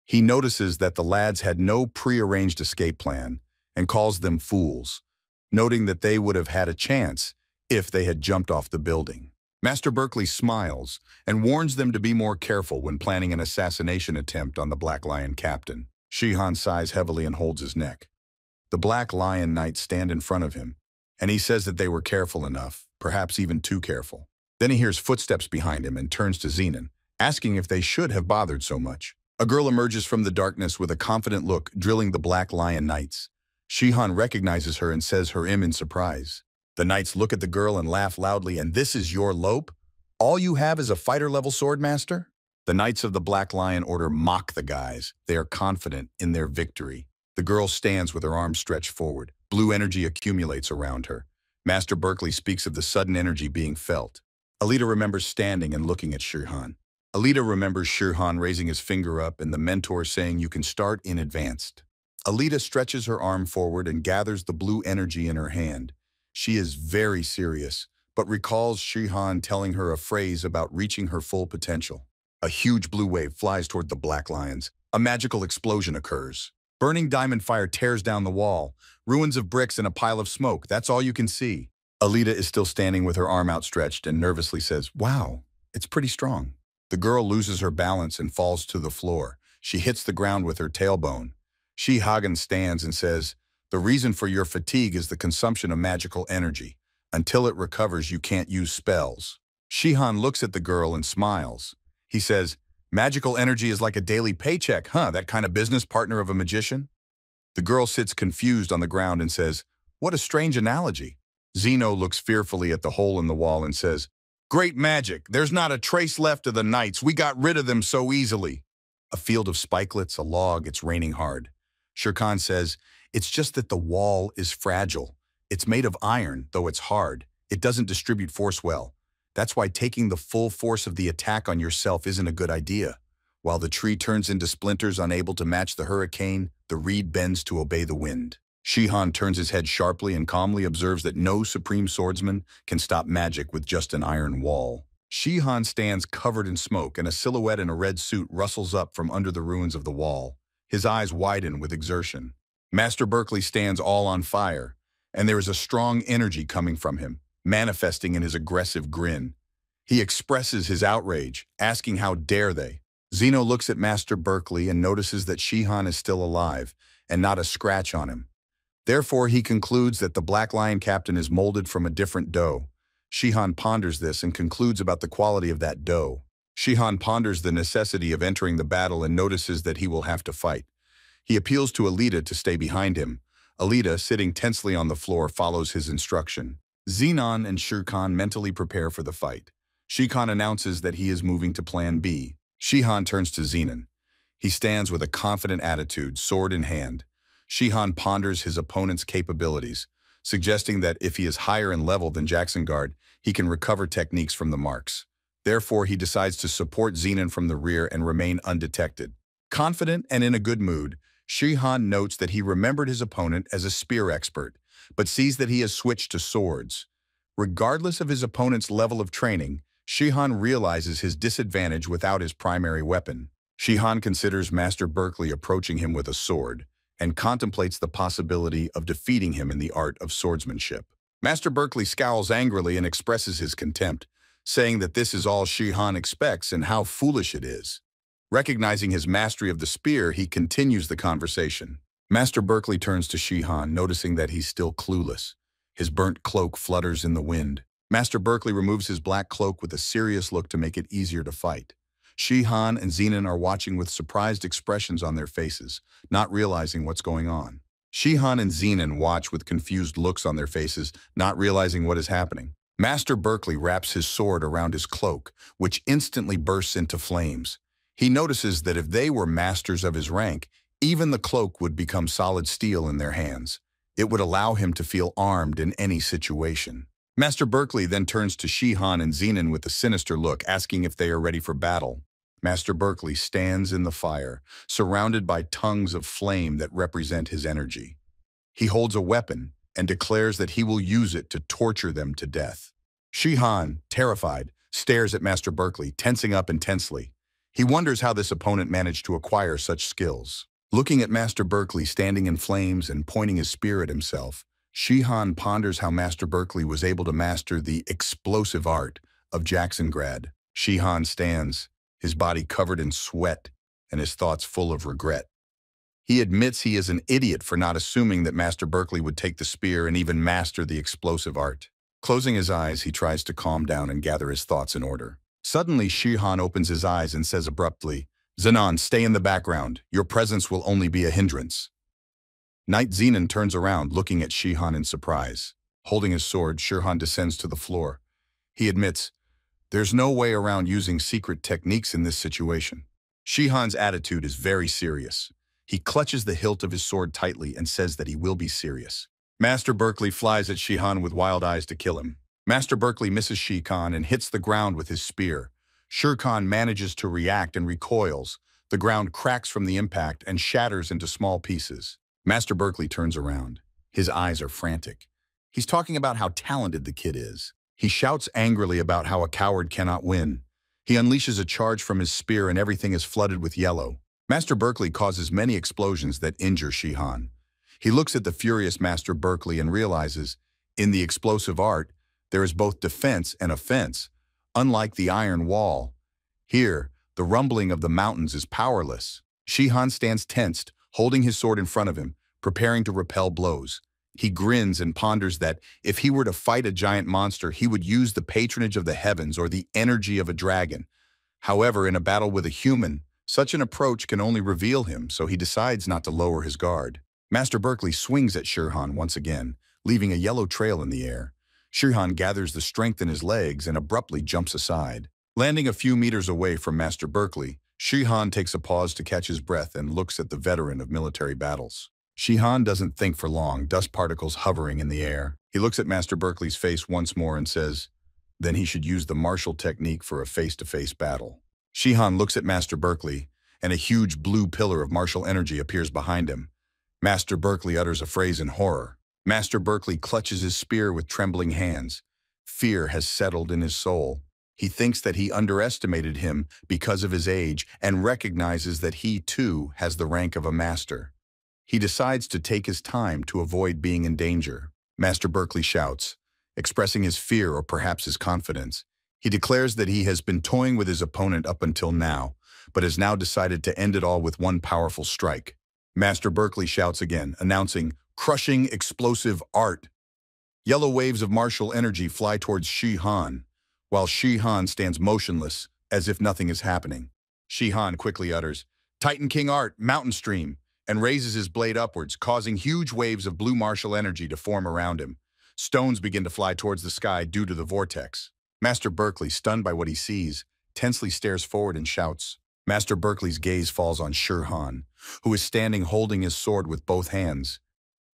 He notices that the lads had no pre-arranged escape plan and calls them fools, noting that they would have had a chance if they had jumped off the building. Master Berkeley smiles and warns them to be more careful when planning an assassination attempt on the Black Lion captain. Shihan sighs heavily and holds his neck. The Black Lion Knights stand in front of him, and he says that they were careful enough, perhaps even too careful. Then he hears footsteps behind him and turns to Zenon, asking if they should have bothered so much. A girl emerges from the darkness with a confident look, drilling the Black Lion Knights. Shihan recognizes her and says her in surprise. The knights look at the girl and laugh loudly. "And this is your lope? All you have is a fighter-level swordmaster?" The Knights of the Black Lion Order mock the guys. They are confident in their victory. The girl stands with her arms stretched forward. Blue energy accumulates around her. Master Berkeley speaks of the sudden energy being felt. Alita remembers standing and looking at Shihan. Alita remembers Shihan raising his finger up and the mentor saying you can start in advanced. Alita stretches her arm forward and gathers the blue energy in her hand. She is very serious, but recalls Shihan telling her a phrase about reaching her full potential. A huge blue wave flies toward the Black Lions. A magical explosion occurs. Burning diamond fire tears down the wall. Ruins of bricks and a pile of smoke. That's all you can see. Alita is still standing with her arm outstretched and nervously says, "Wow, it's pretty strong." The girl loses her balance and falls to the floor. She hits the ground with her tailbone. Shihan stands and says, "The reason for your fatigue is the consumption of magical energy. Until it recovers, you can't use spells." Shihan looks at the girl and smiles. He says, "Magical energy is like a daily paycheck, huh? That kind of business partner of a magician?" The girl sits confused on the ground and says, "What a strange analogy." Zeno looks fearfully at the hole in the wall and says, "Great magic. There's not a trace left of the knights. We got rid of them so easily." A field of spikelets, a log, it's raining hard. Shirkan says, "It's just that the wall is fragile. It's made of iron, though it's hard. It doesn't distribute force well. That's why taking the full force of the attack on yourself isn't a good idea." While the tree turns into splinters unable to match the hurricane, the reed bends to obey the wind. Shihan turns his head sharply and calmly observes that no supreme swordsman can stop magic with just an iron wall. Shihan stands covered in smoke, and a silhouette in a red suit rustles up from under the ruins of the wall. His eyes widen with exertion. Master Berkeley stands all on fire, and there is a strong energy coming from him, manifesting in his aggressive grin. He expresses his outrage, asking how dare they. Zeno looks at Master Berkeley and notices that Shihan is still alive, and not a scratch on him. Therefore, he concludes that the Black Lion captain is molded from a different dough. Shihan ponders this and concludes about the quality of that dough. Shihan ponders the necessity of entering the battle and notices that he will have to fight. He appeals to Alita to stay behind him. Alita, sitting tensely on the floor, follows his instruction. Zenon and Shirkan mentally prepare for the fight. Shikan announces that he is moving to Plan B. Shihan turns to Zenon. He stands with a confident attitude, sword in hand. Shihan ponders his opponent's capabilities, suggesting that if he is higher in level than Jacksonguard, he can recover techniques from the marks. Therefore, he decides to support Zenon from the rear and remain undetected. Confident and in a good mood, Shihan notes that he remembered his opponent as a spear expert, but sees that he has switched to swords. Regardless of his opponent's level of training, Shihan realizes his disadvantage without his primary weapon. Shihan considers Master Berkeley approaching him with a sword, and contemplates the possibility of defeating him in the art of swordsmanship. Master Berkeley scowls angrily and expresses his contempt, saying that this is all Shihan expects and how foolish it is. Recognizing his mastery of the spear, he continues the conversation. Master Berkeley turns to Shihan, noticing that he's still clueless. His burnt cloak flutters in the wind. Master Berkeley removes his black cloak with a serious look to make it easier to fight. Shihan and Zenon are watching with surprised expressions on their faces, not realizing what's going on. Shihan and Zenon watch with confused looks on their faces, not realizing what is happening. Master Berkeley wraps his sword around his cloak, which instantly bursts into flames. He notices that if they were masters of his rank, even the cloak would become solid steel in their hands. It would allow him to feel armed in any situation. Master Berkeley then turns to Shihan and Zenon with a sinister look, asking if they are ready for battle. Master Berkeley stands in the fire, surrounded by tongues of flame that represent his energy. He holds a weapon and declares that he will use it to torture them to death. Shihan, terrified, stares at Master Berkeley, tensing up intensely. He wonders how this opponent managed to acquire such skills. Looking at Master Berkeley standing in flames and pointing his spear at himself, Shihan ponders how Master Berkeley was able to master the explosive art of Jacksongrad. Shihan stands, his body covered in sweat and his thoughts full of regret. He admits he is an idiot for not assuming that Master Berkeley would take the spear and even master the explosive art. Closing his eyes, he tries to calm down and gather his thoughts in order. Suddenly, Shihan opens his eyes and says abruptly, "Zenon, stay in the background. Your presence will only be a hindrance." Knight Zenon turns around, looking at Shihan in surprise. Holding his sword, Shihan descends to the floor. He admits, "There's no way around using secret techniques in this situation." Shihan's attitude is very serious. He clutches the hilt of his sword tightly and says that he will be serious. Master Berkeley flies at Shihan with wild eyes to kill him. Master Berkeley misses Shihan and hits the ground with his spear. Shihan manages to react and recoils. The ground cracks from the impact and shatters into small pieces. Master Berkeley turns around. His eyes are frantic. He's talking about how talented the kid is. He shouts angrily about how a coward cannot win. He unleashes a charge from his spear and everything is flooded with yellow. Master Berkeley causes many explosions that injure Shihan. He looks at the furious Master Berkeley and realizes, in the explosive art, there is both defense and offense, unlike the iron wall. Here, the rumbling of the mountains is powerless. Shihan stands tensed, holding his sword in front of him, preparing to repel blows. He grins and ponders that if he were to fight a giant monster, he would use the patronage of the heavens or the energy of a dragon. However, in a battle with a human, such an approach can only reveal him, so he decides not to lower his guard. Master Berkeley swings at Shihan once again, leaving a yellow trail in the air. Shihan gathers the strength in his legs and abruptly jumps aside. Landing a few meters away from Master Berkeley, Shihan takes a pause to catch his breath and looks at the veteran of military battles. Shihan doesn't think for long, dust particles hovering in the air. He looks at Master Berkeley's face once more and says, then he should use the martial technique for a face-to-face battle. Shihan looks at Master Berkeley, and a huge blue pillar of martial energy appears behind him. Master Berkeley utters a phrase in horror. Master Berkeley clutches his spear with trembling hands. Fear has settled in his soul. He thinks that he underestimated him because of his age and recognizes that he, too, has the rank of a master. He decides to take his time to avoid being in danger. Master Berkeley shouts, expressing his fear or perhaps his confidence. He declares that he has been toying with his opponent up until now, but has now decided to end it all with one powerful strike. Master Berkeley shouts again, announcing, crushing explosive art. Yellow waves of martial energy fly towards Shihan, while Shihan stands motionless, as if nothing is happening. Shihan quickly utters, Titan King Art, Mountain Stream, and raises his blade upwards, causing huge waves of blue martial energy to form around him. Stones begin to fly towards the sky due to the vortex. Master Berkeley, stunned by what he sees, tensely stares forward and shouts. Master Berkeley's gaze falls on Shihan, who is standing holding his sword with both hands.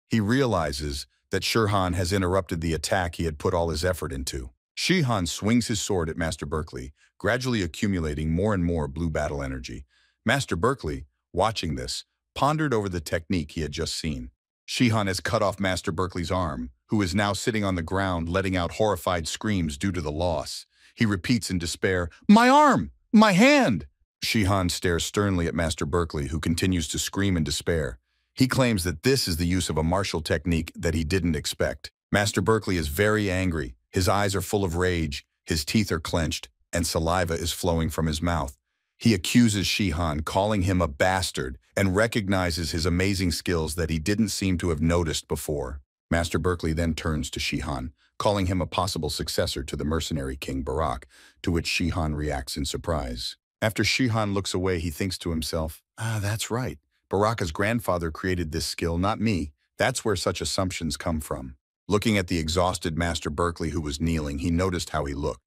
He realizes that Shihan has interrupted the attack he had put all his effort into. Shihan swings his sword at Master Berkeley, gradually accumulating more and more blue battle energy. Master Berkeley, watching this, pondered over the technique he had just seen. Shihan has cut off Master Berkeley's arm, who is now sitting on the ground letting out horrified screams due to the loss. He repeats in despair, "My arm! My hand!" Shihan stares sternly at Master Berkeley, who continues to scream in despair. He claims that this is the use of a martial technique that he didn't expect. Master Berkeley is very angry. His eyes are full of rage, his teeth are clenched, and saliva is flowing from his mouth. He accuses Shihan, calling him a bastard, and recognizes his amazing skills that he didn't seem to have noticed before. Master Berkeley then turns to Shihan, calling him a possible successor to the mercenary king Barak, to which Shihan reacts in surprise. After Shihan looks away, he thinks to himself, that's right. Baraka's grandfather created this skill, not me. That's where such assumptions come from. Looking at the exhausted Master Berkeley who was kneeling, he noticed how he looked.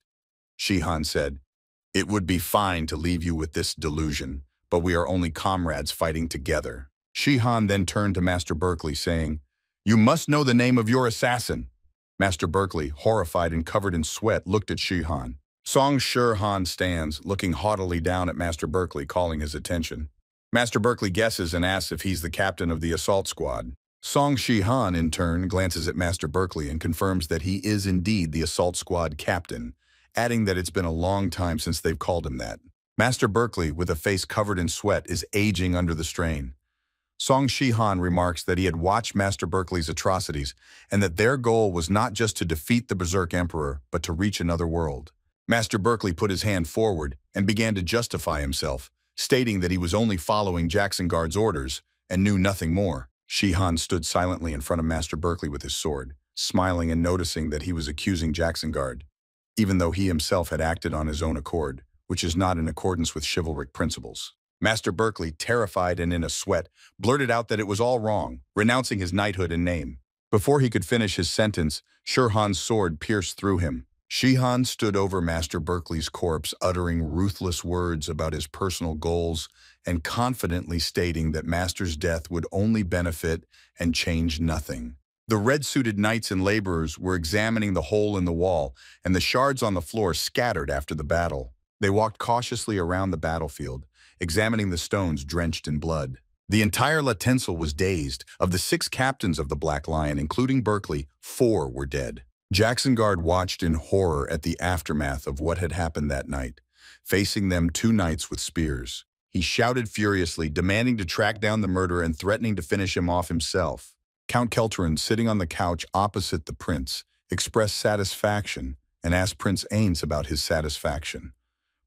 Shihan said, "It would be fine to leave you with this delusion, but we are only comrades fighting together." Shihan then turned to Master Berkeley, saying, "You must know the name of your assassin." Master Berkeley, horrified and covered in sweat, looked at Shihan. Song Shihan stands, looking haughtily down at Master Berkeley, calling his attention. Master Berkeley guesses and asks if he's the captain of the assault squad. Song Shihan, in turn, glances at Master Berkeley and confirms that he is indeed the assault squad captain, adding that it's been a long time since they've called him that. Master Berkeley, with a face covered in sweat, is aging under the strain. Song Shihan remarks that he had watched Master Berkeley's atrocities and that their goal was not just to defeat the Berserk Emperor, but to reach another world. Master Berkeley put his hand forward and began to justify himself, stating that he was only following Jackson Guard's orders and knew nothing more. Shihan stood silently in front of Master Berkeley with his sword, smiling and noticing that he was accusing Jackson Guard, even though he himself had acted on his own accord, which is not in accordance with chivalric principles. Master Berkeley, terrified and in a sweat, blurted out that it was all wrong, renouncing his knighthood and name. Before he could finish his sentence, Shihan's sword pierced through him. Shihan stood over Master Berkeley's corpse, uttering ruthless words about his personal goals and confidently stating that Master's death would only benefit and change nothing. The red-suited knights and laborers were examining the hole in the wall and the shards on the floor scattered after the battle. They walked cautiously around the battlefield, examining the stones drenched in blood. The entire Latensel was dazed. Of the 6 captains of the Black Lion, including Berkeley, 4 were dead. Jackson Guard watched in horror at the aftermath of what had happened that night, facing them 2 knights with spears. He shouted furiously, demanding to track down the murderer and threatening to finish him off himself. Count Kelteran, sitting on the couch opposite the prince, expressed satisfaction and asked Prince Ains about his satisfaction.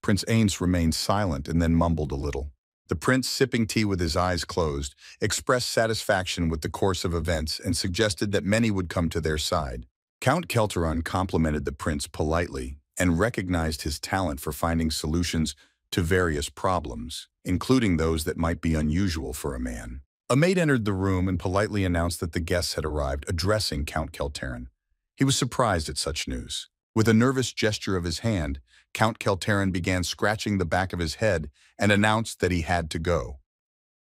Prince Ains remained silent and then mumbled a little. The prince, sipping tea with his eyes closed, expressed satisfaction with the course of events and suggested that many would come to their side. Count Kelteran complimented the prince politely and recognized his talent for finding solutions to various problems, including those that might be unusual for a man. A maid entered the room and politely announced that the guests had arrived, addressing Count Kelteran. He was surprised at such news. With a nervous gesture of his hand, Count Kelteran began scratching the back of his head and announced that he had to go.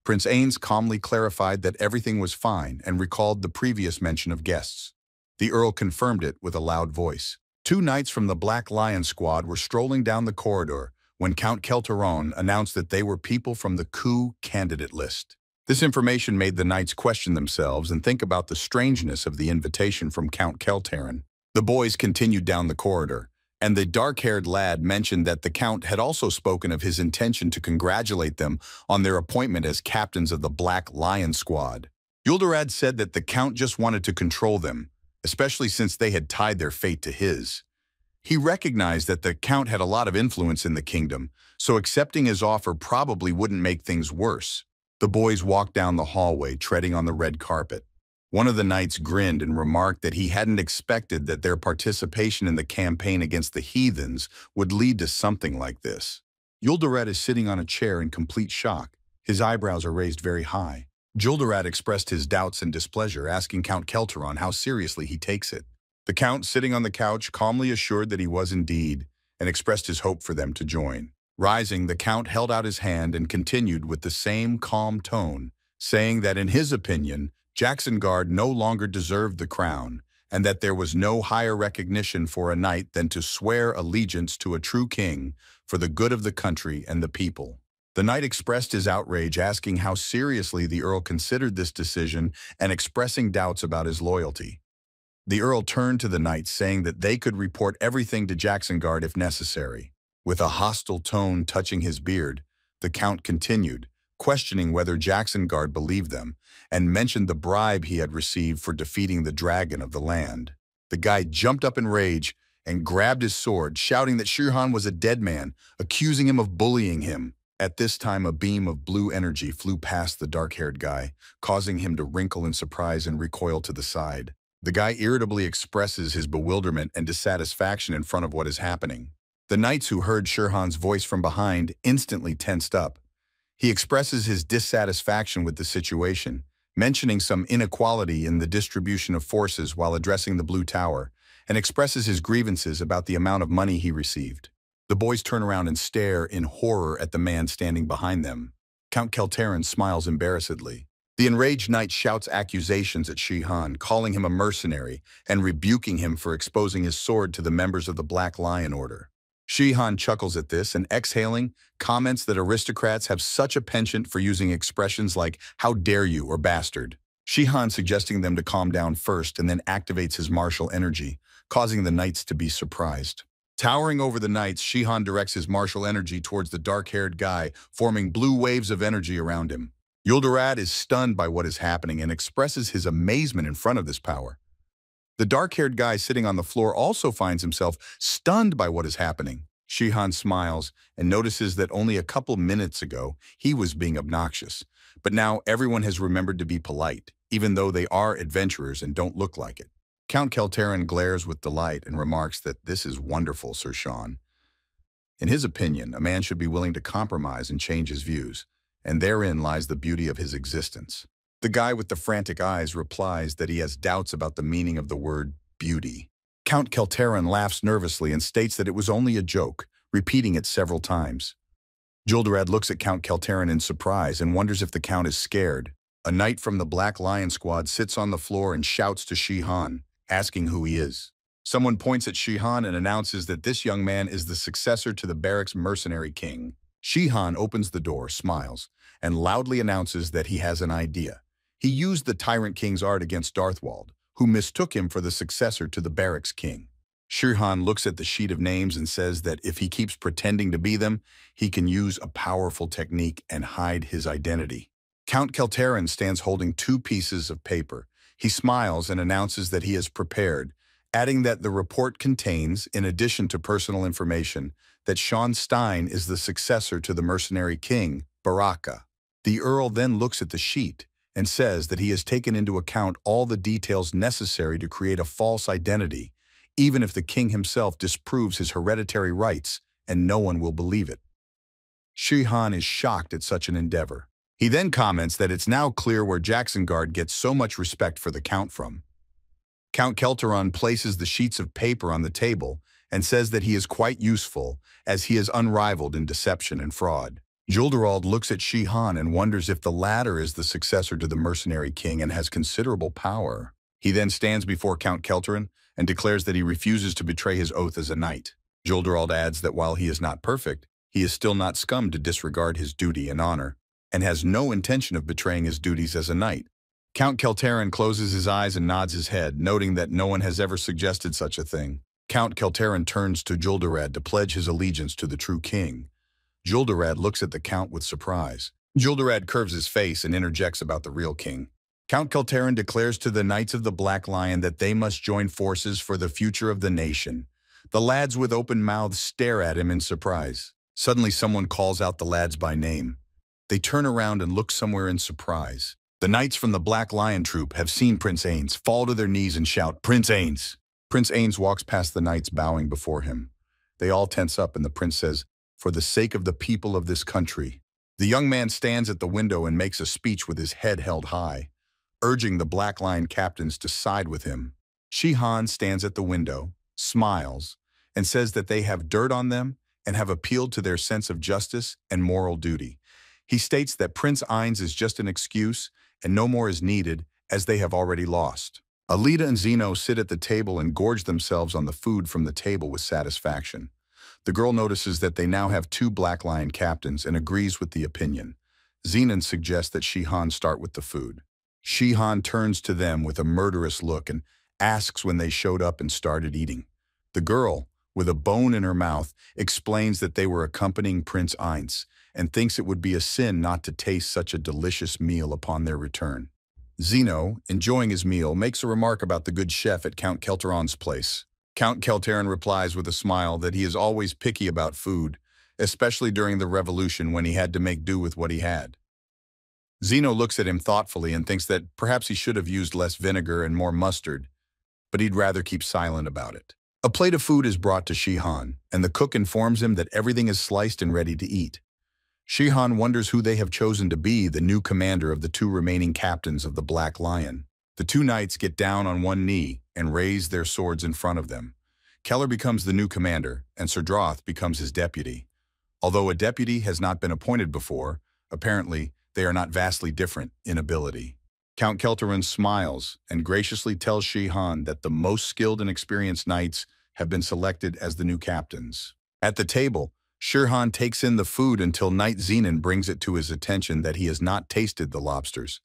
Prince Ains calmly clarified that everything was fine and recalled the previous mention of guests. The Earl confirmed it with a loud voice. 2 knights from the Black Lion squad were strolling down the corridor when Count Kelteran announced that they were people from the coup candidate list. This information made the knights question themselves and think about the strangeness of the invitation from Count Kelteran. The boys continued down the corridor, and the dark-haired lad mentioned that the Count had also spoken of his intention to congratulate them on their appointment as captains of the Black Lion squad. Yul'Durad said that the Count just wanted to control them, especially since they had tied their fate to his. He recognized that the Count had a lot of influence in the kingdom, so accepting his offer probably wouldn't make things worse. The boys walked down the hallway, treading on the red carpet. One of the knights grinned and remarked that he hadn't expected that their participation in the campaign against the heathens would lead to something like this. Yul'Durad is sitting on a chair in complete shock. His eyebrows are raised very high. Yul'Durad expressed his doubts and displeasure, asking Count Kelteran how seriously he takes it. The Count, sitting on the couch, calmly assured that he was indeed, and expressed his hope for them to join. Rising, the Count held out his hand and continued with the same calm tone, saying that in his opinion, Jackson Guard no longer deserved the crown, and that there was no higher recognition for a knight than to swear allegiance to a true king for the good of the country and the people. The knight expressed his outrage, asking how seriously the Earl considered this decision and expressing doubts about his loyalty. The Earl turned to the knights, saying that they could report everything to Jackson Guard if necessary. With a hostile tone touching his beard, the Count continued, questioning whether Jackson Guard believed them, and mentioned the bribe he had received for defeating the dragon of the land. The guy jumped up in rage and grabbed his sword, shouting that Shihan was a dead man, accusing him of bullying him. At this time, a beam of blue energy flew past the dark-haired guy, causing him to wrinkle in surprise and recoil to the side. The guy irritably expresses his bewilderment and dissatisfaction in front of what is happening. The knights who heard Shihan's voice from behind instantly tensed up. He expresses his dissatisfaction with the situation, mentioning some inequality in the distribution of forces while addressing the Blue Tower, and expresses his grievances about the amount of money he received. The boys turn around and stare in horror at the man standing behind them. Count Kelteran smiles embarrassedly. The enraged knight shouts accusations at Shihan, calling him a mercenary and rebuking him for exposing his sword to the members of the Black Lion Order. Shihan chuckles at this and, exhaling, comments that aristocrats have such a penchant for using expressions like, "How dare you," or "bastard." Shihan suggesting them to calm down first and then activates his martial energy, causing the knights to be surprised. Towering over the knights, Shihan directs his martial energy towards the dark-haired guy, forming blue waves of energy around him. Yul'Durad is stunned by what is happening and expresses his amazement in front of this power. The dark-haired guy sitting on the floor also finds himself stunned by what is happening. Shihan smiles and notices that only a couple minutes ago he was being obnoxious. But now everyone has remembered to be polite, even though they are adventurers and don't look like it. Count Keltarin glares with delight and remarks that this is wonderful, Sir Sean. In his opinion, a man should be willing to compromise and change his views, and therein lies the beauty of his existence. The guy with the frantic eyes replies that he has doubts about the meaning of the word beauty. Count Keltarin laughs nervously and states that it was only a joke, repeating it several times. Julderad looks at Count Keltarin in surprise and wonders if the Count is scared. A knight from the Black Lion Squad sits on the floor and shouts to Shihan, asking who he is. Someone points at Shihan and announces that this young man is the successor to the barracks mercenary king. Shihan opens the door, smiles, and loudly announces that he has an idea. He used the Tyrant King's art against Darthwald, who mistook him for the successor to the barracks king. Shihan looks at the sheet of names and says that if he keeps pretending to be them, he can use a powerful technique and hide his identity. Count Keltarin stands holding 2 pieces of paper. He smiles and announces that he is prepared, adding that the report contains, in addition to personal information, that Sean Stein is the successor to the mercenary king, Baraka. The Earl then looks at the sheet and says that he has taken into account all the details necessary to create a false identity, even if the king himself disproves his hereditary rights, and no one will believe it. Shihan is shocked at such an endeavor. He then comments that it's now clear where Jacksonguard gets so much respect for the Count from. Count Keltarin places the sheets of paper on the table and says that he is quite useful, as he is unrivaled in deception and fraud. Julderald looks at Shihan and wonders if the latter is the successor to the mercenary king and has considerable power. He then stands before Count Keltarin and declares that he refuses to betray his oath as a knight. Julderald adds that while he is not perfect, he is still not scum to disregard his duty and honor, and has no intention of betraying his duties as a knight. Count Keltarin closes his eyes and nods his head, noting that no one has ever suggested such a thing. Count Keltarin turns to Julderad to pledge his allegiance to the true king. Julderad looks at the Count with surprise. Julderad curves his face and interjects about the real king. Count Keltarin declares to the Knights of the Black Lion that they must join forces for the future of the nation. The lads with open mouths stare at him in surprise. Suddenly someone calls out the lads by name. They turn around and look somewhere in surprise. The knights from the Black Lion troop have seen Prince Ains, fall to their knees and shout, "Prince Ains!" Prince Ains walks past the knights bowing before him. They all tense up and the prince says, "For the sake of the people of this country." The young man stands at the window and makes a speech with his head held high, urging the Black Lion captains to side with him. Shihan stands at the window, smiles, and says that they have dirt on them and have appealed to their sense of justice and moral duty. He states that Prince Ains is just an excuse and no more is needed, as they have already lost. Alida and Zeno sit at the table and gorge themselves on the food from the table with satisfaction. The girl notices that they now have 2 Black Lion captains and agrees with the opinion. Zenon suggests that Shihan start with the food. Shihan turns to them with a murderous look and asks when they showed up and started eating. The girl, with a bone in her mouth, explains that they were accompanying Prince Ains and thinks it would be a sin not to taste such a delicious meal upon their return. Zeno, enjoying his meal, makes a remark about the good chef at Count Keltarin's place. Count Keltarin replies with a smile that he is always picky about food, especially during the revolution when he had to make do with what he had. Zeno looks at him thoughtfully and thinks that perhaps he should have used less vinegar and more mustard, but he'd rather keep silent about it. A plate of food is brought to Shihan, and the cook informs him that everything is sliced and ready to eat. Shihan wonders who they have chosen to be the new commander of the 2 remaining captains of the Black Lion. The 2 knights get down on one knee and raise their swords in front of them. Keller becomes the new commander, and Sir Droth becomes his deputy. Although a deputy has not been appointed before, apparently they are not vastly different in ability. Count Keltarin smiles and graciously tells Shihan that the most skilled and experienced knights have been selected as the new captains. At the table, Shihan takes in the food until Knight Zenon brings it to his attention that he has not tasted the lobsters.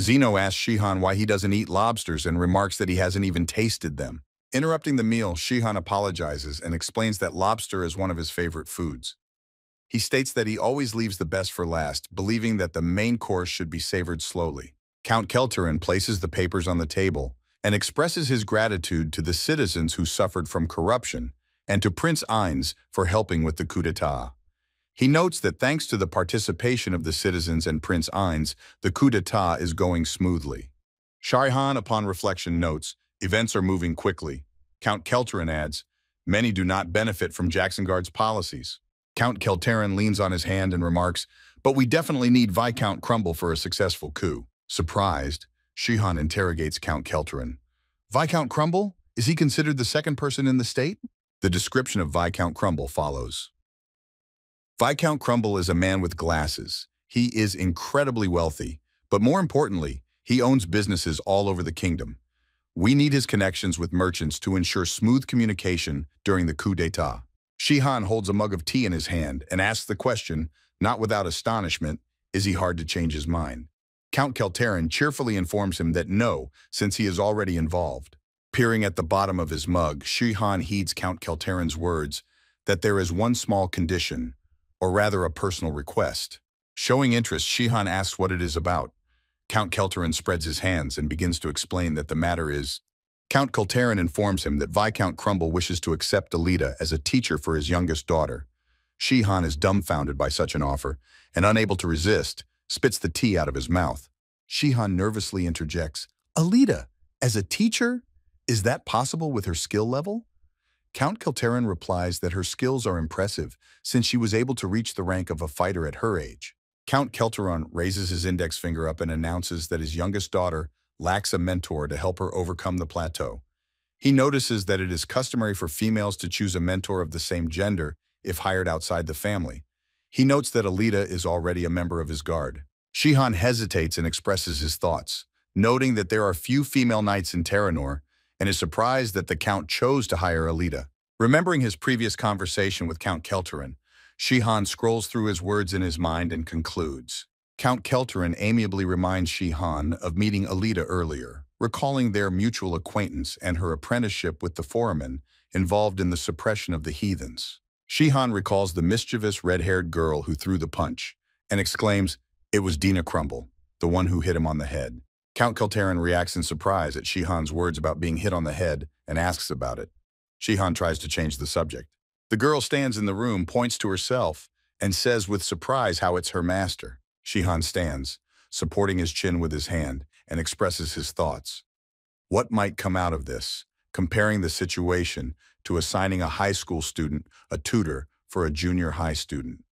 Zeno asks Shihan why he doesn't eat lobsters and remarks that he hasn't even tasted them. Interrupting the meal, Shihan apologizes and explains that lobster is one of his favorite foods. He states that he always leaves the best for last, believing that the main course should be savored slowly. Count Keltarin places the papers on the table and expresses his gratitude to the citizens who suffered from corruption and to Prince Ainz for helping with the coup d'etat. He notes that thanks to the participation of the citizens and Prince Ainz, the coup d'etat is going smoothly. Shihan, upon reflection, notes, events are moving quickly. Count Kelterin adds, many do not benefit from Jacksonguard's policies. Count Kelterin leans on his hand and remarks, but we definitely need Viscount Crumble for a successful coup. Surprised, Shihan interrogates Count Kelterin. Viscount Crumble? Is he considered the second person in the state? The description of Viscount Crumble follows. Viscount Crumble is a man with glasses. He is incredibly wealthy, but more importantly, he owns businesses all over the kingdom. We need his connections with merchants to ensure smooth communication during the coup d'etat. Shihan holds a mug of tea in his hand and asks the question, not without astonishment, is he hard to change his mind? Count Kelterin cheerfully informs him that no, since he is already involved. Peering at the bottom of his mug, Shihan heeds Count Kelterin's words that there is one small condition, or rather a personal request. Showing interest, Shihan asks what it is about. Count Kelterin spreads his hands and begins to explain that the matter is. Count Kelterin informs him that Viscount Crumble wishes to accept Alida as a teacher for his youngest daughter. Shihan is dumbfounded by such an offer, and unable to resist, spits the tea out of his mouth. Shihan nervously interjects, Alida, as a teacher? Is that possible with her skill level? Count Kelterin replies that her skills are impressive, since she was able to reach the rank of a fighter at her age. Count Kelterin raises his index finger up and announces that his youngest daughter lacks a mentor to help her overcome the plateau. He notices that it is customary for females to choose a mentor of the same gender if hired outside the family. He notes that Alida is already a member of his guard. Shihan hesitates and expresses his thoughts, noting that there are few female knights in Terranor, and is surprised that the Count chose to hire Alida. Remembering his previous conversation with Count Kelterin, Shihan scrolls through his words in his mind and concludes. Count Kelterin amiably reminds Shihan of meeting Alida earlier, recalling their mutual acquaintance and her apprenticeship with the foreman involved in the suppression of the heathens. Shihan recalls the mischievous red-haired girl who threw the punch, and exclaims, it was Dina Crumble, the one who hit him on the head. Count Kelterin reacts in surprise at Shihan's words about being hit on the head and asks about it. Shihan tries to change the subject. The girl stands in the room, points to herself, and says with surprise how it's her master. Shihan stands, supporting his chin with his hand, and expresses his thoughts. What might come out of this? Comparing the situation to assigning a high school student a tutor for a junior high student.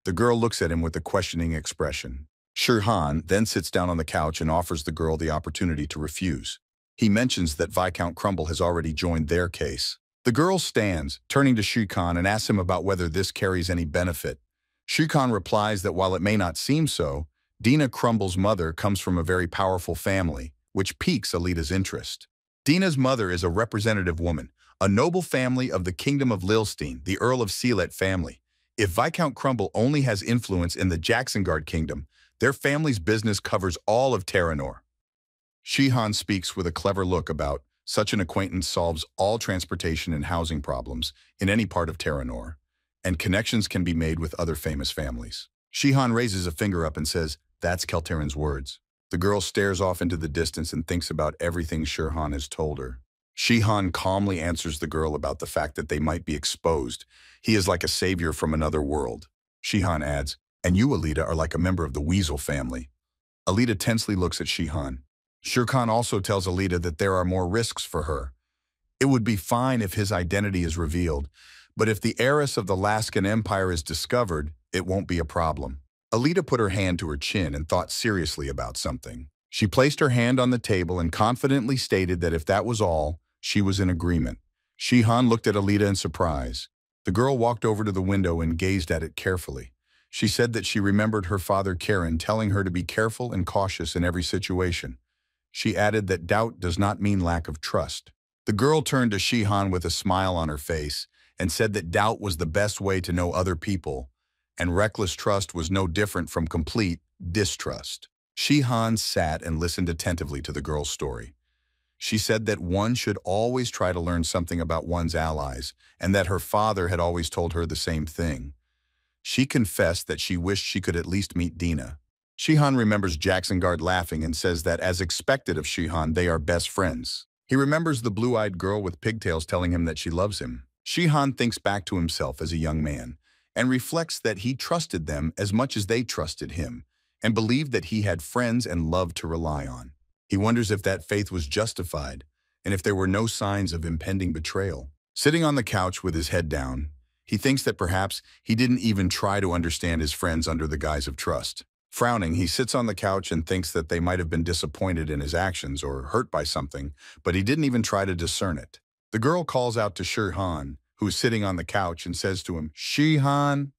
The girl looks at him with a questioning expression. Shihan then sits down on the couch and offers the girl the opportunity to refuse. He mentions that Viscount Crumble has already joined their case. The girl stands, turning to Shihan and asks him about whether this carries any benefit. Shihan replies that while it may not seem so, Dina Crumble's mother comes from a very powerful family, which piques Alida's interest. Dina's mother is a representative woman, a noble family of the Kingdom of Lilstein, the Earl of Sealet family. If Viscount Crumble only has influence in the Jacksonguard Kingdom, their family's business covers all of Terranor. Shihan speaks with a clever look about such an acquaintance solves all transportation and housing problems in any part of Terranor, and connections can be made with other famous families. Shihan raises a finger up and says, that's Kelterin's words. The girl stares off into the distance and thinks about everything Shihan has told her. Shihan calmly answers the girl about the fact that they might be exposed. He is like a savior from another world. Shihan adds, and you, Alida, are like a member of the Weasel family. Alida tensely looks at Shihan. Shihan also tells Alida that there are more risks for her. It would be fine if his identity is revealed, but if the heiress of the Laskan Empire is discovered, it won't be a problem. Alida put her hand to her chin and thought seriously about something. She placed her hand on the table and confidently stated that if that was all, she was in agreement. Shihan looked at Alida in surprise. The girl walked over to the window and gazed at it carefully. She said that she remembered her father Karen telling her to be careful and cautious in every situation. She added that doubt does not mean lack of trust. The girl turned to Shihan with a smile on her face and said that doubt was the best way to know other people, and reckless trust was no different from complete distrust. Shihan sat and listened attentively to the girl's story. She said that one should always try to learn something about one's allies, and that her father had always told her the same thing. She confessed that she wished she could at least meet Dina. Shihan remembers Jacksonguard laughing and says that as expected of Shihan, they are best friends. He remembers the blue-eyed girl with pigtails telling him that she loves him. Shihan thinks back to himself as a young man and reflects that he trusted them as much as they trusted him and believed that he had friends and love to rely on. He wonders if that faith was justified and if there were no signs of impending betrayal. Sitting on the couch with his head down, he thinks that perhaps he didn't even try to understand his friends under the guise of trust. Frowning, he sits on the couch and thinks that they might have been disappointed in his actions or hurt by something, but he didn't even try to discern it. The girl calls out to Shihan, who is sitting on the couch, and says to him, "Shihan."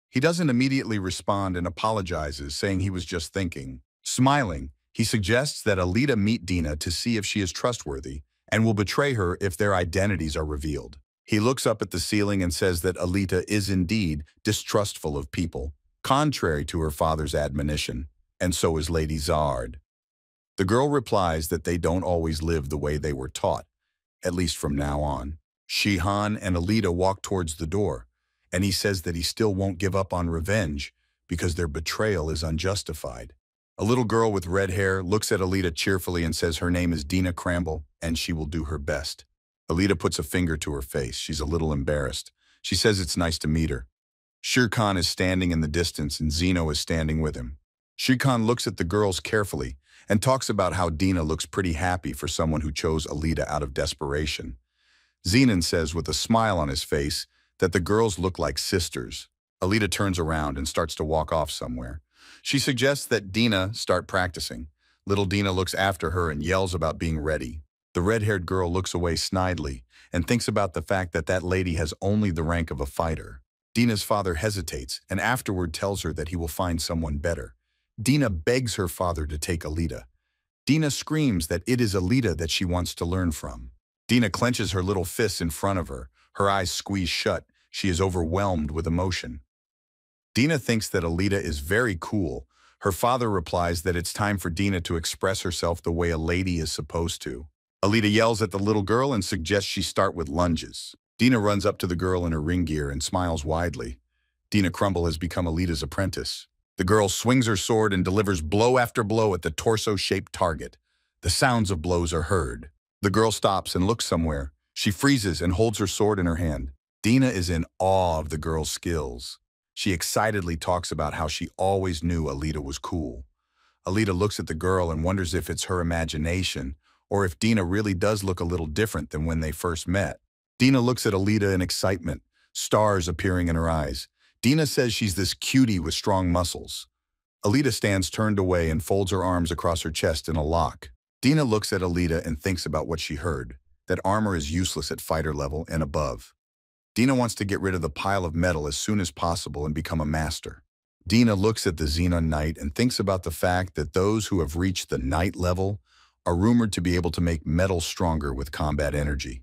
He doesn't immediately respond and apologizes, saying he was just thinking. Smiling, he suggests that Alita meet Dina to see if she is trustworthy and will betray her if their identities are revealed. He looks up at the ceiling and says that Alita is indeed distrustful of people, contrary to her father's admonition, and so is Lady Zard. The girl replies that they don't always live the way they were taught, at least from now on. Shihan and Alita walk towards the door, and he says that he still won't give up on revenge because their betrayal is unjustified. A little girl with red hair looks at Alita cheerfully and says her name is Dina Cramble, and she will do her best. Alita puts a finger to her face. She's a little embarrassed. She says it's nice to meet her. Shere Khan is standing in the distance and Zeno is standing with him. Shere Khan looks at the girls carefully and talks about how Dina looks pretty happy for someone who chose Alita out of desperation. Zenon says with a smile on his face that the girls look like sisters. Alita turns around and starts to walk off somewhere. She suggests that Dina start practicing. Little Dina looks after her and yells about being ready. The red-haired girl looks away snidely and thinks about the fact that that lady has only the rank of a fighter. Dina's father hesitates and afterward tells her that he will find someone better. Dina begs her father to take Alita. Dina screams that it is Alita that she wants to learn from. Dina clenches her little fists in front of her. Her eyes squeeze shut. She is overwhelmed with emotion. Dina thinks that Alita is very cool. Her father replies that it's time for Dina to express herself the way a lady is supposed to. Alita yells at the little girl and suggests she start with lunges. Dina runs up to the girl in her ring gear and smiles widely. Dina Crumble has become Alita's apprentice. The girl swings her sword and delivers blow after blow at the torso-shaped target. The sounds of blows are heard. The girl stops and looks somewhere. She freezes and holds her sword in her hand. Dina is in awe of the girl's skills. She excitedly talks about how she always knew Alita was cool. Alita looks at the girl and wonders if it's her imagination or if Dina really does look a little different than when they first met. Dina looks at Alita in excitement, stars appearing in her eyes. Dina says she's this cutie with strong muscles. Alita stands turned away and folds her arms across her chest in a lock. Dina looks at Alita and thinks about what she heard, that armor is useless at fighter level and above. Dina wants to get rid of the pile of metal as soon as possible and become a master. Dina looks at the Xenon Knight and thinks about the fact that those who have reached the Knight level are rumored to be able to make metal stronger with combat energy.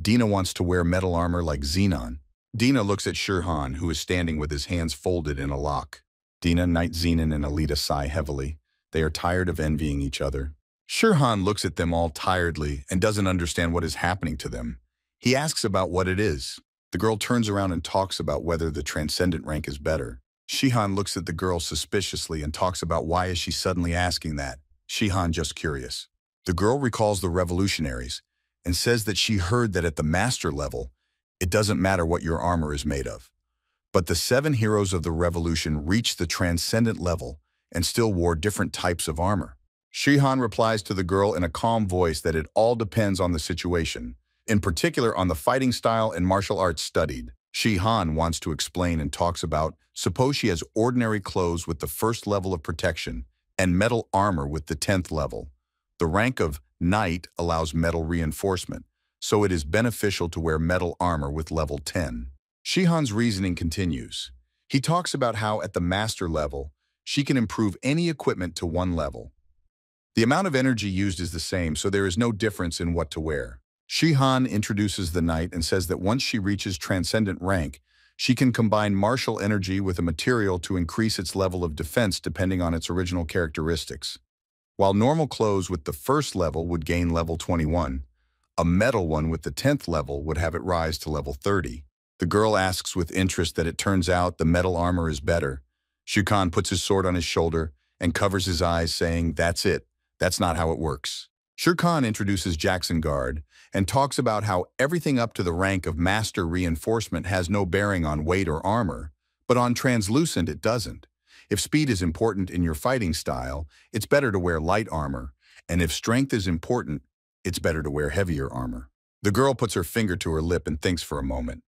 Dina wants to wear metal armor like Xenon. Dina looks at Shihan, who is standing with his hands folded in a lock. Dina, Knight Zenon, and Alita sigh heavily. They are tired of envying each other. Shihan looks at them all tiredly and doesn't understand what is happening to them. He asks about what it is. The girl turns around and talks about whether the transcendent rank is better. Shihan looks at the girl suspiciously and talks about why is she suddenly asking that. Shihan just curious. The girl recalls the revolutionaries and says that she heard that at the master level, it doesn't matter what your armor is made of. But the 7 heroes of the revolution reached the transcendent level and still wore different types of armor. Shihan replies to the girl in a calm voice that it all depends on the situation, in particular on the fighting style and martial arts studied. Shihan wants to explain and talks about, suppose she has ordinary clothes with the 1st level of protection and metal armor with the 10th level. The rank of Knight allows metal reinforcement, so it is beneficial to wear metal armor with level 10. Shihan's reasoning continues. He talks about how at the master level, she can improve any equipment to 1 level. The amount of energy used is the same, so there is no difference in what to wear. Shihan introduces the Knight and says that once she reaches transcendent rank, she can combine martial energy with a material to increase its level of defense depending on its original characteristics. While normal clothes with the 1st level would gain level 21, a metal one with the 10th level would have it rise to level 30. The girl asks with interest that it turns out the metal armor is better. Shukan puts his sword on his shoulder and covers his eyes, saying, "That's it. That's not how it works." Shukan introduces Jackson Guard and talks about how everything up to the rank of Master Reinforcement has no bearing on weight or armor, but on Translucent it doesn't. If speed is important in your fighting style, it's better to wear light armor, and if strength is important, it's better to wear heavier armor. The girl puts her finger to her lip and thinks for a moment.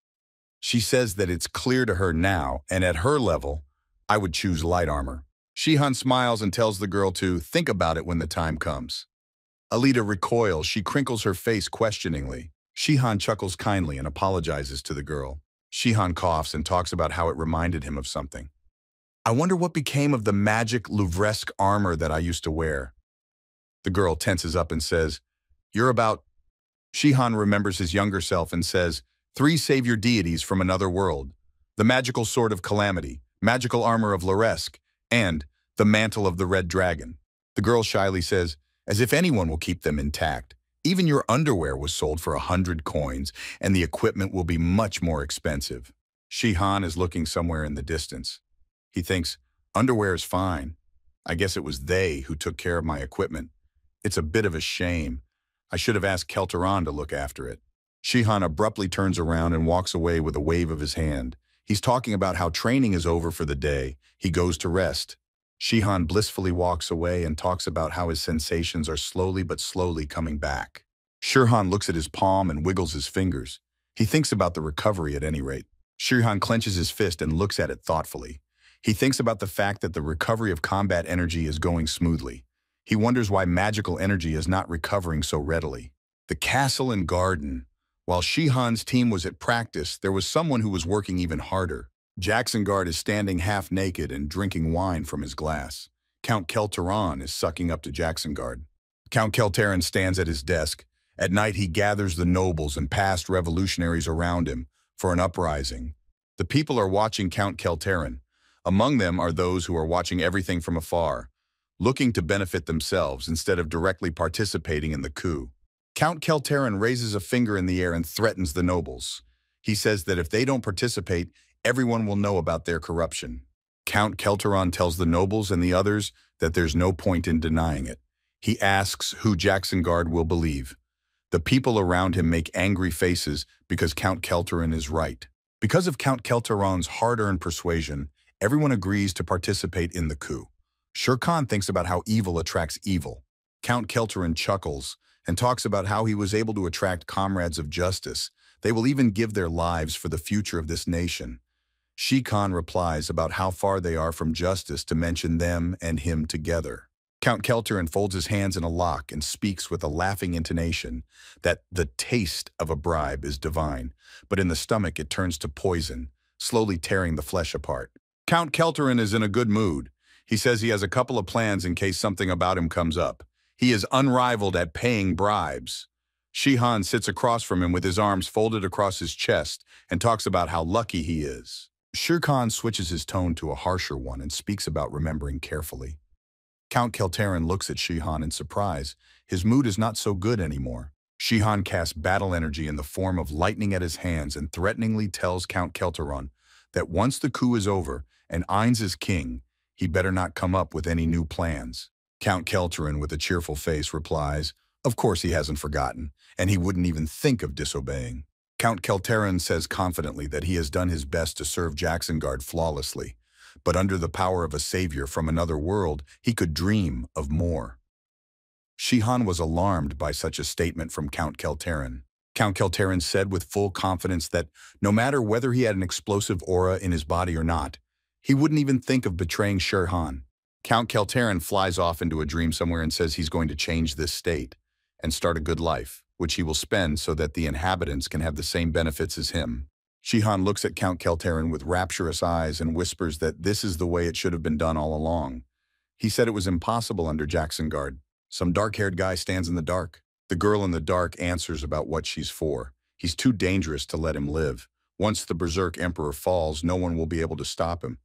She says that it's clear to her now, and at her level, I would choose light armor. Shihan smiles and tells the girl to think about it when the time comes. Alita recoils. She crinkles her face questioningly. Shihan chuckles kindly and apologizes to the girl. Shihan coughs and talks about how it reminded him of something. I wonder what became of the magic Louvresque armor that I used to wear. The girl tenses up and says, "You're about..." Shihan remembers his younger self and says, "3 savior deities from another world. The magical sword of calamity, magical armor of Louvresque, and the mantle of the red dragon." The girl shyly says, "As if anyone will keep them intact. Even your underwear was sold for 100 coins, and the equipment will be much more expensive." Shihan is looking somewhere in the distance. He thinks, underwear is fine. I guess it was they who took care of my equipment. It's a bit of a shame. I should have asked Kelteron to look after it. Shihan abruptly turns around and walks away with a wave of his hand. He's talking about how training is over for the day. He goes to rest. Shihan blissfully walks away and talks about how his sensations are slowly but slowly coming back. Shirhan looks at his palm and wiggles his fingers. He thinks about the recovery at any rate. Shirhan clenches his fist and looks at it thoughtfully. He thinks about the fact that the recovery of combat energy is going smoothly. He wonders why magical energy is not recovering so readily. The castle and garden. While Shihan's team was at practice, there was someone who was working even harder. Jackson Guard is standing half naked and drinking wine from his glass. Count Kelteron is sucking up to Jackson Guard. Count Kelteron stands at his desk. At night he gathers the nobles and past revolutionaries around him for an uprising. The people are watching Count Kelteron. Among them are those who are watching everything from afar, looking to benefit themselves instead of directly participating in the coup. Count Kelteron raises a finger in the air and threatens the nobles. He says that if they don't participate, everyone will know about their corruption. Count Kelteron tells the nobles and the others that there's no point in denying it. He asks who Jackson Guard will believe. The people around him make angry faces because Count Kelteron is right. Because of Count Kelteron's hard-earned persuasion, everyone agrees to participate in the coup. Shirkan thinks about how evil attracts evil. Count Kelteron chuckles and talks about how he was able to attract comrades of justice. They will even give their lives for the future of this nation. Shikan replies about how far they are from justice to mention them and him together. Count Kelteron folds his hands in a lock and speaks with a laughing intonation that the taste of a bribe is divine, but in the stomach it turns to poison, slowly tearing the flesh apart. Count Kelteron is in a good mood. He says he has a couple of plans in case something about him comes up. He is unrivaled at paying bribes. Shihan sits across from him with his arms folded across his chest and talks about how lucky he is. Shirkan switches his tone to a harsher one and speaks about remembering carefully. Count Kelteron looks at Shihan in surprise. His mood is not so good anymore. Shihan casts battle energy in the form of lightning at his hands and threateningly tells Count Kelteron that once the coup is over and Ainz is king, he better not come up with any new plans. Count Kelteron, with a cheerful face, replies, of course he hasn't forgotten, and he wouldn't even think of disobeying. Count Kelteron says confidently that he has done his best to serve Jackson Guard flawlessly, but under the power of a savior from another world, he could dream of more. Shihan was alarmed by such a statement from Count Kelteron. Count Kelteron said with full confidence that no matter whether he had an explosive aura in his body or not, he wouldn't even think of betraying Shirhan. Count Kelteron flies off into a dream somewhere and says he's going to change this state and start a good life, which he will spend so that the inhabitants can have the same benefits as him. Shihan looks at Count Kelteron with rapturous eyes and whispers that this is the way it should have been done all along. He said it was impossible under Jackson Guard. Some dark-haired guy stands in the dark. The girl in the dark answers about what she's for. He's too dangerous to let him live. Once the Berserk Emperor falls, no one will be able to stop him.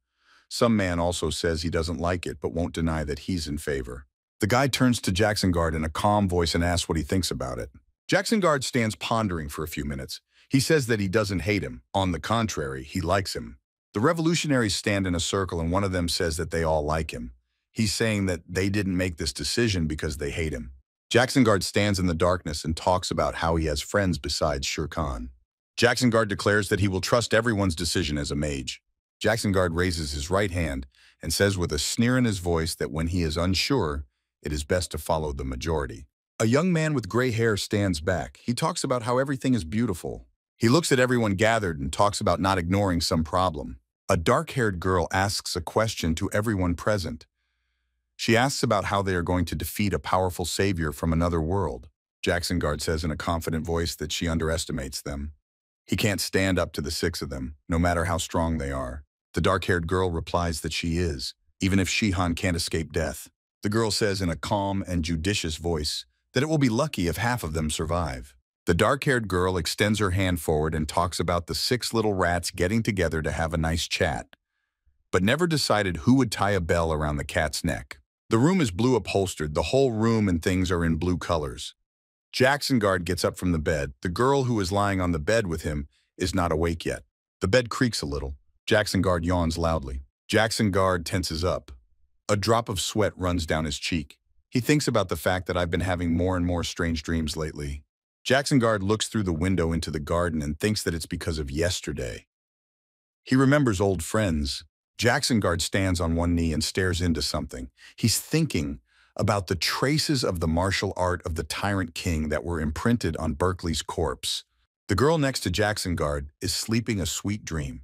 Some man also says he doesn't like it, but won't deny that he's in favor. The guy turns to Jackson Guard in a calm voice and asks what he thinks about it. Jackson Guard stands pondering for a few minutes. He says that he doesn't hate him. On the contrary, he likes him. The The revolutionaries stand in a circle and one of them says that they all like him. He's saying that they didn't make this decision because they hate him. Jackson Guard stands in the darkness and talks about how he has friends besides Shere Khan. Jackson Guard declares that he will trust everyone's decision as a mage. Jackson Guard raises his right hand and says with a sneer in his voice that when he is unsure, it is best to follow the majority. A young man with gray hair stands back. He talks about how everything is beautiful. He looks at everyone gathered and talks about not ignoring some problem. A dark-haired girl asks a question to everyone present. She asks about how they are going to defeat a powerful savior from another world. Jackson Guard says in a confident voice that she underestimates them. He can't stand up to the 6 of them, no matter how strong they are. The dark-haired girl replies that she is, even if Shihan can't escape death. The girl says in a calm and judicious voice that it will be lucky if half of them survive. The dark-haired girl extends her hand forward and talks about the 6 little rats getting together to have a nice chat, but never decided who would tie a bell around the cat's neck. The room is blue upholstered. The whole room and things are in blue colors. Jackson Guard gets up from the bed. The girl who is lying on the bed with him is not awake yet. The bed creaks a little. Jackson Guard yawns loudly. Jackson Guard tenses up. A drop of sweat runs down his cheek. He thinks about the fact that I've been having more and more strange dreams lately. Jackson Guard looks through the window into the garden and thinks that it's because of yesterday. He remembers old friends. Jackson Guard stands on one knee and stares into something. He's thinking about the traces of the martial art of the tyrant king that were imprinted on Berkeley's corpse. The girl next to Jackson Guard is sleeping a sweet dream.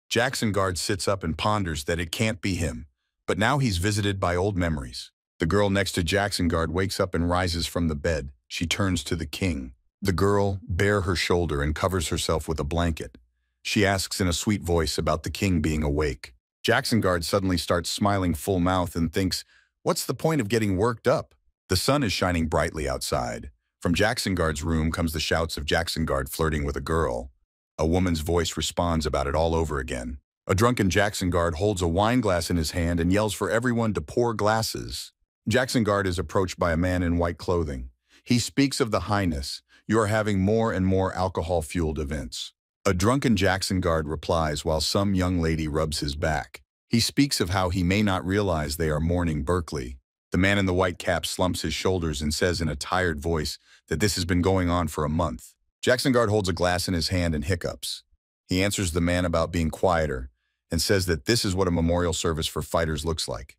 Jackson Guard sits up and ponders that it can't be him, but now he's visited by old memories. The girl next to Jackson Guard wakes up and rises from the bed. She turns to the king. The girl bare her shoulder and covers herself with a blanket. She asks in a sweet voice about the king being awake. Jackson Guard suddenly starts smiling full mouth and thinks, what's the point of getting worked up? The sun is shining brightly outside. From Jackson Guard's room comes the shouts of Jackson Guard flirting with a girl. A woman's voice responds about it all over again. A drunken Jackson Guard holds a wine glass in his hand and yells for everyone to pour glasses. Jackson Guard is approached by a man in white clothing. He speaks of the highness. You are having more and more alcohol-fueled events. A drunken Jackson Guard replies while some young lady rubs his back. He speaks of how he may not realize they are mourning Berkeley. The man in the white cap slumps his shoulders and says in a tired voice that this has been going on for a month. Jackson Guard holds a glass in his hand and hiccups. He answers the man about being quieter and says that this is what a memorial service for fighters looks like.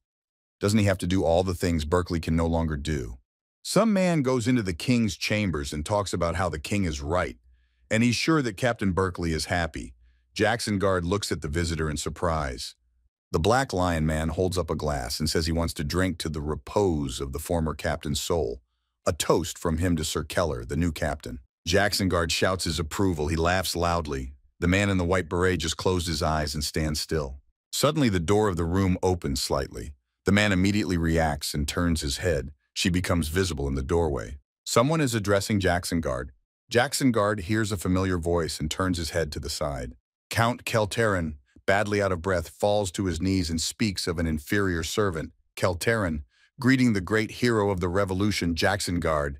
Doesn't he have to do all the things Berkeley can no longer do? Some man goes into the king's chambers and talks about how the king is right, and he's sure that Captain Berkeley is happy. Jackson Guard looks at the visitor in surprise. The Black Lion man holds up a glass and says he wants to drink to the repose of the former captain's soul, a toast from him to Sir Keller, the new captain. Jackson Guard shouts his approval. He laughs loudly. The man in the white beret just closed his eyes and stands still. Suddenly, the door of the room opens slightly. The man immediately reacts and turns his head. She becomes visible in the doorway. Someone is addressing Jackson Guard. Jackson Guard hears a familiar voice and turns his head to the side. Count Kelterin, badly out of breath, falls to his knees and speaks of an inferior servant, Kelterin, greeting the great hero of the revolution, Jackson Guard.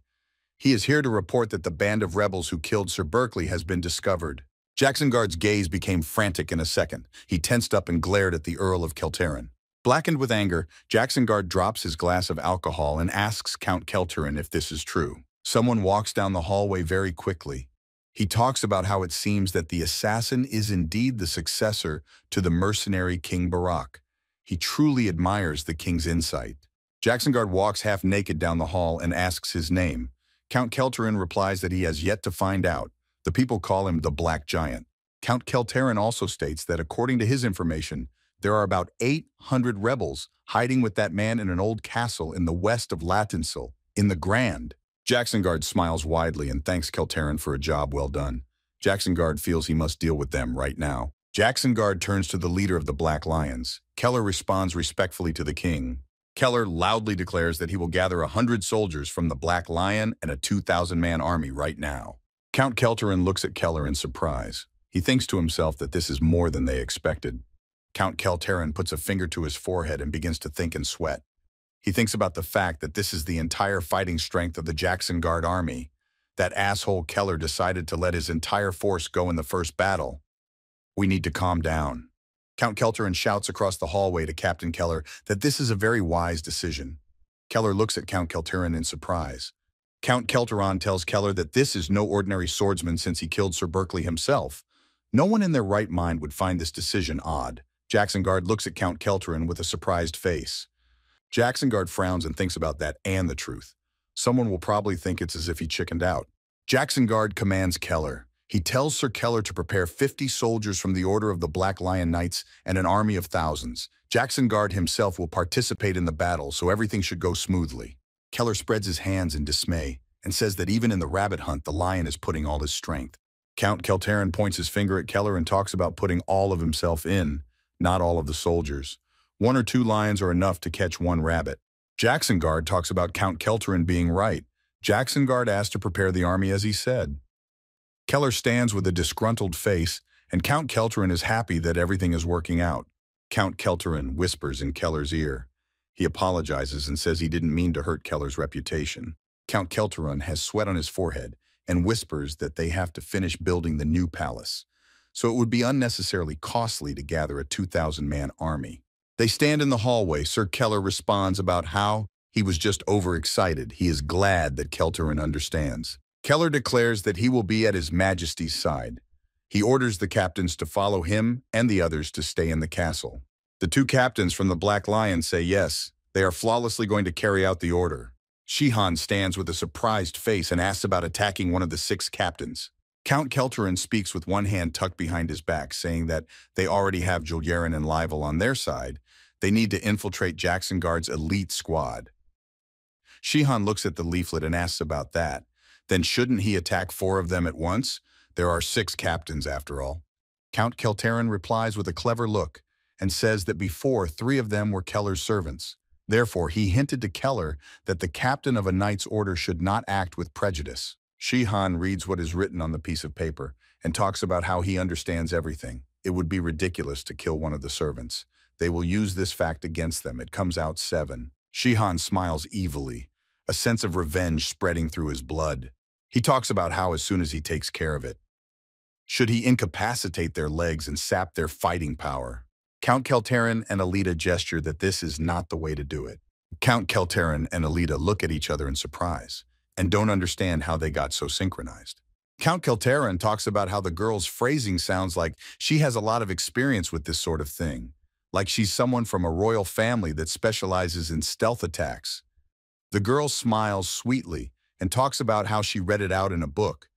He is here to report that the band of rebels who killed Sir Berkeley has been discovered. Jackson Guard's gaze became frantic in a second. He tensed up and glared at the Earl of Kelterin. Blackened with anger, Jackson Guard drops his glass of alcohol and asks Count Kelterin if this is true. Someone walks down the hallway very quickly. He talks about how it seems that the assassin is indeed the successor to the mercenary King Barak. He truly admires the king's insight. Jackson Guard walks half naked down the hall and asks his name. Count Kelterin replies that he has yet to find out. The people call him the Black Giant. Count Kelterin also states that according to his information, there are about 800 rebels hiding with that man in an old castle in the west of Latinsel, in the Grand. Jackson Guard smiles widely and thanks Kelterin for a job well done. Jackson Guard feels he must deal with them right now. Jackson Guard turns to the leader of the Black Lions. Keller responds respectfully to the king. Keller loudly declares that he will gather 100 soldiers from the Black Lion and a 2,000-man army right now. Count Kelterin looks at Keller in surprise. He thinks to himself that this is more than they expected. Count Kelterin puts a finger to his forehead and begins to think and sweat. He thinks about the fact that this is the entire fighting strength of the Jackson Guard army. That asshole Keller decided to let his entire force go in the first battle. We need to calm down. Count Kelterin shouts across the hallway to Captain Keller that this is a very wise decision. Keller looks at Count Kelterin in surprise. Count Kelterin tells Keller that this is no ordinary swordsman since he killed Sir Berkeley himself. No one in their right mind would find this decision odd. Jacksonguard looks at Count Kelterin with a surprised face. Jacksonguard frowns and thinks about that and the truth. Someone will probably think it's as if he chickened out. Jacksonguard commands Keller. He tells Sir Keller to prepare 50 soldiers from the Order of the Black Lion Knights and an army of thousands. Jacksonguard himself will participate in the battle, so everything should go smoothly. Keller spreads his hands in dismay and says that even in the rabbit hunt, the lion is putting all his strength. Count Kelterin points his finger at Keller and talks about putting all of himself in, not all of the soldiers. 1 or 2 lions are enough to catch 1 rabbit. Jacksonguard talks about Count Kelterin being right. Jacksonguard asked to prepare the army as he said. Keller stands with a disgruntled face, and Count Kelterin is happy that everything is working out. Count Kelterin whispers in Keller's ear. He apologizes and says he didn't mean to hurt Keller's reputation. Count Kelterin has sweat on his forehead and whispers that they have to finish building the new palace, so it would be unnecessarily costly to gather a 2,000-man army. They stand in the hallway. Sir Keller responds about how he was just overexcited. He is glad that Kelterin understands. Keller declares that he will be at His Majesty's side. He orders the captains to follow him and the others to stay in the castle. The 2 captains from the Black Lion say yes, they are flawlessly going to carry out the order. Shihan stands with a surprised face and asks about attacking one of the 6 captains. Count Kelterin speaks with one hand tucked behind his back, saying that they already have Julierin and Livel on their side. They need to infiltrate Jacksonguard's elite squad. Shihan looks at the leaflet and asks about that. Then shouldn't he attack 4 of them at once? There are 6 captains after all. Count Kelterin replies with a clever look and says that before 3 of them were Keller's servants. Therefore, he hinted to Keller that the captain of a knight's order should not act with prejudice. Shihan reads what is written on the piece of paper and talks about how he understands everything. It would be ridiculous to kill one of the servants. They will use this fact against them. It comes out 7. Shihan smiles evilly, a sense of revenge spreading through his blood. He talks about how as soon as he takes care of it, should he incapacitate their legs and sap their fighting power. Count Kelterin and Alida gesture that this is not the way to do it. Count Kelterin and Alida look at each other in surprise and don't understand how they got so synchronized. Count Kelterin talks about how the girl's phrasing sounds like she has a lot of experience with this sort of thing, like she's someone from a royal family that specializes in stealth attacks. The girl smiles sweetly and talks about how she read it out in a book.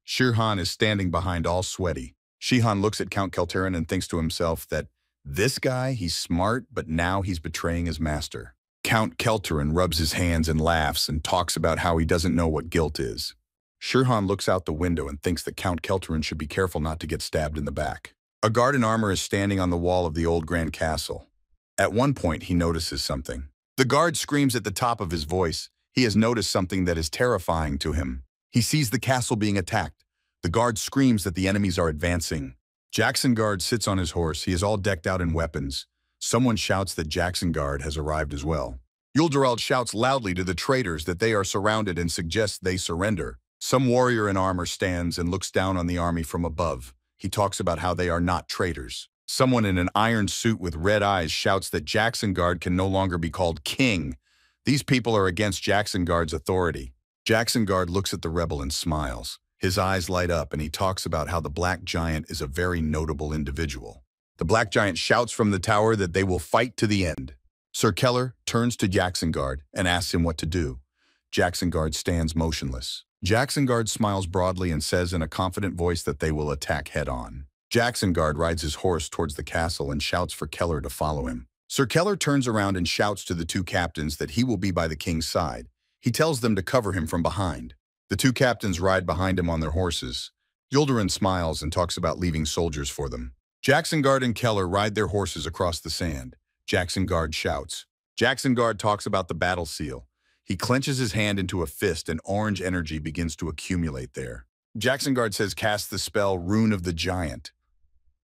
Shihan is standing behind all sweaty. Shihan looks at Count Kelterin and thinks to himself that this guy, he's smart, but now he's betraying his master. Count Kelterin rubs his hands and laughs and talks about how he doesn't know what guilt is. Shihan looks out the window and thinks that Count Kelterin should be careful not to get stabbed in the back. A guard in armor is standing on the wall of the old Grand Castle. At one point, he notices something. The guard screams at the top of his voice. He has noticed something that is terrifying to him. He sees the castle being attacked. The guard screams that the enemies are advancing. Jacksonguard sits on his horse. He is all decked out in weapons. Someone shouts that Jacksonguard has arrived as well. Yulderald shouts loudly to the traitors that they are surrounded and suggests they surrender. Some warrior in armor stands and looks down on the army from above. He talks about how they are not traitors. Someone in an iron suit with red eyes shouts that Jacksonguard can no longer be called king. These people are against Jacksonguard's authority. Jacksonguard looks at the rebel and smiles. His eyes light up and he talks about how the Black Giant is a very notable individual. The Black Giant shouts from the tower that they will fight to the end. Sir Keller turns to Jacksonguard and asks him what to do. Jacksonguard stands motionless. Jacksonguard smiles broadly and says in a confident voice that they will attack head-on. Jacksonguard rides his horse towards the castle and shouts for Keller to follow him. Sir Keller turns around and shouts to the 2 captains that he will be by the king's side. He tells them to cover him from behind. The 2 captains ride behind him on their horses. Yulderin smiles and talks about leaving soldiers for them. Jacksonguard and Keller ride their horses across the sand. Jacksonguard shouts. Jacksonguard talks about the battle seal. He clenches his hand into a fist and orange energy begins to accumulate there. Jacksonguard says cast the spell Rune of the Giant.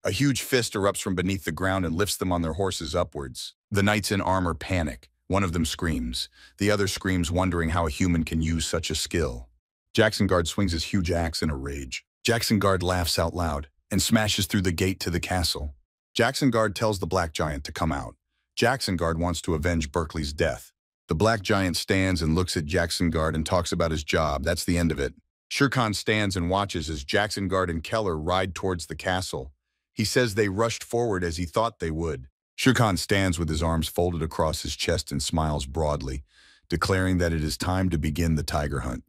A huge fist erupts from beneath the ground and lifts them on their horses upwards. The knights in armor panic. One of them screams. The other screams, wondering how a human can use such a skill. Jacksonguard swings his huge axe in a rage. Jacksonguard laughs out loud and smashes through the gate to the castle. Jacksonguard tells the Black Giant to come out. Jacksonguard wants to avenge Berkeley's death. The Black Giant stands and looks at Jacksonguard and talks about his job. That's the end of it. Shere Khan stands and watches as Jacksonguard and Keller ride towards the castle. He says they rushed forward as he thought they would. Shere Khan stands with his arms folded across his chest and smiles broadly, declaring that it is time to begin the tiger hunt.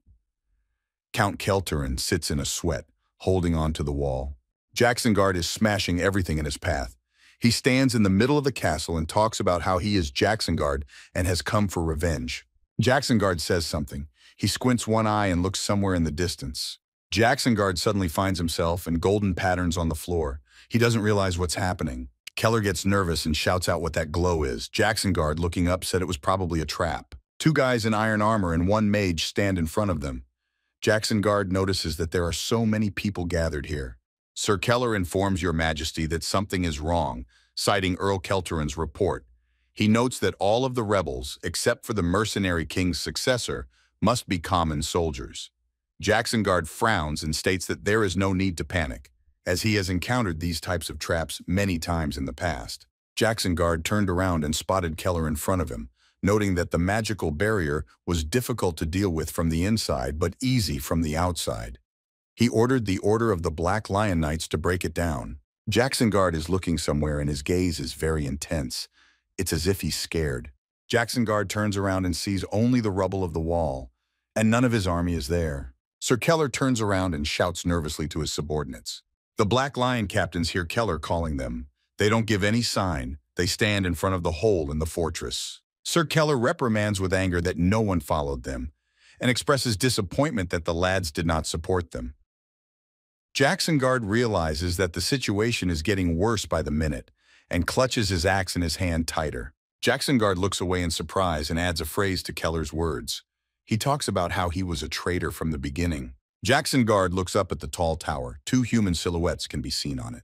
Count Kelterin sits in a sweat, holding on to the wall. Jacksonguard is smashing everything in his path. He stands in the middle of the castle and talks about how he is Jacksonguard and has come for revenge. Jacksonguard says something. He squints one eye and looks somewhere in the distance. Jacksonguard suddenly finds himself in golden patterns on the floor. He doesn't realize what's happening. Keller gets nervous and shouts out what that glow is. Jacksonguard, looking up, said it was probably a trap. Two guys in iron armor and one mage stand in front of them. Jacksonguard notices that there are so many people gathered here. Sir Keller informs your majesty that something is wrong, citing Earl Kelterin's report. He notes that all of the rebels, except for the mercenary king's successor, must be common soldiers. Jacksonguard frowns and states that there is no need to panic, as he has encountered these types of traps many times in the past. Jacksonguard turned around and spotted Keller in front of him, noting that the magical barrier was difficult to deal with from the inside but easy from the outside. He ordered the Order of the Black Lion Knights to break it down. Jacksonguard is looking somewhere and his gaze is very intense. It's as if he's scared. Jacksonguard turns around and sees only the rubble of the wall, and none of his army is there. Sir Keller turns around and shouts nervously to his subordinates. The Black Lion captains hear Keller calling them. They don't give any sign. They stand in front of the hole in the fortress. Sir Keller reprimands with anger that no one followed them, and expresses disappointment that the lads did not support them. Jacksonguard realizes that the situation is getting worse by the minute, and clutches his axe in his hand tighter. Jacksonguard looks away in surprise and adds a phrase to Keller's words. He talks about how he was a traitor from the beginning. Jacksonguard looks up at the tall tower. Two human silhouettes can be seen on it.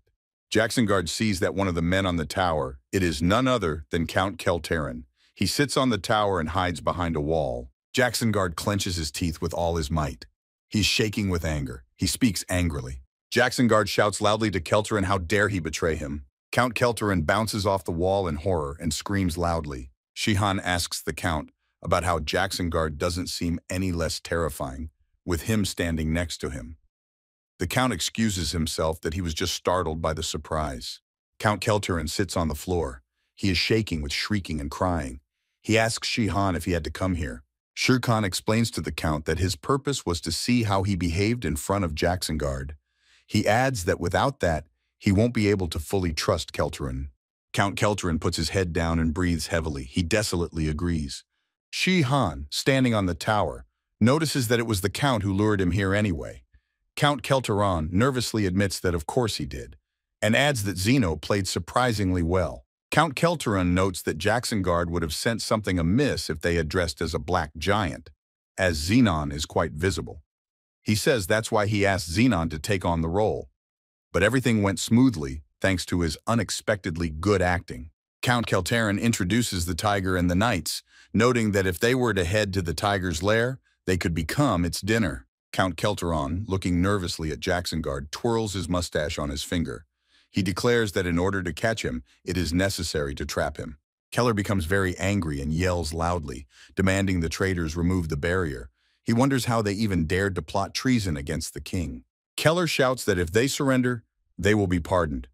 Jacksonguard sees that one of the men on the tower, it is none other than Count Kelterin. He sits on the tower and hides behind a wall. Jacksonguard clenches his teeth with all his might. He's shaking with anger. He speaks angrily. Jacksonguard shouts loudly to Kelterin how dare he betray him. Count Kelterin bounces off the wall in horror and screams loudly. Shihan asks the Count about how Jacksonguard doesn't seem any less terrifying, with him standing next to him. The Count excuses himself that he was just startled by the surprise. Count Kelterin sits on the floor. He is shaking with shrieking and crying. He asks Shihan if he had to come here. Shere Khan explains to the Count that his purpose was to see how he behaved in front of Jacksonguard. He adds that without that, he won't be able to fully trust Kelterin. Count Kelterin puts his head down and breathes heavily. He desolately agrees. Shihan, standing on the tower, notices that it was the Count who lured him here anyway. Count Kelterin nervously admits that of course he did, and adds that Zeno played surprisingly well. Count Kelterin notes that Jacksonguard would have sent something amiss if they had dressed as a black giant, as Xenon is quite visible. He says that's why he asked Xenon to take on the role. But everything went smoothly thanks to his unexpectedly good acting. Count Kelterin introduces the tiger and the knights, noting that if they were to head to the tiger's lair, they could become its dinner. Count Kelterin, looking nervously at Jacksonguard, twirls his mustache on his finger. He declares that in order to catch him, it is necessary to trap him. Keller becomes very angry and yells loudly, demanding the traitors remove the barrier. He wonders how they even dared to plot treason against the king. Keller shouts that if they surrender, they will be pardoned.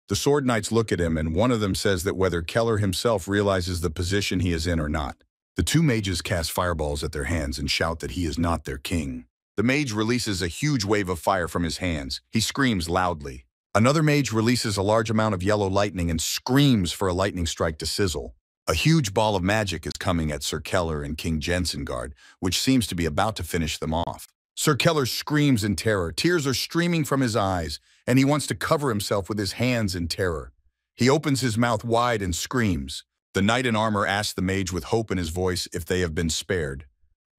The Sword Knights look at him, and one of them says that whether Keller himself realizes the position he is in or not. The two mages cast fireballs at their hands and shout that he is not their king. The mage releases a huge wave of fire from his hands. He screams loudly. Another mage releases a large amount of yellow lightning and screams for a lightning strike to sizzle. A huge ball of magic is coming at Sir Keller and King Jacksonguard, which seems to be about to finish them off. Sir Keller screams in terror. Tears are streaming from his eyes, and he wants to cover himself with his hands in terror. He opens his mouth wide and screams. The knight in armor asks the mage with hope in his voice if they have been spared.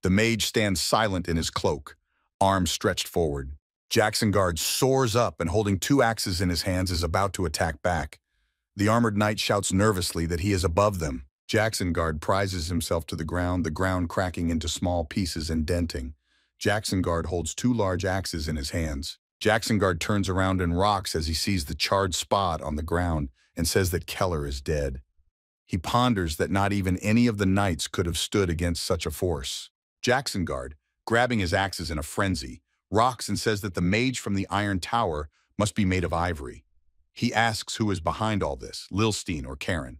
The mage stands silent in his cloak, arms stretched forward. Jacksonguard soars up and holding two axes in his hands is about to attack back. The armored knight shouts nervously that he is above them. Jacksonguard prizes himself to the ground cracking into small pieces and denting. Jacksonguard holds two large axes in his hands. Jacksonguard turns around and rocks as he sees the charred spot on the ground and says that Keller is dead. He ponders that not even any of the knights could have stood against such a force. Jacksonguard, grabbing his axes in a frenzy, rocks and says that the mage from the Iron Tower must be made of ivory. He asks who is behind all this, Lilstein or Karen.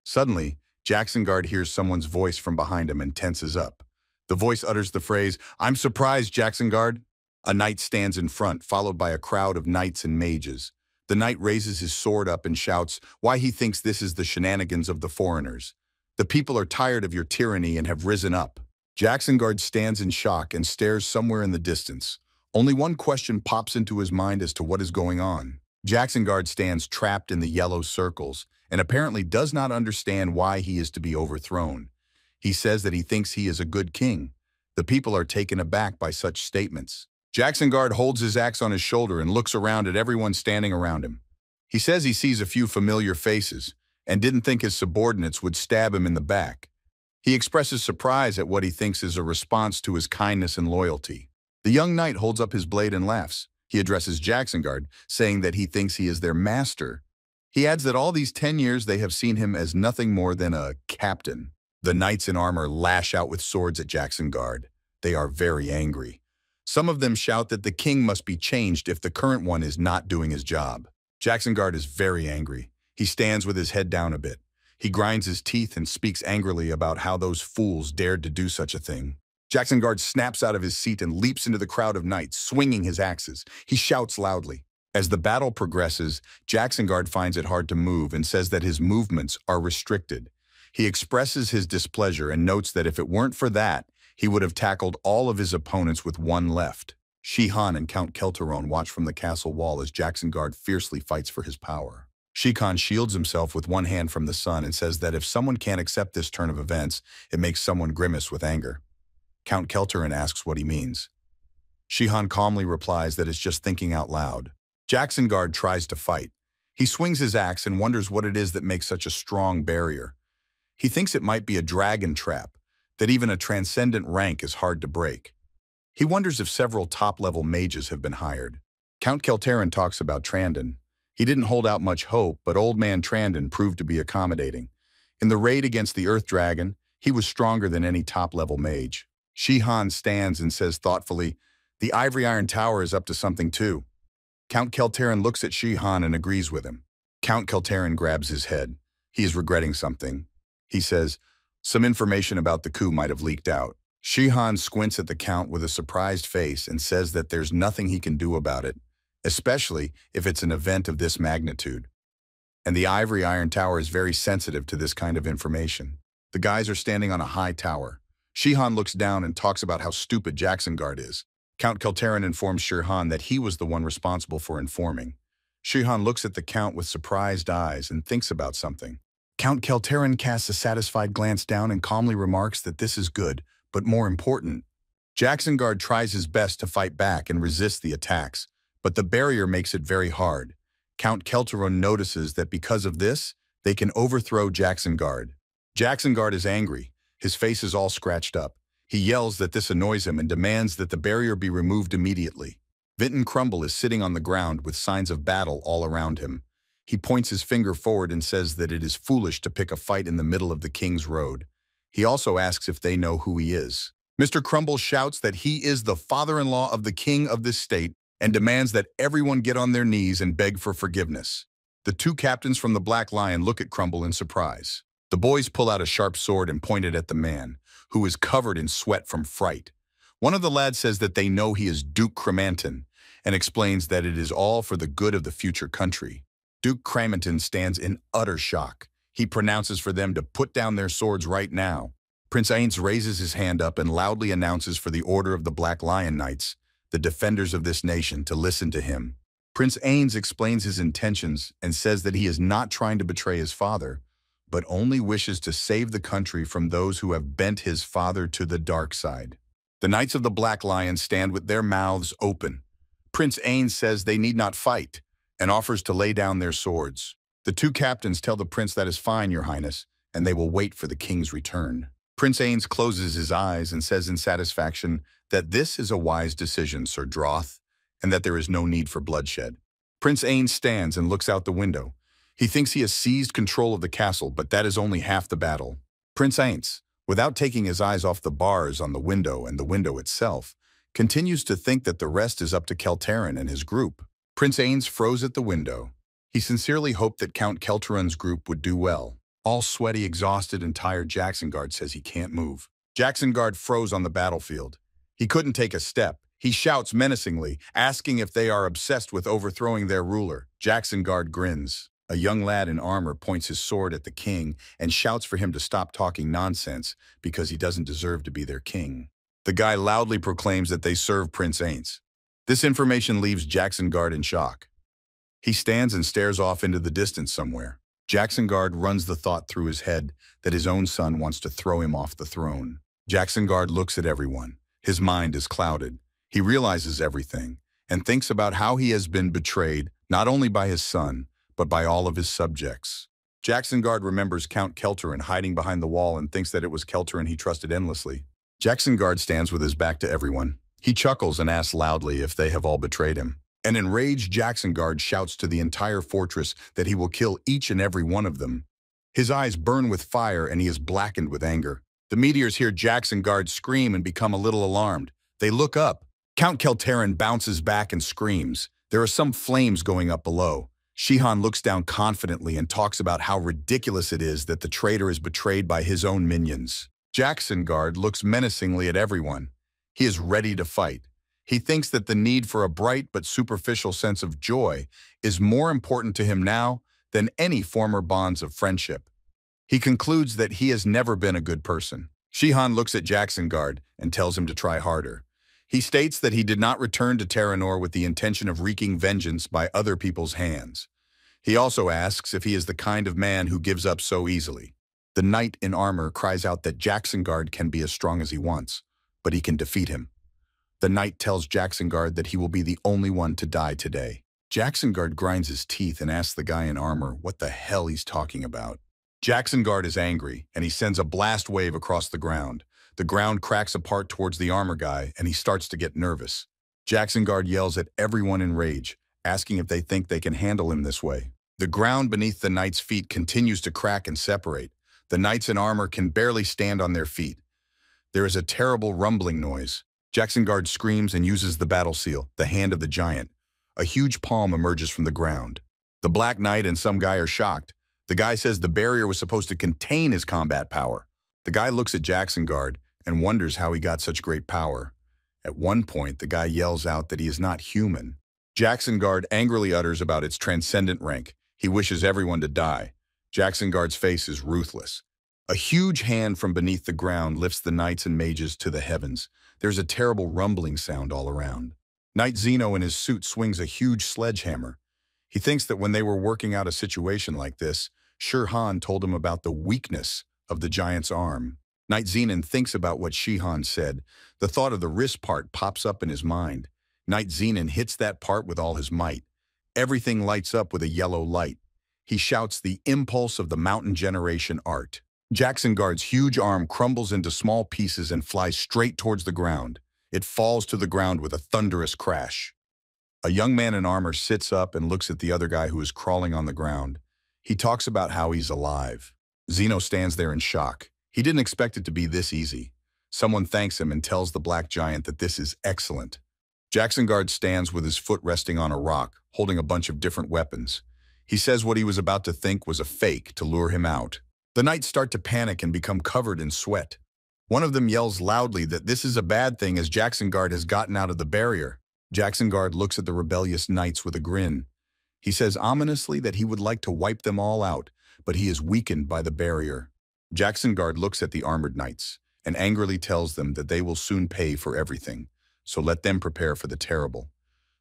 Suddenly, Jacksonguard hears someone's voice from behind him and tenses up. The voice utters the phrase, "I'm surprised, Jacksonguard." A knight stands in front, followed by a crowd of knights and mages. The knight raises his sword up and shouts why he thinks this is the shenanigans of the foreigners. The people are tired of your tyranny and have risen up. Jacksonguard stands in shock and stares somewhere in the distance. Only one question pops into his mind as to what is going on. Jacksonguard stands trapped in the yellow circles and apparently does not understand why he is to be overthrown. He says that he thinks he is a good king. The people are taken aback by such statements. Jacksonguard holds his axe on his shoulder and looks around at everyone standing around him. He says he sees a few familiar faces and didn't think his subordinates would stab him in the back. He expresses surprise at what he thinks is a response to his kindness and loyalty. The young knight holds up his blade and laughs. He addresses Jacksonguard, saying that he thinks he is their master. He adds that all these 10 years they have seen him as nothing more than a captain. The knights in armor lash out with swords at Jacksonguard. They are very angry. Some of them shout that the king must be changed if the current one is not doing his job. Jacksonguard is very angry. He stands with his head down a bit. He grinds his teeth and speaks angrily about how those fools dared to do such a thing. Jacksonguard snaps out of his seat and leaps into the crowd of knights, swinging his axes. He shouts loudly. As the battle progresses, Jacksonguard finds it hard to move and says that his movements are restricted. He expresses his displeasure and notes that if it weren't for that, he would have tackled all of his opponents with one left. Shihan and Count Kelteron watch from the castle wall as Jacksonguard fiercely fights for his power. Shihan shields himself with one hand from the sun and says that if someone can't accept this turn of events, it makes someone grimace with anger. Count Kelteron asks what he means. Shihan calmly replies that it's just thinking out loud. Jacksonguard tries to fight. He swings his axe and wonders what it is that makes such a strong barrier. He thinks it might be a dragon trap, that even a transcendent rank is hard to break. He wonders if several top-level mages have been hired. Count Kelteron talks about Trandon. He didn't hold out much hope, but old man Trandon proved to be accommodating. In the raid against the Earth Dragon, he was stronger than any top-level mage. Shihan stands and says thoughtfully, "The Ivory Iron Tower is up to something too." Count Kelteron looks at Shihan and agrees with him. Count Kelteron grabs his head. He is regretting something. He says, some information about the coup might have leaked out. Shihan squints at the Count with a surprised face and says that there's nothing he can do about it, especially if it's an event of this magnitude. And the Ivory Iron Tower is very sensitive to this kind of information. The guys are standing on a high tower. Shihan looks down and talks about how stupid Jacksonguard is. Count Kelteron informs Shihan that he was the one responsible for informing. Shihan looks at the Count with surprised eyes and thinks about something. Count Kelteron casts a satisfied glance down and calmly remarks that this is good, but more important. Jacksonguard tries his best to fight back and resist the attacks, but the barrier makes it very hard. Count Kelteron notices that because of this, they can overthrow Jacksonguard. Jacksonguard is angry. His face is all scratched up. He yells that this annoys him and demands that the barrier be removed immediately. Vinton Crumble is sitting on the ground with signs of battle all around him. He points his finger forward and says that it is foolish to pick a fight in the middle of the King's Road. He also asks if they know who he is. Mr. Crumble shouts that he is the father-in-law of the king of this state and demands that everyone get on their knees and beg for forgiveness. The two captains from the Black Lion look at Crumble in surprise. The boys pull out a sharp sword and point it at the man, who is covered in sweat from fright. One of the lads says that they know he is Duke Cremanton and explains that it is all for the good of the future country. Duke Cremanton stands in utter shock. He pronounces for them to put down their swords right now. Prince Ainz raises his hand up and loudly announces for the Order of the Black Lion Knights, the defenders of this nation, to listen to him. Prince Ainz explains his intentions and says that he is not trying to betray his father, but only wishes to save the country from those who have bent his father to the dark side. The Knights of the Black Lion stand with their mouths open. Prince Ainz says they need not fight and offers to lay down their swords. The two captains tell the prince that is fine, Your Highness, and they will wait for the king's return. Prince Ainz closes his eyes and says in satisfaction that this is a wise decision, Sir Droth, and that there is no need for bloodshed. Prince Ainz stands and looks out the window. He thinks he has seized control of the castle, but that is only half the battle. Prince Aints, without taking his eyes off the bars on the window and the window itself, continues to think that the rest is up to Keltarin and his group. Prince Aints froze at the window. He sincerely hoped that Count Keltarin's group would do well. All sweaty, exhausted, and tired, Jacksonguard says he can't move. Jacksonguard froze on the battlefield. He couldn't take a step. He shouts menacingly, asking if they are obsessed with overthrowing their ruler. Jacksonguard grins. A young lad in armor points his sword at the king and shouts for him to stop talking nonsense because he doesn't deserve to be their king. The guy loudly proclaims that they serve Prince Aints. This information leaves Jacksonguard in shock. He stands and stares off into the distance somewhere. Jacksonguard runs the thought through his head that his own son wants to throw him off the throne. Jacksonguard looks at everyone. His mind is clouded. He realizes everything and thinks about how he has been betrayed not only by his son, but by all of his subjects. Jacksonguard remembers Count Keltarin hiding behind the wall and thinks that it was Keltarin he trusted endlessly. Jacksonguard stands with his back to everyone. He chuckles and asks loudly if they have all betrayed him. An enraged Jacksonguard shouts to the entire fortress that he will kill each and every one of them. His eyes burn with fire and he is blackened with anger. The meteors hear Jacksonguard scream and become a little alarmed. They look up. Count Keltarin bounces back and screams. There are some flames going up below. Shihan looks down confidently and talks about how ridiculous it is that the traitor is betrayed by his own minions. Jacksonguard looks menacingly at everyone. He is ready to fight. He thinks that the need for a bright but superficial sense of joy is more important to him now than any former bonds of friendship. He concludes that he has never been a good person. Shihan looks at Jacksonguard and tells him to try harder. He states that he did not return to Terranor with the intention of wreaking vengeance by other people's hands. He also asks if he is the kind of man who gives up so easily. The knight in armor cries out that Jacksonguard can be as strong as he wants, but he can defeat him. The knight tells Jacksonguard that he will be the only one to die today. Jacksonguard grinds his teeth and asks the guy in armor what the hell he's talking about. Jacksonguard is angry, and he sends a blast wave across the ground. The ground cracks apart towards the armor guy, and he starts to get nervous. Jacksonguard yells at everyone in rage, asking if they think they can handle him this way. The ground beneath the knight's feet continues to crack and separate. The knights in armor can barely stand on their feet. There is a terrible rumbling noise. Jacksonguard screams and uses the battle seal, the hand of the giant. A huge palm emerges from the ground. The Black Knight and some guy are shocked. The guy says the barrier was supposed to contain his combat power. The guy looks at Jacksonguard and wonders how he got such great power. At one point, the guy yells out that he is not human. Jacksonguard angrily utters about its transcendent rank. He wishes everyone to die. Jacksonguard's face is ruthless. A huge hand from beneath the ground lifts the knights and mages to the heavens. There's a terrible rumbling sound all around. Knight Zeno in his suit swings a huge sledgehammer. He thinks that when they were working out a situation like this, Shirhan told him about the weakness of the giant's arm. Knight Zenon thinks about what Shihan said. The thought of the wrist part pops up in his mind. Knight Zenon hits that part with all his might. Everything lights up with a yellow light. He shouts the impulse of the mountain generation art. Jacksonguard's huge arm crumbles into small pieces and flies straight towards the ground. It falls to the ground with a thunderous crash. A young man in armor sits up and looks at the other guy who is crawling on the ground. He talks about how he's alive. Zeno stands there in shock. He didn't expect it to be this easy. Someone thanks him and tells the black giant that this is excellent. Jacksonguard stands with his foot resting on a rock, holding a bunch of different weapons. He says what he was about to think was a fake to lure him out. The knights start to panic and become covered in sweat. One of them yells loudly that this is a bad thing as Jacksonguard has gotten out of the barrier. Jacksonguard looks at the rebellious knights with a grin. He says ominously that he would like to wipe them all out, but he is weakened by the barrier. Jacksonguard looks at the armored knights and angrily tells them that they will soon pay for everything, so let them prepare for the terrible.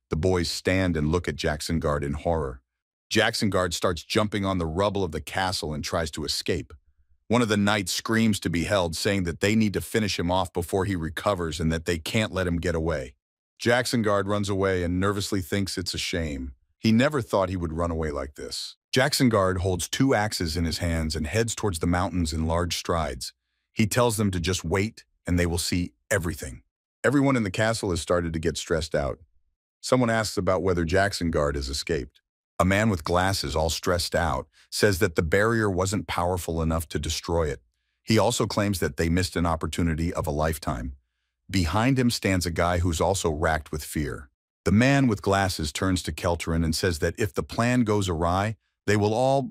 The boys stand and look at Jacksonguard in horror. Jacksonguard starts jumping on the rubble of the castle and tries to escape. One of the knights screams to be held, saying that they need to finish him off before he recovers and that they can't let him get away. Jacksonguard runs away and nervously thinks it's a shame. He never thought he would run away like this. Jacksonguard holds 2 axes in his hands and heads towards the mountains in large strides. He tells them to just wait and they will see everything. Everyone in the castle has started to get stressed out. Someone asks about whether Jacksonguard has escaped. A man with glasses, all stressed out, says that the barrier wasn't powerful enough to destroy it. He also claims that they missed an opportunity of a lifetime. Behind him stands a guy who's also racked with fear. The man with glasses turns to Kelterin and says that if the plan goes awry, they will all...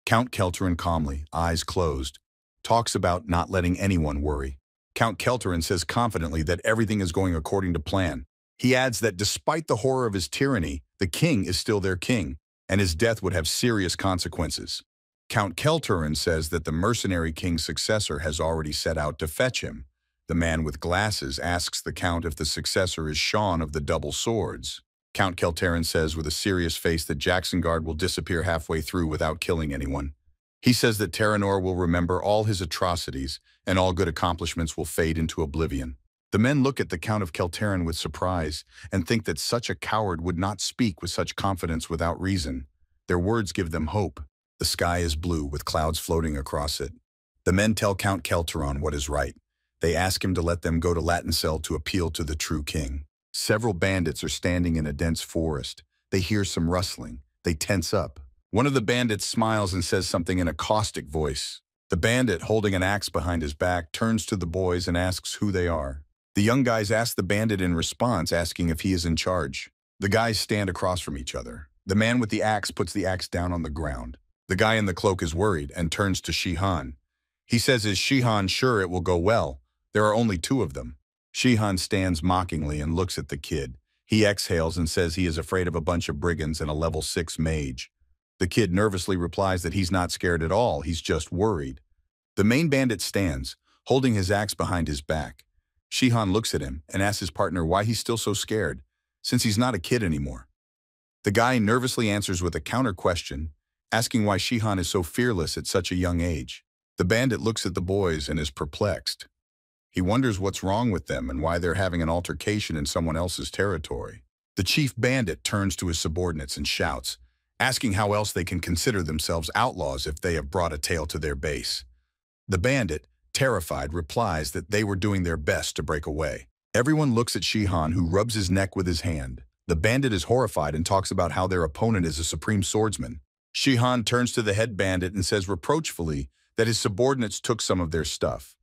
Count Kelterin calmly, eyes closed, talks about not letting anyone worry. Count Kelterin says confidently that everything is going according to plan. He adds that despite the horror of his tyranny, the king is still their king, and his death would have serious consequences. Count Kelterin says that the mercenary king's successor has already set out to fetch him. The man with glasses asks the count if the successor is Sean of the Double Swords. Count Kelterin says with a serious face that Jacksongard will disappear halfway through without killing anyone. He says that Terranor will remember all his atrocities, and all good accomplishments will fade into oblivion. The men look at the Count of Kelterin with surprise and think that such a coward would not speak with such confidence without reason. Their words give them hope. The sky is blue with clouds floating across it. The men tell Count Kelterin what is right. They ask him to let them go to Latincell to appeal to the true king. Several bandits are standing in a dense forest. They hear some rustling. They tense up. One of the bandits smiles and says something in a caustic voice. The bandit, holding an axe behind his back, turns to the boys and asks who they are. The young guys ask the bandit in response, asking if he is in charge. The guys stand across from each other. The man with the axe puts the axe down on the ground. The guy in the cloak is worried and turns to Shihan. He says, "Is Shihan sure it will go well? There are only two of them." Shihan stands mockingly and looks at the kid. He exhales and says he is afraid of a bunch of brigands and a level 6 mage. The kid nervously replies that he's not scared at all, he's just worried. The main bandit stands, holding his axe behind his back. Shihan looks at him and asks his partner why he's still so scared, since he's not a kid anymore. The guy nervously answers with a counter question, asking why Shihan is so fearless at such a young age. The bandit looks at the boys and is perplexed. He wonders what's wrong with them and why they're having an altercation in someone else's territory. The chief bandit turns to his subordinates and shouts, asking how else they can consider themselves outlaws if they have brought a tale to their base. The bandit, terrified, replies that they were doing their best to break away. Everyone looks at Shihan, who rubs his neck with his hand. The bandit is horrified and talks about how their opponent is a supreme swordsman. Shihan turns to the head bandit and says reproachfully that his subordinates took some of their stuff.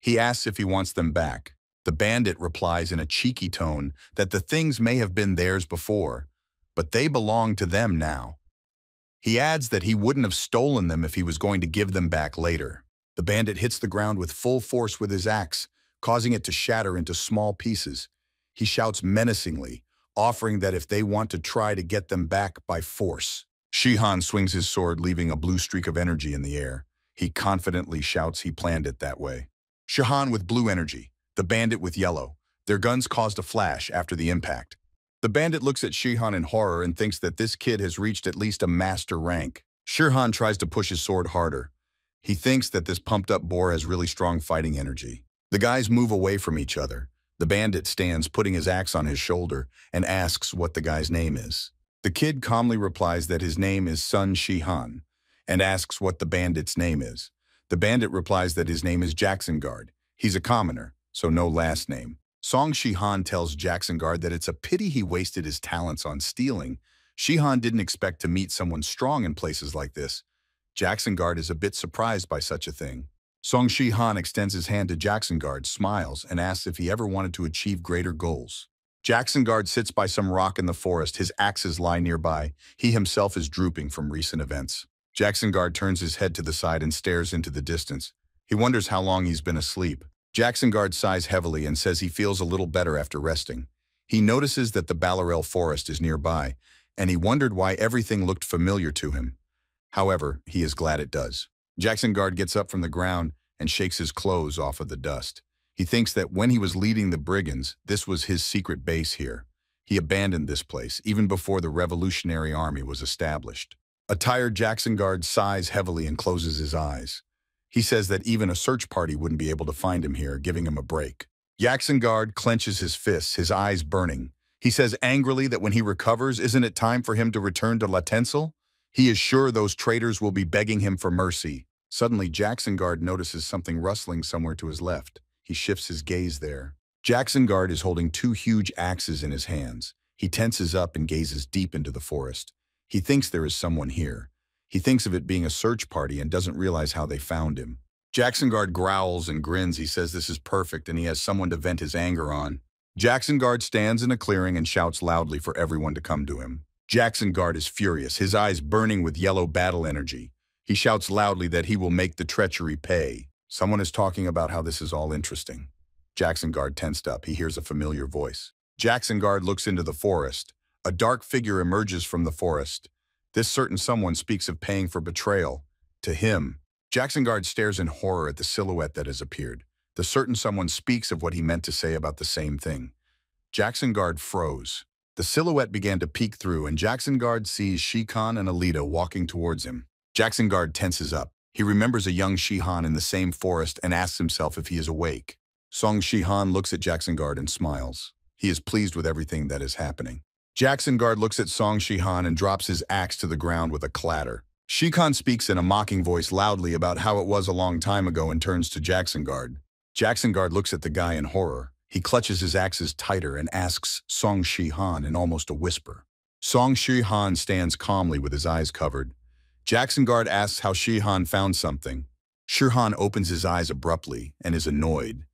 He asks if he wants them back. The bandit replies in a cheeky tone that the things may have been theirs before, but they belong to them now. He adds that he wouldn't have stolen them if he was going to give them back later. The bandit hits the ground with full force with his axe, causing it to shatter into small pieces. He shouts menacingly, offering that if they want to try to get them back by force. Shihan swings his sword, leaving a blue streak of energy in the air. He confidently shouts he planned it that way. Shihan with blue energy, the bandit with yellow. Their guns caused a flash after the impact. The bandit looks at Shihan in horror and thinks that this kid has reached at least a master rank. Shihan tries to push his sword harder. He thinks that this pumped-up boar has really strong fighting energy. The guys move away from each other. The bandit stands, putting his axe on his shoulder, and asks what the guy's name is. The kid calmly replies that his name is Sun Shihan, and asks what the bandit's name is. The bandit replies that his name is Jacksongard. He's a commoner, so no last name. Song Shihan tells Jacksongard that it's a pity he wasted his talents on stealing. Shihan didn't expect to meet someone strong in places like this. Jacksongard is a bit surprised by such a thing. Song Shihan extends his hand to Jacksongard, smiles, and asks if he ever wanted to achieve greater goals. Jacksongard sits by some rock in the forest. His axes lie nearby. He himself is drooping from recent events. Jacksongard turns his head to the side and stares into the distance. He wonders how long he's been asleep. Jacksongard sighs heavily and says he feels a little better after resting. He notices that the Balarel forest is nearby, and he wondered why everything looked familiar to him. However, he is glad it does. Jacksongard gets up from the ground and shakes his clothes off of the dust. He thinks that when he was leading the brigands, this was his secret base here. He abandoned this place even before the Revolutionary Army was established. A tired Jacksongard sighs heavily and closes his eyes. He says that even a search party wouldn't be able to find him here, giving him a break. Jacksongard clenches his fists, his eyes burning. He says angrily that when he recovers, isn't it time for him to return to Latincell? He is sure those traitors will be begging him for mercy. Suddenly, Jacksongard notices something rustling somewhere to his left. He shifts his gaze there. Jacksongard is holding two huge axes in his hands. He tenses up and gazes deep into the forest. He thinks there is someone here. He thinks of it being a search party and doesn't realize how they found him. Jacksonguard growls and grins. He says this is perfect and he has someone to vent his anger on. Jacksonguard stands in a clearing and shouts loudly for everyone to come to him. Jacksonguard is furious, his eyes burning with yellow battle energy. He shouts loudly that he will make the treachery pay. Someone is talking about how this is all interesting. Jacksonguard tensed up. He hears a familiar voice. Jacksonguard looks into the forest. A dark figure emerges from the forest. This certain someone speaks of paying for betrayal. To him, Jacksonguard stares in horror at the silhouette that has appeared. The certain someone speaks of what he meant to say about the same thing. Jacksonguard froze. The silhouette began to peek through, and Jacksonguard sees Shihan and Alita walking towards him. Jacksonguard tenses up. He remembers a young Shihan in the same forest and asks himself if he is awake. Song Shihan looks at Jacksonguard and smiles. He is pleased with everything that is happening. Jacksonguard looks at Song Shihan and drops his axe to the ground with a clatter. Shihan speaks in a mocking voice loudly about how it was a long time ago and turns to Jacksonguard. Jacksonguard looks at the guy in horror. He clutches his axes tighter and asks Song Shihan in almost a whisper. Song Shihan stands calmly with his eyes covered. Jacksonguard asks how Shihan found something. Shihan opens his eyes abruptly and is annoyed.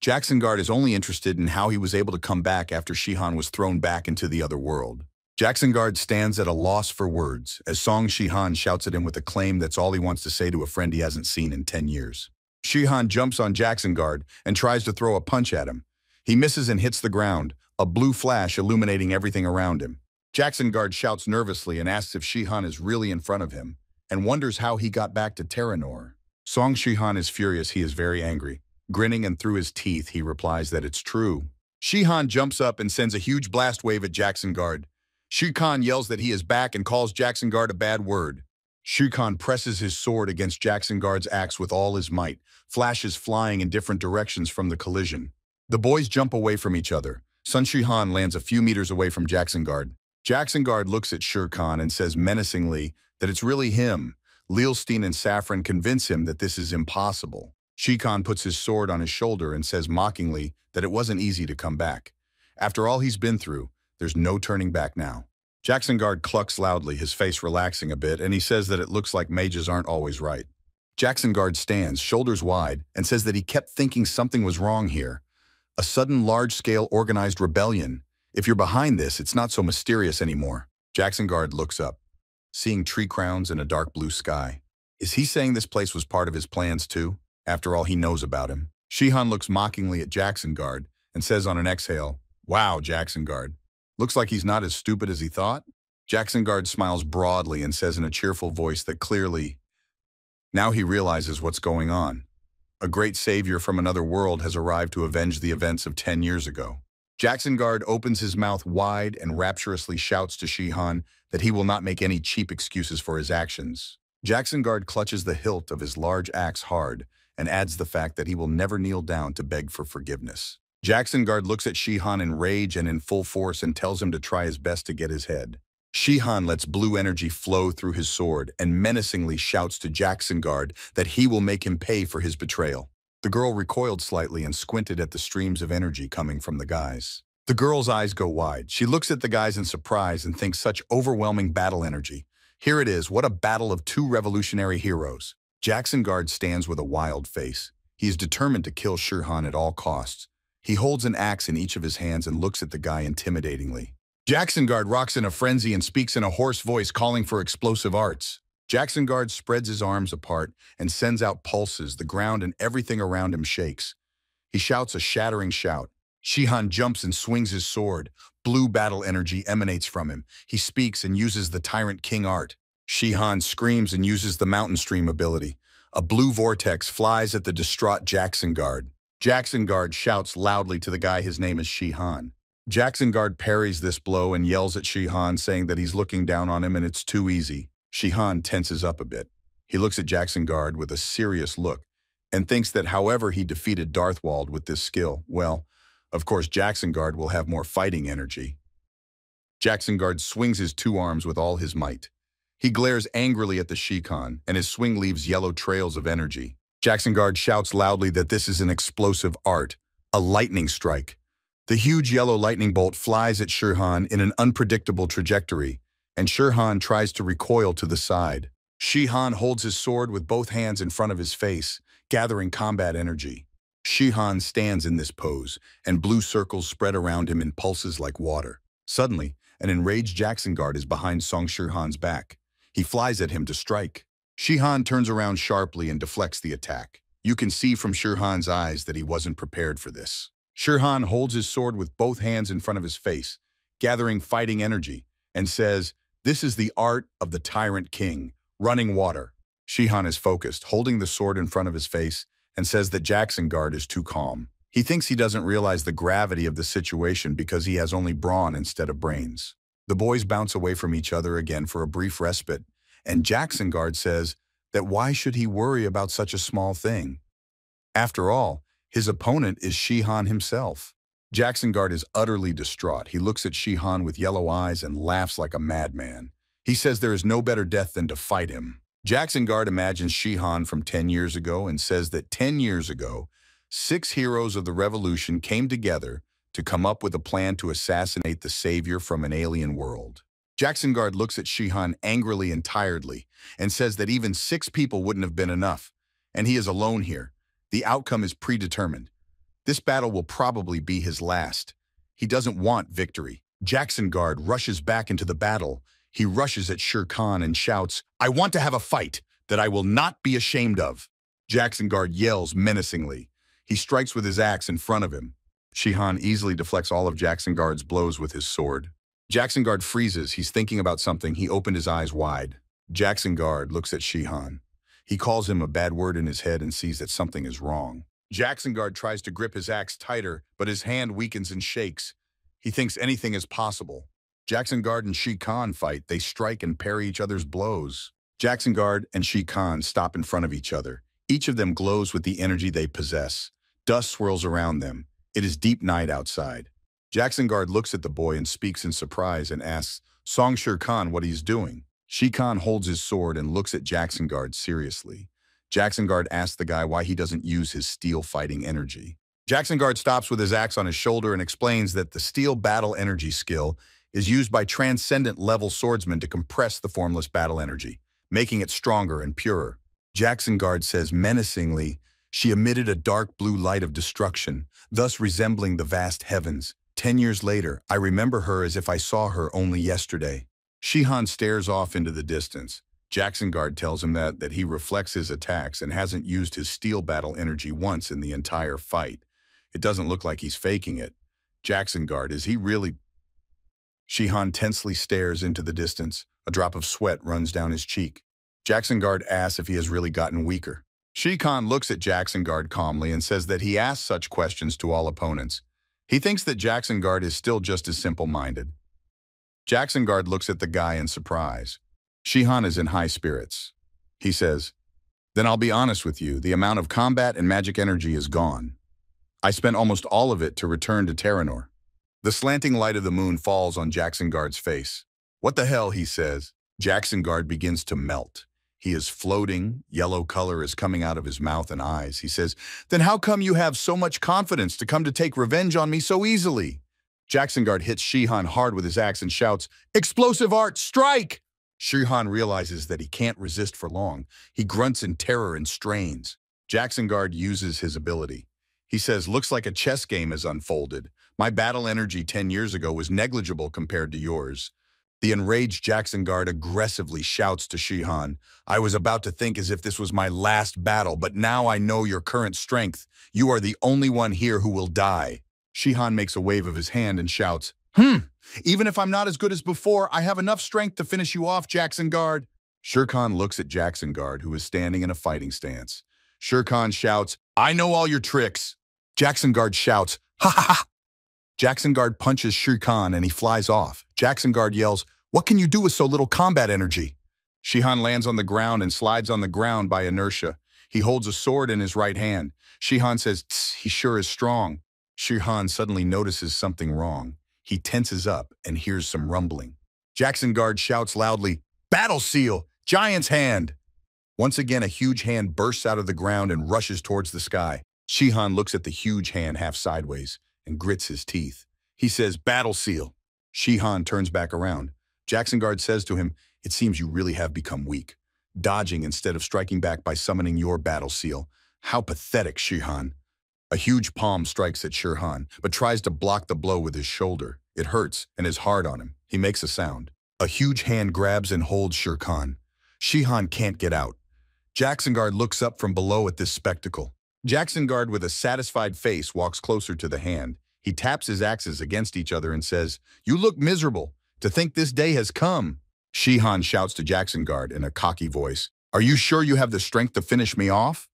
Jacksonguard is only interested in how he was able to come back after Shihan was thrown back into the other world. Jacksonguard stands at a loss for words as Song Shihan shouts at him with a claim that's all he wants to say to a friend he hasn't seen in 10 years. Shihan jumps on Jacksonguard and tries to throw a punch at him. He misses and hits the ground, a blue flash illuminating everything around him. Jacksonguard shouts nervously and asks if Shihan is really in front of him and wonders how he got back to Terranor. Song Shihan is furious. He is very angry. Grinning and through his teeth, he replies that it's true. Shihan jumps up and sends a huge blast wave at Jacksonguard. Shihan yells that he is back and calls Jacksonguard a bad word. Shihan presses his sword against Jacksonguard's axe with all his might, flashes flying in different directions from the collision. The boys jump away from each other. Sun Shihan lands a few meters away from Jacksonguard. Jacksonguard looks at Shirkan and says menacingly that it's really him. Leelstein and Saffron convince him that this is impossible. Shikan puts his sword on his shoulder and says mockingly that it wasn't easy to come back. After all he's been through, there's no turning back now. Jacksonguard clucks loudly, his face relaxing a bit, and he says that it looks like mages aren't always right. Jacksonguard stands, shoulders wide, and says that he kept thinking something was wrong here. A sudden large-scale organized rebellion. If you're behind this, it's not so mysterious anymore. Jacksonguard looks up, seeing tree crowns and a dark blue sky. Is he saying this place was part of his plans too? After all he knows about him. Shihan looks mockingly at Jacksonguard and says on an exhale, "Wow, Jacksonguard. Looks like he's not as stupid as he thought." Jacksonguard smiles broadly and says in a cheerful voice that clearly, now he realizes what's going on. A great savior from another world has arrived to avenge the events of 10 years ago. Jacksonguard opens his mouth wide and rapturously shouts to Shihan that he will not make any cheap excuses for his actions. Jacksonguard clutches the hilt of his large axe hard and adds the fact that he will never kneel down to beg for forgiveness. Jacksonguard looks at Shihan in rage and in full force and tells him to try his best to get his head. Shihan lets blue energy flow through his sword and menacingly shouts to Jacksonguard that he will make him pay for his betrayal. The girl recoiled slightly and squinted at the streams of energy coming from the guys. The girl's eyes go wide. She looks at the guys in surprise and thinks such overwhelming battle energy. Here it is, what a battle of two revolutionary heroes. Jacksonguard stands with a wild face. He is determined to kill Shihan at all costs. He holds an axe in each of his hands and looks at the guy intimidatingly. Jacksonguard rocks in a frenzy and speaks in a hoarse voice calling for explosive arts. Jacksonguard spreads his arms apart and sends out pulses. The ground and everything around him shakes. He shouts a shattering shout. Shihan jumps and swings his sword. Blue battle energy emanates from him. He speaks and uses the Tyrant King art. Shihan screams and uses the Mountain Stream ability. A blue vortex flies at the distraught Jacksonguard. Jacksonguard shouts loudly to the guy his name is Shihan. Jacksonguard parries this blow and yells at Shihan, saying that he's looking down on him and it's too easy. Shihan tenses up a bit. He looks at Jacksonguard with a serious look and thinks that however he defeated Darthwald with this skill, well, of course Jacksonguard will have more fighting energy. Jacksonguard swings his two arms with all his might. He glares angrily at the Shihan, and his swing leaves yellow trails of energy. Jacksonguard shouts loudly that this is an explosive art, a lightning strike. The huge yellow lightning bolt flies at Shihan in an unpredictable trajectory, and Shi-Han tries to recoil to the side. Shi-Han holds his sword with both hands in front of his face, gathering combat energy. Shi-Han stands in this pose, and blue circles spread around him in pulses like water. Suddenly, an enraged Jackson Guard is behind Song Shi-Han's back. He flies at him to strike. Shi-Han turns around sharply and deflects the attack. You can see from Shi-Han's eyes that he wasn't prepared for this. Shi-Han holds his sword with both hands in front of his face, gathering fighting energy, and says, "This is the art of the Tyrant King, running water." Shi-Han is focused, holding the sword in front of his face, and says that Jackson Guard is too calm. He thinks he doesn't realize the gravity of the situation because he has only brawn instead of brains. The boys bounce away from each other again for a brief respite, and Jackson Guard says that why should he worry about such a small thing? After all, his opponent is Shi-Han himself. Jackson Guard is utterly distraught. He looks at Shi-Han with yellow eyes and laughs like a madman. He says there is no better death than to fight him. Jackson Guard imagines Shi-Han from 10 years ago and says that 10 years ago, 6 heroes of the revolution came together to come up with a plan to assassinate the savior from an alien world. Jackson Guard looks at Shi-Han angrily and tiredly and says that even 6 people wouldn't have been enough, and he is alone here. The outcome is predetermined. This battle will probably be his last. He doesn't want victory. Jackson Guard rushes back into the battle. He rushes at Shere Khan and shouts, "I want to have a fight that I will not be ashamed of." Jackson Guard yells menacingly. He strikes with his axe in front of him. Shi-Han easily deflects all of Jackson Guard's blows with his sword. Jackson Guard freezes. He's thinking about something. He opened his eyes wide. Jackson Guard looks at Shi-Han. He calls him a bad word in his head and sees that something is wrong. Jackson Guard tries to grip his axe tighter, but his hand weakens and shakes. He thinks anything is possible. Jackson Guard and Shi-Khan fight. They strike and parry each other's blows. Jackson Guard and Shi-Khan stop in front of each other. Each of them glows with the energy they possess. Dust swirls around them. It is deep night outside. Jackson Guard looks at the boy and speaks in surprise and asks Song Shi-Khan what he's doing. Shi-Khan holds his sword and looks at Jackson Guard seriously. Jackson Guard asks the guy why he doesn't use his steel fighting energy. Jackson Guard stops with his axe on his shoulder and explains that the steel battle energy skill is used by transcendent level swordsmen to compress the formless battle energy, making it stronger and purer. Jackson Guard says menacingly, "She emitted a dark blue light of destruction, thus resembling the vast heavens. 10 years later, I remember her as if I saw her only yesterday." Shi-Han stares off into the distance. Jackson Guard tells him that he reflects his attacks and hasn't used his steel battle energy once in the entire fight. It doesn't look like he's faking it. Jackson Guard, is he really? Shi-Han tensely stares into the distance. A drop of sweat runs down his cheek. Jackson Guard asks if he has really gotten weaker. Shi-Khan looks at Jackson Guard calmly and says that he asks such questions to all opponents. He thinks that Jackson Guard is still just as simple-minded. Jackson Guard looks at the guy in surprise. Shi-Han is in high spirits. He says, "Then I'll be honest with you, the amount of combat and magic energy is gone. I spent almost all of it to return to Terranor." The slanting light of the moon falls on Jackson Guard's face. "What the hell?" he says. Jackson Guard begins to melt. He is floating, yellow color is coming out of his mouth and eyes. He says, "Then how come you have so much confidence to come to take revenge on me so easily?" Jackson Guard hits Shi-Han hard with his axe and shouts, "Explosive art, strike!" Shi-Han realizes that he can't resist for long. He grunts in terror and strains. Jackson Guard uses his ability. He says, "Looks like a chess game has unfolded. My battle energy 10 years ago was negligible compared to yours." The enraged Jackson Guard aggressively shouts to Shi-Han, "I was about to think as if this was my last battle, but now I know your current strength. You are the only one here who will die." Shi-Han makes a wave of his hand and shouts, "Even if I'm not as good as before, I have enough strength to finish you off, Jackson Guard." Shere Khan looks at Jackson Guard, who is standing in a fighting stance. Shere Khan shouts, "I know all your tricks." Jackson Guard shouts, "Ha ha ha!" Jackson Guard punches Shere Khan and he flies off. Jackson Guard yells, "What can you do with so little combat energy?" Shi-Han lands on the ground and slides on the ground by inertia. He holds a sword in his right hand. Shi-Han says, "Tss, he sure is strong." Shi-Han suddenly notices something wrong. He tenses up and hears some rumbling. Jackson Guard shouts loudly, "Battle Seal! Giant's Hand!" Once again, a huge hand bursts out of the ground and rushes towards the sky. Shi-Han looks at the huge hand half sideways and grits his teeth. He says, "Battle Seal." Shi-Han turns back around. Jacksonguard says to him, "It seems you really have become weak, dodging instead of striking back by summoning your battle seal. How pathetic, Shihan." A huge palm strikes at Shirhan, but tries to block the blow with his shoulder. It hurts and is hard on him. He makes a sound. A huge hand grabs and holds Shirhan. Shihan can't get out. Jacksonguard looks up from below at this spectacle. Jacksonguard, with a satisfied face, walks closer to the hand. He taps his axes against each other and says, "You look miserable. To think this day has come." Shihan shouts to Jacksonguard in a cocky voice, "Are you sure you have the strength to finish me off?"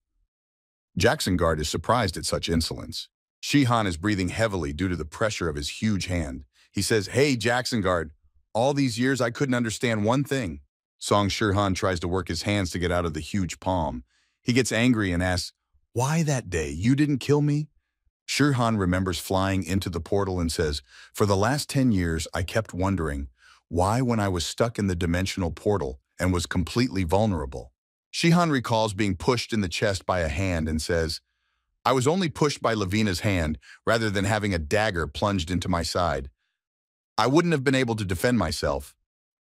Jacksonguard is surprised at such insolence. Shihan is breathing heavily due to the pressure of his huge hand. He says, "Hey, Jacksonguard, all these years I couldn't understand one thing." Song Shirhan tries to work his hands to get out of the huge palm. He gets angry and asks, "Why that day? You didn't kill me?" Shirhan remembers flying into the portal and says, "For the last 10 years, I kept wondering, why when I was stuck in the dimensional portal and was completely vulnerable?" Shihan recalls being pushed in the chest by a hand and says, "I was only pushed by Lavina's hand rather than having a dagger plunged into my side. I wouldn't have been able to defend myself."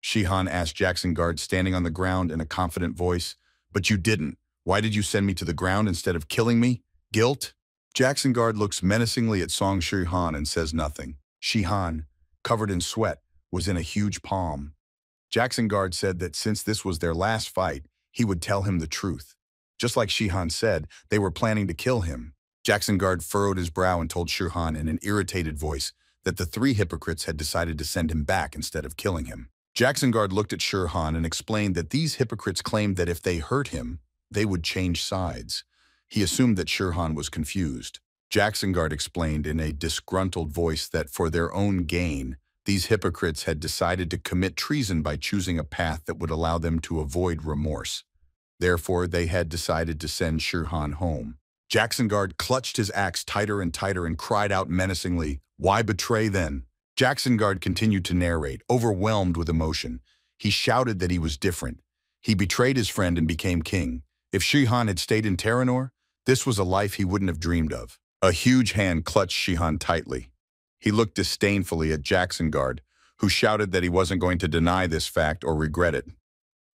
Shihan asked Jacksonguard, standing on the ground in a confident voice, "But you didn't. Why did you send me to the ground instead of killing me? Guilt?" Jacksonguard looks menacingly at Song Shihan and says nothing. Shihan, covered in sweat, was in a huge palm. Jacksonguard said that since this was their last fight, he would tell him the truth. Just like Shihan said, they were planning to kill him. Jacksonguard furrowed his brow and told Shihan in an irritated voice that the three hypocrites had decided to send him back instead of killing him. Jacksonguard looked at Shirhan and explained that these hypocrites claimed that if they hurt him, they would change sides. He assumed that Shirhan was confused. Jacksonguard explained in a disgruntled voice that for their own gain, these hypocrites had decided to commit treason by choosing a path that would allow them to avoid remorse. Therefore, they had decided to send Shirhan home. Jacksonguard clutched his axe tighter and tighter and cried out menacingly, "Why betray then?" Jacksonguard continued to narrate, overwhelmed with emotion. He shouted that he was different. He betrayed his friend and became king. If Shihan had stayed in Terranor, this was a life he wouldn't have dreamed of. A huge hand clutched Shihan tightly. He looked disdainfully at Jacksonguard, who shouted that he wasn't going to deny this fact or regret it.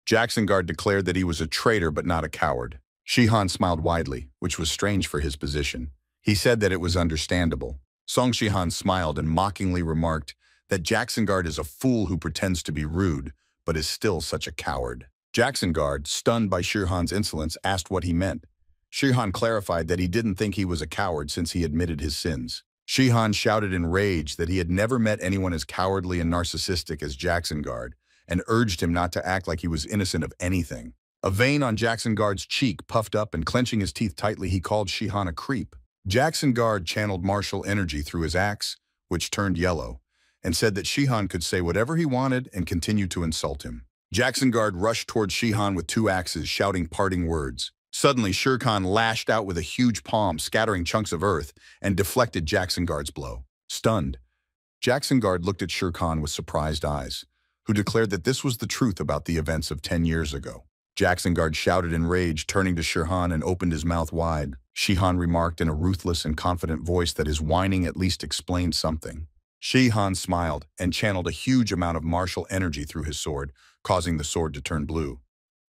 Jacksonguard declared that he was a traitor but not a coward. Shihan smiled widely, which was strange for his position. He said that it was understandable. Song Shihan smiled and mockingly remarked that Jacksonguard is a fool who pretends to be rude, but is still such a coward. Jacksonguard, stunned by Shihan's insolence, asked what he meant. Shihan clarified that he didn't think he was a coward since he admitted his sins. Shihan shouted in rage that he had never met anyone as cowardly and narcissistic as Jacksonguard, and urged him not to act like he was innocent of anything. A vein on Jacksonguard's cheek puffed up, and clenching his teeth tightly, he called Shihan a creep. Jacksonguard channeled martial energy through his axe, which turned yellow, and said that Shihan could say whatever he wanted and continue to insult him. Jacksonguard rushed towards Shihan with two axes, shouting parting words. Suddenly, Shirkan lashed out with a huge palm, scattering chunks of earth, and deflected Jacksonguard's blow. Stunned, Jacksonguard looked at Shirkan with surprised eyes, who declared that this was the truth about the events of 10 years ago. Jacksonguard shouted in rage, turning to Shirhan and opened his mouth wide. Shihan remarked in a ruthless and confident voice that his whining at least explained something. Shihan smiled and channeled a huge amount of martial energy through his sword, causing the sword to turn blue.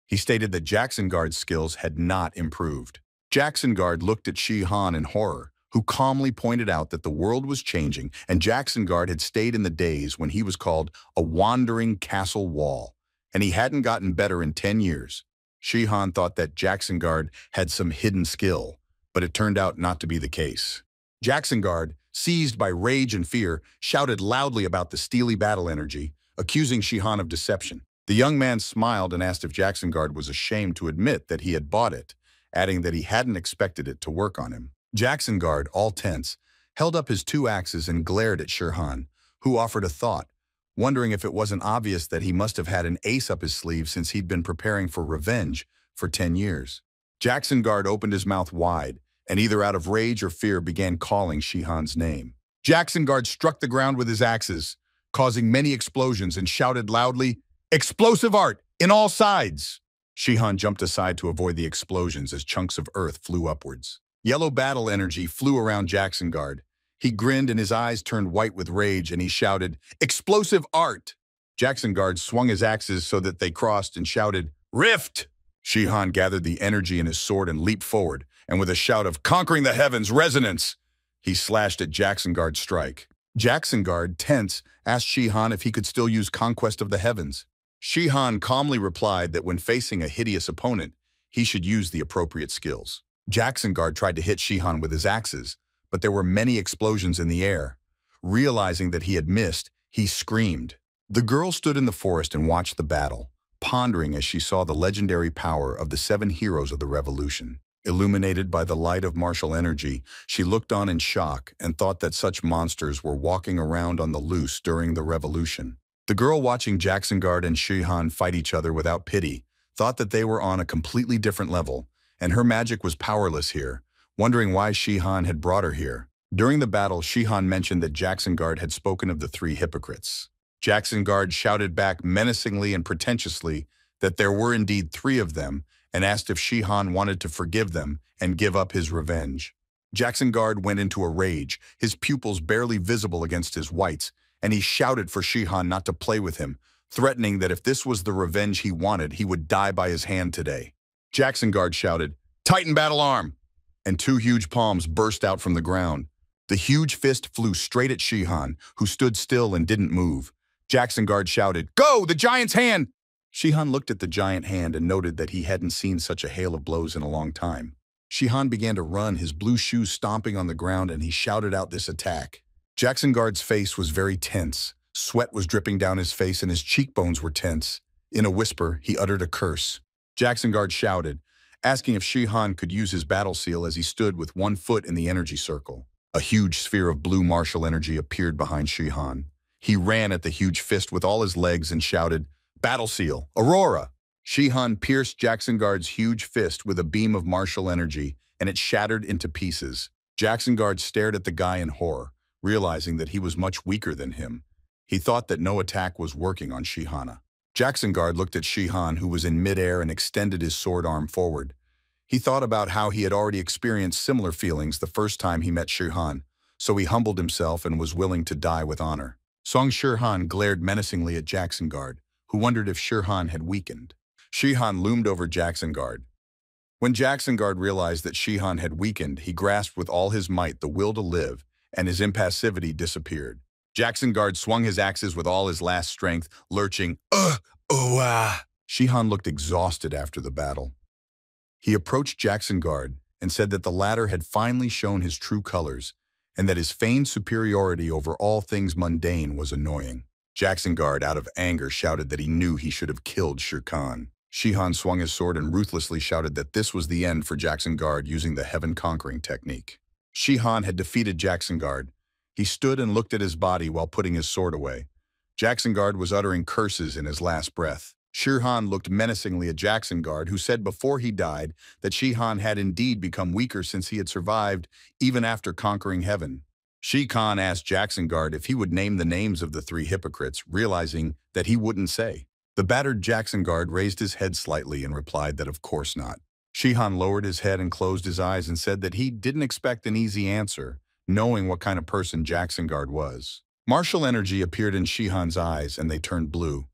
He stated that Jacksonguard's skills had not improved. Jacksonguard looked at Shihan in horror, who calmly pointed out that the world was changing and Jacksonguard had stayed in the days when he was called a wandering castle wall, and he hadn't gotten better in 10 years. Shihan thought that Jacksonguard had some hidden skill, but it turned out not to be the case. Jacksonguard, seized by rage and fear, shouted loudly about the steely battle energy, accusing Shihan of deception. The young man smiled and asked if Jacksonguard was ashamed to admit that he had bought it, adding that he hadn't expected it to work on him. Jacksonguard, all tense, held up his two axes and glared at Shirhan, who offered a thought, wondering if it wasn't obvious that he must have had an ace up his sleeve since he'd been preparing for revenge for 10 years. Jacksonguard opened his mouth wide, and either out of rage or fear began calling Shihan's name. Jacksonguard struck the ground with his axes, causing many explosions, and shouted loudly, "Explosive art, in all sides!" Shihan jumped aside to avoid the explosions as chunks of earth flew upwards. Yellow battle energy flew around Jacksonguard. He grinned and his eyes turned white with rage, and he shouted, "Explosive art!" Jackson Guard swung his axes so that they crossed and shouted, "Rift!" Shihan gathered the energy in his sword and leaped forward, and with a shout of "Conquering the Heavens, Resonance!" he slashed at Jackson Guard's strike. Jackson Guard, tense, asked Shihan if he could still use Conquest of the Heavens. Shihan calmly replied that when facing a hideous opponent, he should use the appropriate skills. Jackson Guard tried to hit Shihan with his axes, but there were many explosions in the air. Realizing that he had missed, he screamed. The girl stood in the forest and watched the battle, pondering as she saw the legendary power of the 7 heroes of the revolution. Illuminated by the light of martial energy, she looked on in shock and thought that such monsters were walking around on the loose during the revolution. The girl, watching Jackson Guard and Shihan fight each other without pity, thought that they were on a completely different level, and her magic was powerless here, wondering why Shihan had brought her here. During the battle, Shihan mentioned that Jackson Guard had spoken of the 3 hypocrites. Jackson Guard shouted back menacingly and pretentiously that there were indeed 3 of them, and asked if Shihan wanted to forgive them and give up his revenge. Jackson Guard went into a rage, his pupils barely visible against his whites, and he shouted for Shihan not to play with him, threatening that if this was the revenge he wanted, he would die by his hand today. Jackson Guard shouted, "Titan battle arm!" and 2 huge palms burst out from the ground. The huge fist flew straight at Shihan, who stood still and didn't move. Jackson Guard shouted, "Go, the giant's hand!" Shihan looked at the giant hand and noted that he hadn't seen such a hail of blows in a long time. Shihan began to run, his blue shoes stomping on the ground, and he shouted out this attack. Jackson Guard's face was very tense. Sweat was dripping down his face and his cheekbones were tense. In a whisper, he uttered a curse. Jackson Guard shouted, asking if Shihan could use his battle seal as he stood with 1 foot in the energy circle. A huge sphere of blue martial energy appeared behind Shihan. He ran at the huge fist with all his legs and shouted, "Battle seal, Aurora!" Shihan pierced Jackson Guard's huge fist with a beam of martial energy, and it shattered into pieces. Jackson Guard stared at the guy in horror, realizing that he was much weaker than him. He thought that no attack was working on Shihan. Jackson Guard looked at Shihan, who was in midair, and extended his sword arm forward. He thought about how he had already experienced similar feelings the first time he met Shihan, so he humbled himself and was willing to die with honor. Song Shihan glared menacingly at Jackson Guard, who wondered if Shihan had weakened. Shihan loomed over Jackson Guard. When Jackson Guard realized that Shihan had weakened, he grasped with all his might the will to live, and his impassivity disappeared. Jackson Guard swung his axes with all his last strength, lurching, Shihan looked exhausted after the battle. He approached Jackson Guard and said that the latter had finally shown his true colors, and that his feigned superiority over all things mundane was annoying. Jackson Guard, out of anger, shouted that he knew he should have killed Shere Khan. Shihan swung his sword and ruthlessly shouted that this was the end for Jackson Guard using the heaven-conquering technique. Shihan had defeated Jackson Guard. He stood and looked at his body while putting his sword away. Jackson Guard was uttering curses in his last breath. Shihan looked menacingly at Jackson Guard, who said before he died that Shihan had indeed become weaker since he had survived even after conquering heaven. Shihan asked Jackson Guard if he would name the names of the 3 hypocrites, realizing that he wouldn't say. The battered Jackson Guard raised his head slightly and replied that of course not. Shihan lowered his head and closed his eyes and said that he didn't expect an easy answer, knowing what kind of person Jackson Guard was. Martial energy appeared in Shihan's eyes and they turned blue.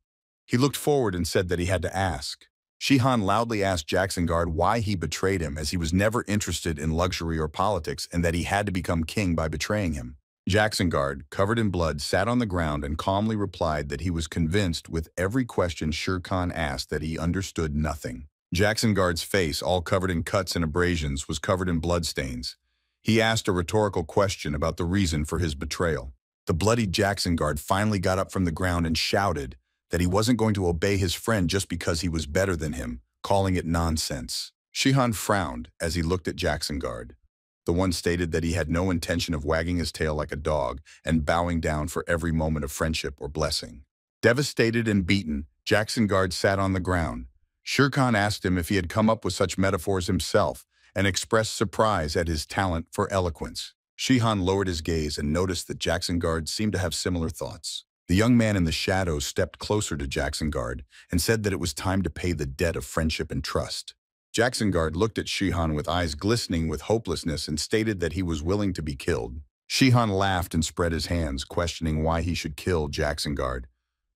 He looked forward and said that he had to ask. Shihan loudly asked Jackson Guard why he betrayed him, as he was never interested in luxury or politics and that he had to become king by betraying him. Jackson Guard, covered in blood, sat on the ground and calmly replied that he was convinced with every question Shere Khan asked that he understood nothing. Jackson Guard's face, all covered in cuts and abrasions, was covered in bloodstains. He asked a rhetorical question about the reason for his betrayal. The bloodied Jackson Guard finally got up from the ground and shouted that he wasn't going to obey his friend just because he was better than him, calling it nonsense. Shihan frowned as he looked at Jackson Guard. The one stated that he had no intention of wagging his tail like a dog and bowing down for every moment of friendship or blessing. Devastated and beaten, Jackson Guard sat on the ground. Shere Khan asked him if he had come up with such metaphors himself and expressed surprise at his talent for eloquence. Shihan lowered his gaze and noticed that Jackson Guard seemed to have similar thoughts. The young man in the shadows stepped closer to Jackson Guard and said that it was time to pay the debt of friendship and trust. Jackson Guard looked at Shihan with eyes glistening with hopelessness and stated that he was willing to be killed. Shihan laughed and spread his hands, questioning why he should kill Jackson Guard.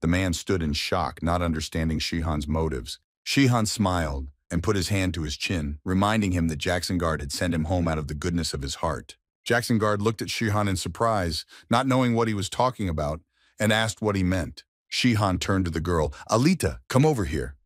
The man stood in shock, not understanding Shihan's motives. Shihan smiled and put his hand to his chin, reminding him that Jackson Guard had sent him home out of the goodness of his heart. Jackson Guard looked at Shihan in surprise, not knowing what he was talking about, and asked what he meant. Shihan turned to the girl. "Alita, come over here."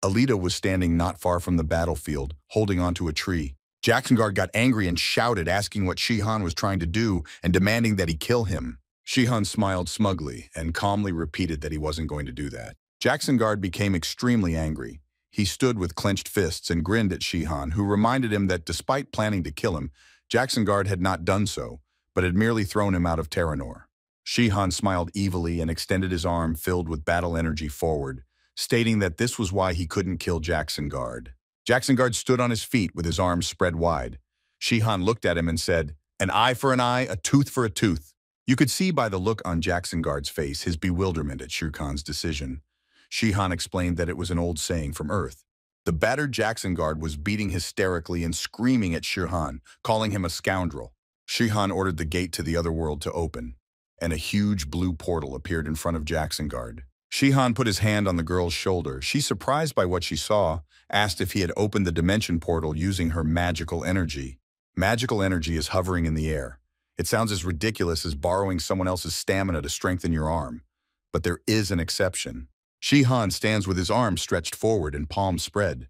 Alita was standing not far from the battlefield, holding onto a tree. Jackson Guard got angry and shouted, asking what Shihan was trying to do and demanding that he kill him. Shihan smiled smugly and calmly repeated that he wasn't going to do that. Jackson Guard became extremely angry. He stood with clenched fists and grinned at Shihan, who reminded him that despite planning to kill him, Jackson Guard had not done so, but had merely thrown him out of Terranor. Shihan smiled evilly and extended his arm filled with battle energy forward, stating that this was why he couldn't kill Jackson Guard. Jackson Guard stood on his feet with his arms spread wide. Shihan looked at him and said, "An eye for an eye, a tooth for a tooth." You could see by the look on Jackson Guard's face his bewilderment at Shu Khan's decision. Shihan explained that it was an old saying from Earth. The battered Jackson Guard was beating hysterically and screaming at Shihan, calling him a scoundrel. Shihan ordered the gate to the other world to open, and a huge blue portal appeared in front of Jackson Guard. Shihan put his hand on the girl's shoulder. She, surprised by what she saw, asked if he had opened the dimension portal using her magical energy. Magical energy is hovering in the air. It sounds as ridiculous as borrowing someone else's stamina to strengthen your arm. But there is an exception. Shihan stands with his arms stretched forward and palms spread.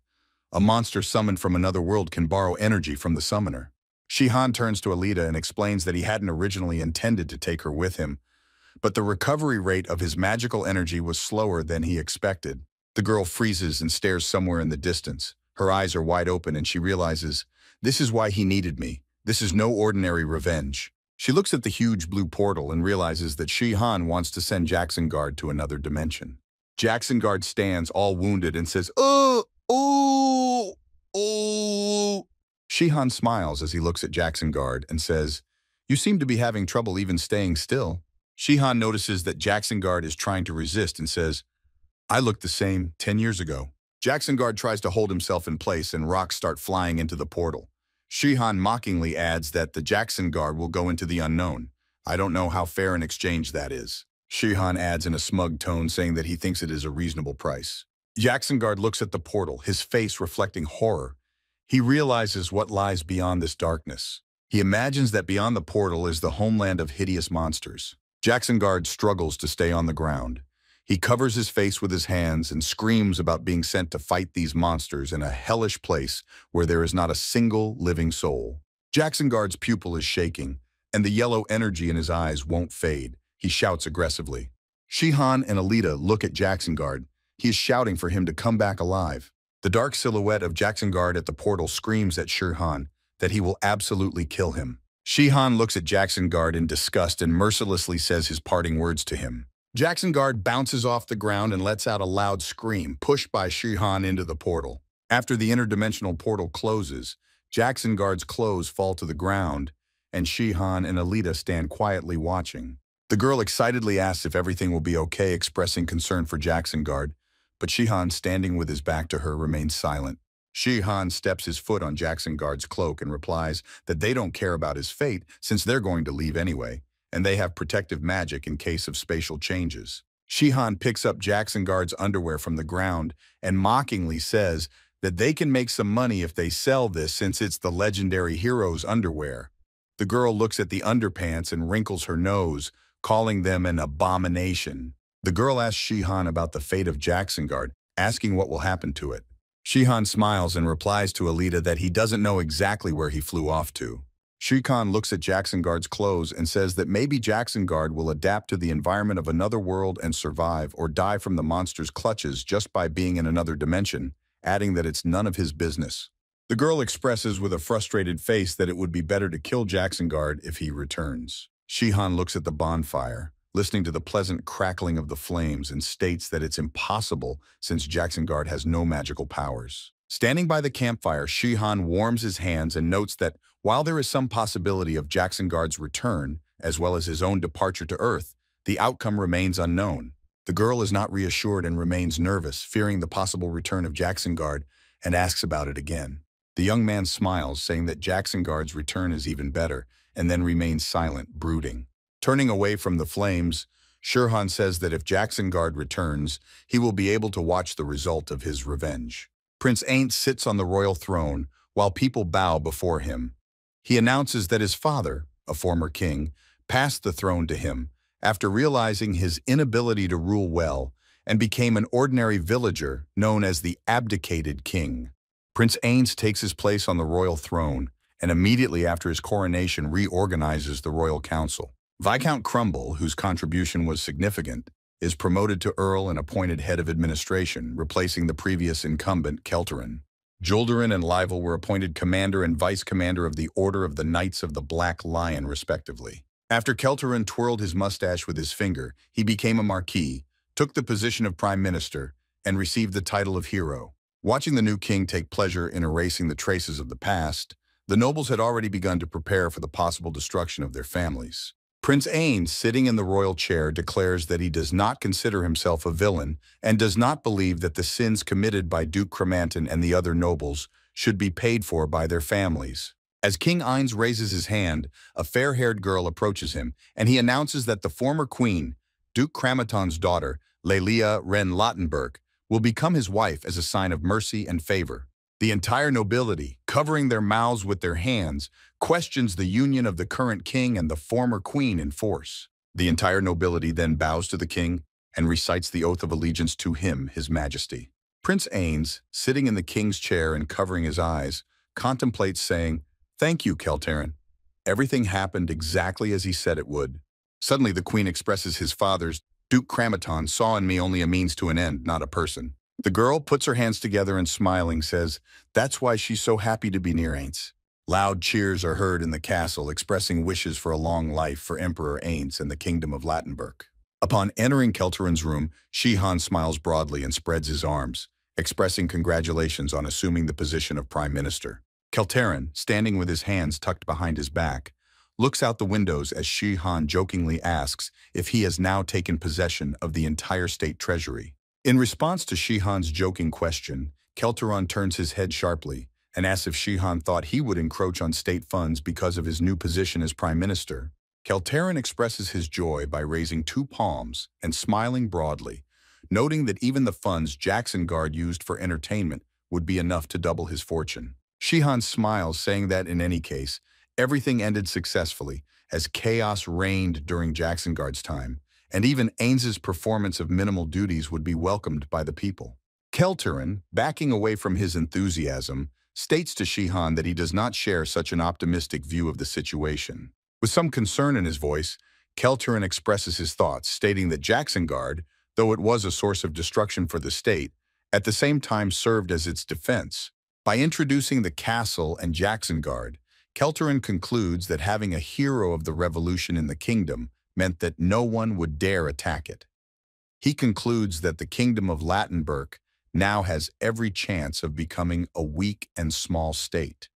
A monster summoned from another world can borrow energy from the summoner. Shihan turns to Alita and explains that he hadn't originally intended to take her with him, but the recovery rate of his magical energy was slower than he expected. The girl freezes and stares somewhere in the distance. Her eyes are wide open and she realizes, "This is why he needed me. This is no ordinary revenge." She looks at the huge blue portal and realizes that Shihan wants to send Jackson Guard to another dimension. Jackson Guard stands all wounded and says, "Oh, oh, oh." Shihan smiles as he looks at Jackson Guard and says, "You seem to be having trouble even staying still." Shihan notices that Jackson Guard is trying to resist and says, "I looked the same 10 years ago." Jackson Guard tries to hold himself in place and rocks start flying into the portal. Shihan mockingly adds that the Jackson Guard will go into the unknown. "I don't know how fair an exchange that is." Shihan adds in a smug tone, saying that he thinks it is a reasonable price. Jackson Guard looks at the portal, his face reflecting horror. He realizes what lies beyond this darkness. He imagines that beyond the portal is the homeland of hideous monsters. Jackson Guard struggles to stay on the ground. He covers his face with his hands and screams about being sent to fight these monsters in a hellish place where there is not a single living soul. Jackson Guard's pupil is shaking, and the yellow energy in his eyes won't fade. He shouts aggressively. Shihan and Alita look at Jackson Guard. He is shouting for him to come back alive. The dark silhouette of Jackson Guard at the portal screams at Shihan that he will absolutely kill him. Shihan looks at Jackson Guard in disgust and mercilessly says his parting words to him. Jackson Guard bounces off the ground and lets out a loud scream, pushed by Shihan into the portal. After the interdimensional portal closes, Jackson Guard's clothes fall to the ground, and Shihan and Alita stand quietly watching. The girl excitedly asks if everything will be okay, expressing concern for Jackson Guard, but Shihan, standing with his back to her, remains silent. Shihan steps his foot on Jackson Guard's cloak and replies that they don't care about his fate since they're going to leave anyway, and they have protective magic in case of spatial changes. Shihan picks up Jackson Guard's underwear from the ground and mockingly says that they can make some money if they sell this since it's the legendary hero's underwear. The girl looks at the underpants and wrinkles her nose, calling them an abomination. The girl asks Shihan about the fate of Jackson Guard, asking what will happen to it. Shihan smiles and replies to Alita that he doesn't know exactly where he flew off to. Shihan looks at Jackson Guard's clothes and says that maybe Jackson Guard will adapt to the environment of another world and survive or die from the monster's clutches just by being in another dimension, adding that it's none of his business. The girl expresses with a frustrated face that it would be better to kill Jackson Guard if he returns. Shihan looks at the bonfire, listening to the pleasant crackling of the flames, and states that it's impossible since Jackson Guard has no magical powers. Standing by the campfire, Shihan warms his hands and notes that while there is some possibility of Jackson Guard's return, as well as his own departure to Earth, the outcome remains unknown. The girl is not reassured and remains nervous, fearing the possible return of Jackson Guard, and asks about it again. The young man smiles, saying that Jackson Guard's return is even better, and then remains silent, brooding. Turning away from the flames, Shirhan says that if Jacksonguard returns, he will be able to watch the result of his revenge. Prince Ain't sits on the royal throne while people bow before him. He announces that his father, a former king, passed the throne to him after realizing his inability to rule well and became an ordinary villager known as the abdicated king. Prince Ain't takes his place on the royal throne and immediately after his coronation reorganizes the royal council. Viscount Crumble, whose contribution was significant, is promoted to Earl and appointed head of administration, replacing the previous incumbent, Kelterin. Julderin and Livel were appointed commander and vice-commander of the Order of the Knights of the Black Lion, respectively. After Kelterin twirled his mustache with his finger, he became a marquis, took the position of prime minister, and received the title of hero. Watching the new king take pleasure in erasing the traces of the past, the nobles had already begun to prepare for the possible destruction of their families. Prince Ain't, sitting in the royal chair, declares that he does not consider himself a villain and does not believe that the sins committed by Duke Cremanton and the other nobles should be paid for by their families. As King Ainz raises his hand, a fair-haired girl approaches him, and he announces that the former queen, Duke Cremanton's daughter, Lelia Ren Lottenberg, will become his wife as a sign of mercy and favor. The entire nobility, covering their mouths with their hands, questions the union of the current king and the former queen in force. The entire nobility then bows to the king and recites the oath of allegiance to him, his majesty. Prince Ainz, sitting in the king's chair and covering his eyes, contemplates saying, "Thank you, Kelterin. Everything happened exactly as he said it would." Suddenly the queen expresses his father's, Duke Cremanton saw in me only a means to an end, not a person. The girl puts her hands together and smiling says, "That's why she's so happy to be near Ainz." Loud cheers are heard in the castle expressing wishes for a long life for Emperor Ainz and the Kingdom of Lattenberg. Upon entering Kelterin's room, Shihan smiles broadly and spreads his arms, expressing congratulations on assuming the position of Prime Minister. Kelterin, standing with his hands tucked behind his back, looks out the windows as Shihan jokingly asks if he has now taken possession of the entire state treasury. In response to Shihan's joking question, Kelterin turns his head sharply and asks if Shihan thought he would encroach on state funds because of his new position as prime minister. Kelterin expresses his joy by raising two palms and smiling broadly, noting that even the funds Jacksonguard used for entertainment would be enough to double his fortune. Shihan smiles, saying that in any case, everything ended successfully as chaos reigned during Jacksonguard's time, and even Ainz's performance of minimal duties would be welcomed by the people. Kelterin, backing away from his enthusiasm, states to Shihan that he does not share such an optimistic view of the situation. With some concern in his voice, Kelterin expresses his thoughts, stating that Jacksonguard, though it was a source of destruction for the state, at the same time served as its defense. By introducing the castle and Jacksonguard, Kelterin concludes that having a hero of the revolution in the kingdom meant that no one would dare attack it. He concludes that the Kingdom of Lattenberg now has every chance of becoming a weak and small state.